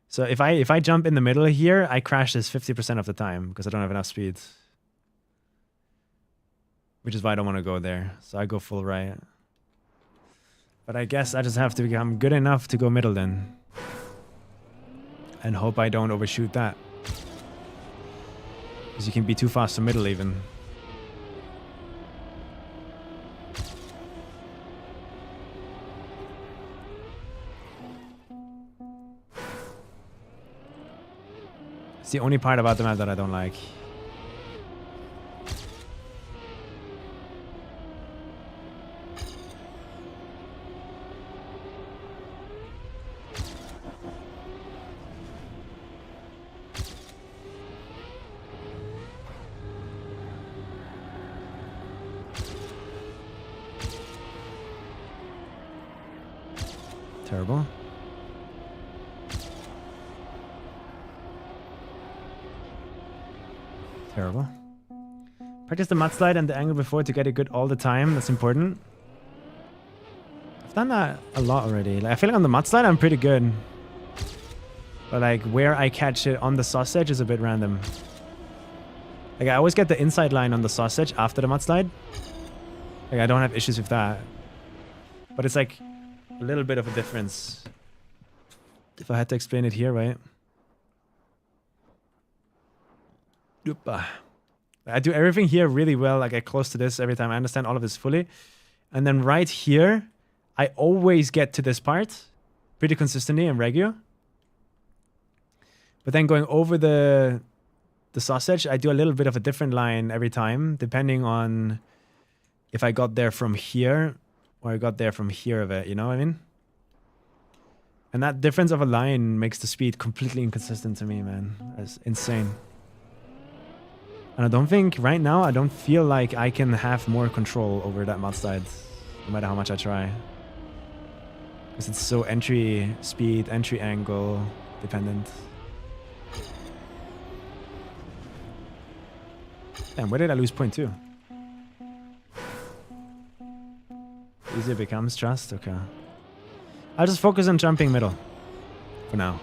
So if I jump in the middle here, I crash this 50% of the time because I don't have enough speed. Which is why I don't want to go there. So I go full right. But I guess I just have to become good enough to go middle then. And hope I don't overshoot that. Because you can be too fast to middle even. It's the only part about the map that I don't like. Terrible. Terrible. Practice the mudslide and the angle before to get it good all the time. That's important. I've done that a lot already. Like, I feel like on the mudslide I'm pretty good. But like where I catch it on the sausage is a bit random. Like I always get the inside line on the sausage after the mudslide. Like I don't have issues with that. But it's like a little bit of a difference. If I had to explain it here, right? Oopa. I do everything here really well. I get close to this every time. I understand all of this fully. And then right here, I always get to this part pretty consistently and regular. But then going over the sausage, I do a little bit of a different line every time, depending on if I got there from here or I got there from here of it, you know what I mean? And that difference of a line makes the speed completely inconsistent to me, man. That's insane. And I don't think, right now, I don't feel like I can have more control over that mudslide, no matter how much I try. Because it's so entry speed, entry angle dependent. Damn, where did I lose point 2? Easier becomes trust? Okay. I'll just focus on jumping middle. For now.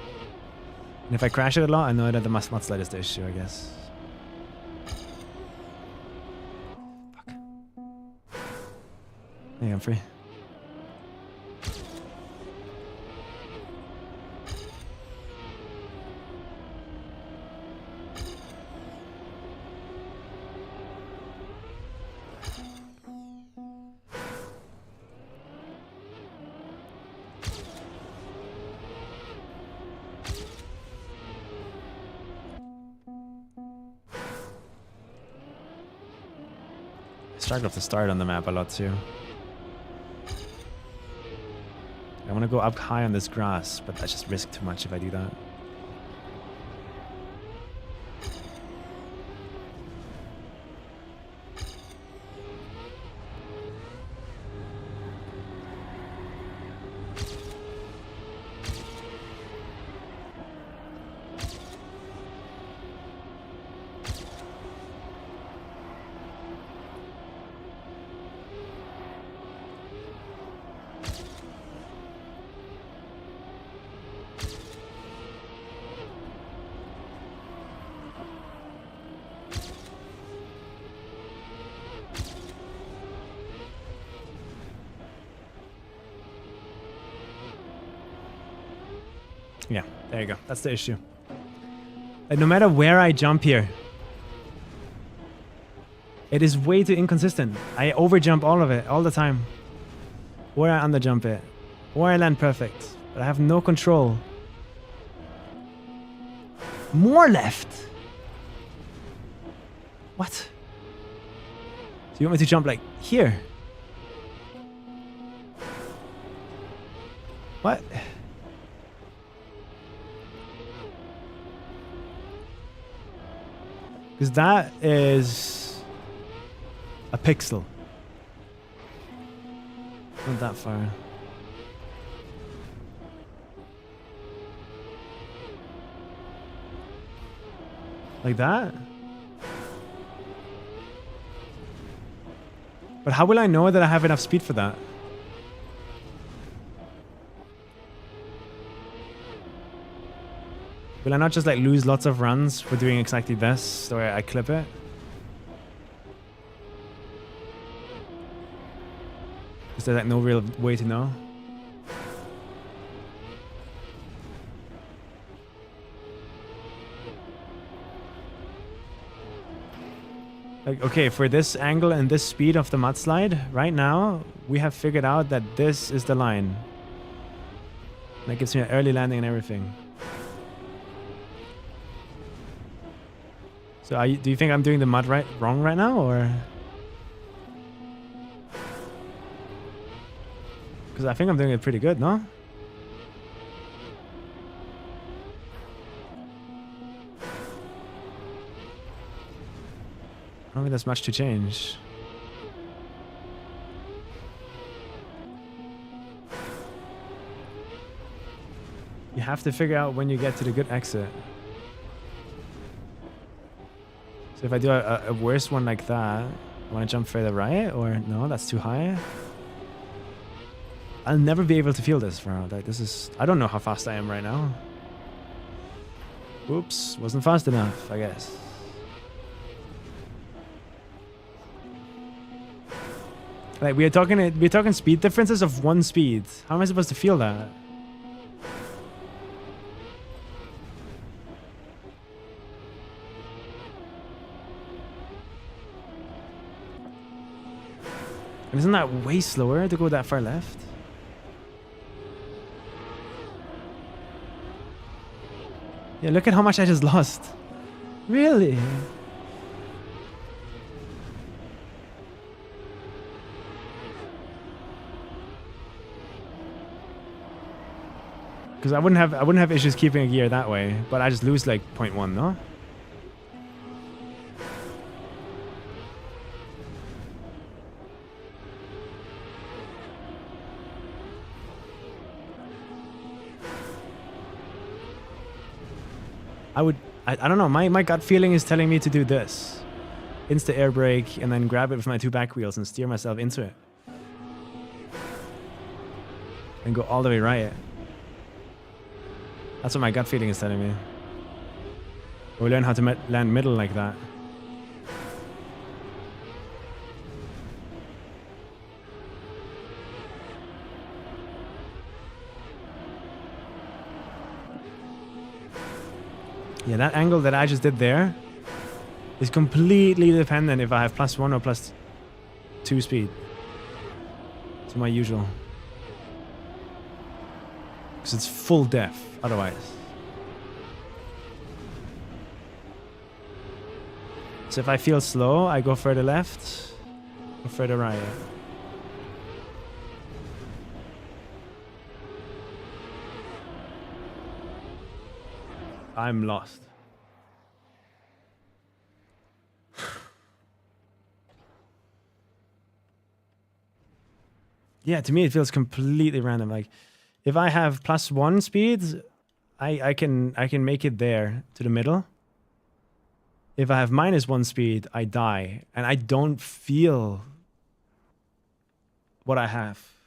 And if I crash it a lot, I know that the mudslide is the issue, I guess. Fuck. Hey, I'm free. Struggle to start on the map a lot too. I want to go up high on this grass, but I just risk too much if I do that. Yeah, there you go. That's the issue. Like, no matter where I jump here, it is way too inconsistent. I overjump all of it, all the time. Or I underjump it. Or I land perfect. But I have no control. More left! What? So you want me to jump like here? What? Because that is a pixel. Not that far. Like that? But how will I know that I have enough speed for that? Will I not just like lose lots of runs for doing exactly this, or I clip it? Is there like no real way to know? Like, okay, for this angle and this speed of the mudslide, right now, we have figured out that this is the line. That gives me an early landing and everything. So do you think I'm doing the mud wrong right now, or? Because I think I'm doing it pretty good, no? I don't think there's much to change. You have to figure out when you get to the good exit. So if I do a worse one like that, I want to jump further right, or no, that's too high. I'll never be able to feel this, bro. Like, this is... I don't know how fast I am right now. Oops, wasn't fast enough, I guess. Like, we're talking speed differences of 1 speed. How am I supposed to feel that? And isn't that way slower to go that far left? Yeah, look at how much I just lost. Really? Because I wouldn't have issues keeping a gear that way, but I just lose like 0.1, no? I don't know, my gut feeling is telling me to do this. Insta air brake and then grab it with my 2 back wheels and steer myself into it. And go all the way right. That's what my gut feeling is telling me. We'll learn how to land middle like that. Yeah, that angle that I just did there is completely dependent if I have +1 or +2 speed to my usual. Because it's full def otherwise. So if I feel slow, I go further left or further right. I'm lost. Yeah, to me it feels completely random. Like, if I have +1 speed, I can make it there to the middle. If I have -1 speed, I die, and I don't feel what I have.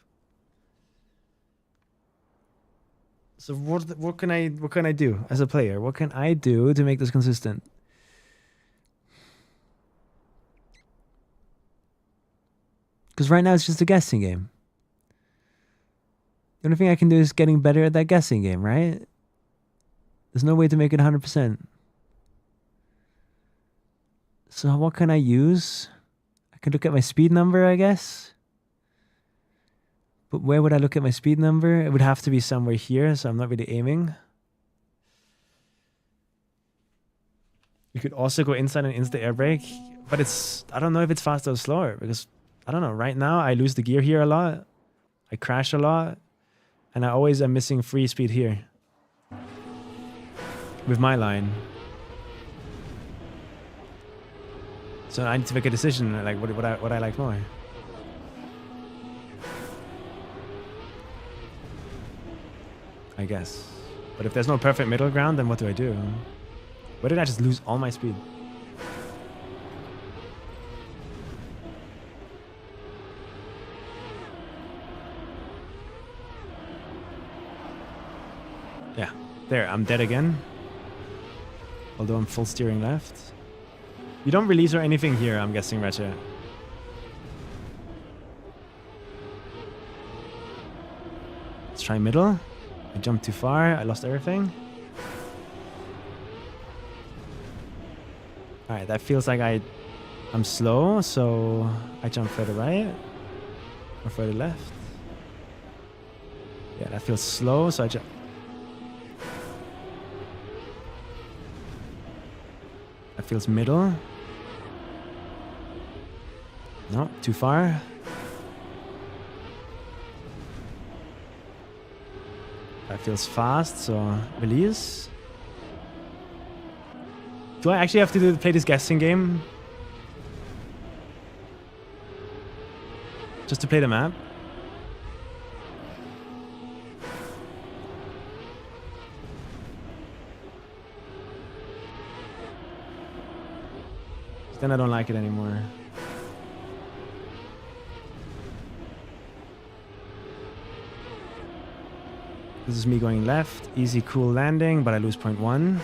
So what can I do as a player? What can I do to make this consistent? Because right now it's just a guessing game. The only thing I can do is getting better at that guessing game, right? There's no way to make it 100%. So what can I use? I can look at my speed number, I guess. But where would I look at my speed number? It would have to be somewhere here, so I'm not really aiming. You could also go inside and insta air brake, but I don't know if it's faster or slower, because I don't know, right now I lose the gear here a lot. I crash a lot, and I always am missing free speed here with my line. So I need to make a decision, like what I like more. I guess. But if there's no perfect middle ground, then what do I do? Why did I just lose all my speed? Yeah, there, I'm dead again. Although I'm full steering left. You don't release or anything here, I'm guessing, Ratchet. Let's try middle. I jumped too far. I lost everything. Alright, that feels like I'm slow, so I jump further right or further left. Yeah, that feels slow, so I jump. That feels middle. No, too far. That feels fast, so release. Do I actually have to play this guessing game? Just to play the map? Then I don't like it anymore. This is me going left. Easy, cool landing, but I lose 0.1.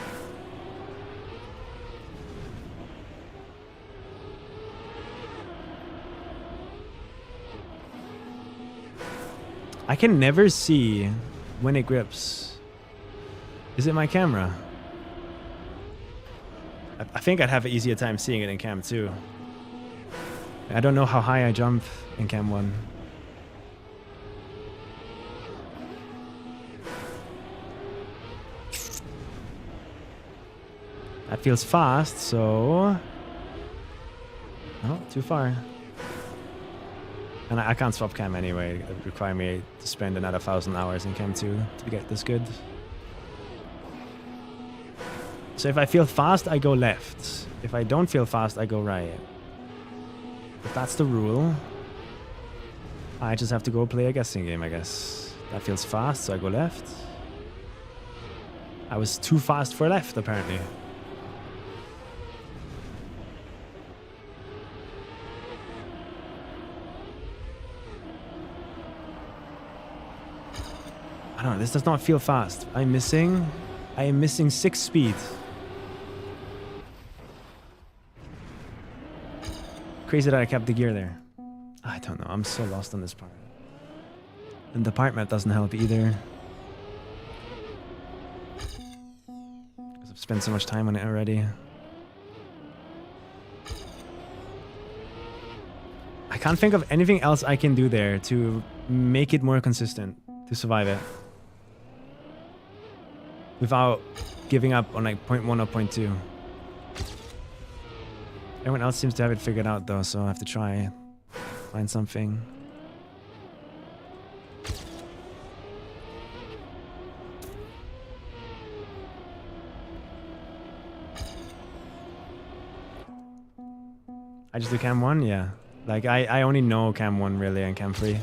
I can never see when it grips. Is it my camera? I think I'd have an easier time seeing it in cam 2. I don't know how high I jump in cam 1. That feels fast, so... Oh, too far. And I can't swap cam anyway. It would require me to spend another 1,000 hours in cam 2 to get this good. So if I feel fast, I go left. If I don't feel fast, I go right. If that's the rule, I just have to go play a guessing game, I guess. That feels fast, so I go left. I was too fast for left, apparently. I don't know, this does not feel fast. I am missing 6 speed. Crazy that I kept the gear there. I don't know, I'm so lost on this part. And the part map doesn't help either. Because I've spent so much time on it already. I can't think of anything else I can do there to make it more consistent, to survive it. Without giving up on like 0.1 or 0.2. Everyone else seems to have it figured out though, so I have to try find something. I just do cam 1, yeah. Like I only know cam 1 really and cam 3.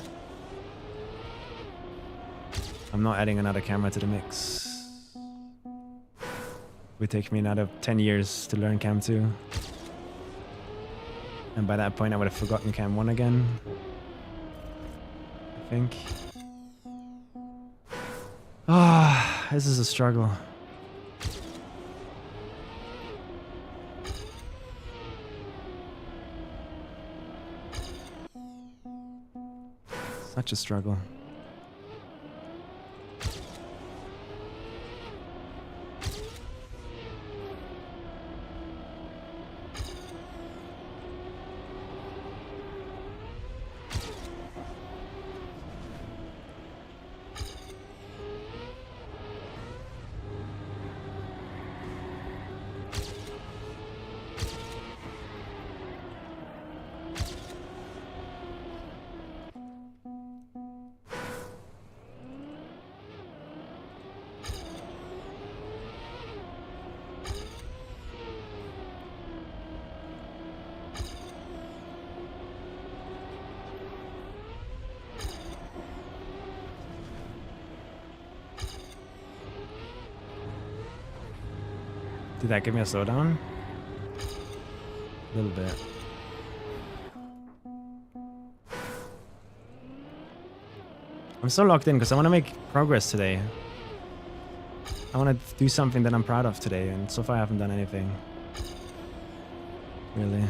I'm not adding another camera to the mix. It would take me another 10 years to learn cam 2. And by that point I would have forgotten cam 1 again. I think. Ah, this is a struggle. Such a struggle. Did that give me a slowdown? A little bit. I'm so locked in because I want to make progress today. I want to do something that I'm proud of today, and so far I haven't done anything. Really.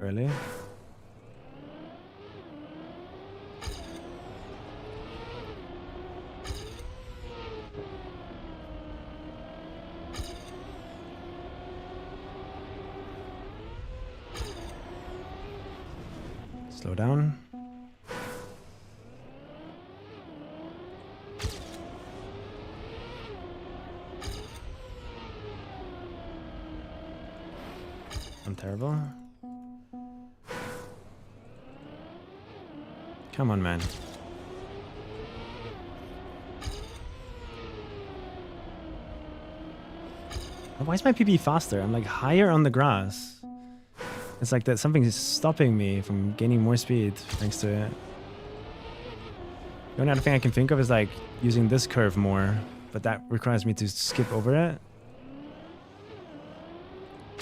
Early. Slow down. I'm terrible. Come on, man. Why is my PP faster? I'm like higher on the grass. It's like that something is stopping me from gaining more speed thanks to it. The only other thing I can think of is like using this curve more, but that requires me to skip over it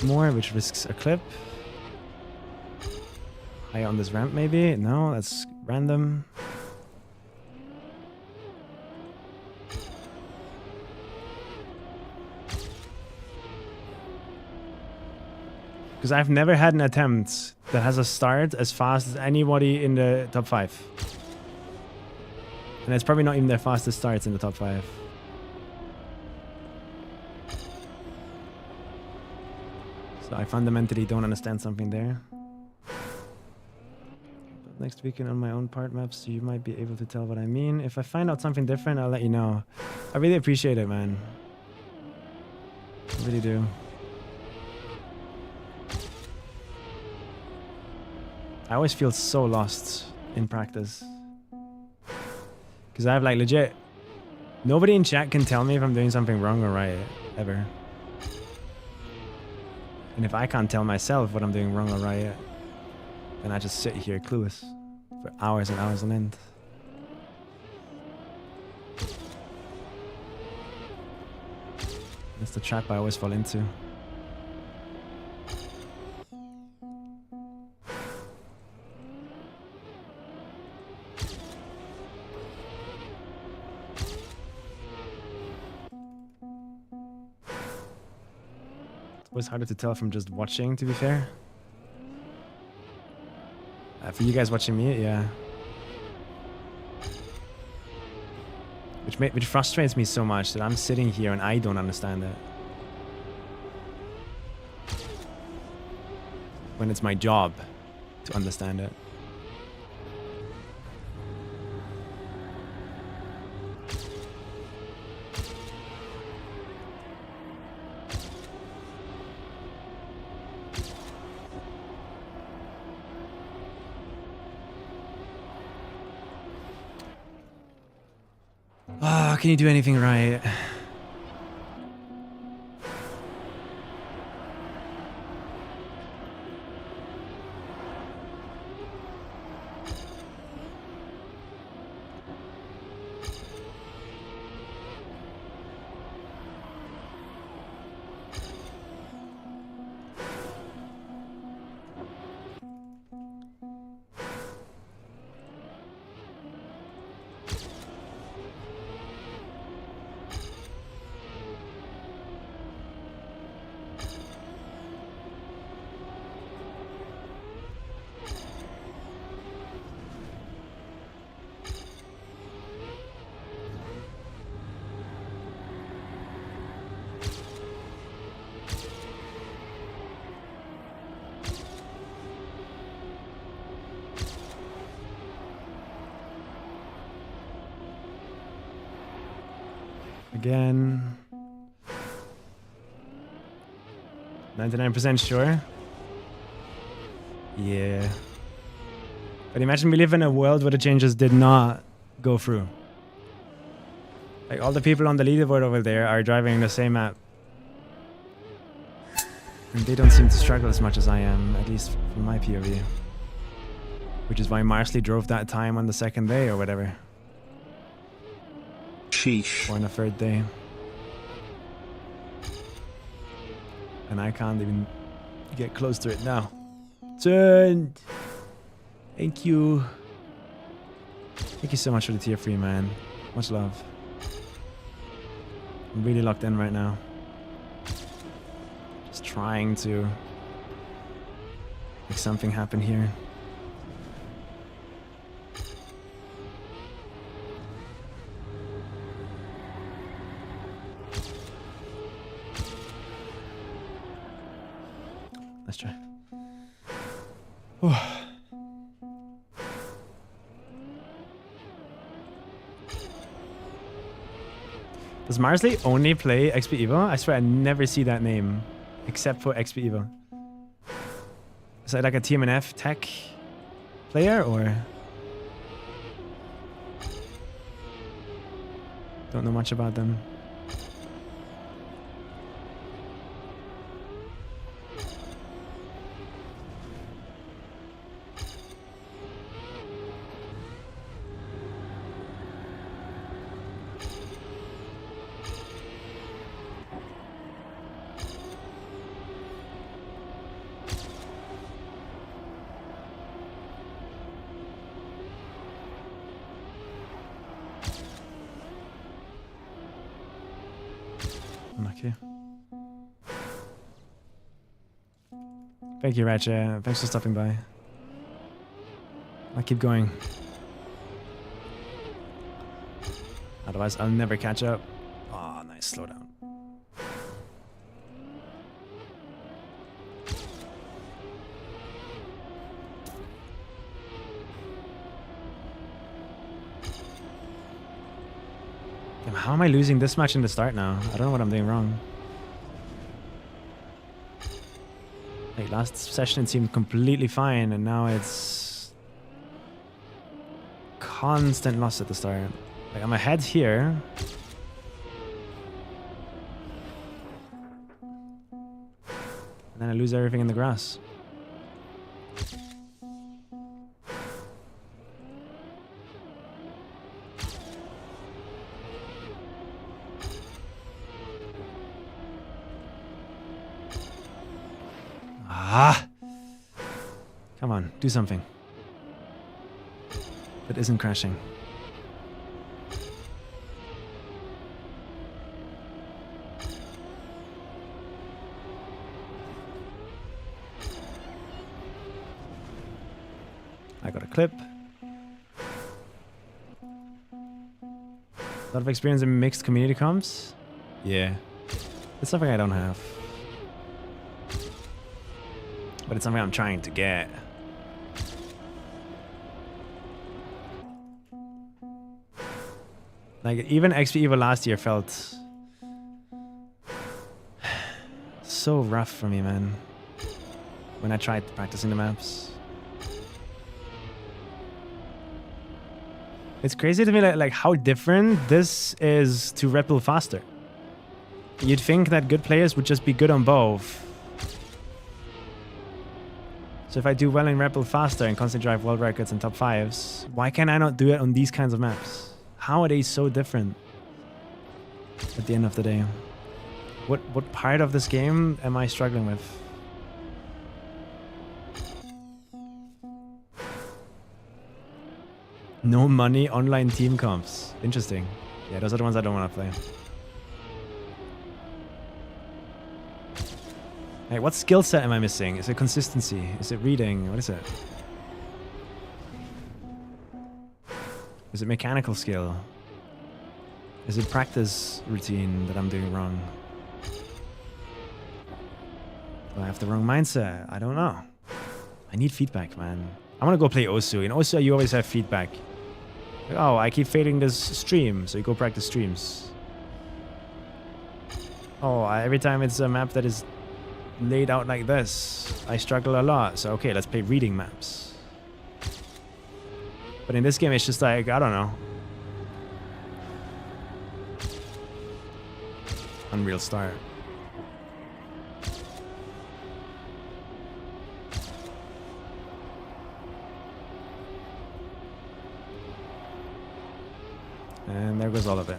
more, which risks a clip. Higher on this ramp maybe? No, that's random. Because I've never had an attempt that has a start as fast as anybody in the top 5. And it's probably not even their fastest starts in the top 5. So I fundamentally don't understand something there. But next weekend on my own part maps, you might be able to tell what I mean. If I find out something different, I'll let you know. I really appreciate it, man. I really do. I always feel so lost in practice. Because I have like legit... Nobody in chat can tell me if I'm doing something wrong or right, ever. And if I can't tell myself what I'm doing wrong or right, then I just sit here clueless for hours and hours on end. That's the trap I always fall into. It's harder to tell from just watching, to be fair. For you guys watching me, yeah. Which frustrates me so much that I'm sitting here and I don't understand it. When it's my job to understand it. Can you do anything right? Again. 99% sure. Yeah. But imagine we live in a world where the changes did not go through. Like all the people on the leaderboard over there are driving the same map. And they don't seem to struggle as much as I am, at least from my POV. Which is why Marsley drove that time on the second day or whatever. Sheesh. Or on the third day. And I can't even get close to it now. Turned. Thank you. Thank you so much for the tier 3, man. Much love. I'm really locked in right now. Just trying to make something happen here. Let's try. Does Marsley only play XPEVO? I swear I never see that name except for XPEVO. Is that like a TMNF tech player or? Don't know much about them. Okay. Thank you, Ratchet. Thanks for stopping by. I'll keep going. Otherwise, I'll never catch up. Oh, nice. Slow down. Damn, how am I losing this much in the start now? I don't know what I'm doing wrong. Like last session it seemed completely fine, and now it's constant loss at the start. Like I'm ahead here. And then I lose everything in the grass. Ah! Come on, do something. That isn't crashing. I got a clip. A lot of experience in mixed community comps. Yeah. It's something I don't have. But it's something I'm trying to get. Like, even XPEVO last year felt so rough for me, man. When I tried practicing the maps. It's crazy to me like how different this is to Red Faster. You'd think that good players would just be good on both. So if I do well in Red Faster and constantly drive world records and top 5s, why can I not do it on these kinds of maps? How are they so different at the end of the day? What part of this game am I struggling with? No money, online team comps. Interesting. Yeah, those are the ones I don't want to play. Hey, what skill set am I missing? Is it consistency? Is it reading? What is it? Is it mechanical skill? Is it practice routine that I'm doing wrong? Do I have the wrong mindset? I don't know. I need feedback, man. I want to go play Osu. In Osu, you always have feedback. Like, oh, I keep failing this stream, so you go practice streams. Oh, every time it's a map that is laid out like this, I struggle a lot. So, okay, let's play reading maps. But in this game, it's just like, I don't know. Unreal start. And there goes all of it.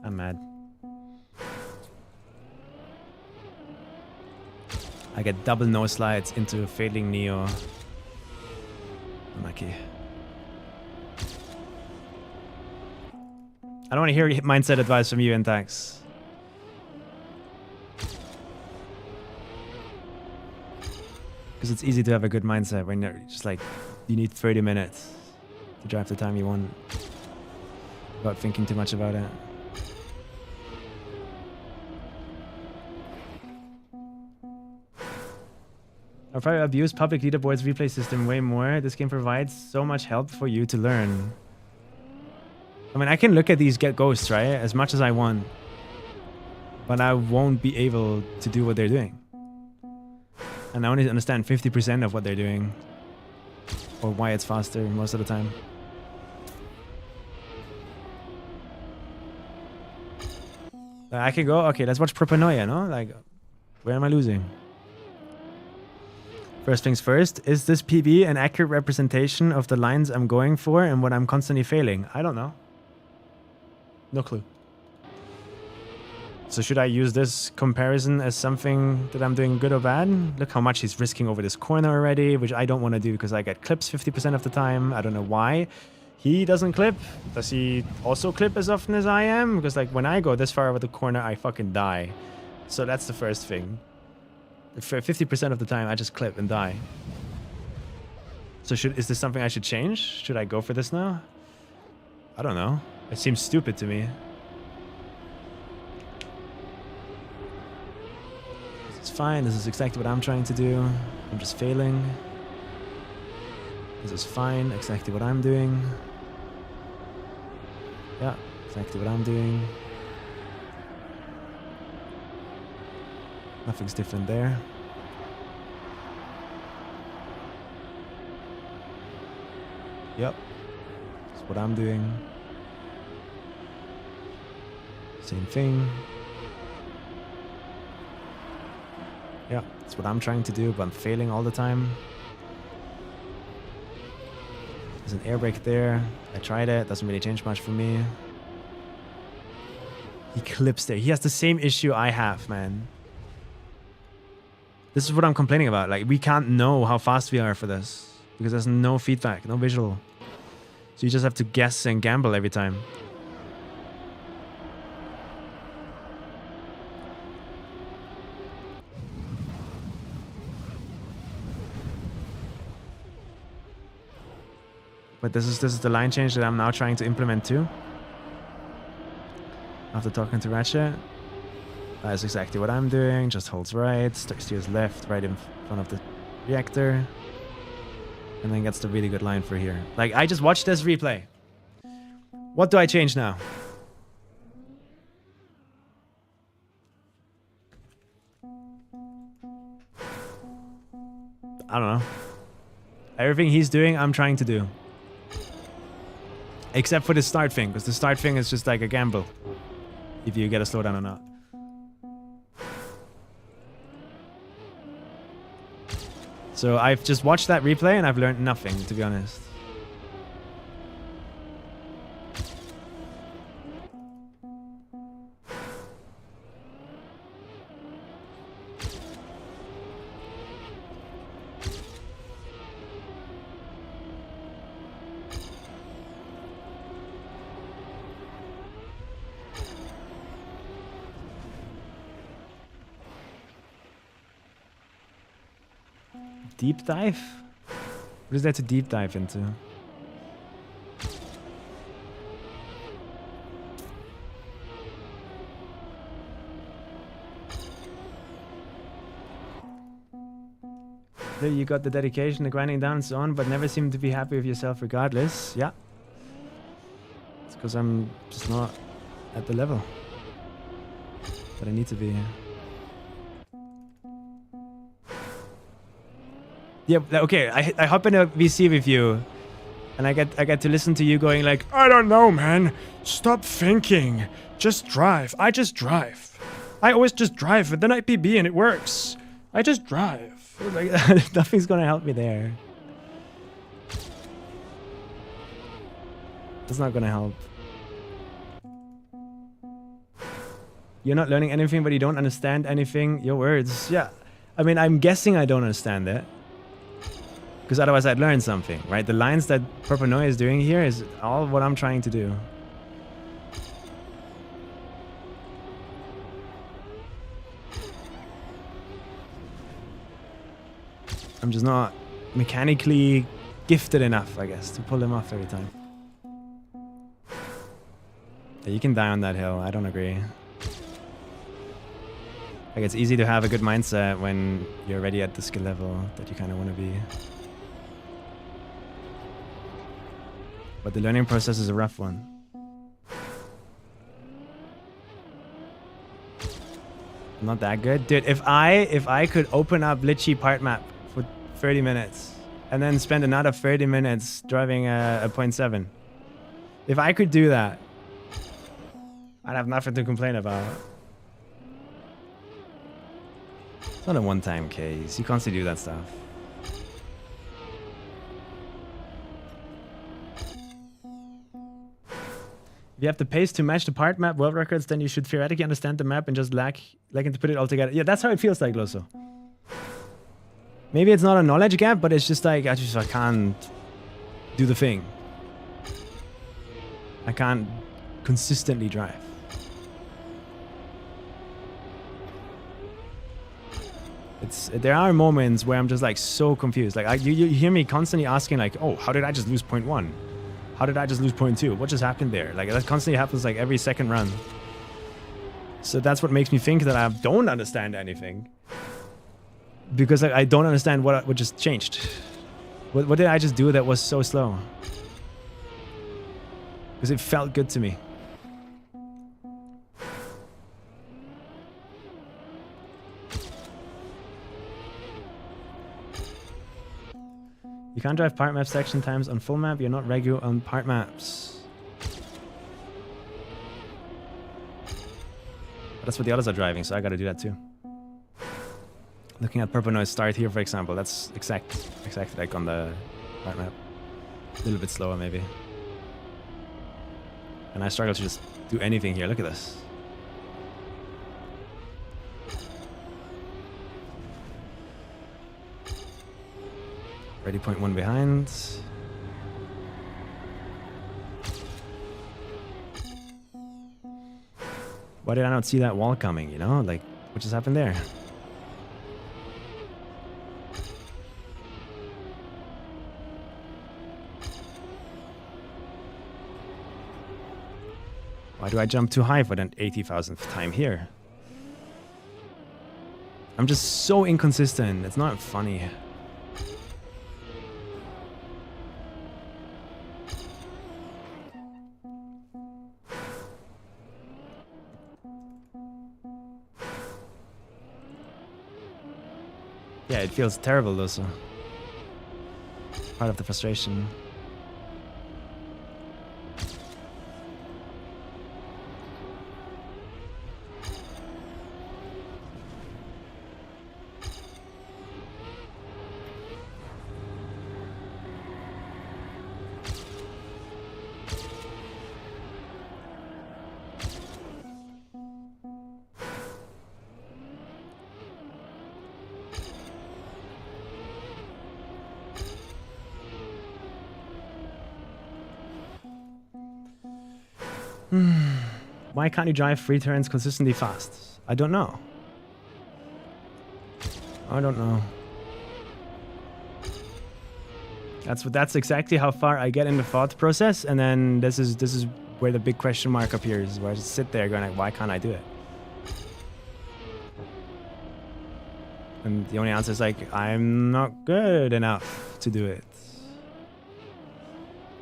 I'm mad. I get double no slides into failing Neo. Unlucky. I don't want to hear mindset advice from you, Intax. Because it's easy to have a good mindset when you're just like, you need 30 minutes to drive the time you want without thinking too much about it. I'll probably abuse public leaderboards replay system way more. This game provides so much help for you to learn. I mean, I can look at these get ghosts, right? As much as I want. But I won't be able to do what they're doing. And I only understand 50% of what they're doing. Or why it's faster most of the time. I can go, okay, let's watch Propanoia, no? Like, where am I losing? First things first, is this PB an accurate representation of the lines I'm going for and what I'm constantly failing? I don't know. No clue. So should I use this comparison as something that I'm doing good or bad? Look how much he's risking over this corner already, which I don't want to do because I get clips 50% of the time. I don't know why. He doesn't clip. Does he also clip as often as I am? Because like when I go this far over the corner, I fucking die. So that's the first thing. For 50% of the time, I just clip and die. So is this something I should change? Should I go for this now? I don't know. It seems stupid to me. This is fine. This is exactly what I'm trying to do. I'm just failing. This is fine. Exactly what I'm doing. Yeah, exactly what I'm doing. Nothing's different there. Yep. That's what I'm doing. Same thing. Yeah, that's what I'm trying to do, but I'm failing all the time. There's an air brake there. I tried it. Doesn't really change much for me. He clips there. He has the same issue I have, man. This is what I'm complaining about. Like, we can't know how fast we are for this because there's no feedback, no visual. So you just have to guess and gamble every time. But this is the line change that I'm now trying to implement too. After talking to Ratchet. That is exactly what I'm doing. Just holds right, steers left, right in front of the reactor. And then gets the really good line for here. Like, I just watched this replay. What do I change now? I don't know. Everything he's doing, I'm trying to do. Except for the start thing, because the start thing is just like a gamble. If you get a slowdown or not. So I've just watched that replay and I've learned nothing, to be honest. Deep dive? What is there to deep dive into? You got the dedication, the grinding down and so on, but never seem to be happy with yourself regardless. Yeah. It's because I'm just not at the level that I need to be. Yeah, okay, I hop in a VC with you, and I get to listen to you going like, I don't know, man. Stop thinking. Just drive. I just drive. I always just drive with an IPB and it works. I just drive. Like, nothing's gonna help me there. It's not gonna help. You're not learning anything, but you don't understand anything. Your words. Yeah. I mean, I'm guessing I don't understand it. Because otherwise I'd learn something, right? The lines that Purple is doing here is all what I'm trying to do. I'm just not mechanically gifted enough, I guess, to pull them off every time. Yeah, you can die on that hill. I don't agree. Like, it's easy to have a good mindset when you're already at the skill level that you kind of want to be. But the learning process is a rough one. I'm not that good. Dude, if I could open up Litchi part map for 30 minutes and then spend another 30 minutes driving a 0.7. If I could do that, I'd have nothing to complain about. It's not a one-time case. You constantly do that stuff. If you have the pace to match the part map world records, then you should theoretically understand the map and just lacking to put it all together. Yeah, that's how it feels like, Loso. Maybe it's not a knowledge gap, but it's just like I can't do the thing. I can't consistently drive. There are moments where I'm just like so confused. Like you hear me constantly asking like, oh, how did I just lose 0.1? How did I just lose 0.2? What just happened there? Like that constantly happens like every second run. So that's what makes me think that I don't understand anything. Because I don't understand what just changed. What did I just do that was so slow? Because it felt good to me. You can't drive part map section times on full map. You're not regular on part maps. But that's what the others are driving, so I gotta do that too. Looking at purple noise start here, for example, that's exactly like on the part map. A little bit slower, maybe. And I struggle to just do anything here. Look at this. Already 0.1 behind. Why did I not see that wall coming, you know? Like, what just happened there? Why do I jump too high for the 80,000th time here? I'm just so inconsistent. It's not funny. Yeah, it feels terrible also. Part of the frustration. Why can't you drive 3 turns consistently fast? I don't know. I don't know. That's exactly how far I get in the thought process, and then this is where the big question mark appears, where I just sit there going like, why can't I do it? And the only answer is like, I'm not good enough to do it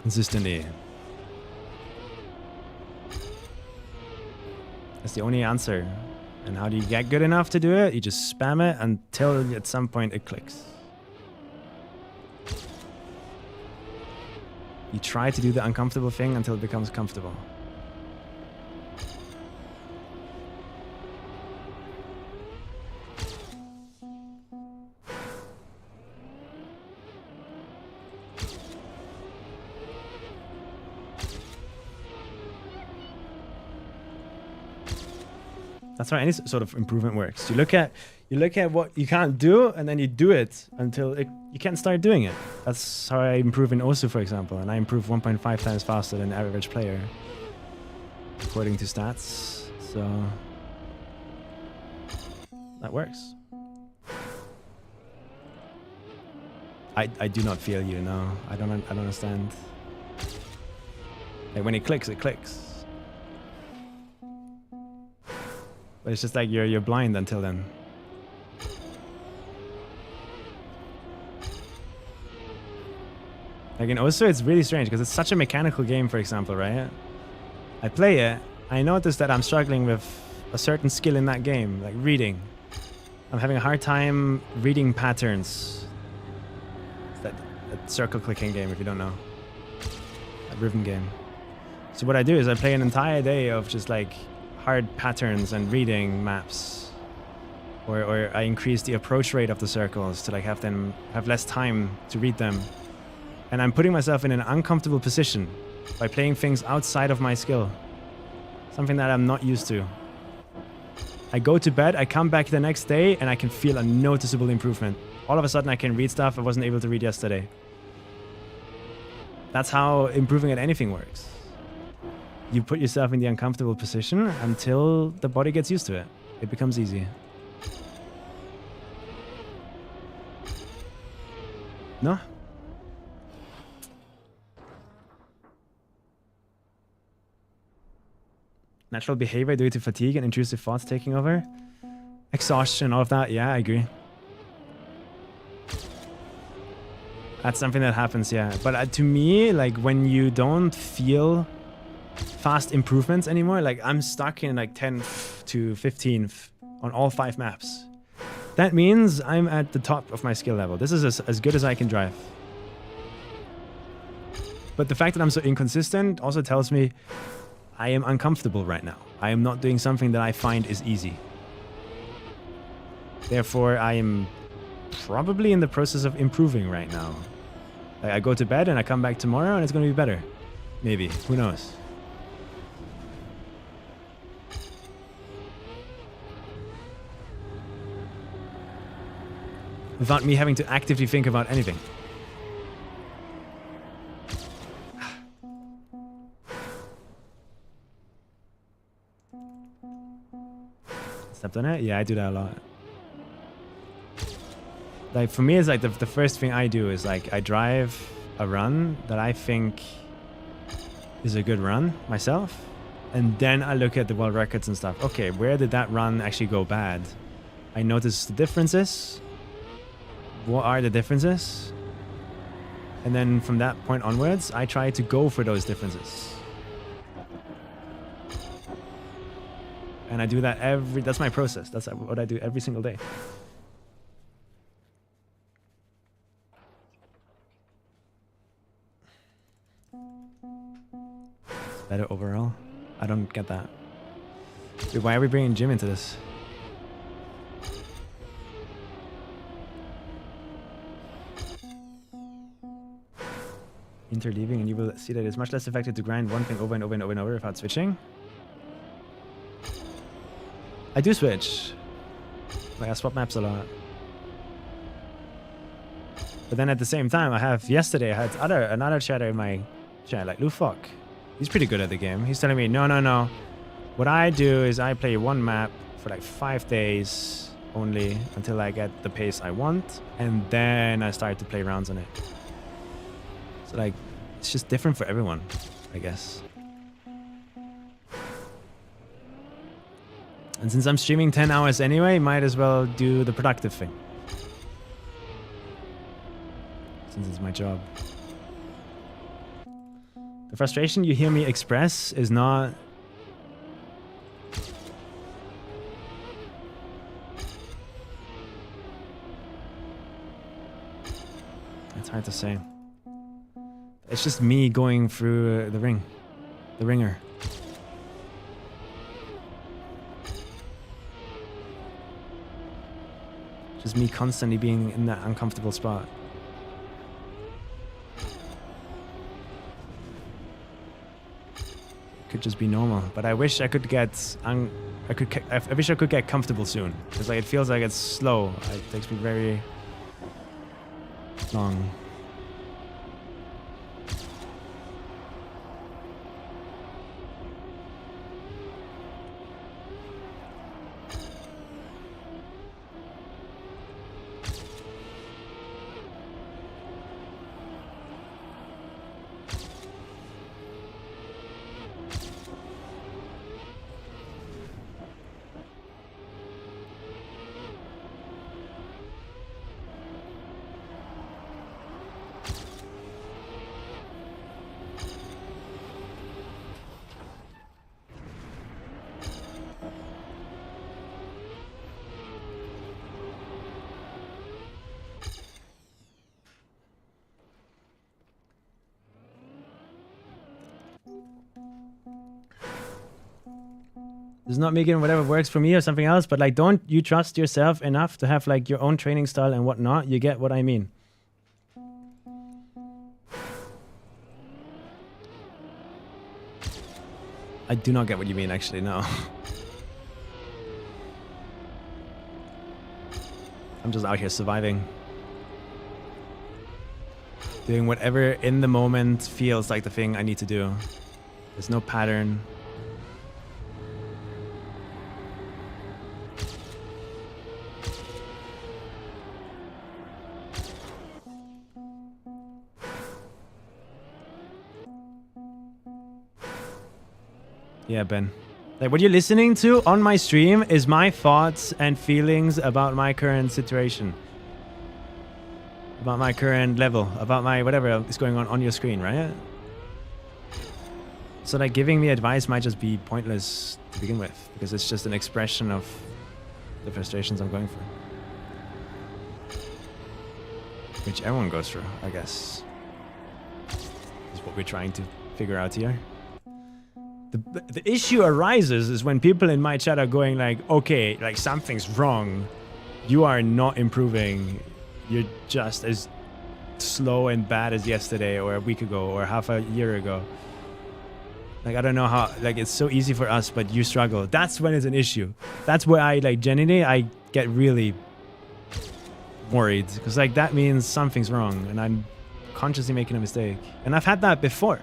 consistently. That's the only answer. And how do you get good enough to do it? You just spam it until at some point it clicks. You try to do the uncomfortable thing until it becomes comfortable. That's how any sort of improvement works. You look at what you can't do, and then you do it until you can't start doing it. That's how I improve in Osu, for example, and I improve 1.5 times faster than the average player, according to stats. So that works. I do not feel you. No, I don't understand. Like when it clicks, it clicks. But it's just like you're blind until then. Like in Osu, it's really strange because it's such a mechanical game, for example, right? I play it, I notice that I'm struggling with a certain skill in that game, like reading. I'm having a hard time reading patterns. It's that circle clicking game, if you don't know. That rhythm game. So what I do is I play an entire day of just like hard patterns and reading maps, or I increase the approach rate of the circles to like have less time to read them, and I'm putting myself in an uncomfortable position by playing things outside of my skill. Something that I'm not used to. I go to bed, I come back the next day, and I can feel a noticeable improvement. All of a sudden, I can read stuff I wasn't able to read yesterday. That's how improving at anything works. You put yourself in the uncomfortable position until the body gets used to it. It becomes easy. No? Natural behavior due to fatigue and intrusive thoughts taking over. Exhaustion, all of that. Yeah, I agree. That's something that happens, yeah. But to me, like when you don't feel fast improvements anymore, like I'm stuck in like 10th to 15th on all 5 maps. That means I'm at the top of my skill level. This is as good as I can drive. But the fact that I'm so inconsistent also tells me I am uncomfortable right now. I am not doing something that I find is easy. Therefore, I am probably in the process of improving right now. Like I go to bed and I come back tomorrow and it's going to be better. Maybe. Who knows? Without me having to actively think about anything. Stepped on it? Yeah, I do that a lot. Like for me, it's like the first thing I do is like I drive a run that I think is a good run myself. And then I look at the world records and stuff. Okay, where did that run actually go bad? I notice the differences. What are the differences? And then from that point onwards, I try to go for those differences. And I do that that's my process. That's what I do every single day. It's better overall. I don't get that. Dude, why are we bringing Jim into this? Interleaving, and you will see that it's much less effective to grind one thing over and over and over and over without switching. I do switch. Like I swap maps a lot. But then at the same time, yesterday I had another chatter in my chat, like Lou Fuck. He's pretty good at the game. He's telling me, no. What I do is I play one map for like 5 days only until I get the pace I want. And then I start to play rounds on it. So like, it's just different for everyone, I guess. And since I'm streaming 10 hours anyway, might as well do the productive thing. Since it's my job. The frustration you hear me express is not... It's hard to say. It's just me going through the ringer. Just me constantly being in that uncomfortable spot. Could just be normal, but I wish I could get I wish I could get comfortable soon, because like it feels like it's slow. It takes me very long. It's not making whatever works for me or something else, but like, don't you trust yourself enough to have like your own training style and whatnot? You get what I mean. I do not get what you mean, actually, no. I'm just out here surviving. Doing whatever in the moment feels like the thing I need to do. There's no pattern. Yeah, Ben. Like, what you're listening to on my stream is my thoughts and feelings about my current situation. About my current level. About my whatever is going on your screen, right? So, like, giving me advice might just be pointless to begin with. Because it's just an expression of the frustrations I'm going through. Which everyone goes through, I guess. Is what we're trying to figure out here. The issue arises is when people in my chat are going like, okay, like something's wrong. You are not improving. You're just as slow and bad as yesterday or a week ago or half a year ago. Like, I don't know how, like, it's so easy for us, but you struggle. That's when it's an issue. That's where I, like, genuinely, I get really worried. Because, like, that means something's wrong and I'm consciously making a mistake. And I've had that before.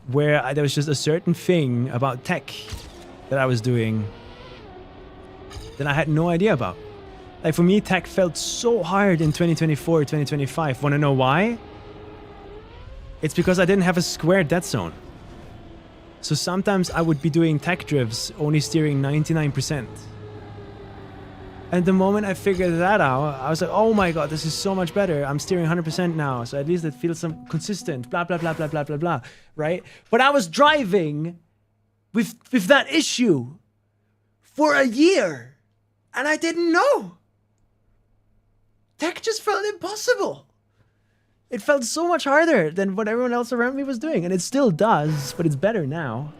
Where there was just a certain thing about tech that I was doing that I had no idea about. Like, for me, tech felt so hard in 2024, 2025. Want to know why? It's because I didn't have a square dead zone. So sometimes I would be doing tech drifts, only steering 99%. And the moment I figured that out, I was like, oh my god, this is so much better. I'm steering 100% now, so at least it feels some consistent, blah, blah, blah, blah, blah, blah, blah, right? But I was driving with that issue for a year, and I didn't know. Tech just felt impossible. It felt so much harder than what everyone else around me was doing, and it still does, but it's better now.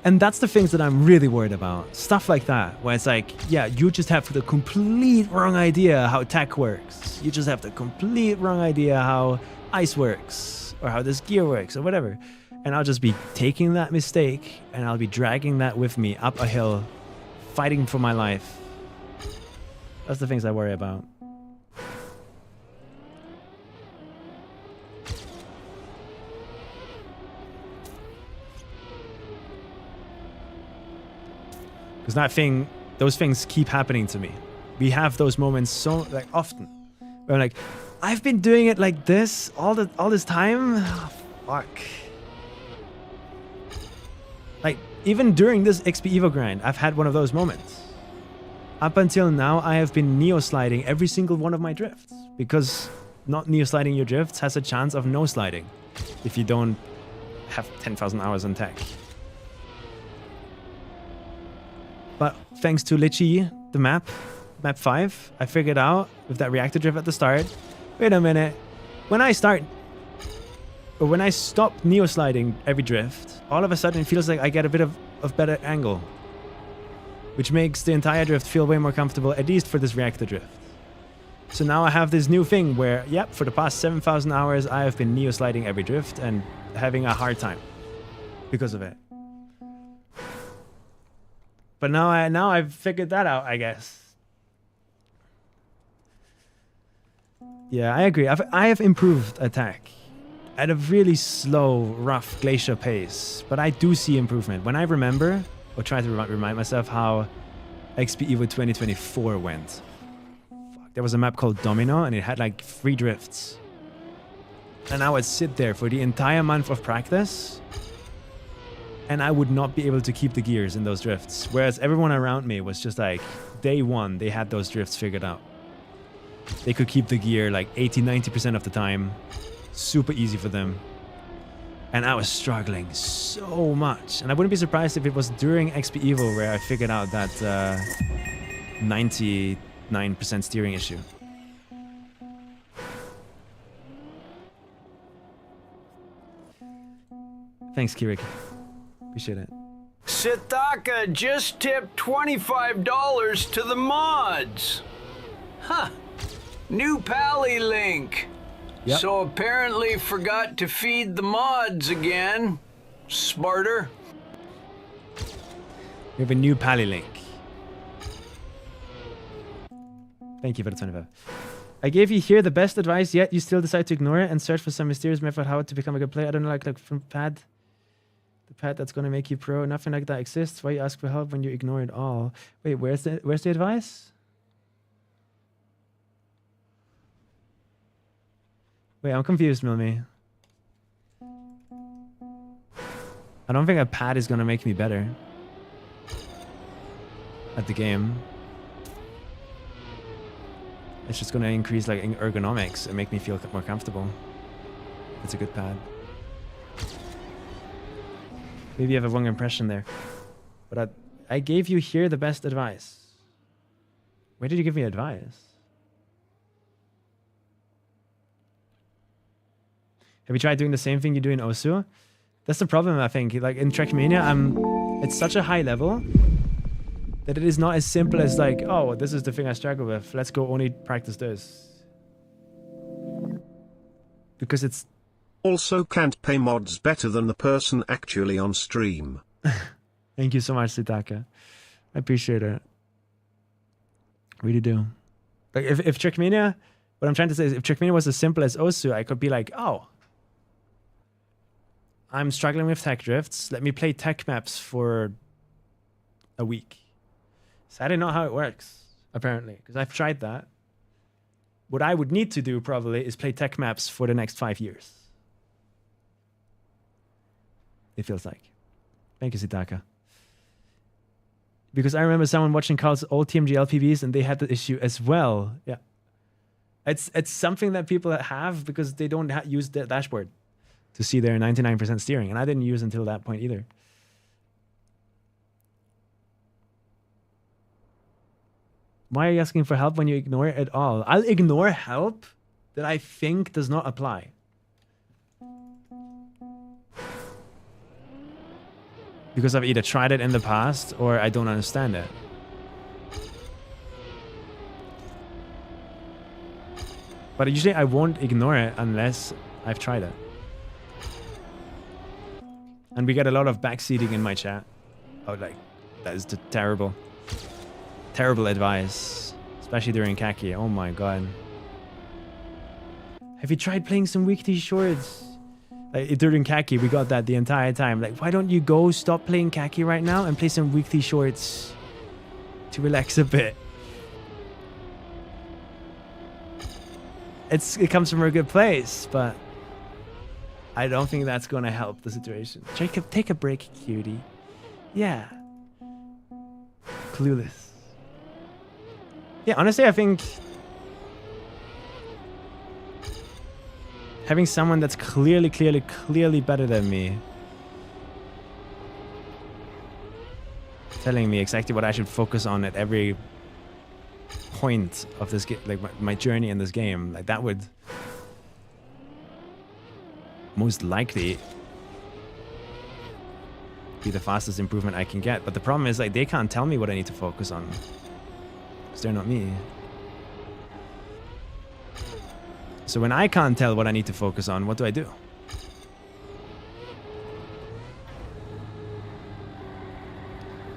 And that's the things that I'm really worried about. Stuff like that, where it's like, yeah, you just have the complete wrong idea how tech works. You just have the complete wrong idea how ice works, or how this gear works, or whatever. And I'll just be taking that mistake, and I'll be dragging that with me up a hill, fighting for my life. That's the things I worry about. Because those things keep happening to me. We have those moments so, like, often. Where I'm like, I've been doing it like this all this time? Oh, fuck. Like, even during this XPEVO grind, I've had one of those moments. Up until now, I have been neo-sliding every single one of my drifts. Because not neo-sliding your drifts has a chance of no-sliding. If you don't have 10,000 hours on tech. But thanks to Litchi, the map 5, I figured out with that reactor drift at the start, wait a minute, when I stop neo-sliding every drift, all of a sudden it feels like I get a bit of better angle. Which makes the entire drift feel way more comfortable, at least for this reactor drift. So now I have this new thing where, yep, for the past 7,000 hours I have been neo-sliding every drift and having a hard time because of it. But now I've figured that out, I guess. Yeah, I agree. I have improved attack at a really slow, rough glacier pace, but I do see improvement. When I remember, or try to remind myself how XPEVO 2024 went. Fuck, there was a map called Domino, and it had like 3 drifts. And I would sit there for the entire month of practice, and I would not be able to keep the gears in those drifts. Whereas everyone around me was just like, day one, they had those drifts figured out. They could keep the gear like 80-90% of the time. Super easy for them. And I was struggling so much. And I wouldn't be surprised if it was during XPEVO where I figured out that 99% steering issue. Thanks, Kirik. Appreciate it. Sitaka just tipped $25 to the mods. Huh. New Pally link. Yep. So apparently forgot to feed the mods again. Smarter. We have a new pally link. Thank you for the 25. I gave you here the best advice, yet you still decide to ignore it and search for some mysterious method how to become a good player. I don't know, like from pad. The pad that's gonna make you pro. Nothing like that exists. Why you ask for help when you ignore it all? Wait, where's the advice? Wait, I'm confused, Milmy. I don't think a pad is gonna make me better at the game. It's just gonna increase like ergonomics and make me feel more comfortable. It's a good pad. Maybe you have a wrong impression there. But I gave you here the best advice. Where did you give me advice? Have you tried doing the same thing you do in Osu? That's the problem, I think. Like in Trackmania, it's such a high level that it is not as simple as like, oh, this is the thing I struggle with. Let's go only practice this. Because it's... Also can't pay mods better than the person actually on stream. Thank you so much, Sitaka. I appreciate it. Really do. Like if Trackmania, what I'm trying to say is if Trackmania was as simple as Osu, I could be like, oh, I'm struggling with tech drifts. Let me play tech maps for a week. So I don't know how it works, apparently, because I've tried that. What I would need to do probably is play tech maps for the next 5 years. It feels like. Thank you, Sitaka. Because I remember someone watching Carl's old TMG LPBs and they had the issue as well. Yeah. It's something that people have because they don't use the dashboard to see their 99% steering. And I didn't use until that point either. Why are you asking for help when you ignore it at all? I'll ignore help that I think does not apply. Because I've either tried it in the past or I don't understand it. But usually I won't ignore it unless I've tried it. And we get a lot of backseating in my chat. Oh, like, that is the terrible advice. Especially during Kaki. Oh my god. Have you tried playing some weekly shorts? Like, during Kaki, we got that the entire time. Like, why don't you go stop playing Kaki right now and play some weekly shorts to relax a bit? It comes from a good place, but I don't think that's going to help the situation. Jacob, take a break, cutie. Yeah. Clueless. Yeah, honestly, I think having someone that's clearly better than me telling me exactly what I should focus on at every point of this game, like my journey in this game, like that would most likely be the fastest improvement I can get. But the problem is, like, they can't tell me what I need to focus on because they're not me. So when I can't tell what I need to focus on, what do I do?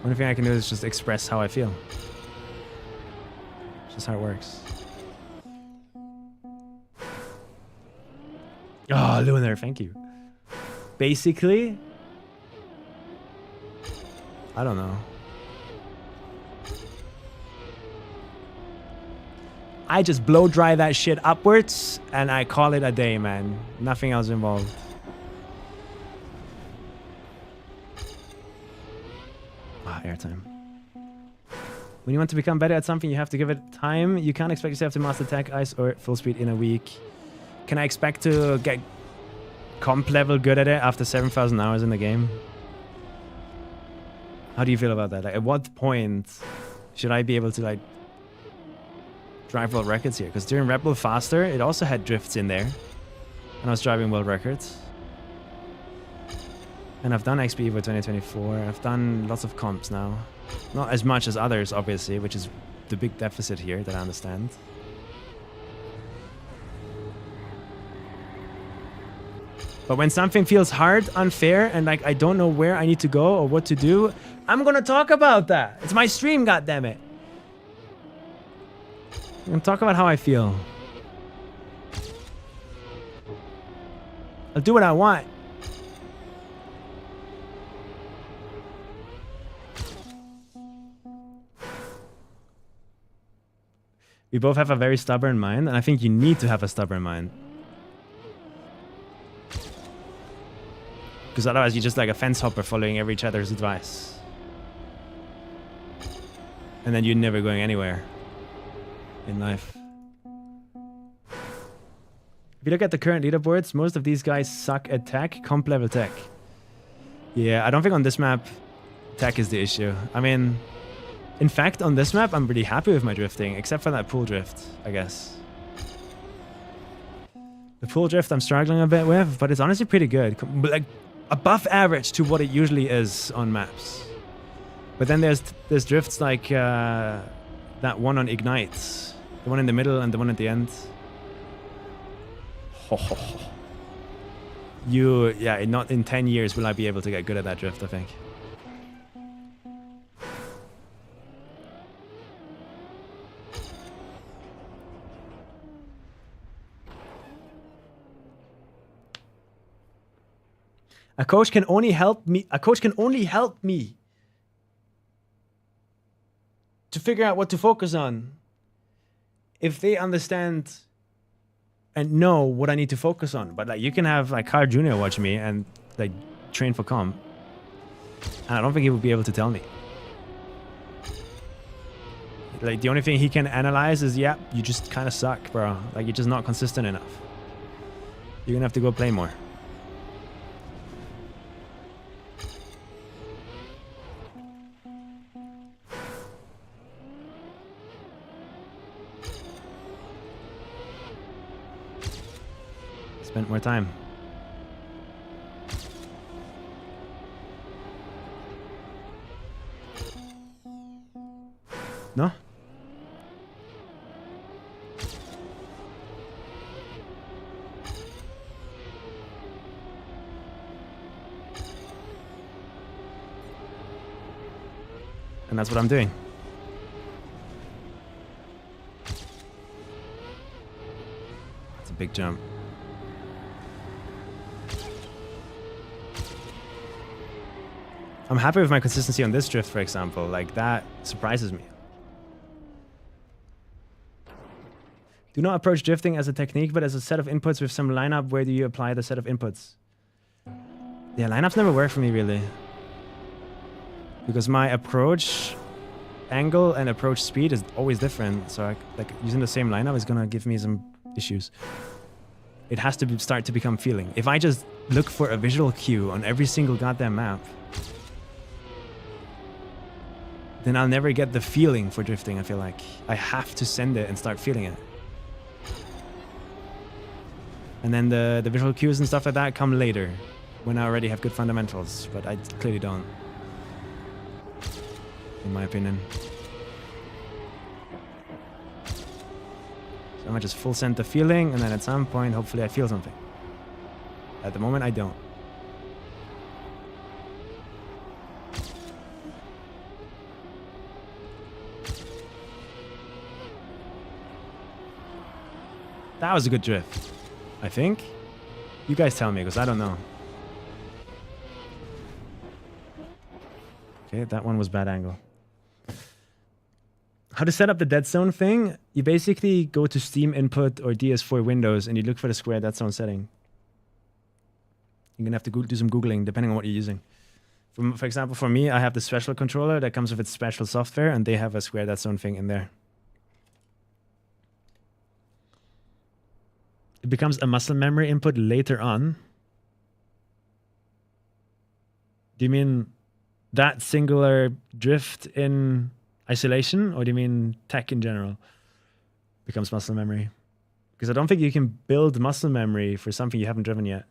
Only thing I can do is just express how I feel. It's just how it works. Oh, Lunar, thank you. Basically, I don't know. I just blow dry that shit upwards and I call it a day, man. Nothing else involved. Ah, airtime. When you want to become better at something, you have to give it time. You can't expect yourself to master tech, ice, or full speed in a week. Can I expect to get comp level good at it after 7,000 hours in the game? How do you feel about that? Like, at what point should I be able to, like, drive world records here? Because during Red Bull Faster, it also had drifts in there. And I was driving world records. And I've done XPEVO 2024. I've done lots of comps now. Not as much as others, obviously, which is the big deficit here that I understand. But when something feels hard, unfair, and like I don't know where I need to go or what to do, I'm gonna talk about that. It's my stream, goddammit. I'm gonna talk about how I feel. I'll do what I want. We both have a very stubborn mind, and I think you need to have a stubborn mind. Because otherwise you're just like a fence hopper following each other's advice. And then you're never going anywhere in life. If you look at the current leaderboards, most of these guys suck at tech, comp level tech. Yeah, I don't think on this map tech is the issue. I mean, in fact, on this map, I'm really happy with my drifting, except for that pool drift, I guess. The pool drift I'm struggling a bit with, but it's honestly pretty good. Like, above average to what it usually is on maps. But then there's drifts like that one on Ignites. The one in the middle and the one at the end. Yeah, not in 10 years will I be able to get good at that drift, I think. A coach can only help me. A coach can only help me to figure out what to focus on if they understand and know what I need to focus on. But like, you can have like Carl Jr. watch me and like train for comp, and I don't think he would be able to tell me. Like, the only thing he can analyze is, yeah, you just kind of suck, bro. Like, you're just not consistent enough. You're gonna have to go play more. Spent more time. No? And that's what I'm doing. It's a big jump. I'm happy with my consistency on this drift, for example. Like, that surprises me. Do not approach drifting as a technique, but as a set of inputs with some lineup. Where do you apply the set of inputs? Yeah, lineups never work for me, really. Because my approach angle and approach speed is always different. So, like, using the same lineup is going to give me some issues. It has to start to become feeling. If I just look for a visual cue on every single goddamn map, then I'll never get the feeling for drifting, I feel like. I have to send it and start feeling it. And then the visual cues and stuff like that come later, when I already have good fundamentals, but I clearly don't, in my opinion. So I might just full send the feeling, and then at some point, hopefully I feel something. At the moment, I don't. That was a good drift, I think. You guys tell me, because I don't know. Okay, that one was bad angle. How to set up the dead zone thing? You basically go to Steam Input or DS4 Windows and you look for the square dead zone setting. You're gonna have to do some Googling depending on what you're using. For example, for me, I have the special controller that comes with its special software, and they have a square dead zone thing in there. It becomes a muscle memory input later on. Do you mean that singular drift in isolation, or do you mean tech in general becomes muscle memory? Because I don't think you can build muscle memory for something you haven't driven yet.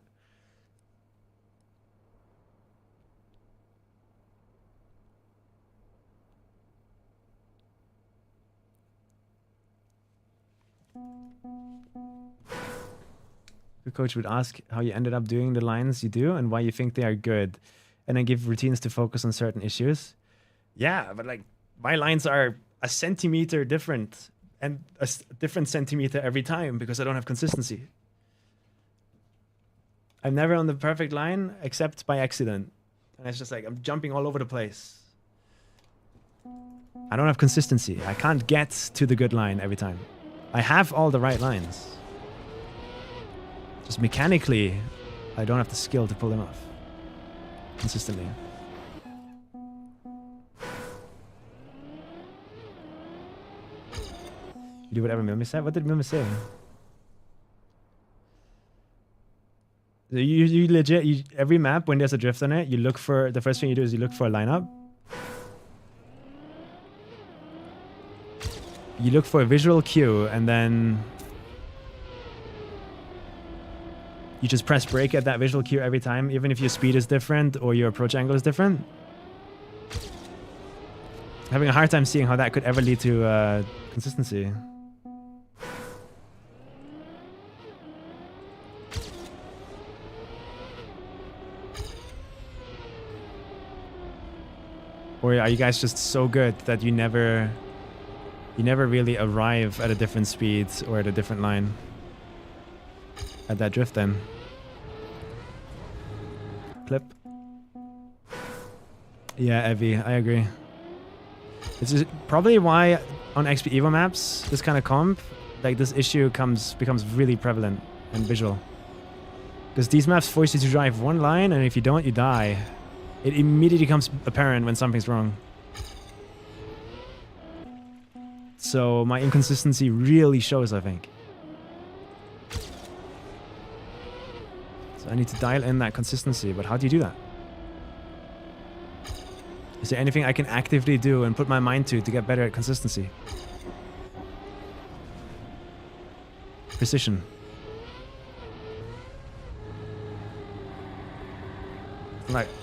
Good coach would ask how you ended up doing the lines you do and why you think they are good, and then give routines to focus on certain issues. Yeah, but like my lines are a centimeter different and a different centimeter every time because I don't have consistency. I'm never on the perfect line except by accident. And it's just like I'm jumping all over the place. I don't have consistency. I can't get to the good line every time. I have all the right lines. Just mechanically, I don't have the skill to pull them off consistently. You do whatever Mimi said? What did Mimi say? You legit, every map, when there's a drift on it, you look for, the first thing you do is you look for a lineup. You look for a visual cue, and then you just press brake at that visual cue every time, even if your speed is different or your approach angle is different. Having a hard time seeing how that could ever lead to consistency. Or are you guys just so good that you never really arrive at a different speed or at a different line at that drift then? Clip. Yeah, Evie, I agree. This is probably why on XPEVO maps, this kind of comp, like this issue becomes really prevalent and visual. Because these maps force you to drive one line, and if you don't, you die. It immediately becomes apparent when something's wrong. So my inconsistency really shows, I think. So I need to dial in that consistency, but how do you do that? Is there anything I can actively do and put my mind to get better at consistency? Precision.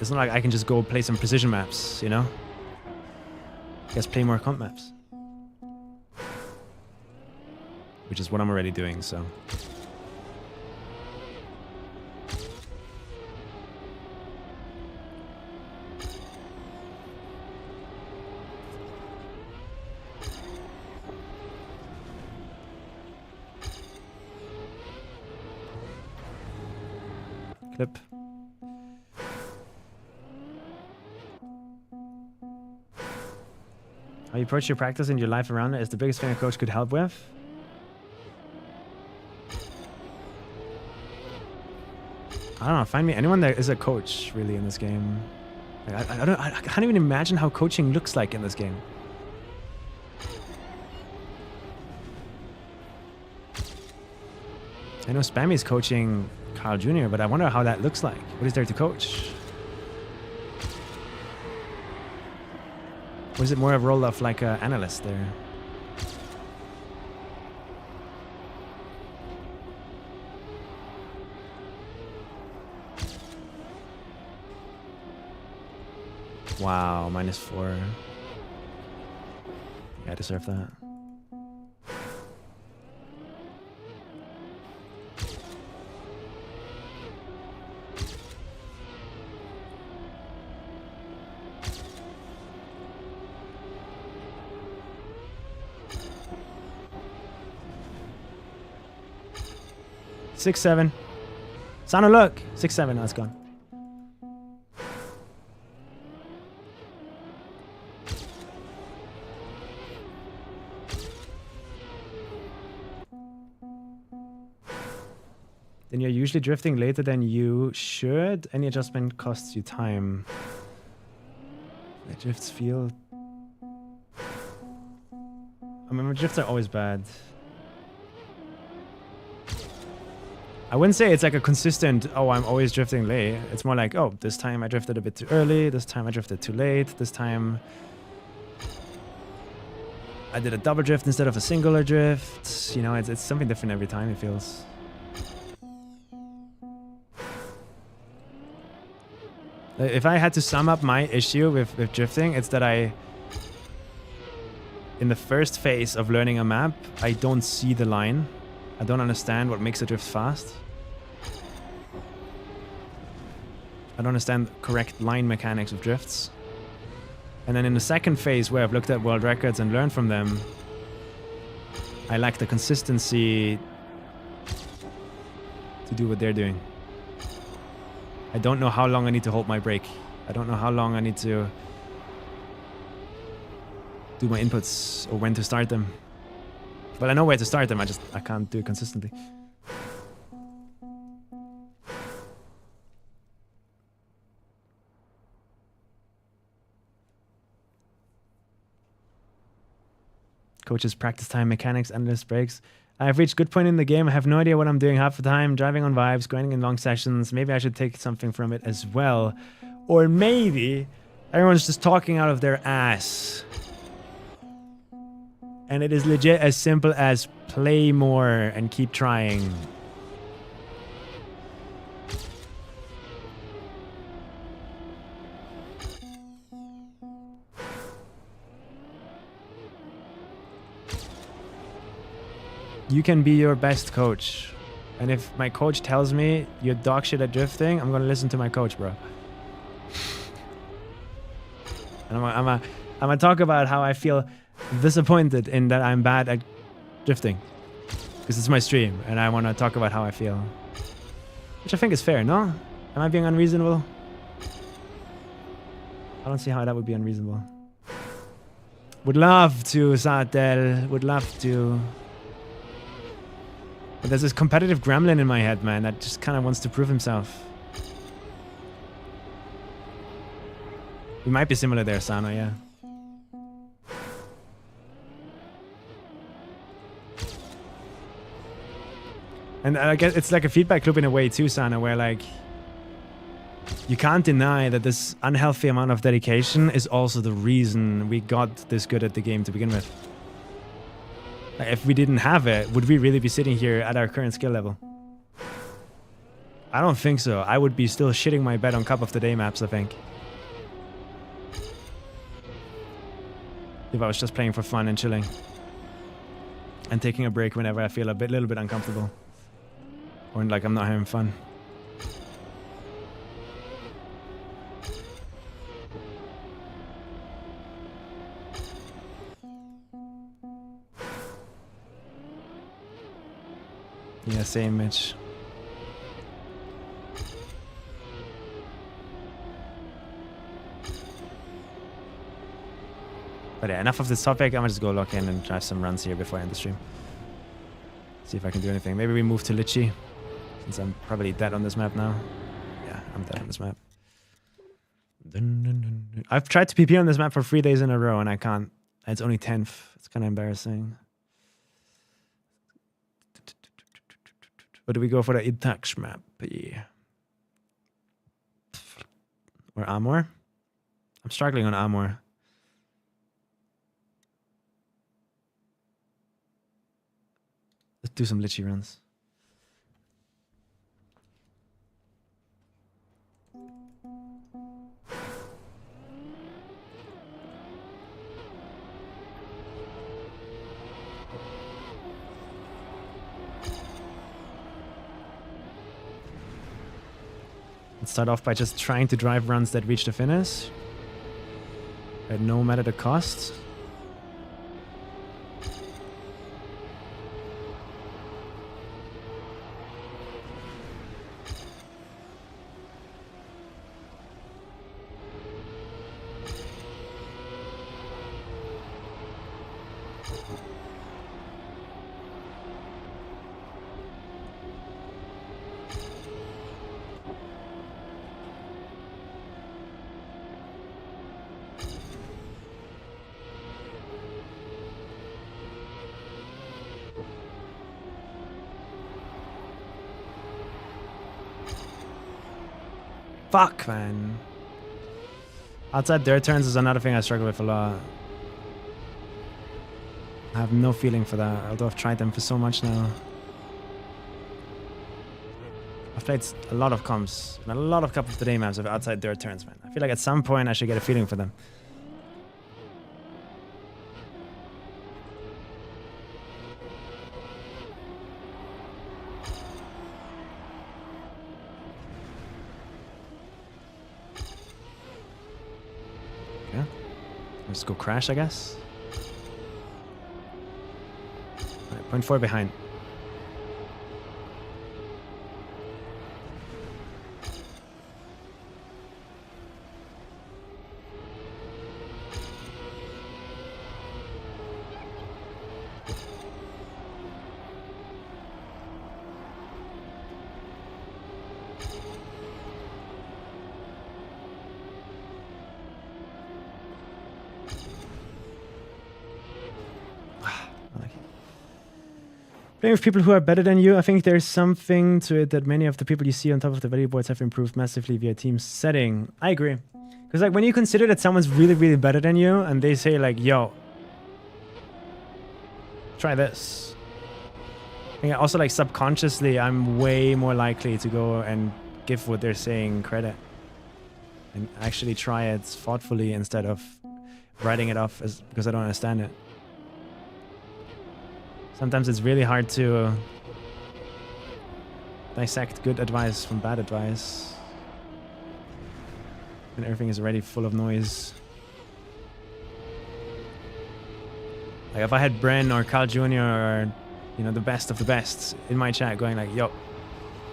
It's not like I can just go play some precision maps, you know? I guess play more comp maps. Which is what I'm already doing, so. Clip. How you approach your practice and your life around it is the biggest thing a coach could help with. I don't know, find me anyone that is a coach really in this game. Like, I can't even imagine how coaching looks like in this game. I know Spammy's coaching Carl Jr., but I wonder how that looks like. What is there to coach? Or is it more of a role of like an analyst there? Wow, -4. Yeah, I deserve that. Six, 7. Sano, look! 6-7, now it's gone. Then you're usually drifting later than you should. Any adjustment costs you time. My drifts feel... I mean, my drifts are always bad. I wouldn't say it's like a consistent, oh, I'm always drifting late. It's more like, oh, this time I drifted a bit too early. This time I drifted too late. This time I did a double drift instead of a singular drift. You know, it's something different every time, it feels. If I had to sum up my issue with drifting, it's that in the first phase of learning a map, I don't see the line. I don't understand what makes a drift fast. I don't understand correct line mechanics of drifts. And then in the second phase, where I've looked at world records and learned from them, I lack the consistency to do what they're doing. I don't know how long I need to hold my brake. I don't know how long I need to do my inputs or when to start them. But I know where to start them, I can't do it consistently. Coaches, practice time, mechanics, endless breaks. I've reached good point in the game. I have no idea what I'm doing half the time. Driving on vibes, grinding in long sessions. Maybe I should take something from it as well. Or maybe everyone's just talking out of their ass. And it is legit as simple as play more and keep trying. You can be your best coach. And if my coach tells me you're dog shit at drifting, I'm gonna listen to my coach, bro. And I'm gonna talk about how I feel disappointed in that I'm bad at drifting. Because it's my stream, and I wanna talk about how I feel. Which I think is fair, no? Am I being unreasonable? I don't see how that would be unreasonable. Would love to, Satel. Would love to. But there's this competitive gremlin in my head, man, that just kind of wants to prove himself. We might be similar there, Sana, yeah. And I guess it's like a feedback loop in a way too, Sana, where like you can't deny that this unhealthy amount of dedication is also the reason we got this good at the game to begin with. If we didn't have it, would we really be sitting here at our current skill level? I don't think so. I would be still shitting my bed on Cup of the Day maps, I think. If I was just playing for fun and chilling. And taking a break whenever I feel a little bit uncomfortable. Or like I'm not having fun. Yeah, same, Mitch. But yeah, enough of this topic. I'm gonna just go lock in and drive some runs here before I end the stream. See if I can do anything. Maybe we move to Litchi, since I'm probably dead on this map now. Yeah, I'm dead on this map. I've tried to PP on this map for 3 days in a row and I can't. It's only 10th. It's kind of embarrassing. Or do we go for the itempack map? Yeah. Or Amor? I'm struggling on Amor. Let's do some Litchi runs. Let's start off by just trying to drive runs that reach the finish. At no matter the cost. Fuck, man. Outside dirt turns is another thing I struggle with a lot. I have no feeling for that, although I've tried them for so much now. I've played a lot of comps and a lot of Cup of the Day maps of outside dirt turns, man. I feel like at some point I should get a feeling for them. Let's go crash, I guess. Right, 0.4 behind. Playing with people who are better than you, I think there's something to it that many of the people you see on top of the value boards have improved massively via team setting. I agree. Because like when you consider that someone's really, really better than you and they say like, yo, try this. I think also like subconsciously, I'm way more likely to go and give what they're saying credit. And actually try it thoughtfully instead of writing it off as because I don't understand it. Sometimes it's really hard to dissect good advice from bad advice. And everything is already full of noise. Like if I had Bren or Carl Jr. or, you know, the best of the best in my chat going like, yo.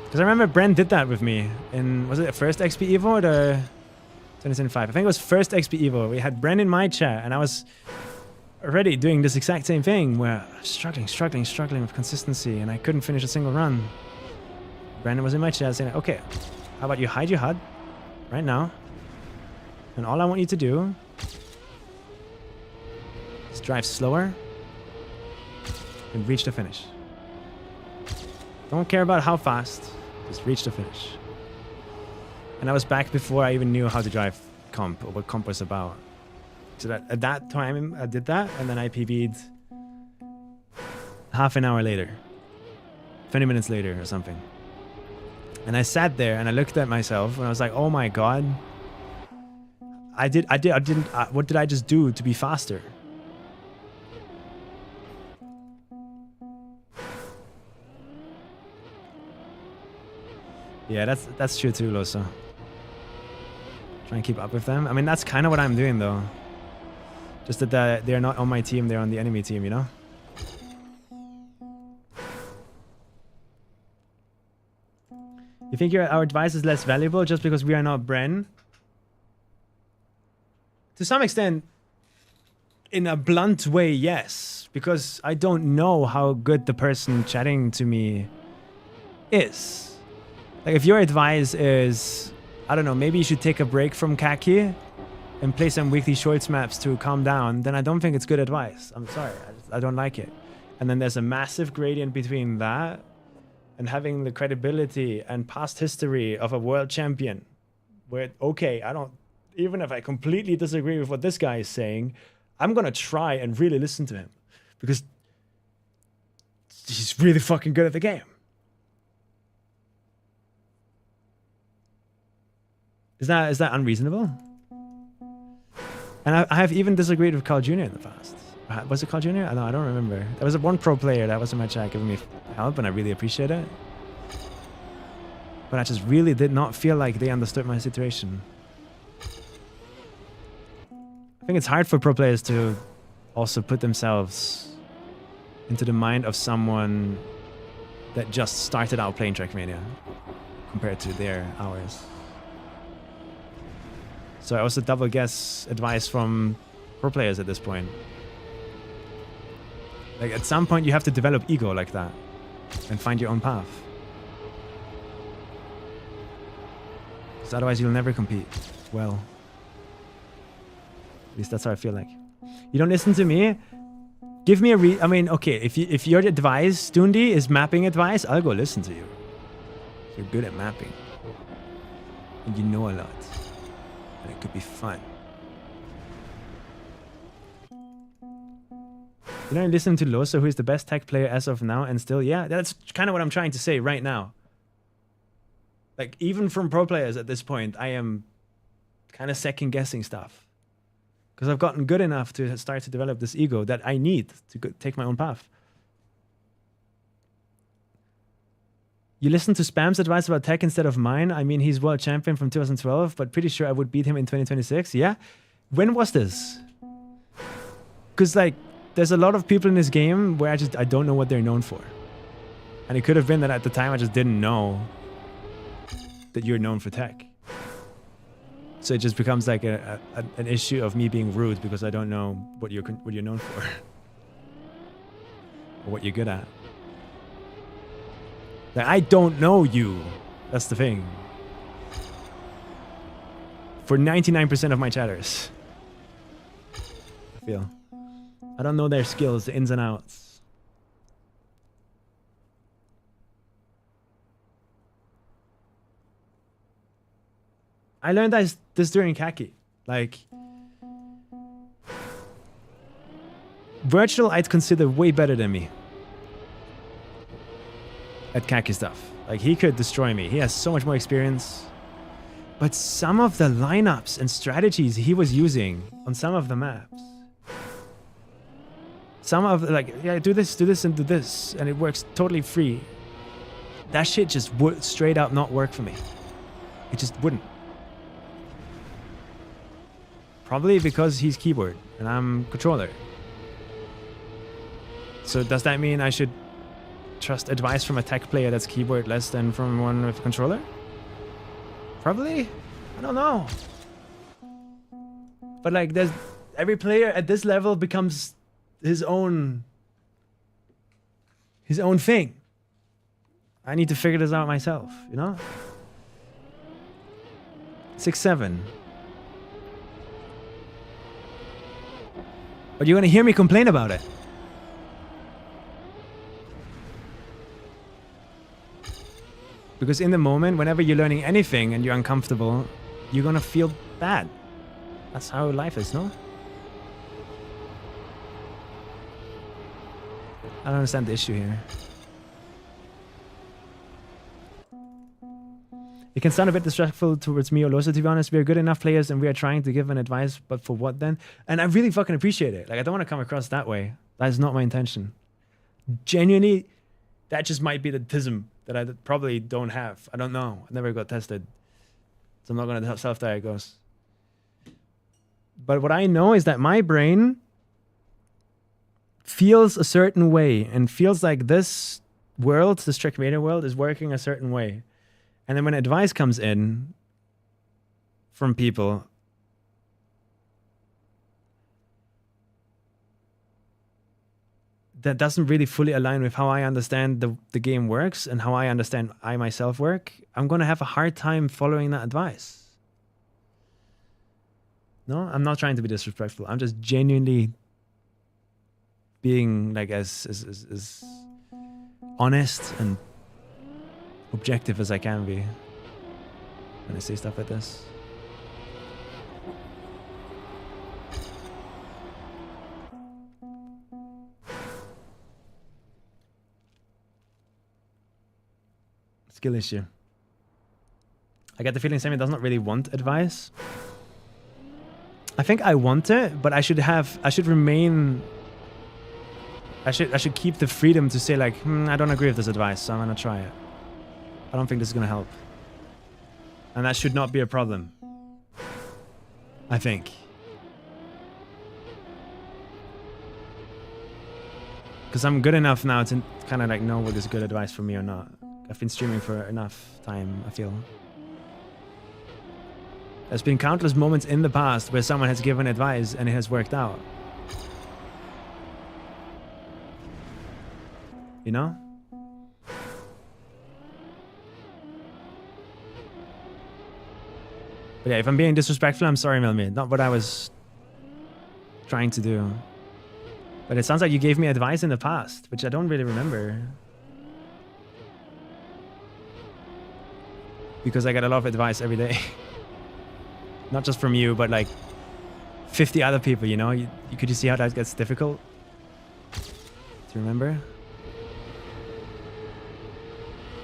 Because I remember Bren did that with me in, was it the first XPEVO or the 2025? I think it was first XPEVO. We had Bren in my chat and I was already doing this exact same thing where I was struggling with consistency and I couldn't finish a single run. Brandon was in my chat saying, okay, how about you hide your HUD right now? And all I want you to do is drive slower and reach the finish. Don't care about how fast, just reach the finish. And I was back before I even knew how to drive comp or what comp was about. So that at that time I did that and then I PB'd half an hour later, 20 minutes later or something. And I sat there and I looked at myself and I was like, oh my God, what did I just do to be faster? Yeah, that's true too, Loso. Try and keep up with them. I mean, that's kind of what I'm doing though. Just that they're not on my team, they're on the enemy team, you know? You think our advice is less valuable just because we are not Bren? To some extent, in a blunt way, yes. Because I don't know how good the person chatting to me is. Like if your advice is, I don't know, maybe you should take a break from Kaki and play some weekly shorts maps to calm down, then I don't think it's good advice. I'm sorry, I don't like it. And then there's a massive gradient between that and having the credibility and past history of a world champion. Where, okay, even if I completely disagree with what this guy is saying, I'm gonna try and really listen to him. Because he's really fucking good at the game. Is that unreasonable? And I have even disagreed with Carl Jr. in the past. Was it Carl Jr.? No, I don't remember. There was one pro player that was in my chat giving me help, and I really appreciate it. But I just really did not feel like they understood my situation. I think it's hard for pro players to also put themselves into the mind of someone that just started out playing Trackmania compared to their hours. So I also double guess advice from pro players at this point. Like at some point you have to develop ego like that and find your own path. Because otherwise you'll never compete well. At least that's how I feel like. You don't listen to me? Give me a I mean, okay, if your advice, Dundi, is mapping advice, I'll go listen to you. You're good at mapping. And you know a lot. And it could be fun. You don't listen to Loso, who is the best tech player as of now, and still, yeah, that's kind of what I'm trying to say right now. Like, even from pro players at this point, I am kind of second guessing stuff. Because I've gotten good enough to start to develop this ego that I need to take my own path. You listen to Spam's advice about tech instead of mine? I mean, he's world champion from 2012, but pretty sure I would beat him in 2026. Yeah? When was this? Because like, there's a lot of people in this game where I don't know what they're known for. And it could have been that at the time I just didn't know that you're known for tech. So it just becomes like an issue of me being rude because I don't know what you're known for. Or what you're good at. Like, I don't know you. That's the thing. For 99% of my chatters. I feel. I don't know their skills, the ins and outs. I learned this during Khaki. Like, Virtual I'd consider way better than me at Khaki stuff. Like, he could destroy me. He has so much more experience. But some of the lineups and strategies he was using on some of the maps, some of like, yeah, do this and do this, and it works totally free. That shit just would straight up not work for me. It just wouldn't. Probably because he's keyboard and I'm controller. So does that mean I should trust advice from a tech player that's keyboard less than from one with controller? Probably. I don't know. But like, there's every player at this level becomes his own thing. I need to figure this out myself, you know? 6-7. But you're gonna hear me complain about it. Because in the moment, whenever you're learning anything and you're uncomfortable, you're gonna feel bad. That's how life is, no? I don't understand the issue here. It can sound a bit disrespectful towards me or Losa, to be honest. We are good enough players and we are trying to give an advice, but for what then? And I really fucking appreciate it. Like, I don't want to come across that way. That is not my intention. Genuinely, that just might be the tism that I probably don't have. I don't know. I never got tested. So I'm not going to self-diagnose. But what I know is that my brain feels a certain way and feels like this world, this Trickmania world, is working a certain way. And then when advice comes in from people, that doesn't really fully align with how I understand the game works and how I understand I myself work, I'm going to have a hard time following that advice. No, I'm not trying to be disrespectful. I'm just genuinely being like as honest and objective as I can be when I say stuff like this. Skill issue. I get the feeling Sammy does not really want advice. I think I want it, but I should keep the freedom to say like, I don't agree with this advice, so I'm gonna try it. I don't think this is gonna help. And that should not be a problem. I think. Because I'm good enough now to kind of like know what is good advice for me or not. I've been streaming for enough time, I feel. There's been countless moments in the past where someone has given advice and it has worked out. You know? But yeah, if I'm being disrespectful, I'm sorry, Melmy. Not what I was trying to do. But it sounds like you gave me advice in the past, which I don't really remember. Because I get a lot of advice every day. Not just from you, but like 50 other people, you know? Could you see how that gets difficult to remember?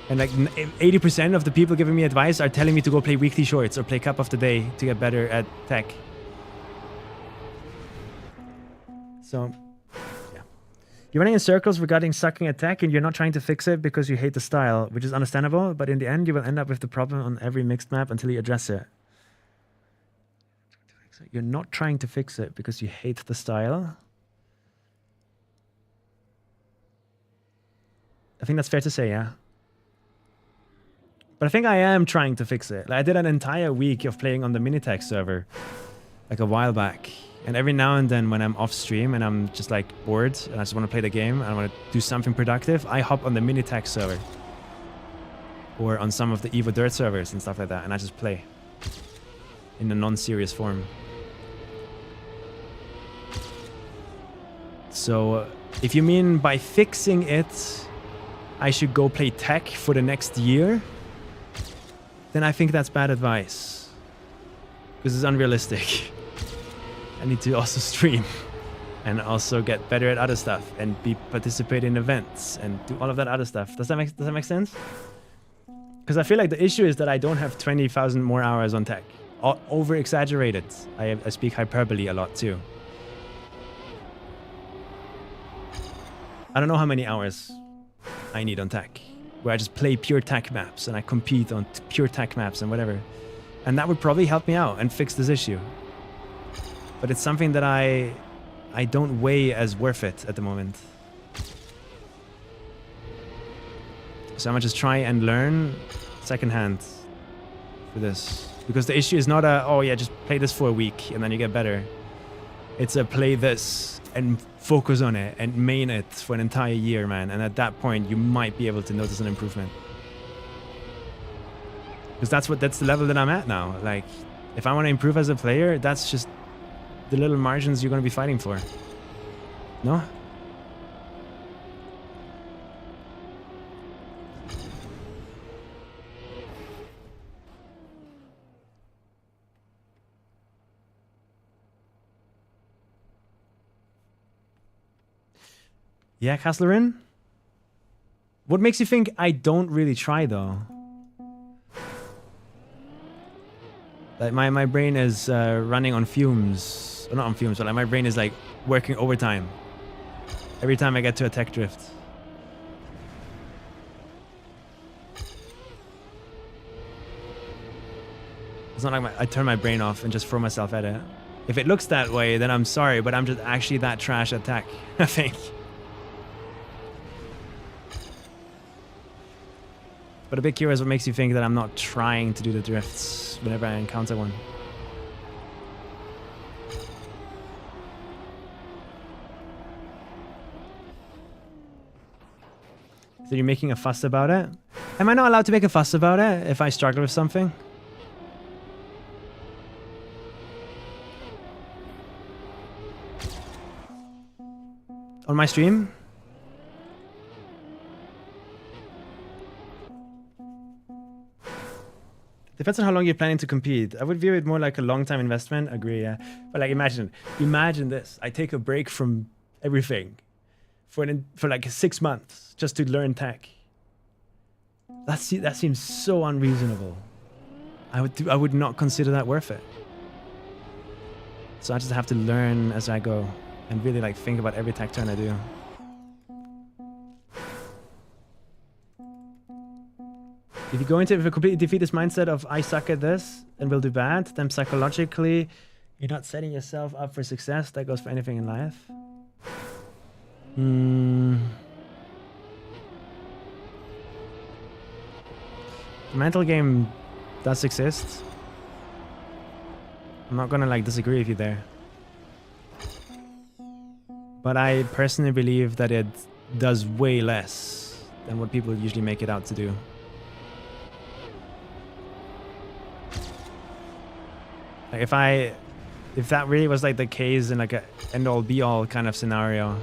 And like 80% of the people giving me advice are telling me to go play weekly shorts or play Cup of the Day to get better at tech. So, yeah. You're running in circles regarding sucking at tech and you're not trying to fix it because you hate the style, which is understandable, but in the end you will end up with the problem on every mixed map until you address it. You're not trying to fix it because you hate the style, I think that's fair to say, yeah. But I think I am trying to fix it. Like, I did an entire week of playing on the Minitech server like a while back. And every now and then when I'm off stream and I'm just like bored and I just want to play the game and I want to do something productive, I hop on the Minitech server. Or on some of the Evo Dirt servers and stuff like that, and I just play in a non-serious form. So if you mean by fixing it, I should go play tech for the next year, then I think that's bad advice. Because it's unrealistic. I need to also stream and also get better at other stuff and participate in events and do all of that other stuff. Does that make sense? Because I feel like the issue is that I don't have 20,000 more hours on tech. Over exaggerated. I speak hyperbole a lot too. I don't know how many hours I need on tech, where I just play pure tech maps and I compete on pure tech maps and whatever. And that would probably help me out and fix this issue. But it's something that I don't weigh as worth it at the moment. So I'm gonna just try and learn secondhand for this. Because the issue is not oh yeah, just play this for a week and then you get better. It's a play this and focus on it and main it for an entire year, man. And at that point, you might be able to notice an improvement. Because that's the level that I'm at now. Like, if I want to improve as a player, that's just the little margins you're going to be fighting for. No? Yeah, Castlerin? What makes you think I don't really try, though? Like, my brain is running on fumes. Or not on fumes, but like my brain is like working overtime. Every time I get to a tech drift. It's not like I turn my brain off and just throw myself at it. If it looks that way, then I'm sorry, but I'm just actually that trash at tech, I think. But a bit curious what makes you think that I'm not trying to do the drifts whenever I encounter one. So you're making a fuss about it? Am I not allowed to make a fuss about it if I struggle with something? On my stream? Depends on how long you're planning to compete. I would view it more like a long-time investment. Agree, yeah. But like, imagine this. I take a break from everything for like 6 months just to learn tech. That seems so unreasonable. I would not consider that worth it. So I just have to learn as I go and really like think about every tech turn I do. If you go into it with a completely defeatist mindset of I suck at this and will do bad, then psychologically you're not setting yourself up for success. That goes for anything in life. The mental game does exist. I'm not gonna like disagree with you there. But I personally believe that it does way less than what people usually make it out to do. Like if that really was like the case in like a end all be all kind of scenario,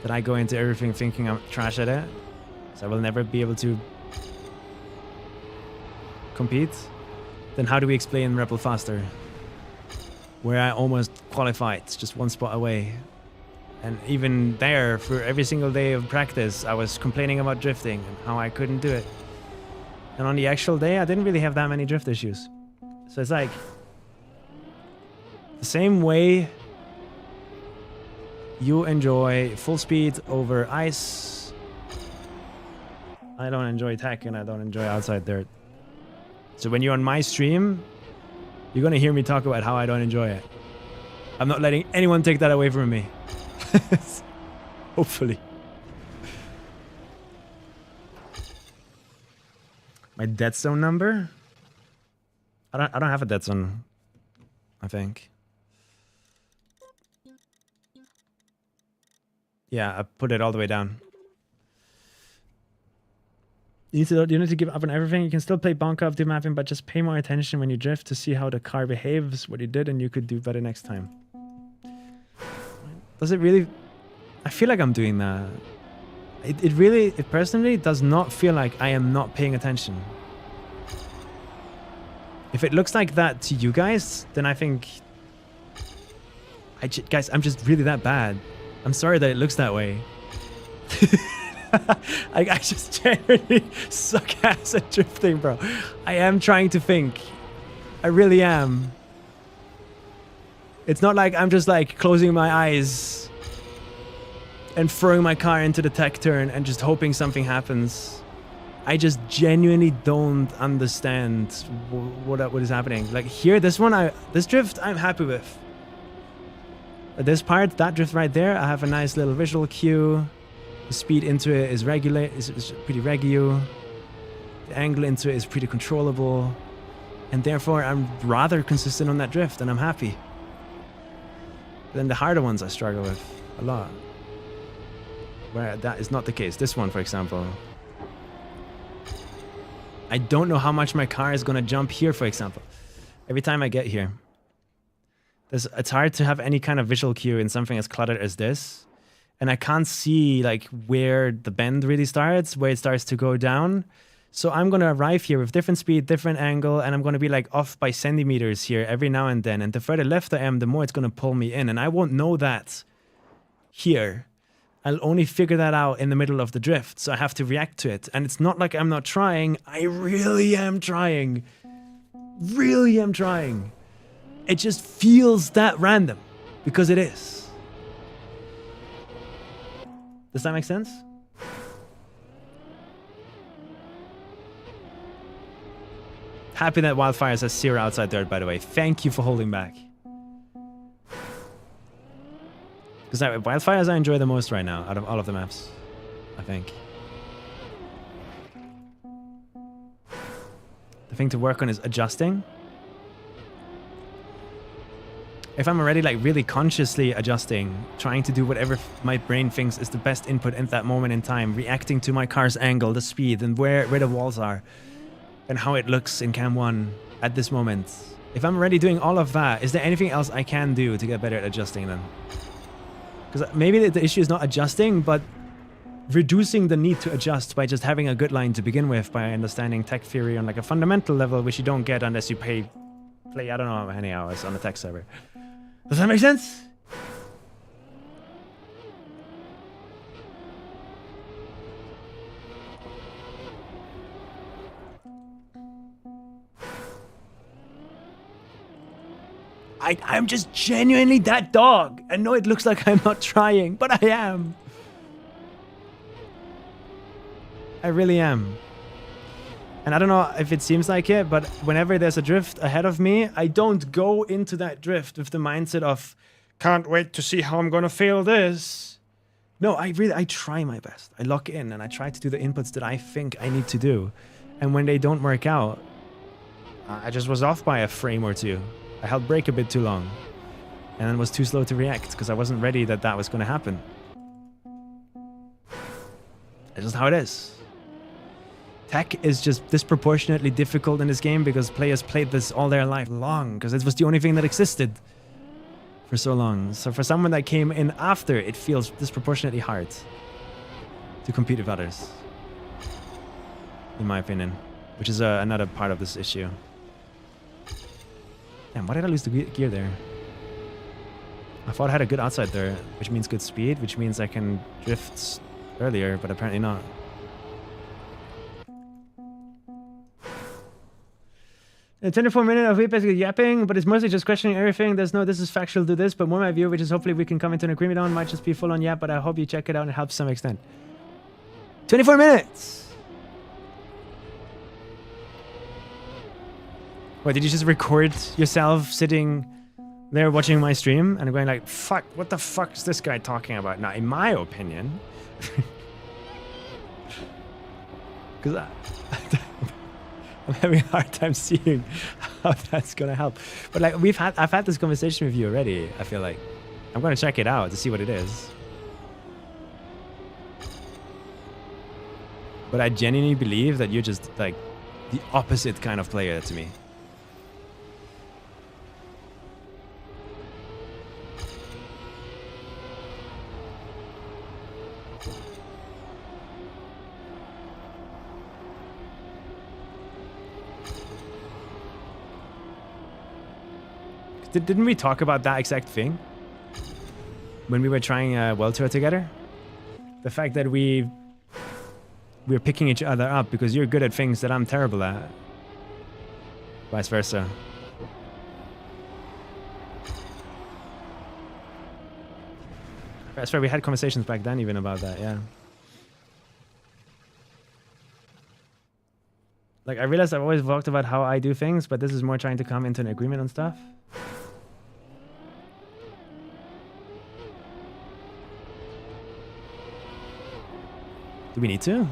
that I go into everything thinking I'm trash at it, so I will never be able to compete, then how do we explain Rebel Faster, where I almost qualified, just one spot away? And even there, for every single day of practice, I was complaining about drifting and how I couldn't do it. And on the actual day, I didn't really have that many drift issues. So it's like, the same way you enjoy full speed over ice, I don't enjoy tech and I don't enjoy outside dirt. So when you're on my stream, you're gonna hear me talk about how I don't enjoy it. I'm not letting anyone take that away from me. Hopefully. My dead zone number? I don't have a dead zone, I think. Yeah, I put it all the way down. You need to give up on everything. You can still play bonk up, do mapping, but just pay more attention when you drift to see how the car behaves, what you did, and you could do better next time. Does it really... I feel like I'm doing that. It personally does not feel like I am not paying attention. If it looks like that to you guys, then I think... guys, I'm just really that bad. I'm sorry that it looks that way. I just genuinely suck ass at drifting, bro. I am trying to think. I really am. It's not like I'm just like closing my eyes and throwing my car into the tech turn and just hoping something happens. I just genuinely don't understand what is happening. Like here, this drift, I'm happy with. This part, that drift right there, I have a nice little visual cue. The speed into it is is pretty regular. The angle into it is pretty controllable. And therefore, I'm rather consistent on that drift, and I'm happy. Then the harder ones I struggle with a lot. Where that is not the case. This one, for example. I don't know how much my car is going to jump here, for example. Every time I get here. It's hard to have any kind of visual cue in something as cluttered as this. And I can't see like where the bend really starts, where it starts to go down. So I'm going to arrive here with different speed, different angle, and I'm going to be like off by centimeters here every now and then. And the further left I am, the more it's going to pull me in. And I won't know that here. I'll only figure that out in the middle of the drift. So I have to react to it. And it's not like I'm not trying. I really am trying. Really am trying. It just feels that random because it is. Does that make sense? Happy that Wildfires has 0 outside dirt, by the way. Thank you for holding back. Because Wildfires I enjoy the most right now, out of all of the maps, I think. The thing to work on is adjusting. If I'm already like really consciously adjusting, trying to do whatever my brain thinks is the best input in that moment in time, reacting to my car's angle, the speed, and where the walls are, and how it looks in Cam 1 at this moment. If I'm already doing all of that, is there anything else I can do to get better at adjusting then? Because maybe the issue is not adjusting, but reducing the need to adjust by just having a good line to begin with, by understanding tech theory on like a fundamental level, which you don't get unless you play I don't know how many hours on the tech server. Does that make sense? I'm just genuinely that dog. I know it looks like I'm not trying, but I am. I really am. And I don't know if it seems like it, but whenever there's a drift ahead of me, I don't go into that drift with the mindset of, can't wait to see how I'm going to fail this. No, I try my best. I lock in and I try to do the inputs that I think I need to do. And when they don't work out, I just was off by a frame or two. I held brake a bit too long. And then was too slow to react because I wasn't ready that was going to happen. It's just how it is. Tech is just disproportionately difficult in this game because players played this all their life long, because it was the only thing that existed for so long. So for someone that came in after, it feels disproportionately hard to compete with others, in my opinion, which is another part of this issue. Damn, why did I lose the gear there? I thought I had a good outside there, which means good speed, which means I can drift earlier, but apparently not. 24 minutes of basically yapping, but it's mostly just questioning everything. There's no this is factual, do this, but more my view, which is hopefully we can come into an agreement on, might just be full on yap, but I hope you check it out and it helps to some extent. 24 minutes! What, did you just record yourself sitting there watching my stream and going like, fuck, what the fuck is this guy talking about? Now, in my opinion, because I'm having a hard time seeing how that's gonna help. But like I've had this conversation with you already. I feel like I'm gonna check it out to see what it is. But I genuinely believe that you're just like the opposite kind of player to me. Didn't we talk about that exact thing when we were trying World Tour together? The fact that we're picking each other up because you're good at things that I'm terrible at. Vice versa. I swear we had conversations back then even about that, yeah. Like I realized I've always talked about how I do things, but this is more trying to come into an agreement on stuff. Do we need to?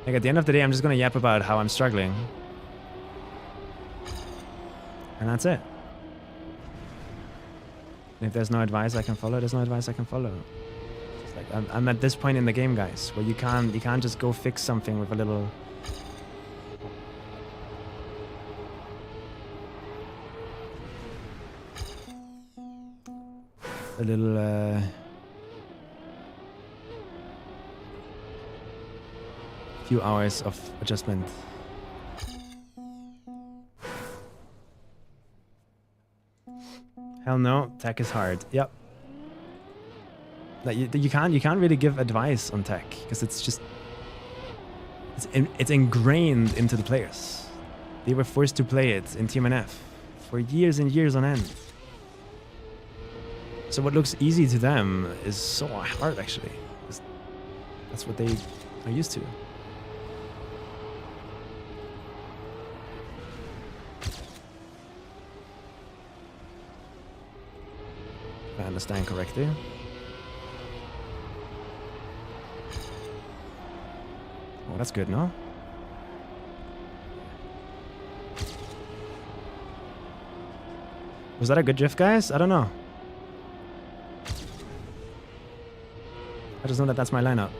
Like at the end of the day, I'm just gonna yap about how I'm struggling. And that's it. And if there's no advice I can follow, there's no advice I can follow. It's like I'm at this point in the game, guys, where you can't just go fix something with a little few hours of adjustment. Hell no, tech is hard. Yep. Like you can't really give advice on tech because it's just it's ingrained into the players. They were forced to play it in TMNF for years and years on end. So what looks easy to them is so hard, actually. That's what they are used to. If I understand correctly. Oh, that's good, no? Was that a good drift, guys? I don't know. I just know that that's my lineup.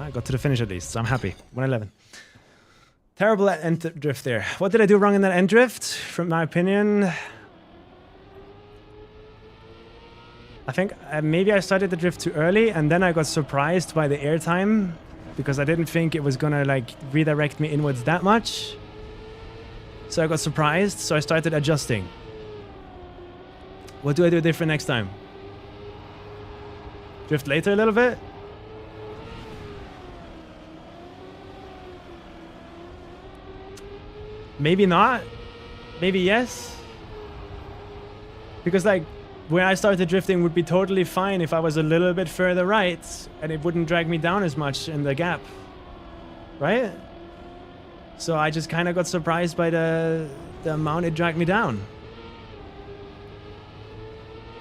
I got to the finish at least, so I'm happy. 111. Terrible at end drift there. What did I do wrong in that end drift? From my opinion, I think maybe I started the drift too early and then I got surprised by the airtime because I didn't think it was gonna like redirect me inwards that much. So I got surprised, so I started adjusting. What do I do different next time? Drift later a little bit? Maybe not. Maybe yes. Because like where I started drifting would be totally fine if I was a little bit further right and it wouldn't drag me down as much in the gap. Right? So I just kind of got surprised by the amount it dragged me down.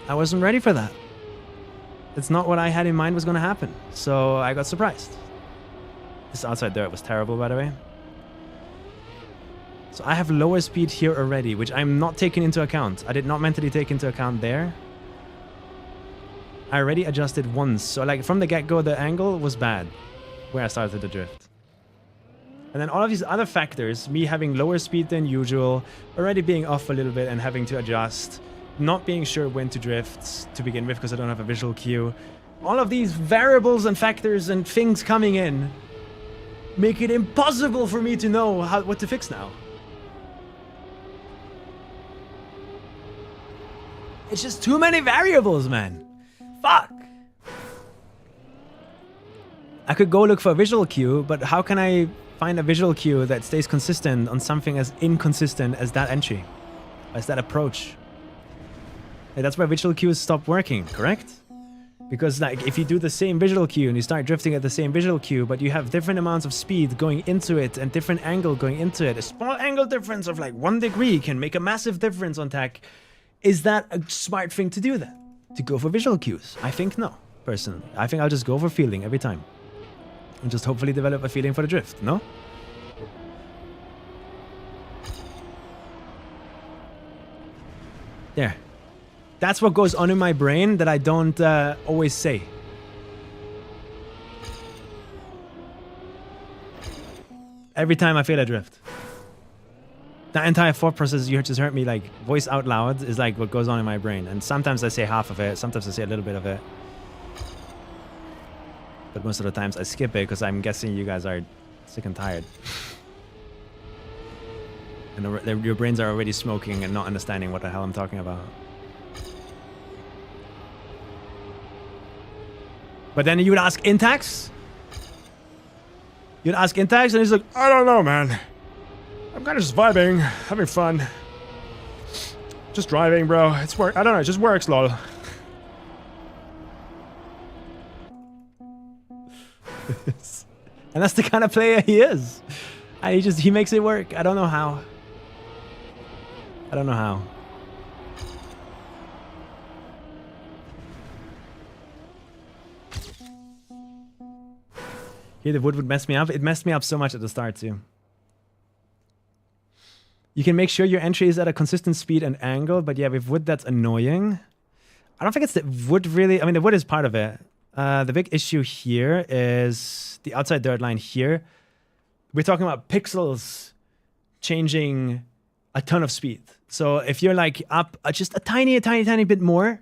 I wasn't ready for that. It's not what I had in mind was going to happen. So I got surprised. This outside dirt was terrible, by the way. So I have lower speed here already, which I'm not taking into account. I did not mentally take into account there. I already adjusted once. So like from the get-go, the angle was bad where I started the drift. And then all of these other factors, me having lower speed than usual, already being off a little bit and having to adjust, not being sure when to drift to begin with because I don't have a visual cue. All of these variables and factors and things coming in make it impossible for me to know what to fix now. It's just too many variables, man. Fuck. I could go look for a visual cue, but how can I find a visual cue that stays consistent on something as inconsistent as that entry, as that approach? Like, that's why visual cues stop working, correct? Because like if you do the same visual cue and you start drifting at the same visual cue, but you have different amounts of speed going into it and different angle going into it, a small angle difference of like 1 degree can make a massive difference on tech. Is that a smart thing to do then? To go for visual cues? I think no, personally. I think I'll just go for feeling every time. And just hopefully develop a feeling for the drift, no? There. That's what goes on in my brain that I don't always say. Every time I feel a drift. That entire thought process you just heard me like voice out loud is like what goes on in my brain. And sometimes I say half of it, sometimes I say a little bit of it. But most of the times I skip it because I'm guessing you guys are sick and tired. And your brains are already smoking and not understanding what the hell I'm talking about. But then you would ask Intax? You'd ask Intax and he's like, I don't know, man. I'm kind of just vibing, having fun. Just driving, bro. It's work. I don't know, it just works, lol. And that's the kind of player he is. And he makes it work. I don't know how. I don't know how. Here, the wood would mess me up. It messed me up so much at the start, too. You can make sure your entry is at a consistent speed and angle, but yeah, with wood, that's annoying. I don't think it's the wood, really. I mean, the wood is part of it. The big issue here is the outside dirt line here. We're talking about pixels changing a ton of speed. So if you're like up just a tiny bit more,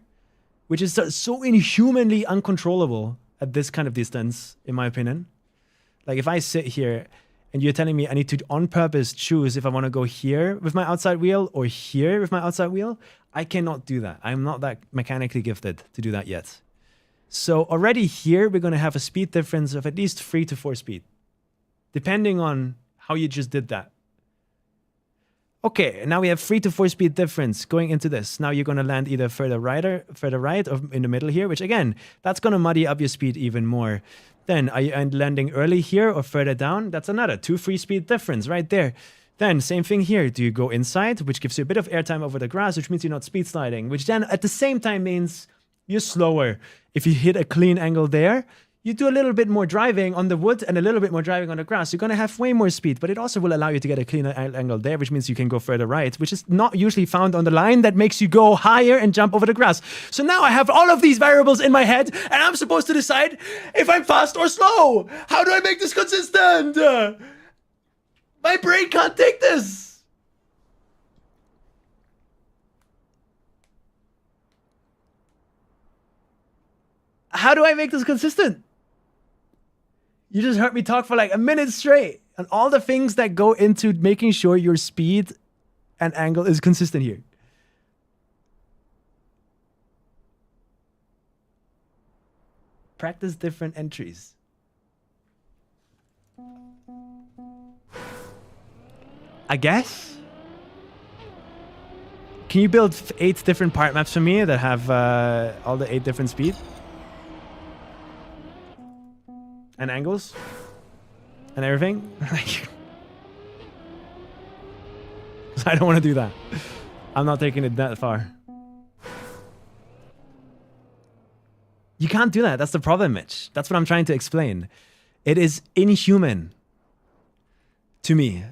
which is so inhumanly uncontrollable at this kind of distance, in my opinion. Like if I sit here and you're telling me I need to on purpose choose if I want to go here with my outside wheel or here with my outside wheel, I cannot do that. I'm not that mechanically gifted to do that yet. So already here, we're going to have a speed difference of at least 3 to 4 speed, depending on how you just did that. Okay, now we have 3 to 4 speed difference going into this. Now you're going to land either further right or in the middle here, which again, that's going to muddy up your speed even more. Then are you landing early here or further down? That's another 2-3 speed difference right there. Then same thing here. Do you go inside, which gives you a bit of airtime over the grass, which means you're not speed sliding, which then at the same time means you're slower. If you hit a clean angle there, you do a little bit more driving on the wood and a little bit more driving on the grass. You're going to have way more speed, but it also will allow you to get a cleaner angle there, which means you can go further right, which is not usually found on the line that makes you go higher and jump over the grass. So now I have all of these variables in my head and I'm supposed to decide if I'm fast or slow. How do I make this consistent? My brain can't take this. How do I make this consistent? You just heard me talk for like a minute straight on all the things that go into making sure your speed and angle is consistent here. Practice different entries. I guess? Can you build 8 different part maps for me that have all the 8 different speed? And angles? And everything? I don't want to do that. I'm not taking it that far. You can't do that. That's the problem, Mitch. That's what I'm trying to explain. It is inhuman to me.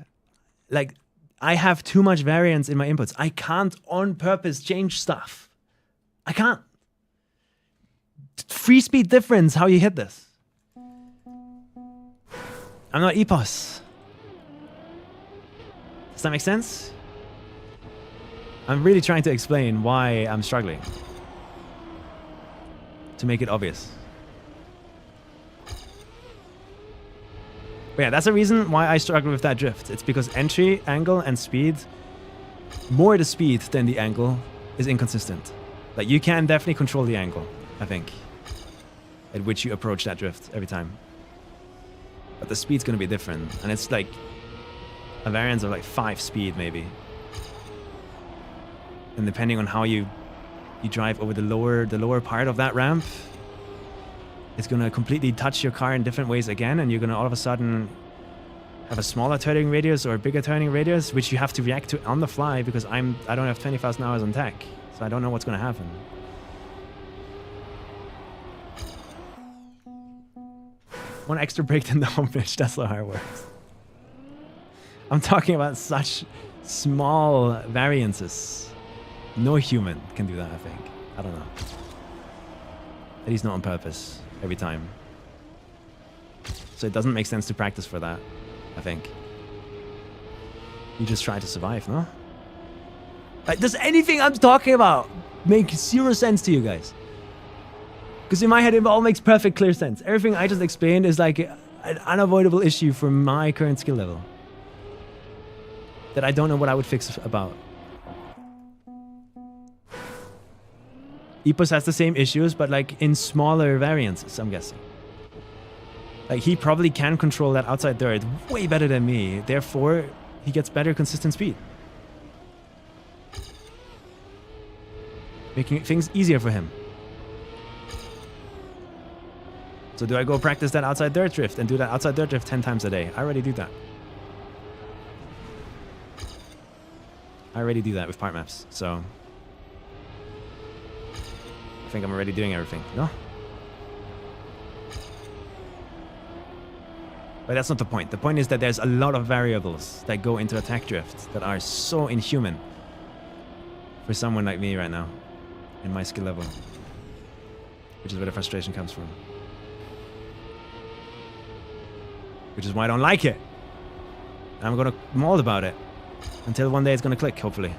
Like, I have too much variance in my inputs. I can't on purpose change stuff. I can't. 3 speed difference, how you hit this. I'm not EPOS. Does that make sense? I'm really trying to explain why I'm struggling. To make it obvious. But yeah, that's the reason why I struggle with that drift. It's because entry, angle, and speed, more the speed than the angle, is inconsistent. Like, you can definitely control the angle, I think, at which you approach that drift every time. But the speed's going to be different. And it's like a variance of like 5 speed, maybe. And depending on how you you drive over the lower part of that ramp, it's gonna completely touch your car in different ways again, and you're gonna all of a sudden have a smaller turning radius or a bigger turning radius, which you have to react to on the fly because I don't have 20,000 hours on tech, so I don't know what's gonna happen. One extra break than the home pitch, that's how it works. I'm talking about such small variances. No human can do that, I think. I don't know. At least not on purpose, every time. So it doesn't make sense to practice for that, I think. You just try to survive, no? Like, does anything I'm talking about make zero sense to you guys? Because in my head, it all makes perfect, clear sense. Everything I just explained is like an unavoidable issue for my current skill level that I don't know what I would fix about. Epos has the same issues, but like in smaller variances, I'm guessing. Like, he probably can control that outside dirt way better than me. Therefore, he gets better consistent speed, making things easier for him. So do I go practice that outside dirt drift and do that outside dirt drift 10 times a day? I already do that. I already do that with part maps, so I think I'm already doing everything, no? But that's not the point. The point is that there's a lot of variables that go into attack drift that are so inhuman for someone like me right now in my skill level, which is where the frustration comes from. Which is why I don't like it. And I'm gonna mold about it until one day it's gonna click, hopefully.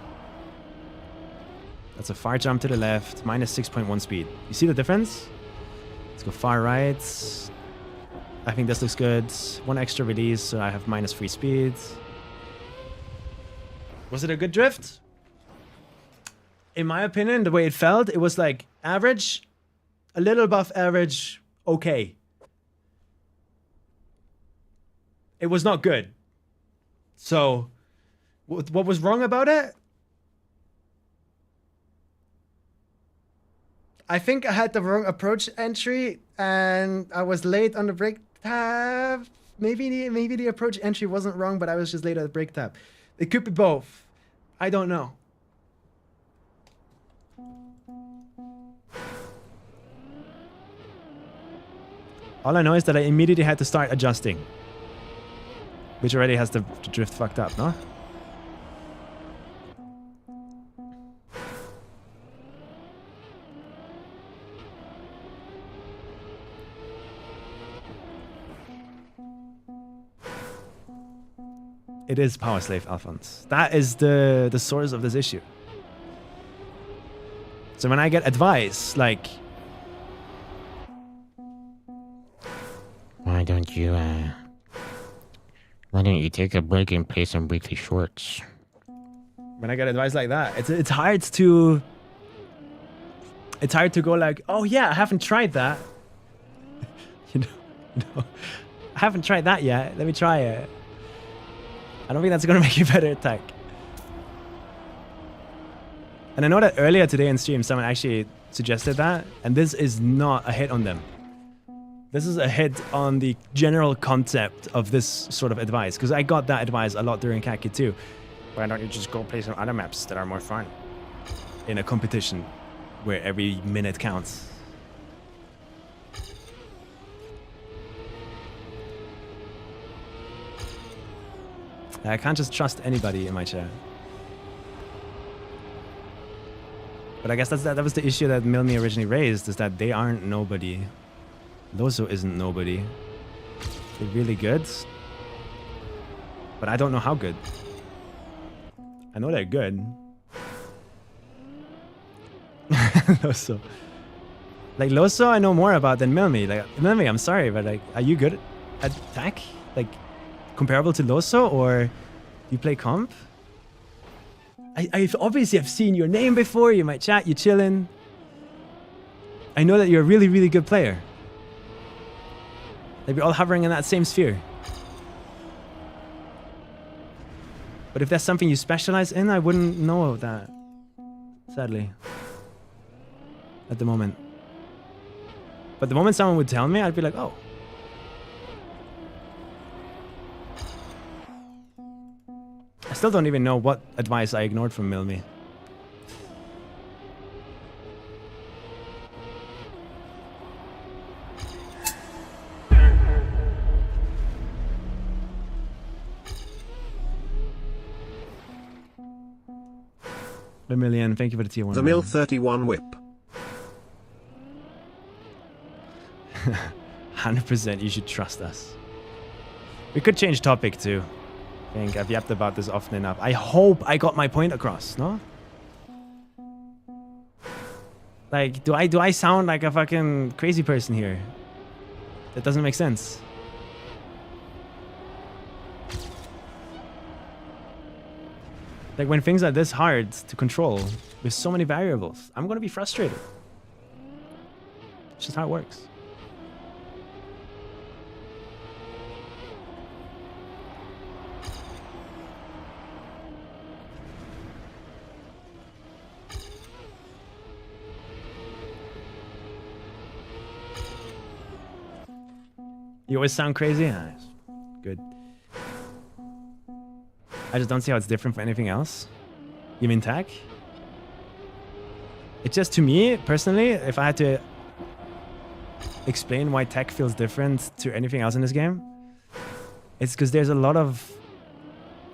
That's a far jump to the left, minus 6.1 speed. You see the difference? Let's go far right. I think this looks good. One extra release, so I have minus 3 speed. Was it a good drift? In my opinion, the way it felt, it was like average, a little above average, okay. It was not good. So, what was wrong about it? I think I had the wrong approach entry, and I was late on the brake tab. Maybe the approach entry wasn't wrong, but I was just late at the brake tab. It could be both. I don't know. All I know is that I immediately had to start adjusting, which already has the drift fucked up, no? It is Power Slave, Alphonse. That is the source of this issue. So when I get advice, like, why don't you take a break and play some weekly shorts? When I get advice like that, it's hard to go like, oh yeah, I haven't tried that. you know, I haven't tried that yet. Let me try it. I don't think that's gonna make you better at tech. And I know that earlier today in stream, someone actually suggested that, and this is not a hit on them. This is a hit on the general concept of this sort of advice, because I got that advice a lot during Kaki too. Why don't you just go play some other maps that are more fun? In a competition where every minute counts. I can't just trust anybody in my chat. But I guess that was the issue that Milmi originally raised, is that they aren't nobody. Loso isn't nobody. They're really good. But I don't know how good. I know they're good. Loso. Like, Loso I know more about than Milmi. Like, Milmi, I'm sorry, but like, are you good at attack? Like, comparable to Loso, or do you play comp? I've obviously have seen your name before, you might chat, you chillin'. I know that you're a really, really good player. Like, we're all hovering in that same sphere. But if there's something you specialize in, I wouldn't know of that. Sadly. at the moment. But the moment someone would tell me, I'd be like, oh. I still don't even know what advice I ignored from Milmy. Vermilion, thank you for the tier 1. The Mill 31 whip. 100% you should trust us. We could change topic too. I think I've yapped about this often enough. I hope I got my point across, no? Like, do I sound like a fucking crazy person here? That doesn't make sense. Like, when things are this hard to control, with so many variables, I'm gonna be frustrated. It's just how it works. You always sound crazy? Ah, good. I just don't see how it's different from anything else. You mean tech? It's just, to me, personally, if I had to explain why tech feels different to anything else in this game, it's because there's a lot of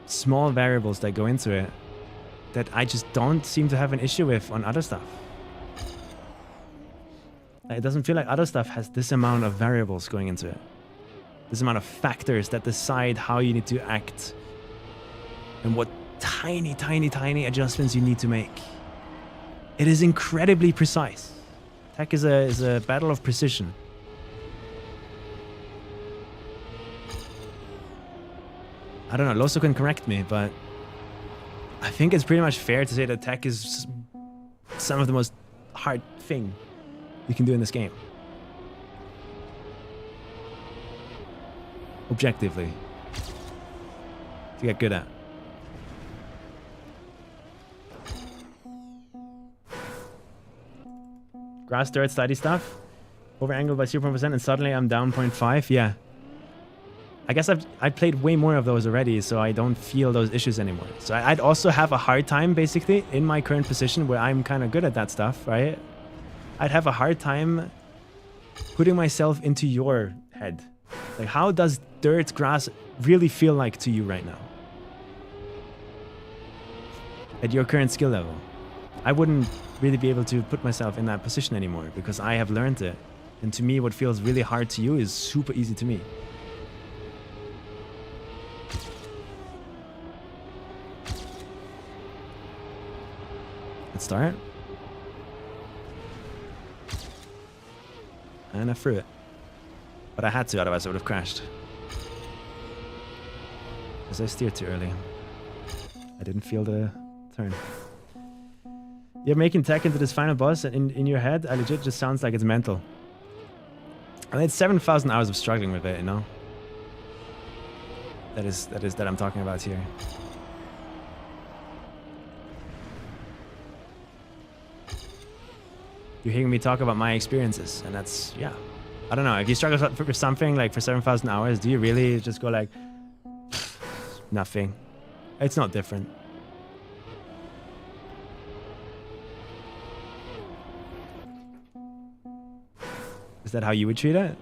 small variables that go into it that I just don't seem to have an issue with on other stuff. It doesn't feel like other stuff has this amount of variables going into it. This amount of factors that decide how you need to act and what tiny, tiny, tiny adjustments you need to make. It is incredibly precise. Tech is a battle of precision. I don't know, Loso can correct me, but I think it's pretty much fair to say that tech is some of the most hard thing you can do in this game. Objectively. To get good at. Grass, dirt, steady stuff. Over-angled by 0.1% and suddenly I'm down 0.5. Yeah. I guess I've played way more of those already, so I don't feel those issues anymore. So I'd also have a hard time, basically, in my current position where I'm kind of good at that stuff, right? I'd have a hard time putting myself into your head. Like, how does dirt, grass really feel like to you right now? At your current skill level. I wouldn't really be able to put myself in that position anymore because I have learned it. And to me, what feels really hard to you is super easy to me. Let's start. And I threw it. But I had to, otherwise I would have crashed. Because I steered too early. I didn't feel the turn. You're making tech into this final boss and in your head, I legit just sounds like it's mental. And it's 7,000 hours of struggling with it, you know? That I'm talking about here. You're hearing me talk about my experiences, and that's, yeah. I don't know, if you struggle for something like for 7,000 hours, do you really just go like, nothing? It's not different. Is that how you would treat it?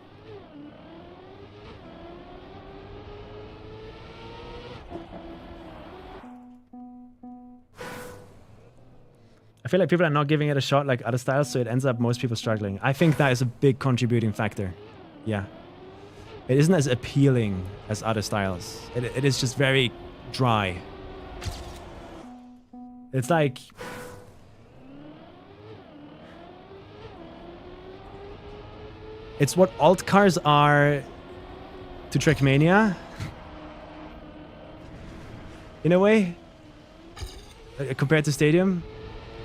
I feel like people are not giving it a shot like other styles, so it ends up most people struggling. I think that is a big contributing factor. Yeah. It isn't as appealing as other styles. It is just very dry. It's like... It's what alt cars are to Trackmania. In a way. Compared to Stadium.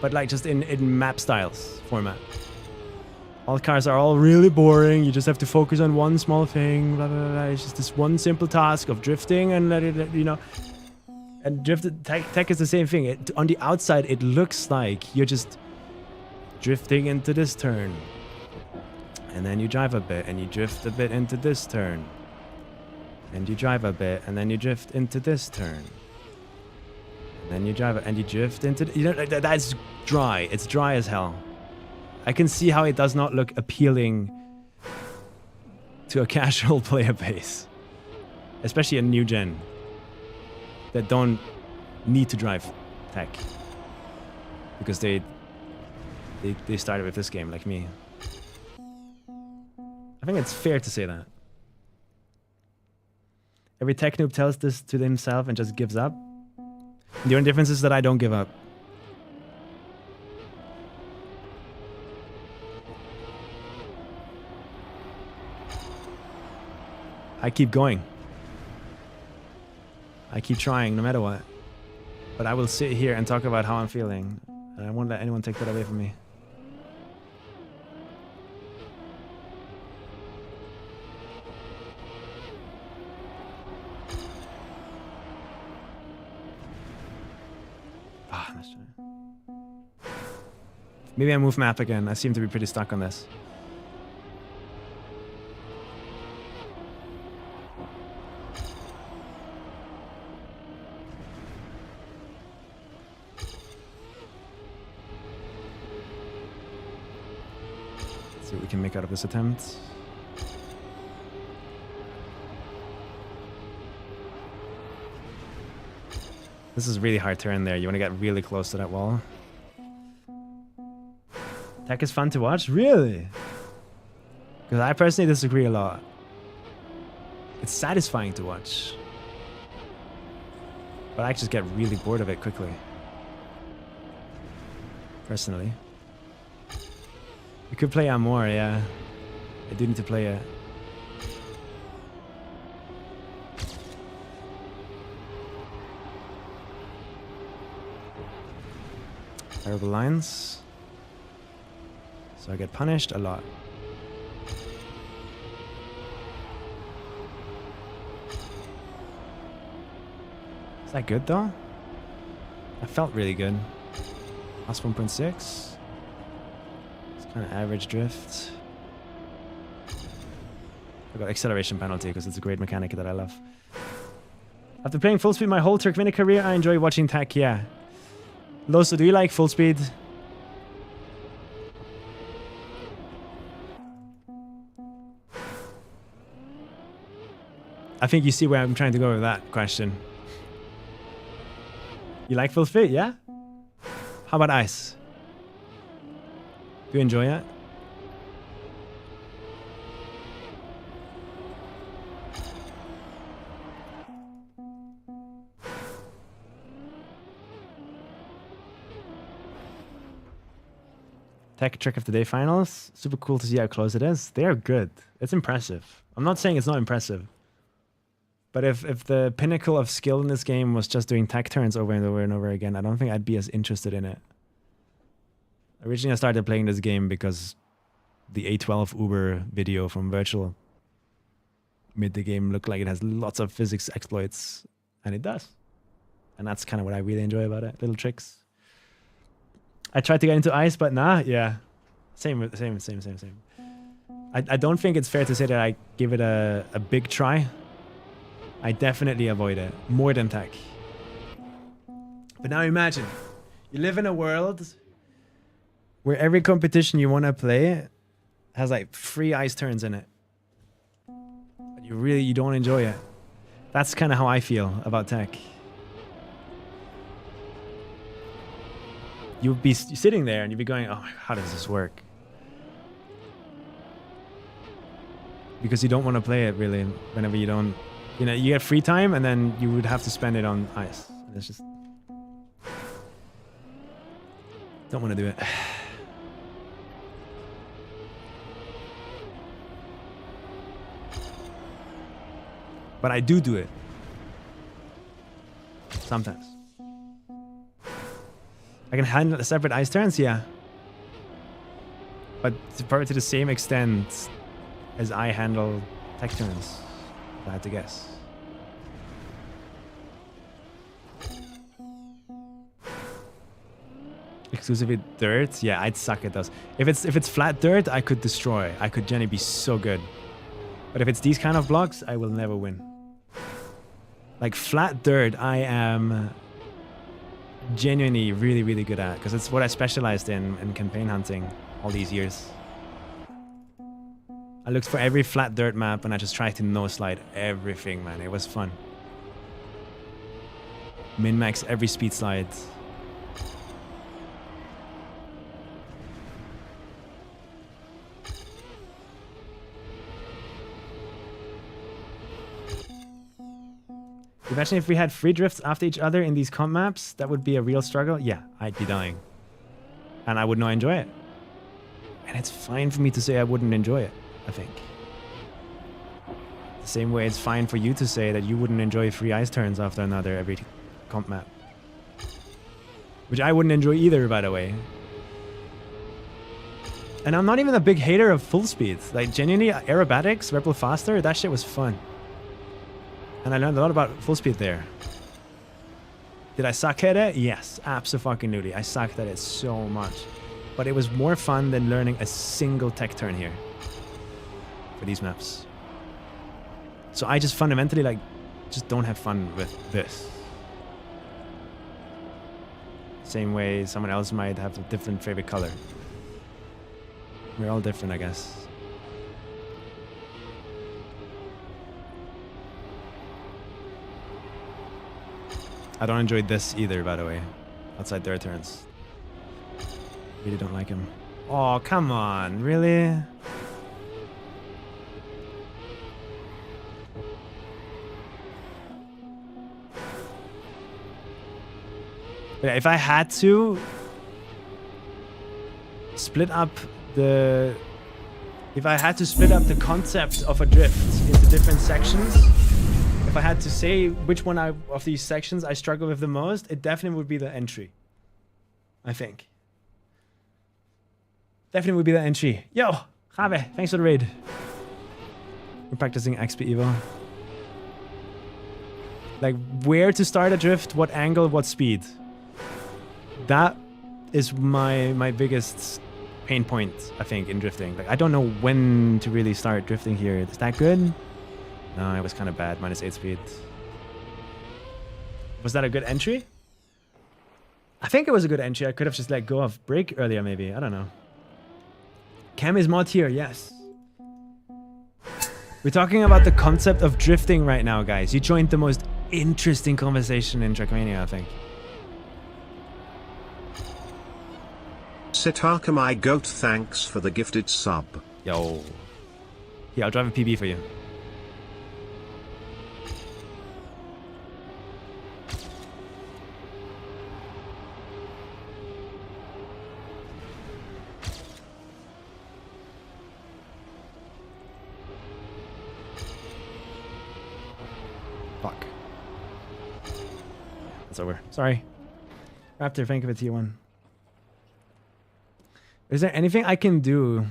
But like just in map styles format. Alt cars are all really boring. You just have to focus on one small thing. Blah, blah, blah. It's just this one simple task of drifting and let it, you know. And tech is the same thing. On the outside, it looks like you're just drifting into this turn. And then you drive a bit, and you drift a bit into this turn. And you drive a bit, and then you drift into this turn. And then you drive it, and you drift into... You know, that's dry. It's dry as hell. I can see how it does not look appealing to a casual player base. Especially a new gen. That don't need to drive tech. Because they started with this game, like me. I think it's fair to say that. Every tech noob tells this to himself and just gives up. The only difference is that I don't give up. I keep going. I keep trying no matter what. But I will sit here and talk about how I'm feeling. And I won't let anyone take that away from me. Maybe I move map again. I seem to be pretty stuck on this. Let's see what we can make out of this attempt. This is a really hard turn there. You want to get really close to that wall. Tech is fun to watch? Really? Because I personally disagree a lot. It's satisfying to watch. But I just get really bored of it quickly. Personally. We could play on more, yeah. I do need to play it. Terrible lines. So I get punished a lot. Is that good though? That felt really good. Plus 1.6. It's kind of average drift. I got acceleration penalty because it's a great mechanic that I love. After playing full speed my whole Turkmenic career, I enjoy watching tech, yeah. Loso, do you like full speed? I think you see where I'm trying to go with that question. You like full speed, yeah? How about ice? Do you enjoy it? Tech Trick of the Day finals. Super cool to see how close it is. They're good. It's impressive. I'm not saying it's not impressive. But if the pinnacle of skill in this game was just doing tech turns over and over and over again, I don't think I'd be as interested in it. Originally, I started playing this game because the A12 Uber video from Virtual made the game look like it has lots of physics exploits. And it does. And that's kind of what I really enjoy about it. Little tricks. I tried to get into ice, but nah, yeah. Same. I don't think it's fair to say that I give it a big try. I definitely avoid it. More than tech. But now imagine. You live in a world where every competition you want to play has like 3 ice turns in it. But you don't enjoy it. That's kind of how I feel about tech. You'd be sitting there and you'd be going, oh, how does this work? Because you don't want to play it really whenever you don't, you know, you get free time and then you would have to spend it on ice. It's just, don't want to do it. But I do it. Sometimes. I can handle the separate ice turns, yeah. But probably to the same extent as I handle tech turns, if I had to guess. Exclusively dirt? Yeah, I'd suck at those. If it's flat dirt, I could destroy. I could genuinely be so good. But if it's these kind of blocks, I will never win. Like flat dirt, I am genuinely really, really good at, because it's what I specialized in campaign hunting all these years. I looked for every flat dirt map and I just tried to no-slide everything, man. It was fun. Min-max every speed slide. Imagine if we had free drifts after each other in these comp maps, that would be a real struggle. Yeah, I'd be dying. And I would not enjoy it. And it's fine for me to say I wouldn't enjoy it, I think. The same way it's fine for you to say that you wouldn't enjoy free ice turns after another every comp map. Which I wouldn't enjoy either, by the way. And I'm not even a big hater of full speed. Like, genuinely, aerobatics, Rebel Faster, that shit was fun. And I learned a lot about full speed there. Did I suck at it? Yes, absolutely. I sucked at it so much. But it was more fun than learning a single tech turn here. For these maps. So I just fundamentally, like, just don't have fun with this. Same way someone else might have a different favorite color. We're all different, I guess. I don't enjoy this either, by the way. Outside their turns. Really don't like him. Oh, come on. Really? Yeah, if I had to split up the... If I had to split up the concept of a drift into different sections, if I had to say which one of these sections I struggle with the most, it definitely would be the entry. I think. Definitely would be the entry. Yo, Javi, thanks for the raid. We're practicing XPEVO. Like, where to start a drift, what angle, what speed. That is my biggest pain point, I think, in drifting. Like, I don't know when to really start drifting here. Is that good? No, it was kind of bad. -8 speed. Was that a good entry? I think it was a good entry. I could have just let go of brake earlier, maybe. I don't know. Cam is mod here, yes. We're talking about the concept of drifting right now, guys. You joined the most interesting conversation in Trackmania, I think. Sitarka my goat, thanks for the gifted sub. Yo. Here, I'll drive a PB for you. Fuck. It's over. Sorry. Raptor, thank you for tier 1. Is there anything I can do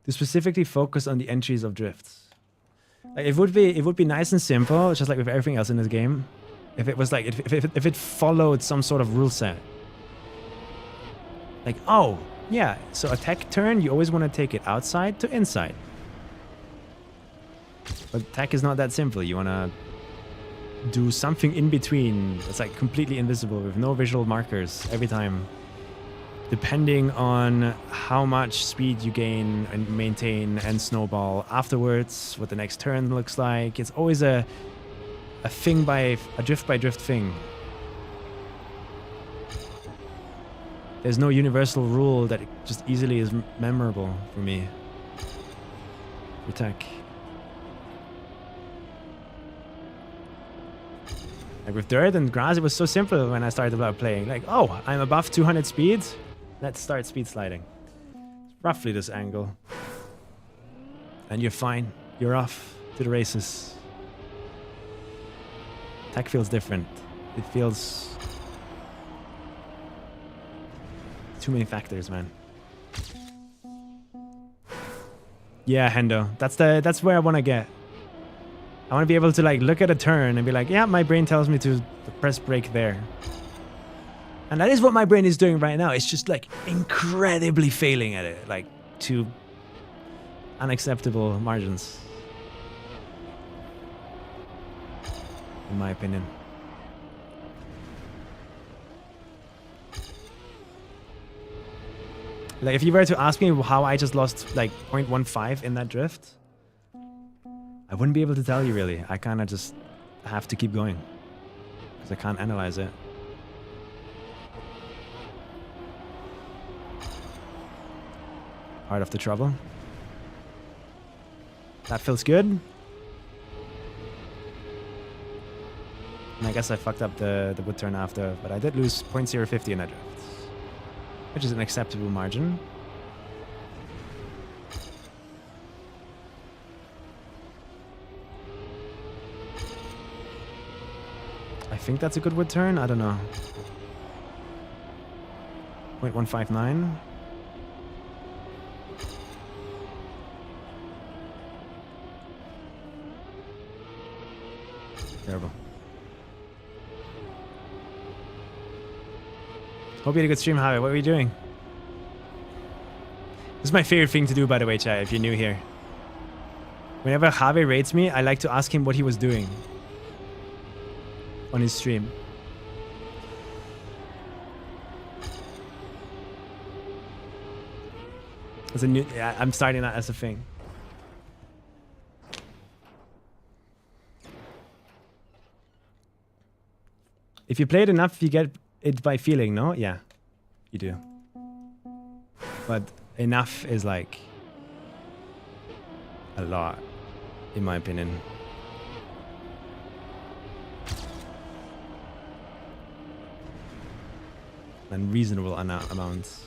to specifically focus on the entries of drifts? Like, it would be nice and simple, just like with everything else in this game. If it was like if it followed some sort of rule set. Like, oh yeah, so a tech turn, you always want to take it outside to inside. But tech is not that simple. You want to do something in between. It's like completely invisible with no visual markers every time. Depending on how much speed you gain and maintain and snowball afterwards, what the next turn looks like. It's always a drift by drift thing. There's no universal rule that just easily is memorable for me. For tech. Like with dirt and grass, it was so simple when I started about playing. Like, oh, I'm above 200 speed. Let's start speed sliding. It's roughly this angle. And you're fine. You're off to the races. Tech feels different. It feels... too many factors, man. Yeah, Hendo. That's where I want to get. I want to be able to like look at a turn and be like, yeah, my brain tells me to press brake there. And that is what my brain is doing right now. It's just like incredibly failing at it, like to unacceptable margins, in my opinion. Like, if you were to ask me how I just lost like 0.15 in that drift, I wouldn't be able to tell you really. I kind of just have to keep going because I can't analyze it. Part of the trouble. That feels good. And I guess I fucked up the wood turn after, but I did lose 0.050 in that drift, which is an acceptable margin. I think that's a good wood turn. I don't know. 0.159. Terrible. Hope you had a good stream, Javi. What were you doing? This is my favorite thing to do, by the way, chat, if you're new here. Whenever Javi rates me, I like to ask him what he was doing on his stream. As a new, yeah, I'm starting that as a thing. If you play it enough, you get it by feeling, no? Yeah, you do. But enough is like a lot, in my opinion. And reasonable amounts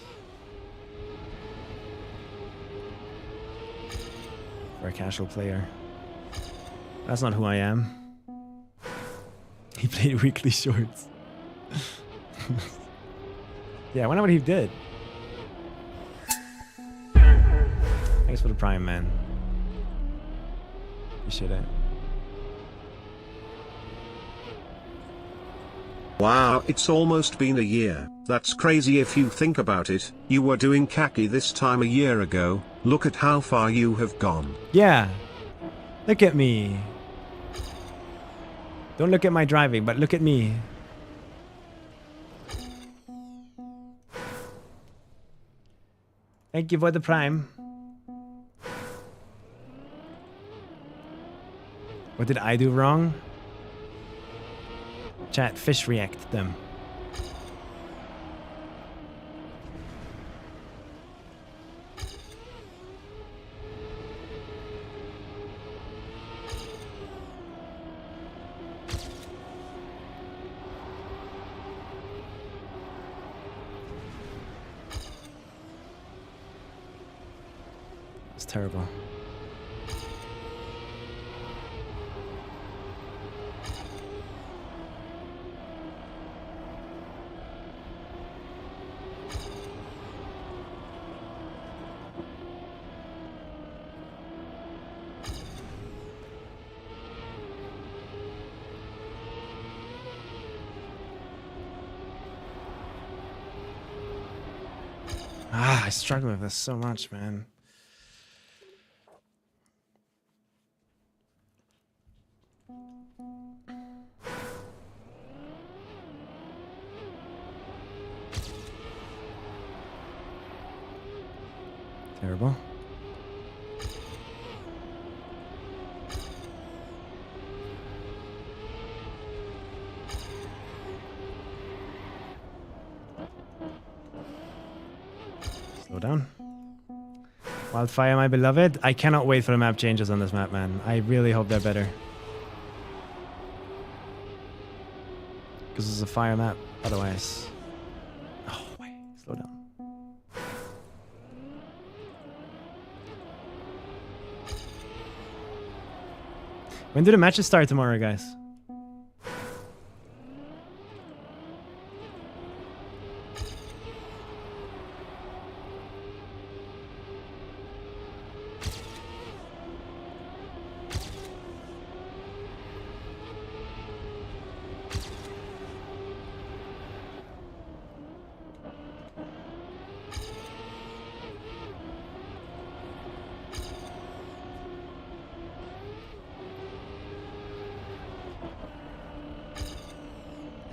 for a casual player. That's not who I am. He played weekly shorts. Yeah, I wonder what he did. Thanks for the prime, man. Appreciate it. Wow, it's almost been a year. That's crazy if you think about it. You were doing khaki this time a year ago. Look at how far you have gone. Yeah. Look at me. Don't look at my driving, but look at me. Thank you for the prime. What did I do wrong? Chat, fish react them. It's terrible. I struggle with this so much, man. Terrible. Slow down. Wildfire, my beloved. I cannot wait for the map changes on this map, man. I really hope they're better. Because it's a fire map, otherwise. Oh, wait. Slow down. When do the matches start tomorrow, guys?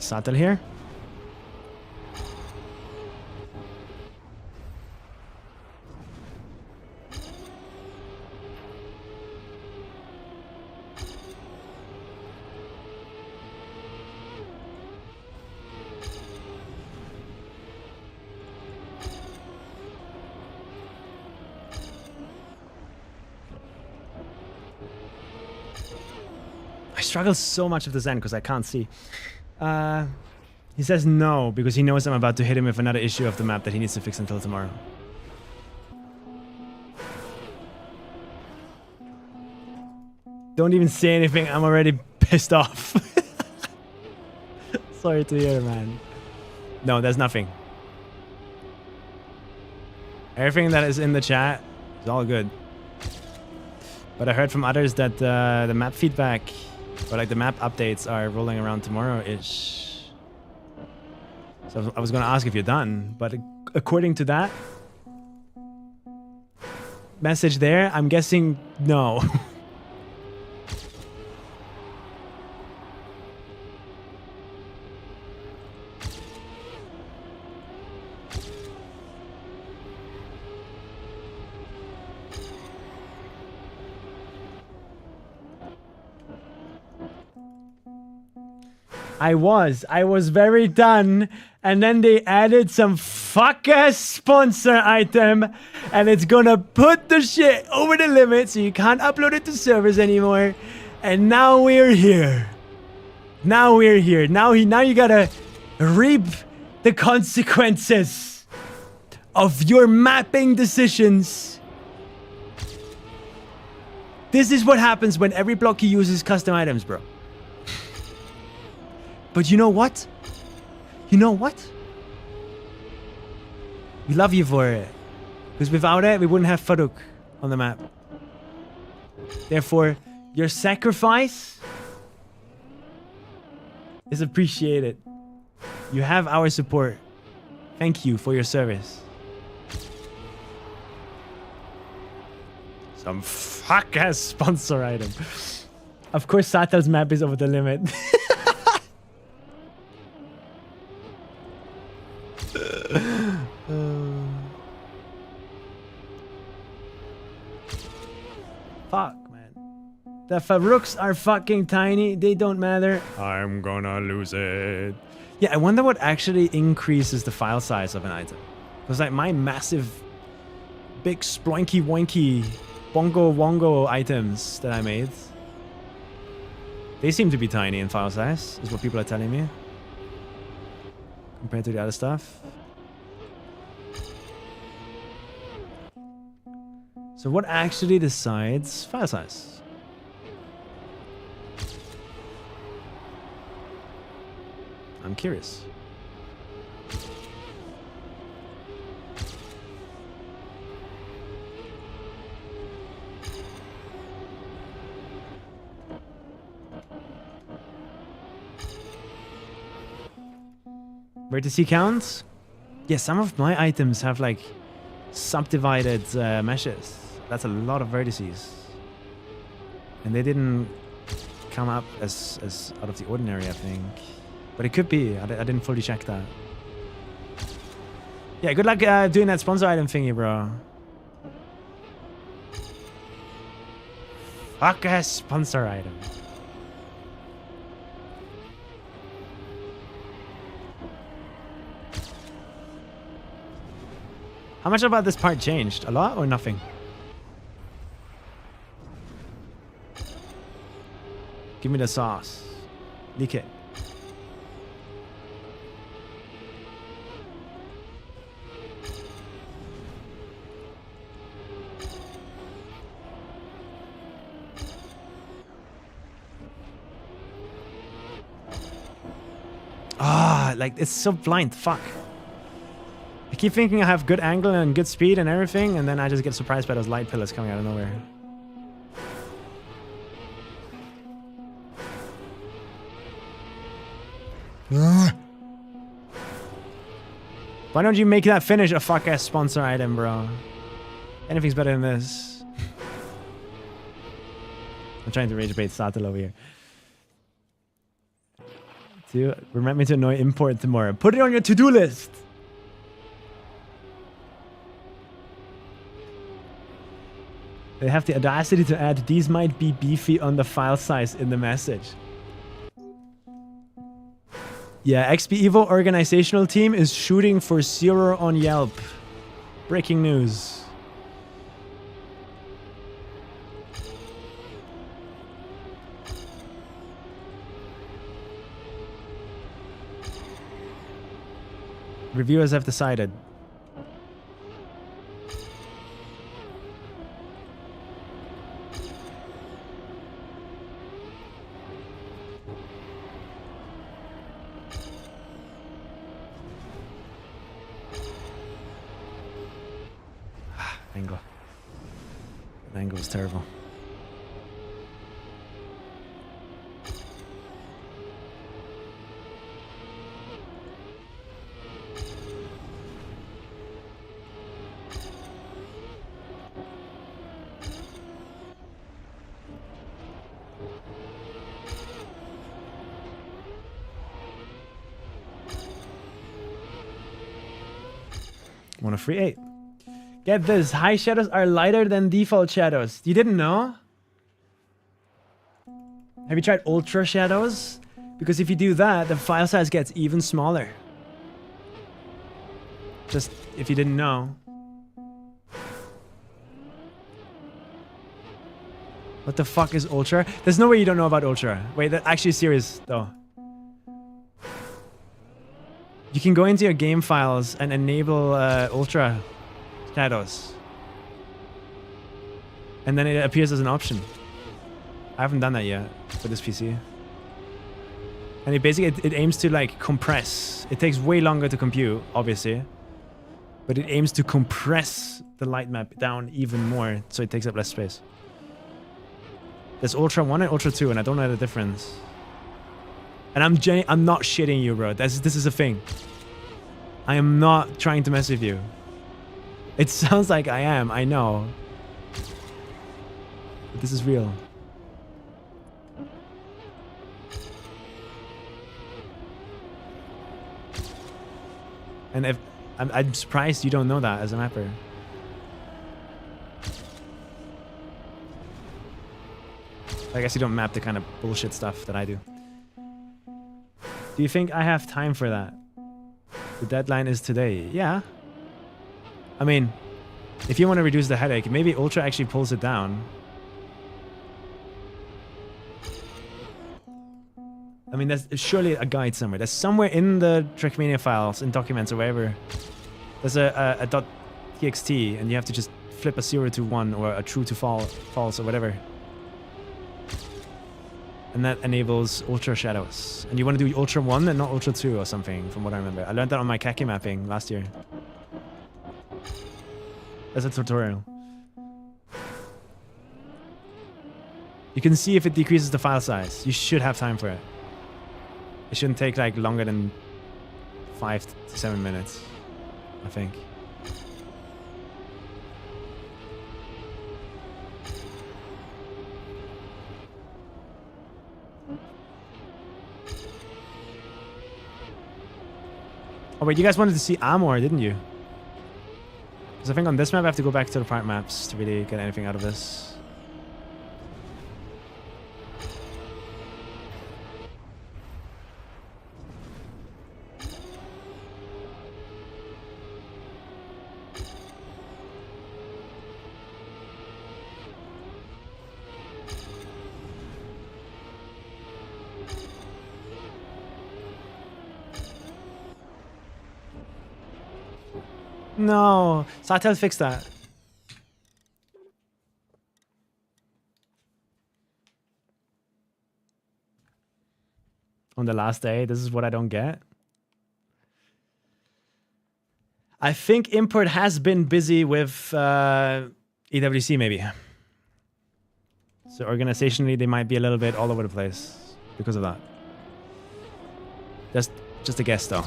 Satel here. I struggle so much with the Zen because I can't see. He says no because he knows I'm about to hit him with another issue of the map that he needs to fix until tomorrow. Don't even say anything. I'm already pissed off. Sorry to hear, man. No, there's nothing. Everything that is in the chat is all good. But I heard from others that the map feedback, or like the map updates, are rolling around tomorrow-ish. So I was going to ask if you're done, but according to that message there, I'm guessing no. I was very done, and then they added some fuck-ass sponsor item, and it's gonna put the shit over the limit so you can't upload it to servers anymore. And now we're here. Now we're here. Now you gotta reap the consequences of your mapping decisions. This is what happens when every block you use is custom items, bro. But you know what? You know what? We love you for it. Because without it, we wouldn't have Farouk on the map. Therefore, your sacrifice is appreciated. You have our support. Thank you for your service. Some fuck-ass sponsor item. Of course, Satel's map is over the limit. Fuck, man. The Farouks are fucking tiny. They don't matter. I'm gonna lose it. Yeah, I wonder what actually increases the file size of an item. Because like my massive, big sploinky woinky bongo wongo items that I made, they seem to be tiny in file size, is what people are telling me. Compared to the other stuff. So what actually decides file size? I'm curious. Vertice counts? Yeah, some of my items have like subdivided meshes. That's a lot of vertices. And they didn't come up as out of the ordinary, I think. But it could be. I didn't fully check that. Yeah, good luck doing that sponsor item thingy, bro. Fuck a sponsor item. How much about this part changed? A lot or nothing? Give me the sauce. Leak it. Ah, like it's so blind. Fuck. I keep thinking I have good angle and good speed and everything, and then I just get surprised by those light pillars coming out of nowhere. Why don't you make that finish a fuck-ass sponsor item, bro? Anything's better than this. I'm trying to rage bait Satel over here. to remind me to annoy import tomorrow. Put it on your to-do list. They have the audacity to add these might be beefy on the file size in the message. Yeah, XPEVO organizational team is shooting for 0 on Yelp. Breaking news. Reviewers have decided. Angle. The angle is terrible. Want a free 8. Get this, high shadows are lighter than default shadows. You didn't know? Have you tried ultra shadows? Because if you do that, the file size gets even smaller. Just if you didn't know. What the fuck is ultra? There's no way you don't know about ultra. Wait, that's actually serious though. You can go into your game files and enable ultra shadows. And then it appears as an option. I haven't done that yet for this PC. And it basically, it aims to like compress. It takes way longer to compute, obviously. But it aims to compress the light map down even more so it takes up less space. There's Ultra 1 and Ultra 2 and I don't know the difference. And I'm not shitting you, bro. This is a thing. I am not trying to mess with you. It sounds like I am, I know. But this is real. And if I'm surprised you don't know that as a mapper. I guess you don't map the kind of bullshit stuff that I do. Do you think I have time for that? The deadline is today. Yeah. I mean, if you want to reduce the headache, maybe Ultra actually pulls it down. I mean, there's surely a guide somewhere. There's somewhere in the Trackmania files, in documents or wherever. There's a .txt, and you have to just flip a 0 to 1 or a true to false or whatever. And that enables Ultra Shadows. And you want to do Ultra 1 and not Ultra 2 or something, from what I remember. I learned that on my khaki mapping last year. As a tutorial. You can see if it decreases the file size. You should have time for it. It shouldn't take like longer than 5 to 7 minutes, I think. Oh wait, you guys wanted to see Amor, didn't you? Because I think on this map I have to go back to the part maps to really get anything out of this. No, Satel fixed that. On the last day, this is what I don't get. I think import has been busy with EWC maybe. So organizationally, they might be a little bit all over the place because of that. Just a guess though.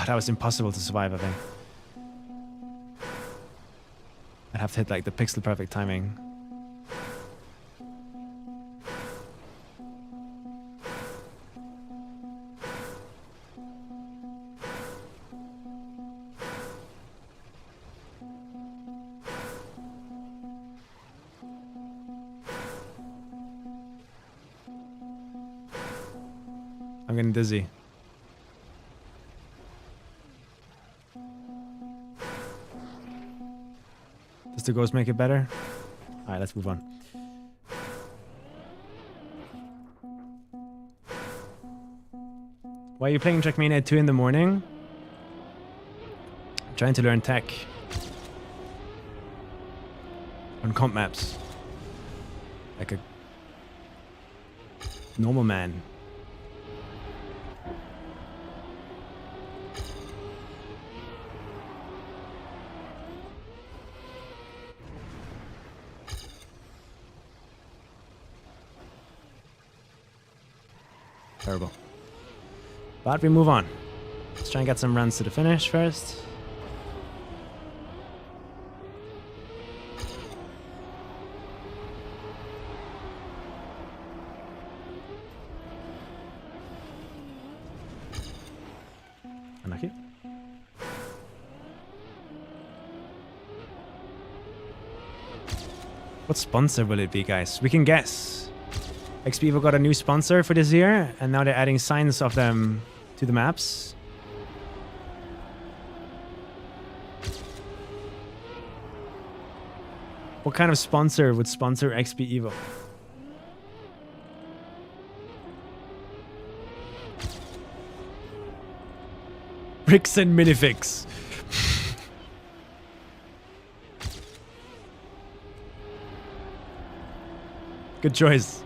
Oh, that was impossible to survive, I think. I'd have to hit like the pixel perfect timing. I'm getting dizzy. Does the ghost make it better? Alright, let's move on. Why are you playing Trackmania at 2 in the morning? I'm trying to learn tech. On comp maps. Like a normal man. Terrible. But we move on. Let's try and get some runs to the finish first. Unlucky. What sponsor will it be, guys? We can guess. XPEVO got a new sponsor for this year, and now they're adding signs of them to the maps. What kind of sponsor would sponsor XPEVO? Bricks and minifigs. Good choice.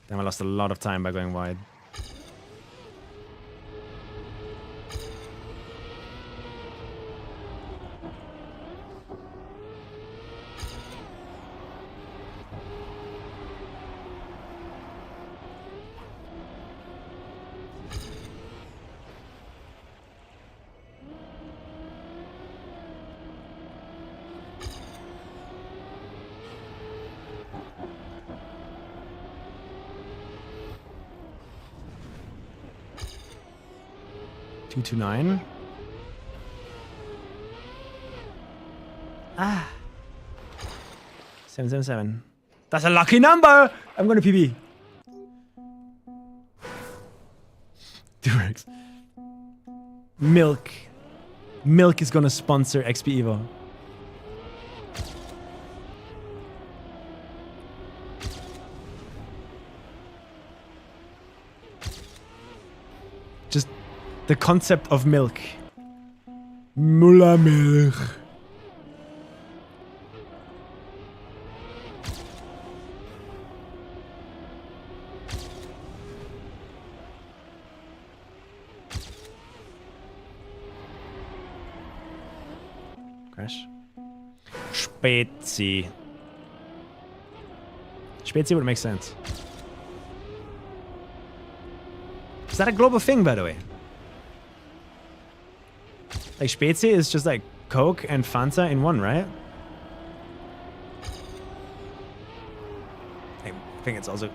Damn, I lost a lot of time by going wide. To 9. Ah. 777. That's a lucky number! I'm gonna PB. Durex. Milk. Milk is gonna sponsor XPEVO. Just the concept of milk. Müllermilch. Crash. Spezi. Spezi would make sense. Is that a global thing, by the way? Like, Spezi is just like Coke and Fanta in one, right? I think it's also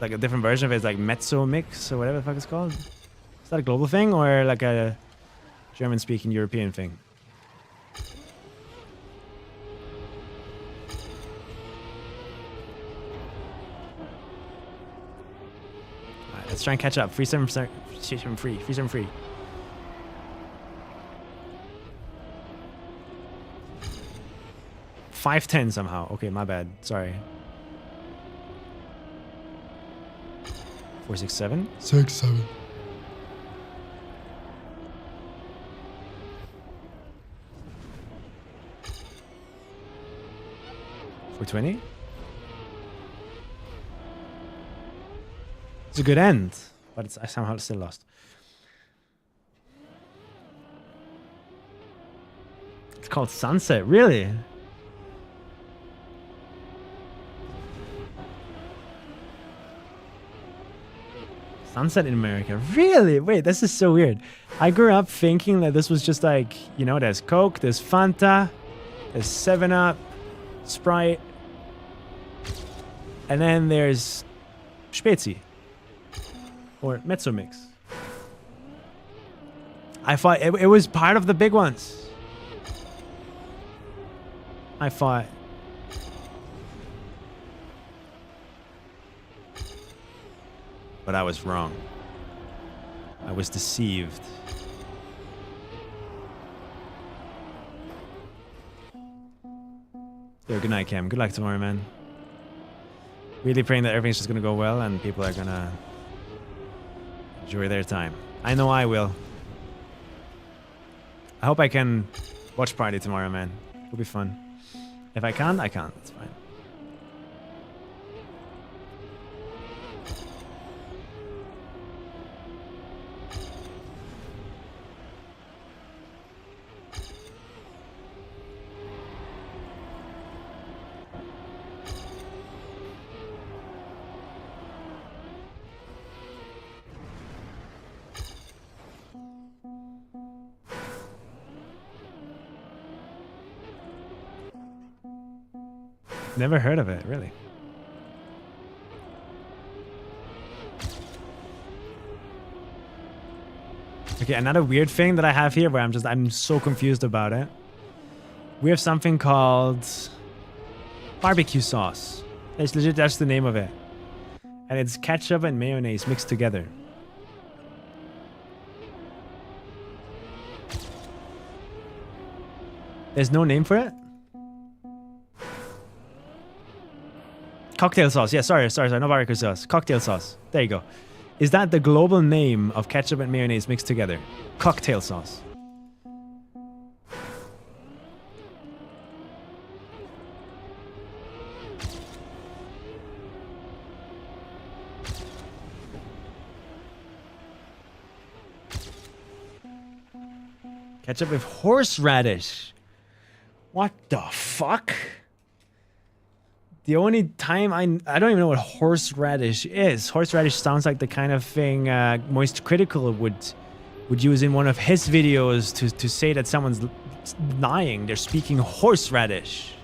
like a different version of it. It's like Mezzo Mix or whatever the fuck it's called. Is that a global thing or like a German-speaking European thing? Alright, let's try and catch up. 373 free. 373. $5.10 somehow. Okay, my bad. Sorry. 467. 67. $420. It's a good end, but I somehow still lost. It's called Sunset, really? Sunset in America. Really? Wait, this is so weird. I grew up thinking that this was just like, you know, there's Coke, there's Fanta, there's 7-Up, Sprite, and then there's Spezi. Or Mezzo Mix. I thought it was part of the big ones. I thought. But I was wrong. I was deceived. Yo, good night, Cam. Good luck tomorrow, man. Really praying that everything's just gonna go well and people are gonna enjoy their time. I know I will. I hope I can watch party tomorrow, man. It'll be fun. If I can't, I can't. It's fine. Never heard of it, really. Okay, another weird thing that I have here where I'm so confused about it. We have something called barbecue sauce. It's legit, that's the name of it. And it's ketchup and mayonnaise mixed together. There's no name for it? Cocktail sauce. Yeah, sorry. No barbecue sauce. Cocktail sauce. There you go. Is that the global name of ketchup and mayonnaise mixed together? Cocktail sauce. Ketchup with horseradish. What the fuck? The only time I don't even know what horseradish is. Horseradish sounds like the kind of thing Moist Critical would use in one of his videos to say that someone's lying. They're speaking horseradish.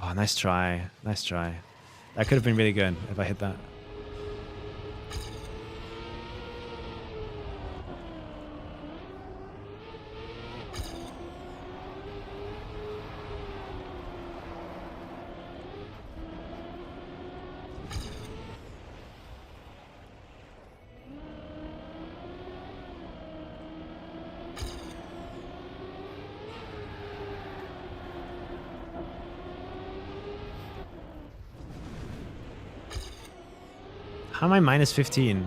Oh, nice try. Nice try. That could have been really good if I hit that. How am I minus 15?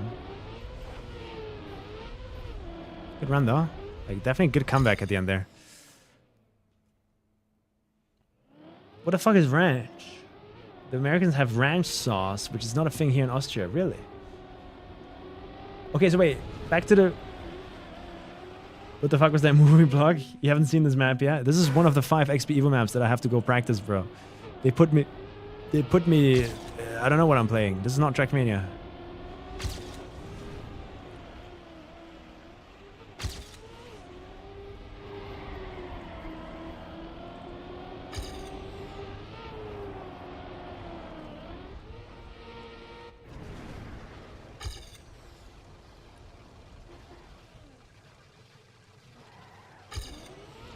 Good run though. Like definitely good comeback at the end there. What the fuck is ranch? The Americans have ranch sauce, which is not a thing here in Austria, really. Okay, so wait, back to the... What the fuck was that movie blog? You haven't seen this map yet? This is one of the 5 XPEVO maps that I have to go practice, bro. They put me... I don't know what I'm playing. This is not Trackmania.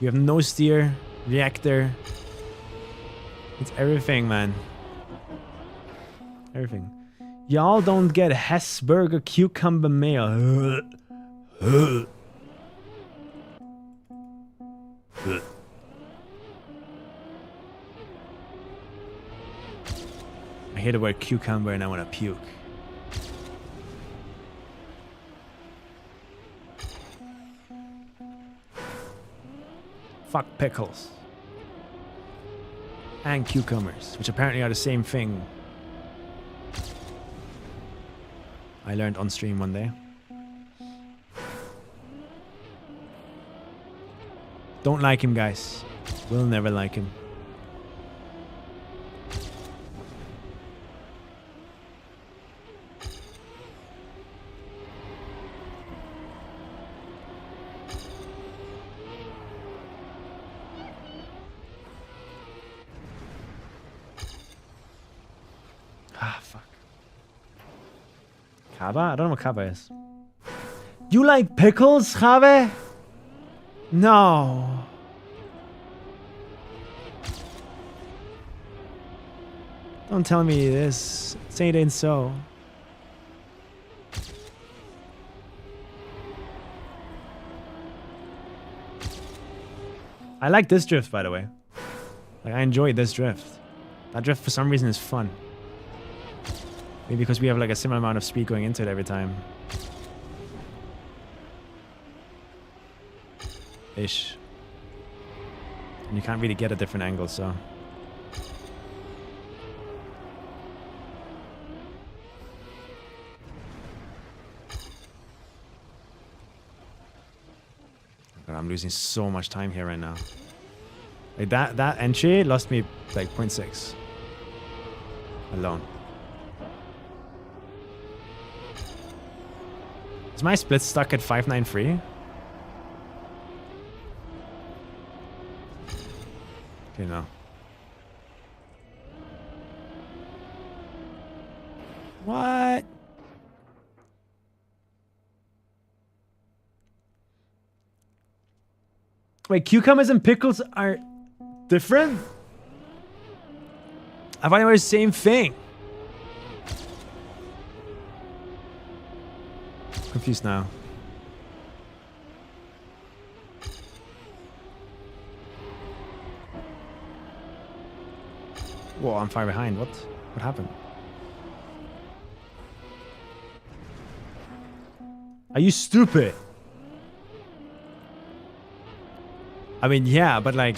We have no steer, reactor. It's everything, man. Everything. Y'all don't get Hesburger cucumber mayo. I hear the word cucumber and I want to puke. Fuck pickles. And cucumbers, which apparently are the same thing. I learned on stream one day. Don't like him, guys. Will never like him. Ah, fuck. Kaba? I don't know what kaba is. You like pickles, Jabe? No. Don't tell me this. Say it ain't so. I like this drift, by the way. Like, I enjoy this drift. That drift, for some reason, is fun. Maybe because we have like a similar amount of speed going into it every time. Ish. And you can't really get a different angle, so. God, I'm losing so much time here right now. Like that entry lost me like 0.6 alone. Is my split stuck at 593? Okay, no. What? Wait, cucumbers and pickles are different? I thought they were the same thing. Confused now. Whoa, I'm far behind. What? What happened? Are you stupid? I mean, yeah, but like,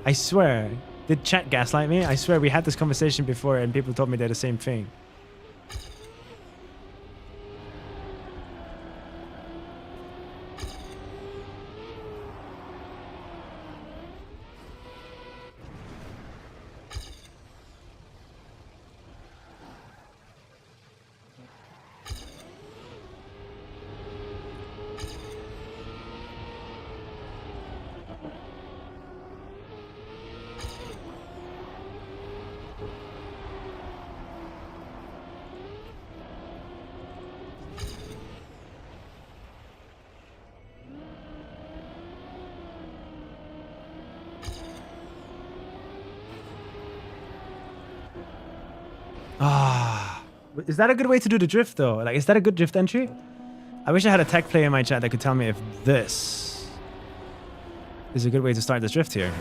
I swear, did chat gaslight me? I swear we had this conversation before and people told me they're the same thing. Is that a good way to do the drift though? Like, is that a good drift entry? I wish I had a tech player in my chat that could tell me if this is a good way to start this drift here.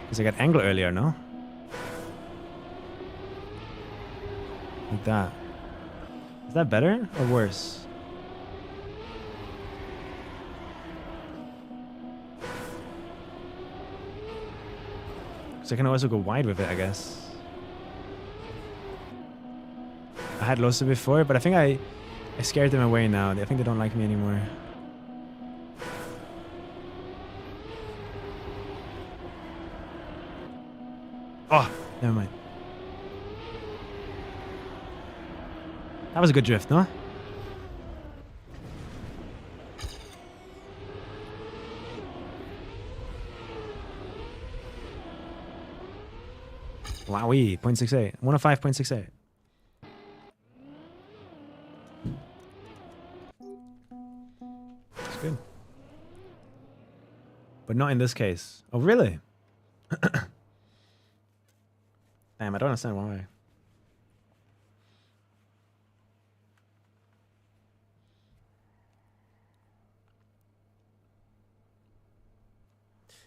Because I got angle earlier, no? Like that. Is that better or worse? So I can also go wide with it, I guess. I had Losa before, but I think I scared them away now. I think they don't like me anymore. Oh, never mind. That was a good drift, no? Wowee, 0.68. 105.68. That's good. But not in this case. Oh, really? Damn, I don't understand why.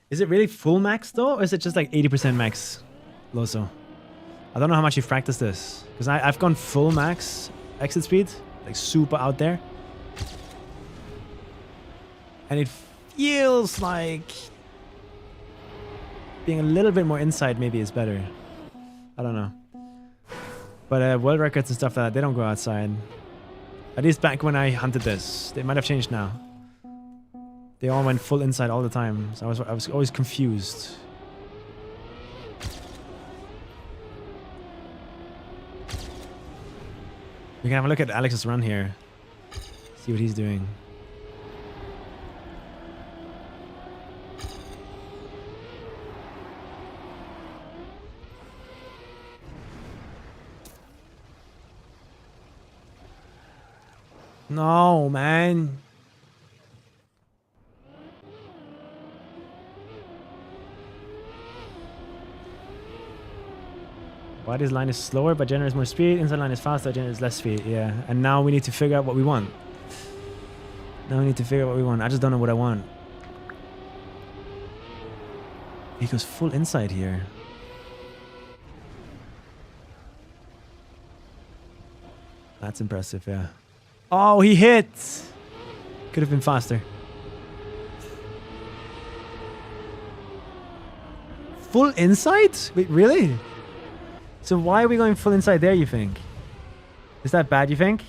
Is it really full max though? Or is it just like 80% max, Loso? I don't know how much you've practiced this. Because I've gone full max exit speed. Like super out there. And it feels like being a little bit more inside maybe is better. I don't know. But world records and stuff like that, they don't go outside. At least back when I hunted this. They might have changed now. They all went full inside all the time. So I was always confused. We can have a look at Alex's run here. See what he's doing. No, man. Body's line is slower but generates more speed. Inside line is faster, generates less speed. Yeah. And now we need to figure out what we want. I just don't know what I want. He goes full inside here. That's impressive, yeah. Oh, he hit! Could have been faster. Full inside? Wait, really? So why are we going full inside there, you think? Is that bad, you think?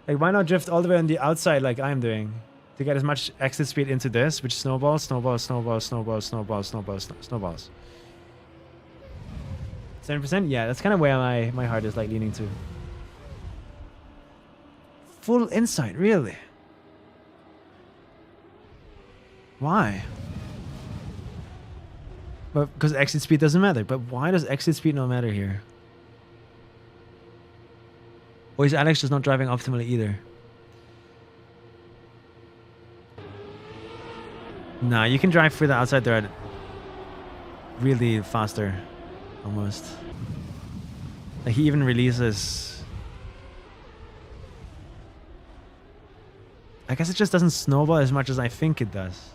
Like, why not drift all the way on the outside like I'm doing? To get as much exit speed into this, which snowballs. 7%? Yeah, that's kind of where my heart is like leaning to. Full inside, really? Why? But because exit speed doesn't matter. But why does exit speed not matter here? Or is Alex just not driving optimally either? Nah, you can drive through the outside there really faster. Almost. Like he even releases... I guess it just doesn't snowball as much as I think it does.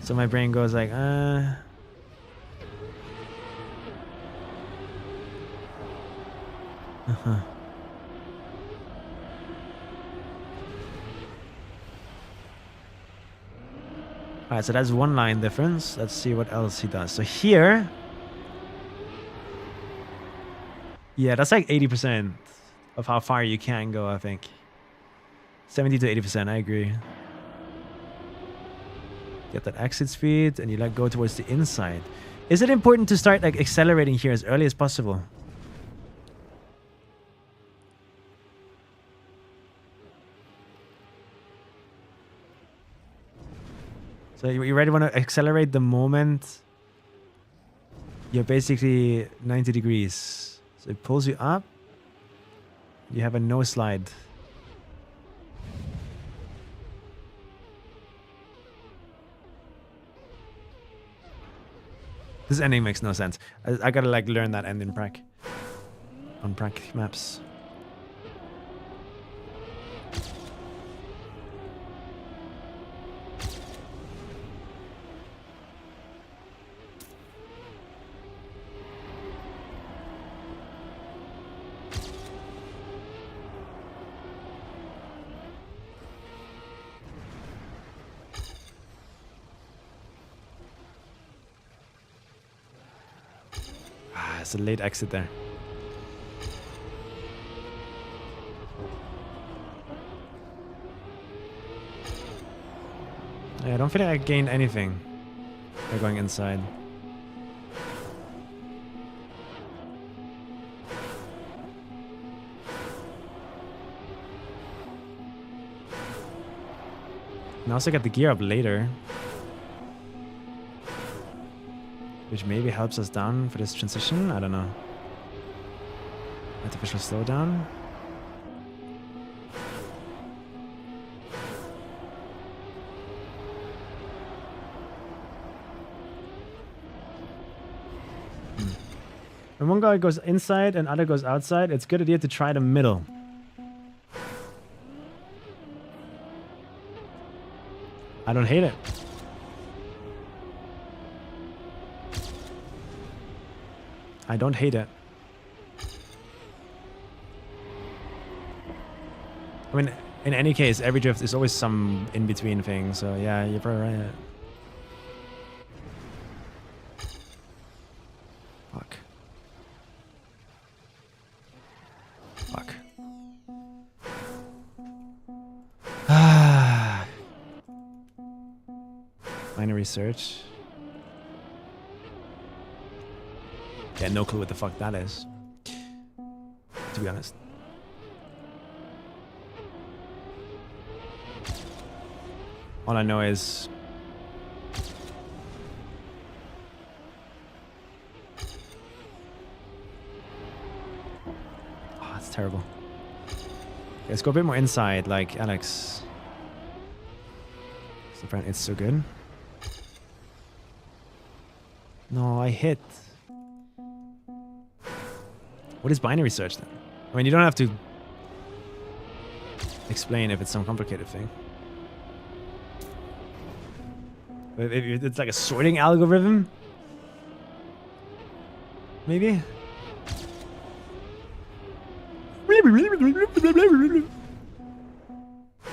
So my brain goes like, uh-huh. Alright, so that's one line difference. Let's see what else he does. So here... Yeah, that's like 80% of how far you can go, I think. 70 to 80%, I agree. Get that exit speed and you let go towards the inside. Is it important to start like accelerating here as early as possible? So you really want to accelerate the moment you're basically 90 degrees. So it pulls you up. You have a no slide. This ending makes no sense. I gotta like learn that end in prac. On prac maps. It's a late exit there. Yeah, I don't feel like I gained anything by going inside. And I also get the gear up later, which maybe helps us down for this transition. I don't know. Artificial slowdown. When one guy goes inside and other goes outside, it's a good idea to try the middle. I don't hate it. I don't hate it. I mean, in any case, every drift is always some in-between thing, so yeah, you're probably right. Fuck. search. Yeah, no clue what the fuck that is, to be honest. All I know is oh, that's terrible. Okay, let's go a bit more inside, like Alex. So apparently it's so good. No, I hit. What is binary search then? I mean, you don't have to explain if it's some complicated thing. But if it's like a sorting algorithm, maybe?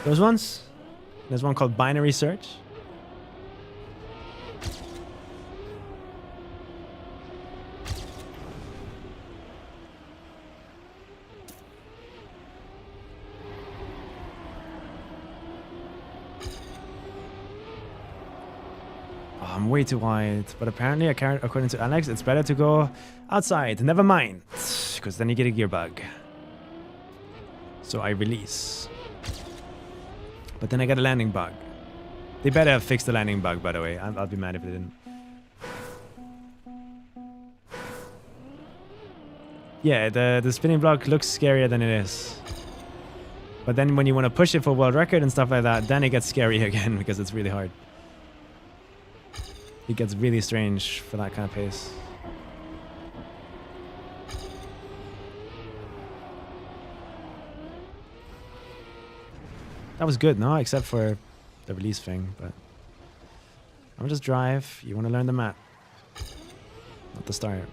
Those ones? There's one called binary search. I'm way too wide, but apparently, according to Alex, it's better to go outside. Never mind, because then you get a gear bug. So I release. But then I get a landing bug. They better have fixed the landing bug, by the way. I'll be mad if they didn't. Yeah, the spinning block looks scarier than it is. But then when you want to push it for world record and stuff like that, then it gets scary again because it's really hard. It gets really strange for that kind of pace. That was good, no? Except for the release thing, but... I'm just drive. You want to learn the map. Not the start.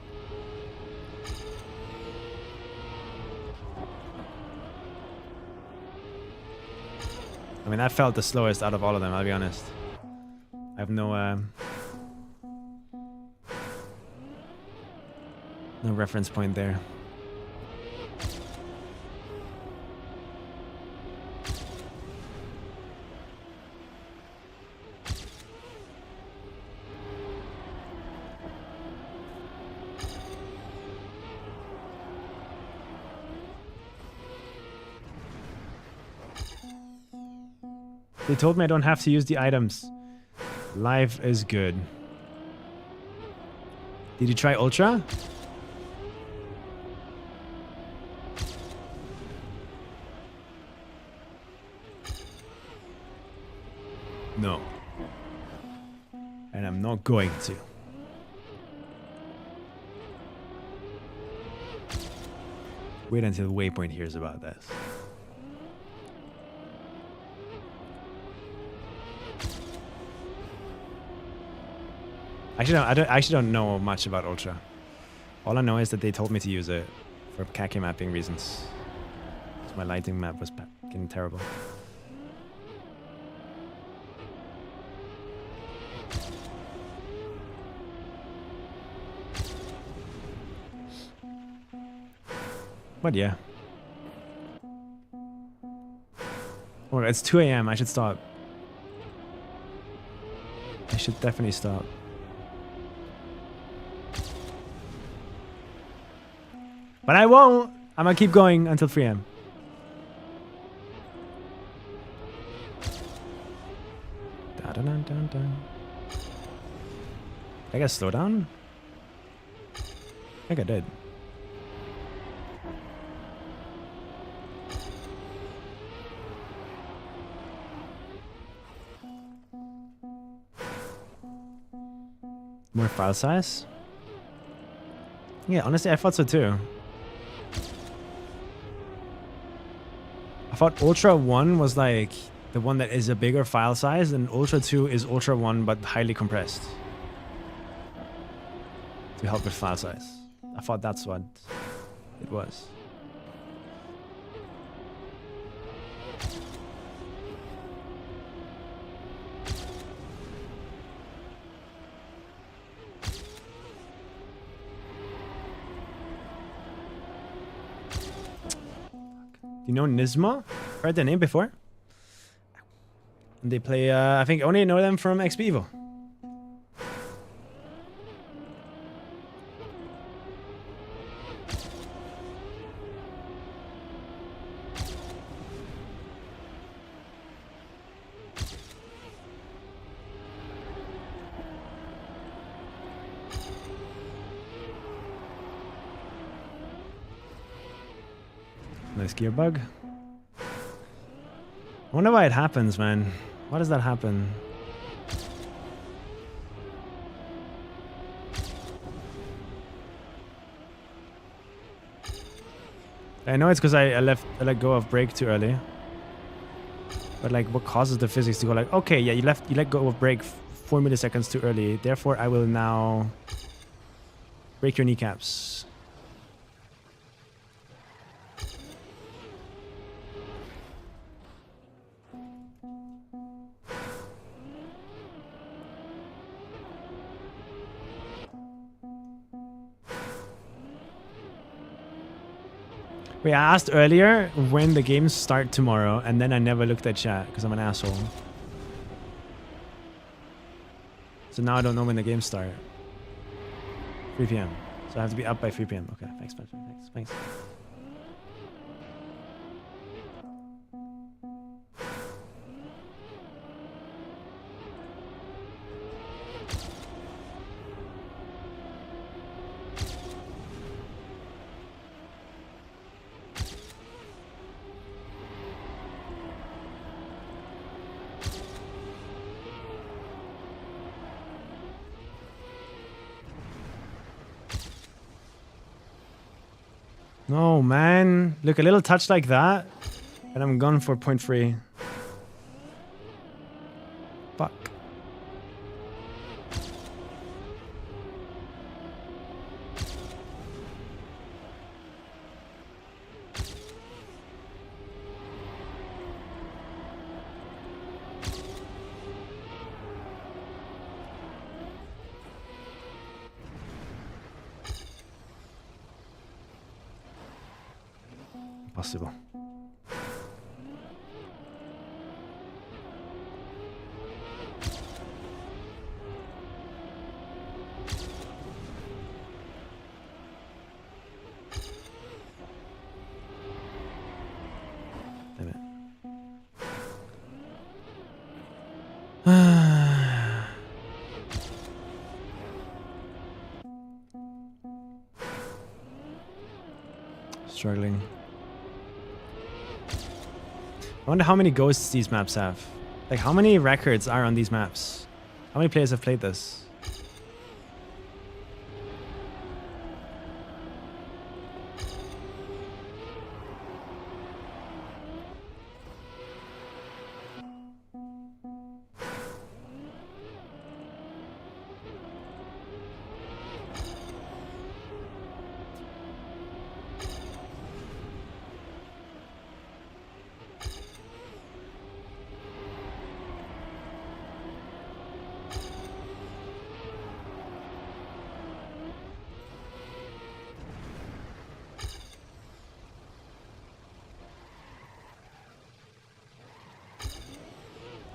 I mean, that felt the slowest out of all of them, I'll be honest. I have no reference point there. They told me I don't have to use the items. Life is good. Did you try Ultra? No. And I'm not going to. Wait until Waypoint hears about this. Actually, no, I actually don't know much about Ultra. All I know is that they told me to use it for khaki mapping reasons. So my lighting map was getting terrible. But yeah. Oh, it's 2 AM. I should stop. I should definitely stop. But I won't. I'm gonna keep going until 3 AM. I gotta slow down? I think I did. More file size? Yeah, honestly, I thought so too. I thought Ultra 1 was like the one that is a bigger file size, and Ultra 2 is Ultra 1 but highly compressed to help with file size. I thought that's what it was. You know Nisma? Heard their name before? And they play, I think only know them from XPEVO. Nice gear bug. I wonder why it happens, man. Why does that happen? I know it's because I let go of brake too early. But like, what causes the physics to go like, okay, yeah, you let go of brake 4 milliseconds too early. Therefore, I will now break your kneecaps. Wait, I asked earlier when the games start tomorrow, and then I never looked at chat because I'm an asshole. So now I don't know when the games start. 3 p.m. So I have to be up by 3 p.m. Okay, thanks, thanks. No, man. Look, a little touch like that, and I'm gone for 0.3. Fuck. Possible. Damn it. Struggling. I wonder how many ghosts these maps have. Like, how many records are on these maps? How many players have played this?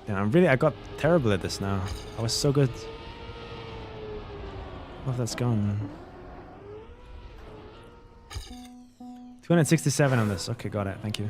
Yeah, I got terrible at this now. I was so good. Oh, that's gone. 267 on this. Okay, got it. Thank you.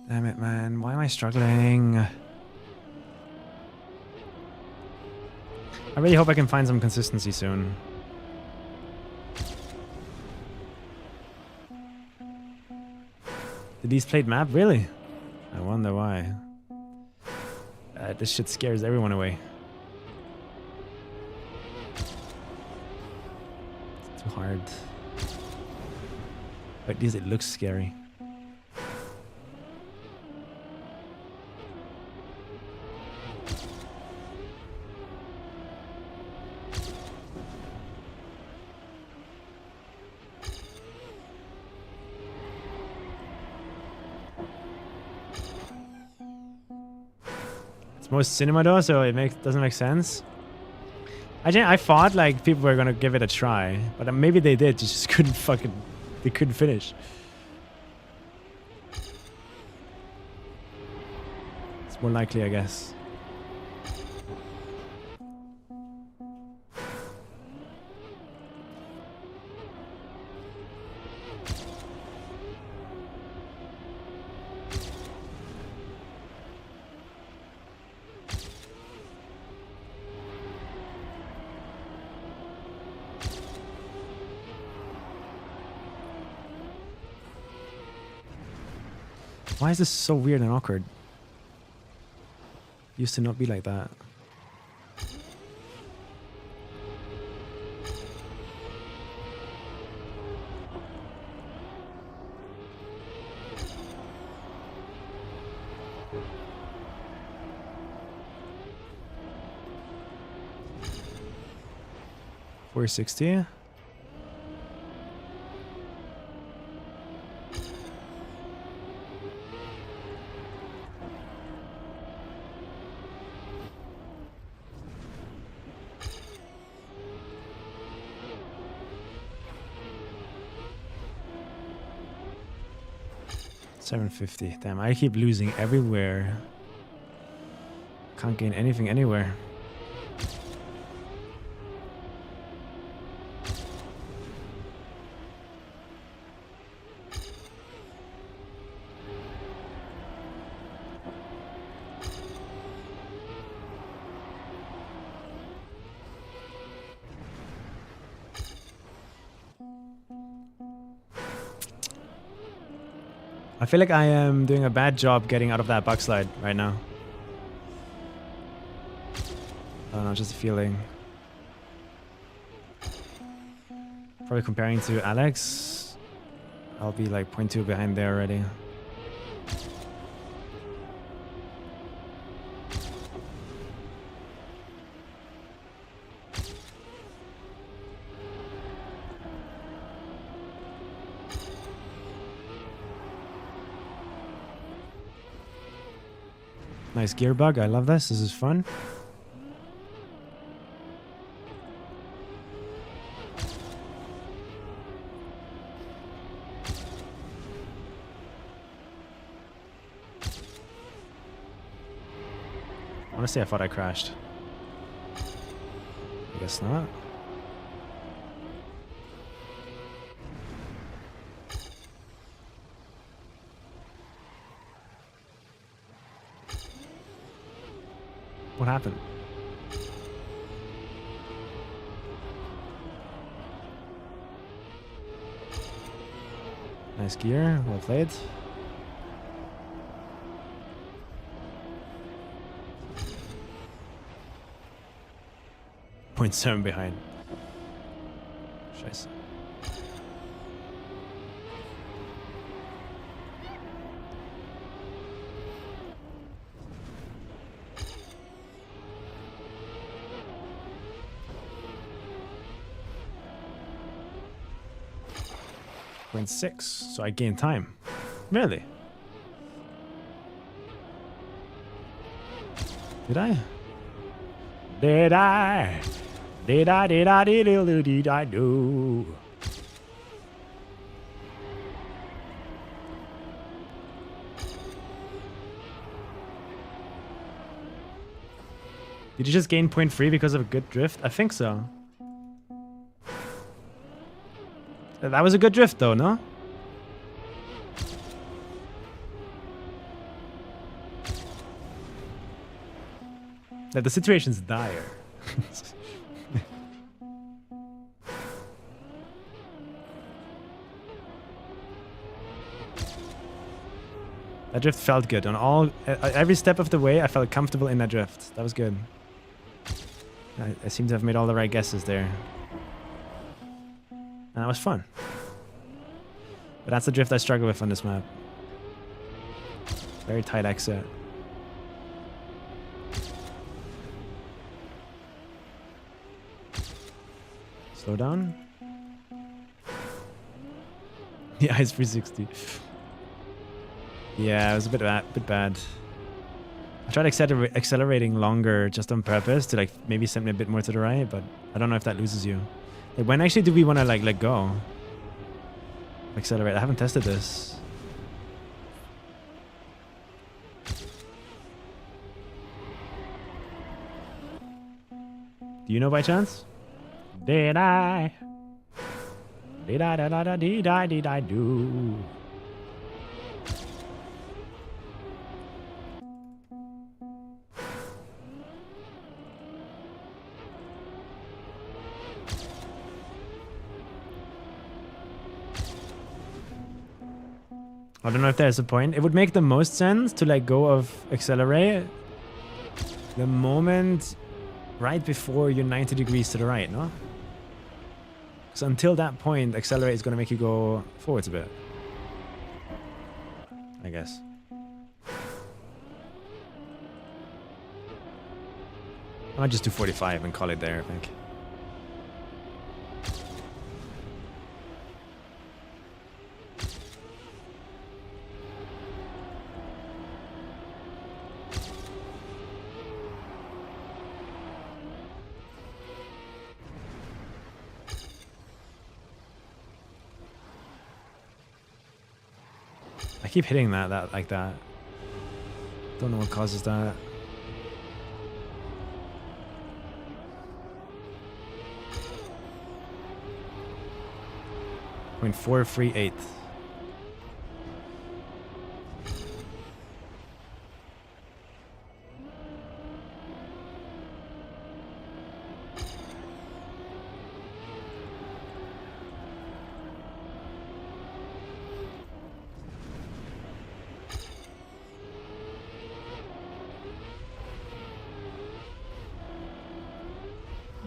Damn it, man. Why am I struggling? I really hope I can find some consistency soon. Did these played map? Really? I wonder why. This shit scares everyone away. It's too hard. But at least it looks scary. Most cinema though, so it doesn't make sense. I thought like people were gonna give it a try, but maybe they did. Just couldn't they couldn't finish. It's more likely, I guess. Why is this so weird and awkward? Used to not be like that. $460. $750. Damn, I keep losing everywhere. Can't gain anything anywhere. I feel like I am doing a bad job getting out of that backslide right now. I don't know, just a feeling. Probably comparing to Alex, I'll be like 0.2 behind there already. Nice gear bug. I love this. This is fun. Honestly, I thought I crashed. I guess not. What happened? Nice gear, well played. Point 0.7 behind. Scheiße. .6, so I gain time. Really? Did I? Did I? Did I? Did I? Did I do? Did you just gain 0.3 because of a good drift? I think so. That was a good drift though, no? Like, the situation's dire. That drift felt good. On every step of the way, I felt comfortable in that drift. That was good. I seem to have made all the right guesses there. And that was fun. But that's the drift I struggle with on this map. Very tight exit. Slow down. Yeah, it's 360. Yeah, it was a bit bad. I tried accelerating longer just on purpose to like maybe send me a bit more to the right, but I don't know if that loses you. Like, when actually do we want to like let go? Accelerate. I haven't tested this. Do you know by chance? Did I? Did I? Did I? Did I? Did I do? I don't know if there's a point. It would make the most sense to let go of accelerate the moment right before you're 90 degrees to the right, no? Because until that point, accelerate is going to make you go forwards a bit. I guess. I might just do 45 and call it there, I think. I keep hitting that like that. Don't know what causes that. .438.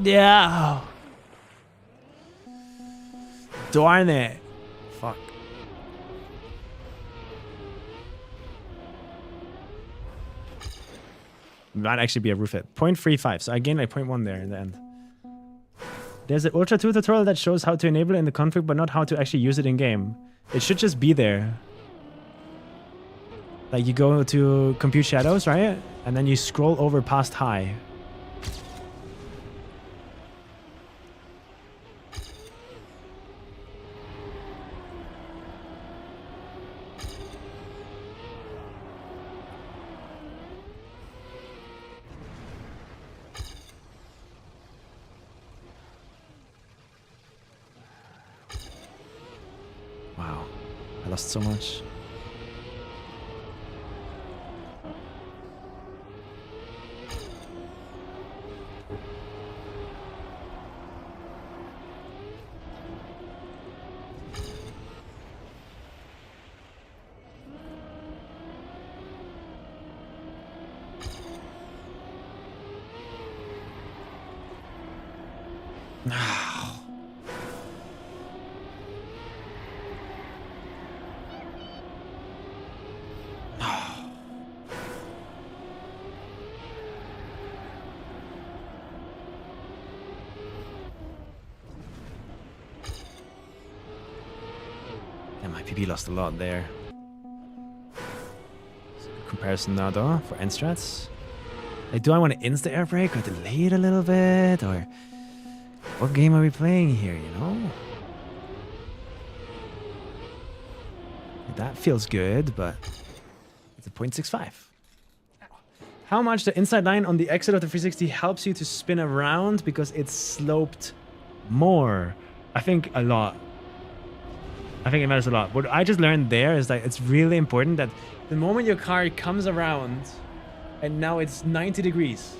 Yeah. Darn it. Fuck. Might actually be a roof hit. 0.35. So I gained like 0.1 there in the end. There's an Ultra 2 tutorial that shows how to enable it in the config, but not how to actually use it in game. It should just be there. Like you go to compute shadows, right? And then you scroll over past high. Wow, I lost so much. Yeah, my PB lost a lot there. Comparison now though for end strats. Like, do I want to insta air brake or delay it a little bit, or what game are we playing here? You know, that feels good, but it's a 0.65. How much the inside line on the exit of the 360 helps you to spin around because it's sloped more? I think a lot. I think it matters a lot. What I just learned there is that it's really important that the moment your car comes around and now it's 90 degrees,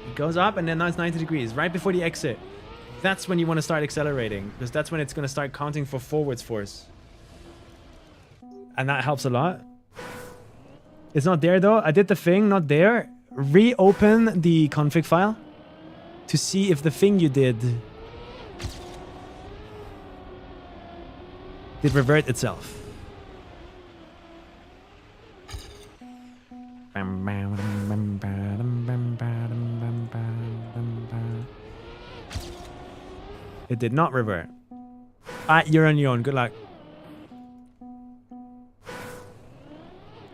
it goes up and then now it's 90 degrees right before the exit, that's when you want to start accelerating, because that's when it's going to start counting for forwards force, and that helps a lot. It's not there though. I did the thing, not there. Reopen the config file to see if the thing you did revert itself. It did not revert. You're on your own. Good luck.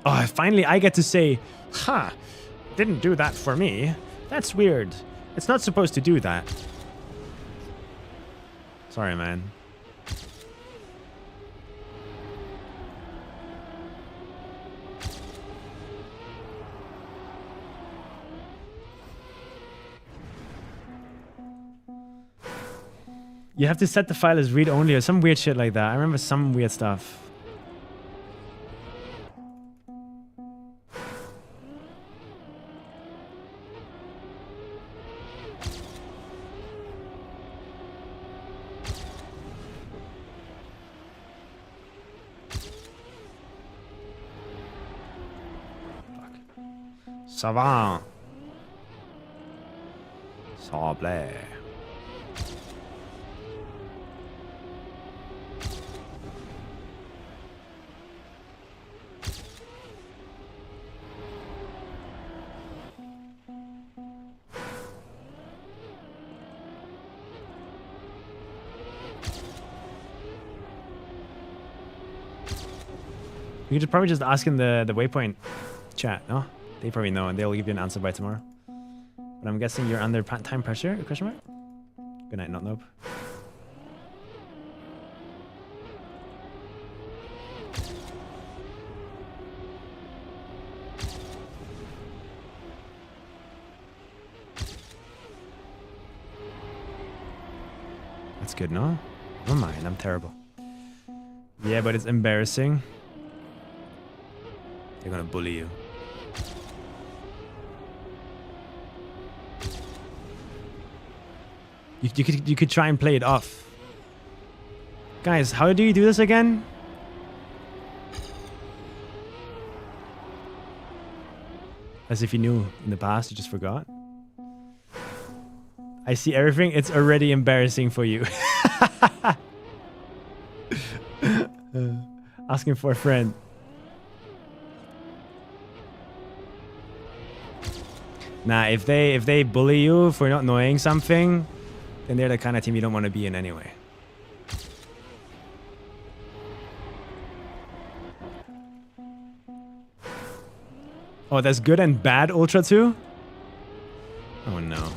Oh, finally I get to say, huh, didn't do that for me. That's weird. It's not supposed to do that. Sorry, man. You have to set the file as read-only or some weird shit like that. I remember some weird stuff. Ça va. Ça plaît. You could probably just ask in the waypoint chat, no? They probably know and they'll give you an answer by tomorrow. But I'm guessing you're under time pressure, question mark? Good night, not nope. That's good, no? Never mind, I'm terrible. Yeah, but it's embarrassing. They're gonna bully you. You could try and play it off. Guys, how do you do this again? As if you knew in the past, you just forgot. I see everything. It's already embarrassing for you. Asking for a friend. Nah, if they bully you for not knowing something, then they're the kind of team you don't want to be in anyway. Oh, that's good and bad Ultra too? Oh no.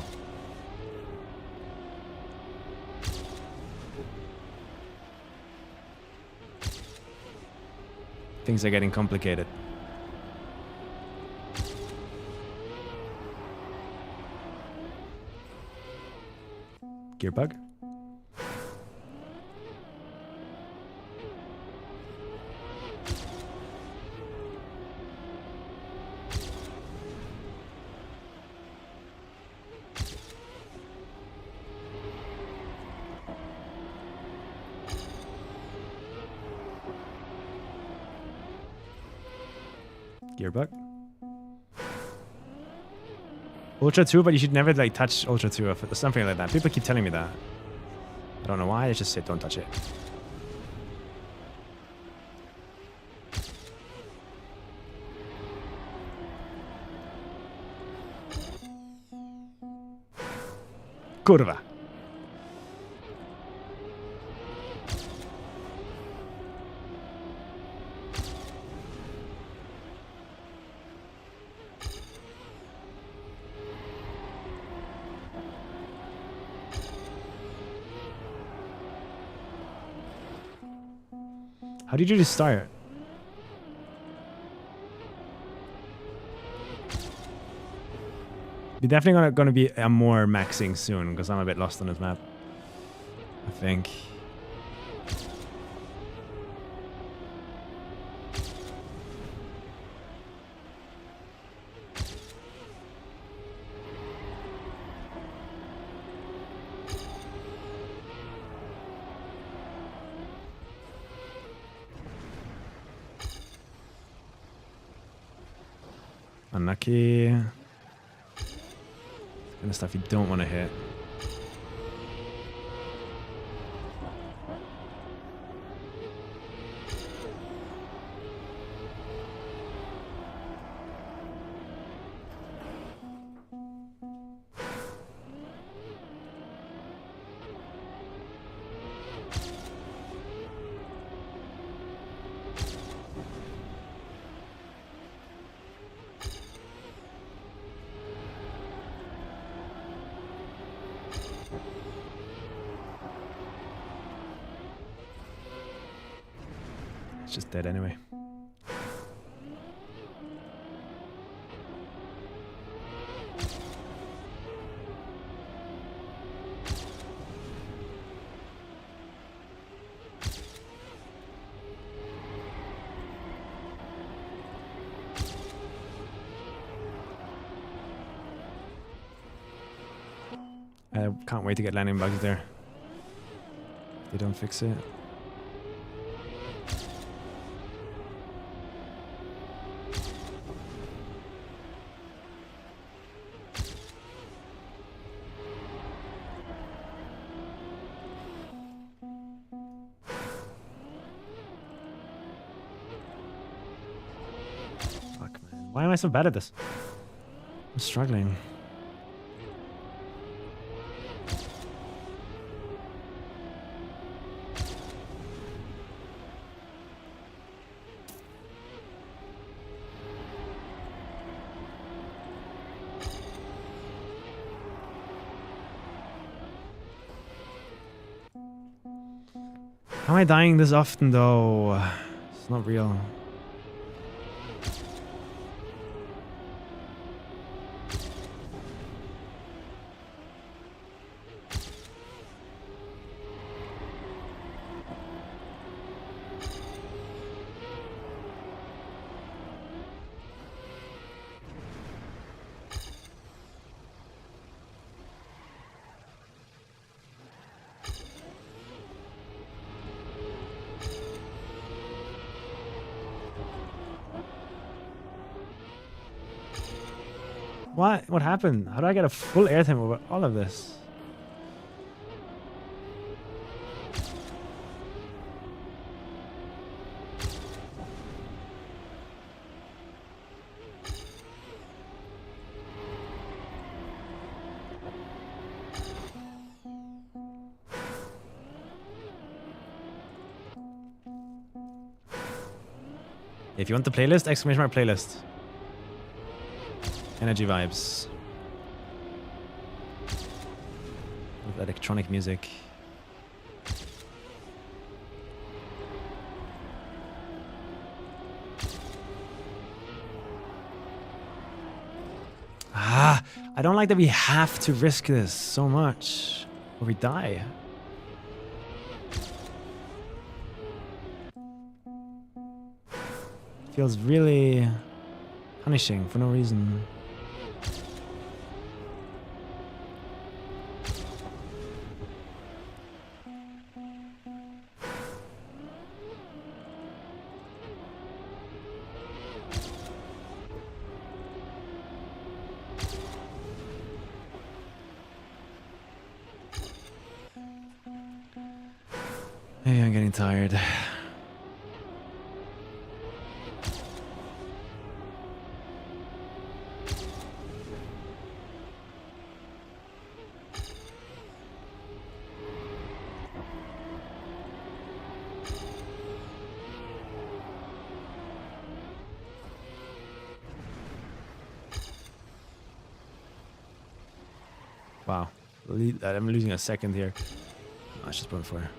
Things are getting complicated. Gear bug? Gear bug? Ultra 2, but you should never like touch Ultra 2 or something like that. People keep telling me that. I don't know why, they just say don't touch it. Kurwa. How did you just start? We're definitely gonna be more maxing soon because I'm a bit lost on this map, I think. Unlucky. Kind of stuff you don't want to hit. Just dead anyway. I can't wait to get landing bugs there. If they don't fix it. Why am I so bad at this? I'm struggling. How am I dying this often though? It's not real. What? What happened? How do I get a full airtime over all of this? If you want the playlist, exclamation mark playlist. Energy vibes. With electronic music. Ah, I don't like that we have to risk this so much or we die. Feels really punishing for no reason. Hey, I'm getting tired. Wow, I'm losing a second here. Oh, it's just bonfire.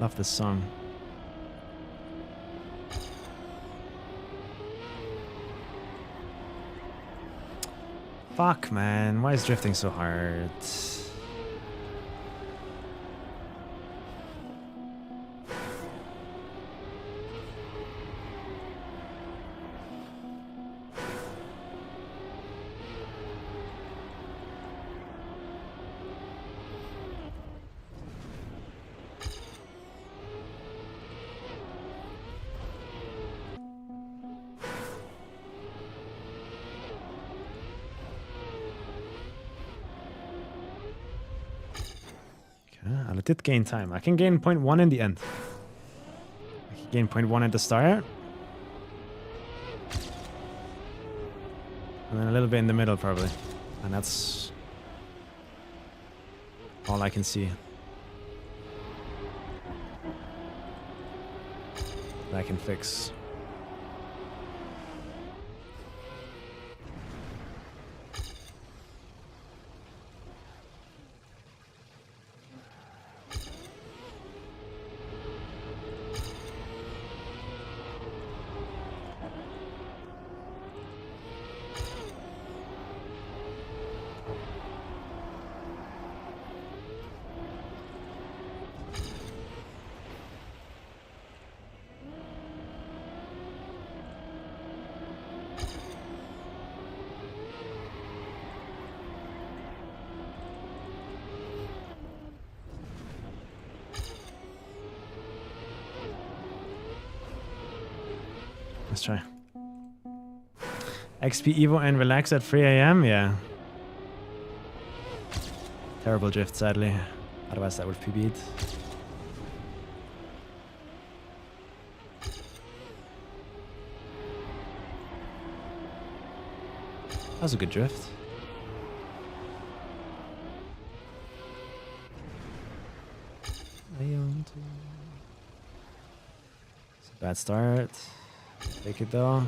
Love this song. Fuck, man. Why is drifting so hard? I did gain time. I can gain 0.1 in the end. I can gain 0.1 at the start. And then a little bit in the middle probably. And that's all I can see. That I can fix. try. XP Evo and relax at 3 a.m. Yeah. Terrible drift, sadly. Otherwise, that would be beat. That was a good drift. It's a bad start. Take it though.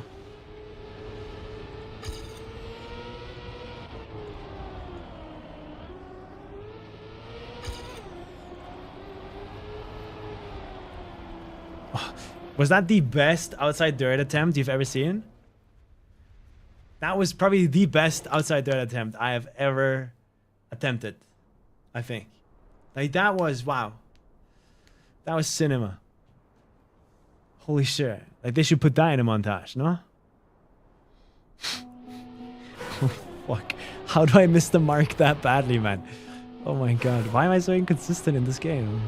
Was that the best outside dirt attempt you've ever seen? That was probably the best outside dirt attempt I have ever attempted, I think. Like, that was, wow. That was cinema. Holy shit. Like, they should put that in a montage, no? Oh, fuck. How do I miss the mark that badly, man? Oh my god. Why am I so inconsistent in this game?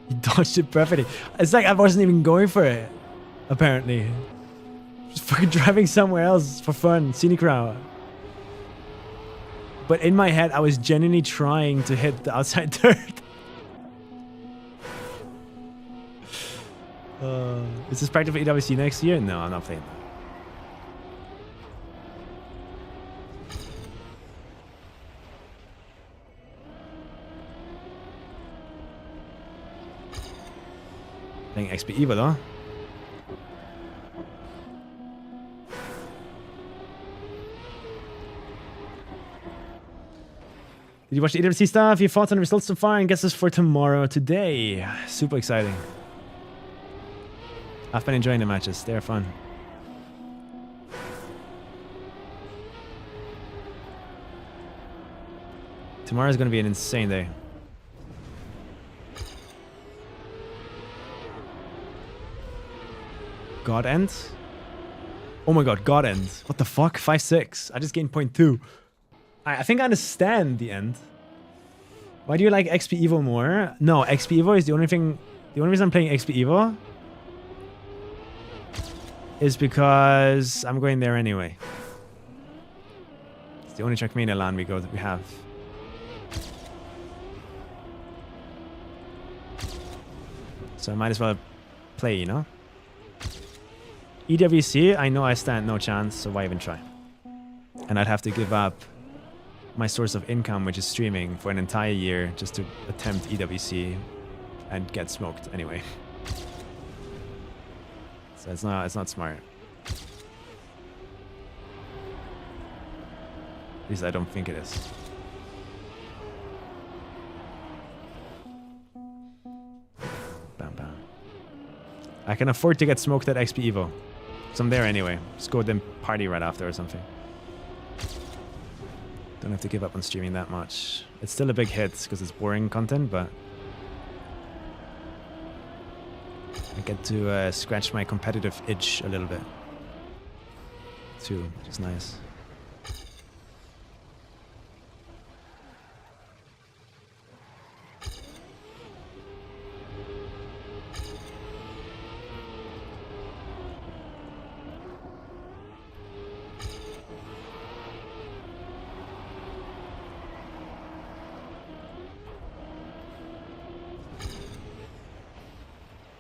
You dodged it perfectly. It's like I wasn't even going for it, apparently. Just fucking driving somewhere else for fun, scenic route. But in my head, I was genuinely trying to hit the outside dirt. Is this practice for EWC next year? No, I'm not playing that. Playing XPEVO though. Did you watch the EWC stuff? Your thoughts on the results so far and guesses for tomorrow today. Super exciting. I've been enjoying the matches. They're fun. Tomorrow's going to be an insane day. God End? Oh my god, God End. What the fuck? 5-6. I just gained 0.2. I think I understand the end. Why do you like XPEVO more? No, XPEVO is the only thing... The only reason I'm playing XPEVO is because I'm going there anyway. It's the only Trackmania LAN we have. So I might as well play, you know? EWC, I know I stand no chance, so why even try? And I'd have to give up my source of income, which is streaming, for an entire year just to attempt EWC and get smoked anyway. So it's not smart. At least I don't think it is. Bam bam. I can afford to get smoked at XPEVO. So I'm there anyway. Just go then party right after or something. Don't have to give up on streaming that much. It's still a big hit because it's boring content, but I get to scratch my competitive itch a little bit too, which is nice.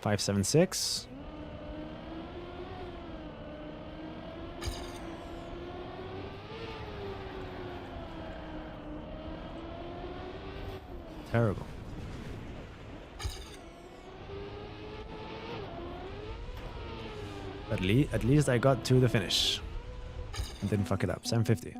Five, 7, 6. Terrible. At least I got to the finish and didn't fuck it up. 750.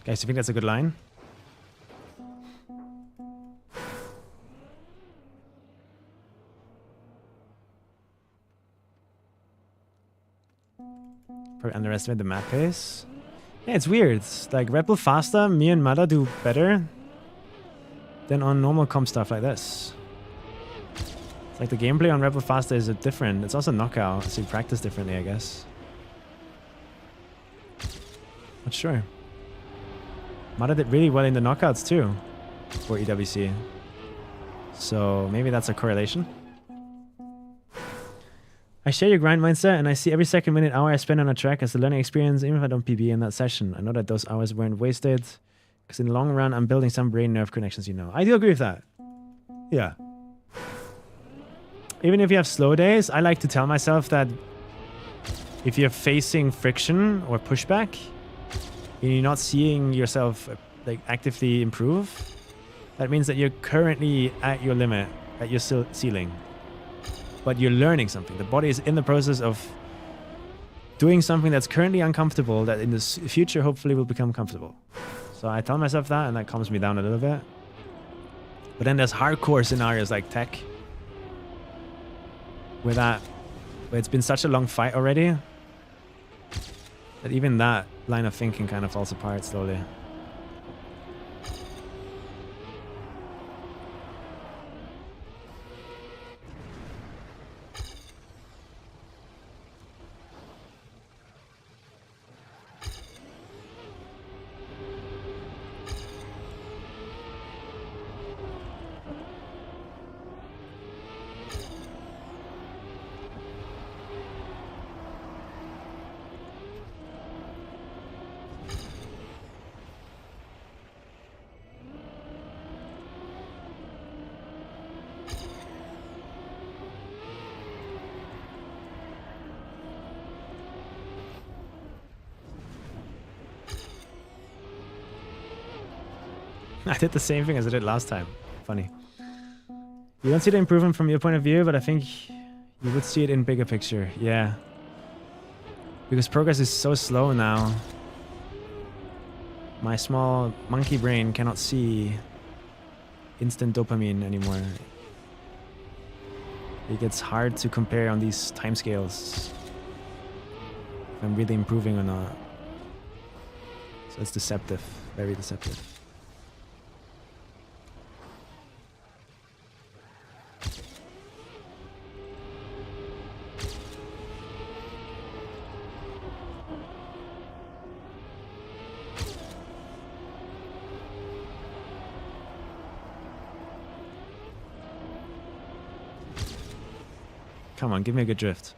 Guys, you think that's a good line? Probably underestimate the map pace. Yeah, it's weird. It's like Red Bull faster, me and Mada do better than on normal comp stuff like this. It's like the gameplay on Red Bull faster is different. It's also knockout, so you practice differently, I guess. Not sure. Mada did really well in the knockouts too for EWC. So maybe that's a correlation. I share your grind mindset, and I see every second, minute, hour I spend on a track as a learning experience, even if I don't PB in that session. I know that those hours weren't wasted, because in the long run, I'm building some brain nerve connections, you know. I do agree with that. Yeah. Even if you have slow days, I like to tell myself that if you're facing friction or pushback, and you're not seeing yourself like actively improve, that means that you're currently at your limit, at your ceiling. But you're learning something. The body is in the process of doing something that's currently uncomfortable that in the future hopefully will become comfortable. So I tell myself that, and that calms me down a little bit. But then there's hardcore scenarios like tech, where it's been such a long fight already that even that line of thinking kind of falls apart slowly. I did the same thing as I did last time. Funny. You don't see the improvement from your point of view, but I think you would see it in bigger picture. Yeah. Because progress is so slow now. My small monkey brain cannot see instant dopamine anymore. It gets hard to compare on these timescales if I'm really improving or not. So it's deceptive. Very deceptive. Come on, give me a good drift.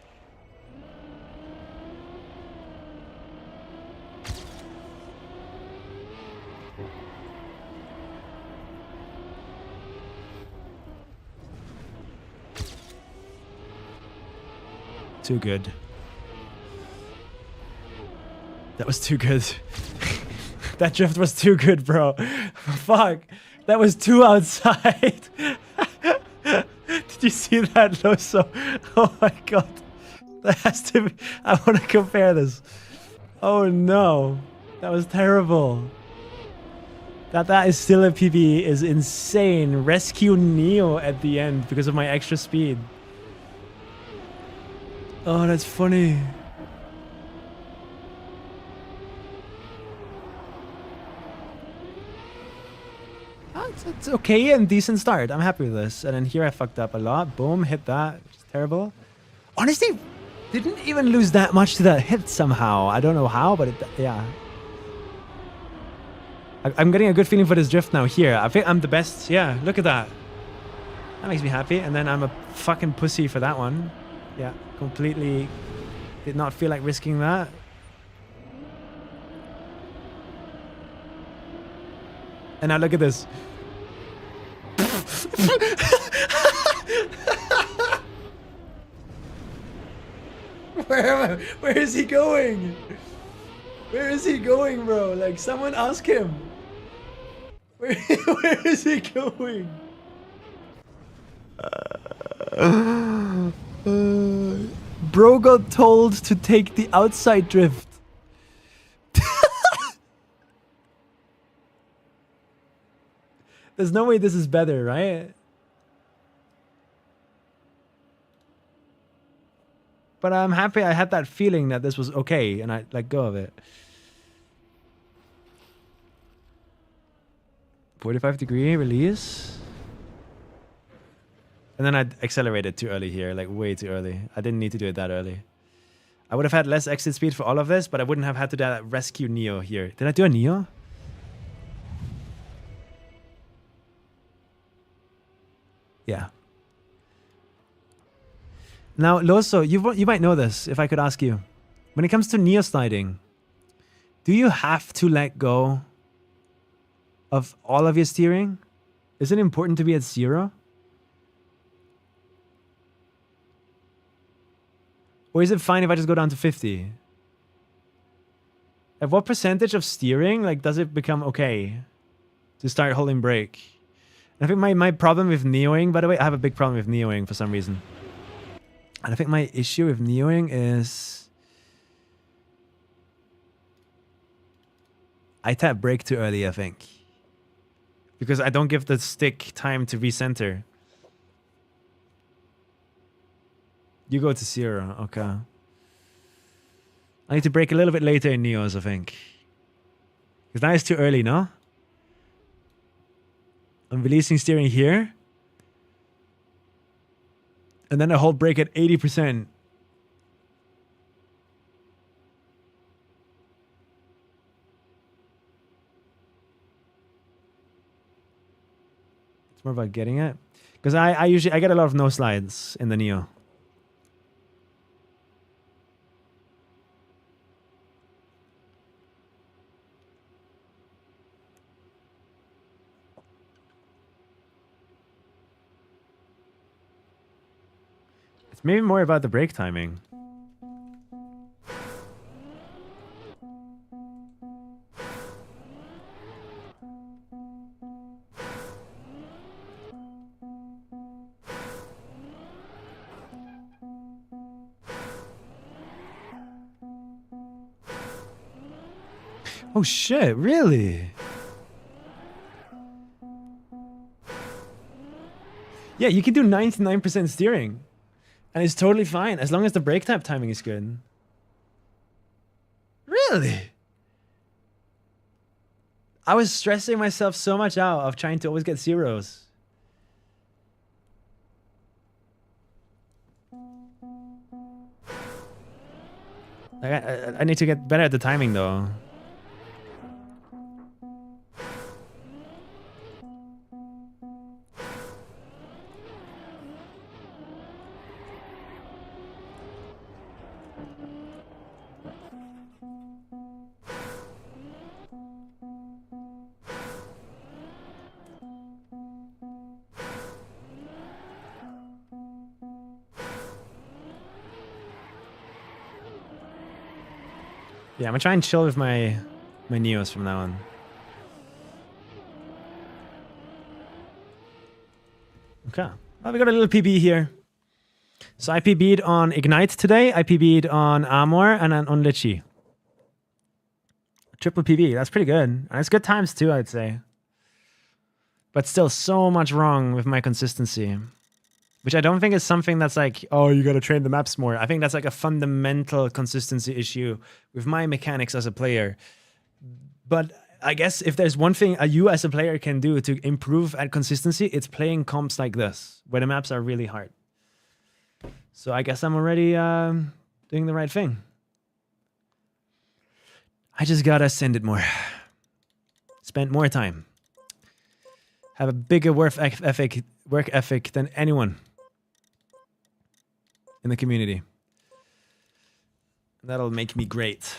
Too good. That was too good. That drift was too good, bro. Fuck. That was too outside. Did you see that, Loso? Oh my god. That has to be... I want to compare this. Oh no. That was terrible. That is still a PB is insane. Rescue Neo at the end because of my extra speed. Oh, that's funny. It's okay and decent start. I'm happy with this. And then here I fucked up a lot. Boom, hit that. Which is terrible. Honestly, didn't even lose that much to that hit somehow. I don't know how, but yeah. I'm getting a good feeling for this drift now here. I think I'm the best. Yeah, look at that. That makes me happy. And then I'm a fucking pussy for that one. Yeah, completely did not feel like risking that. And now look at this. Where is he going? Where is he going, bro? Like, someone ask him. Where is he going? Bro got told to take the outside drift. There's no way this is better, right? But I'm happy I had that feeling that this was okay and I let go of it. 45-degree release. And then I accelerated too early here, like way too early. I didn't need to do it that early. I would have had less exit speed for all of this, but I wouldn't have had to do that rescue Neo here. Did I do a Neo? Yeah. Now, Loso, you might know this if I could ask you. When it comes to Neo sliding, do you have to let go of all of your steering? Is it important to be at 0? Or is it fine if I just go down to 50? At what percentage of steering, like, does it become okay to start holding brake? And I think my problem with Neoing, by the way, I have a big problem with Neoing for some reason. And I think my issue with Neoing is I tap brake too early, I think. Because I don't give the stick time to recenter. You go to 0, okay. I need to brake a little bit later in Neos, I think. Because now it's too early, no? I'm releasing steering here. And then I hold brake at 80%. It's more about getting it. Because I usually get a lot of no slides in the Neo. It's maybe more about the brake timing. Oh shit, really? Yeah, you can do 99% steering. And it's totally fine, as long as the brake tap timing is good. Really? I was stressing myself so much out of trying to always get 0s. Like I need to get better at the timing, though. Yeah, I'm gonna try and chill with my Neos from now on. Okay. Well, we got a little PB here. So I PB'd on Ignite today, I PB'd on Armor, and then on Litchi. Triple PB, that's pretty good. And it's good times too, I'd say. But still so much wrong with my consistency. Which I don't think is something that's like, oh, you gotta train the maps more. I think that's like a fundamental consistency issue with my mechanics as a player. But I guess if there's one thing you as a player can do to improve at consistency, it's playing comps like this, where the maps are really hard. So I guess I'm already doing the right thing. I just gotta send it more. Spend more time. Have a bigger work ethic than anyone in the community. That'll make me great.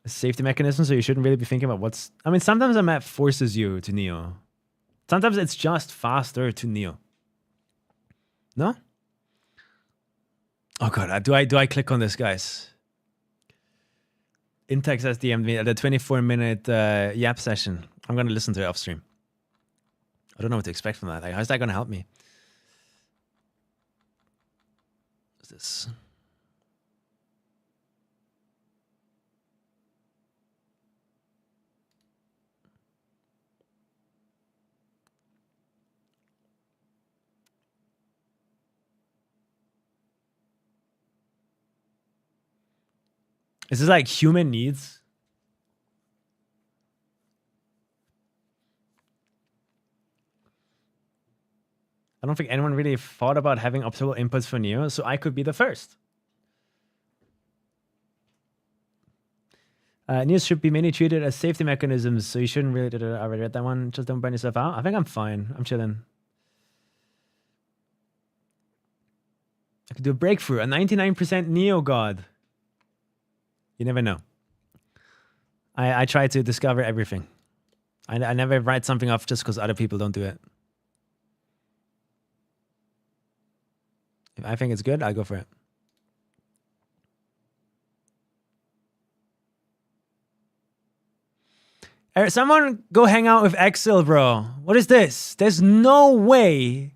A safety mechanism, so you shouldn't really be thinking about what's... I mean, sometimes a map forces you to Neo. Sometimes it's just faster to Neo. No? Oh god, do I click on this, guys? Intex has DM'd me at the 24-minute Yap session. I'm gonna listen to it off stream. I don't know what to expect from that. Like, how's that gonna help me? What's this? Is this like human needs? I don't think anyone really thought about having optimal inputs for Neo, so I could be the first. Neos should be mainly treated as safety mechanisms, so you shouldn't really. I already read that one. Just don't burn yourself out. I think I'm fine. I'm chilling. I could do a breakthrough, a 99% Neo God. You never know. I try to discover everything. I never write something off just because other people don't do it. If I think it's good, I'll go for it. Alright, someone go hang out with Exil, bro. What is this? There's no way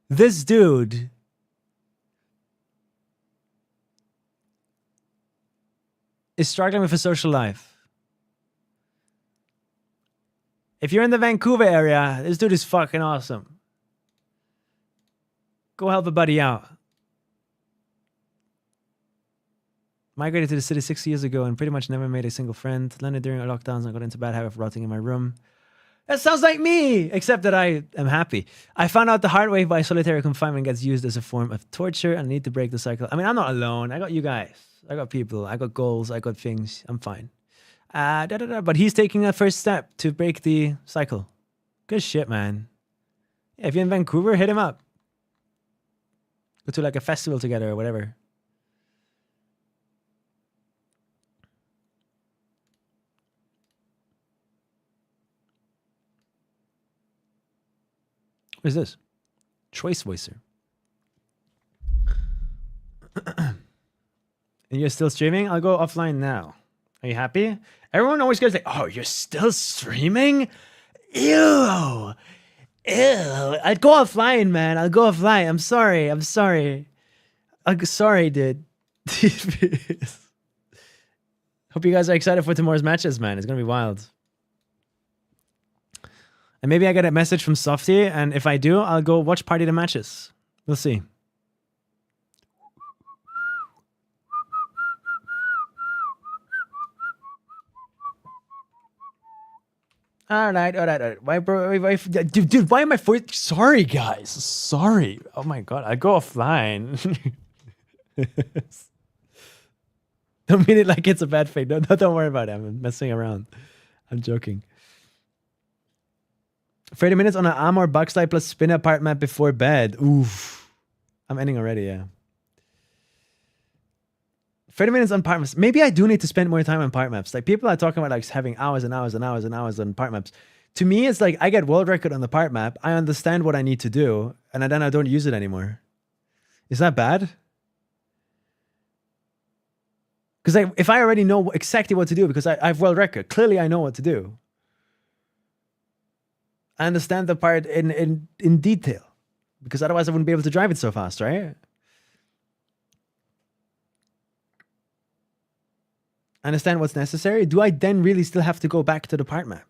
this dude is struggling with a social life. If you're in the Vancouver area, this dude is fucking awesome. Go help a buddy out. Migrated to the city 6 years ago and pretty much never made a single friend. Landed during lockdowns and got into bad habit of rotting in my room. That sounds like me, except that I am happy. I found out the hard way why solitary confinement gets used as a form of torture and I need to break the cycle. I mean, I'm not alone. I got you guys. I got people. I got goals. I got things. I'm fine. But he's taking a first step to break the cycle. Good shit, man. Yeah, if you're in Vancouver, hit him up. Go to like a festival together or whatever. What is this? Choice voicer. And you're still streaming? I'll go offline now. Are you happy? Everyone always goes like, oh, you're still streaming? Ew. I'd go offline, man. I'll go offline. I'm sorry. I'm sorry, dude. Hope you guys are excited for tomorrow's matches, man. It's going to be wild. And maybe I get a message from Softy, and if I do, I'll go watch party the matches. We'll see. All right. Why, bro? Dude, why am I sorry, guys. Sorry. Oh my god, I go offline. Don't mean it like it's a bad thing. Don't worry about it. I'm messing around. I'm joking. 30 minutes on an armor bug slide plus spin apart map before bed. Oof. I'm ending already, yeah. 30 minutes on part maps. Maybe I do need to spend more time on part maps. Like people are talking about like having hours and hours and hours and hours on part maps. To me, it's like I get world record on the part map. I understand what I need to do, and then I don't use it anymore. Is that bad? Because if I already know exactly what to do, because I have world record, clearly I know what to do. I understand the part in detail, because otherwise I wouldn't be able to drive it so fast, right? I understand what's necessary. Do I then really still have to go back to the part map?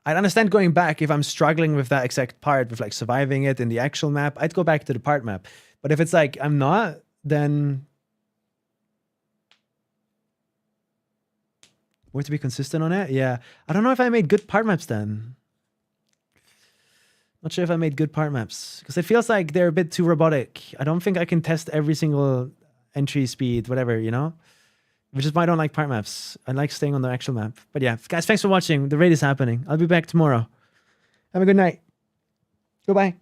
I'd understand going back if I'm struggling with that exact part, with like surviving it in the actual map. I'd go back to the part map. But if it's like I'm not, then we're to be consistent on it. Yeah, I don't know if I made good part maps then. Not sure if I made good part maps because it feels like they're a bit too robotic. I don't think I can test every single entry speed, whatever, you know? Which is why I don't like part maps. I like staying on the actual map. But yeah, guys, thanks for watching. The raid is happening. I'll be back tomorrow. Have a good night. Goodbye.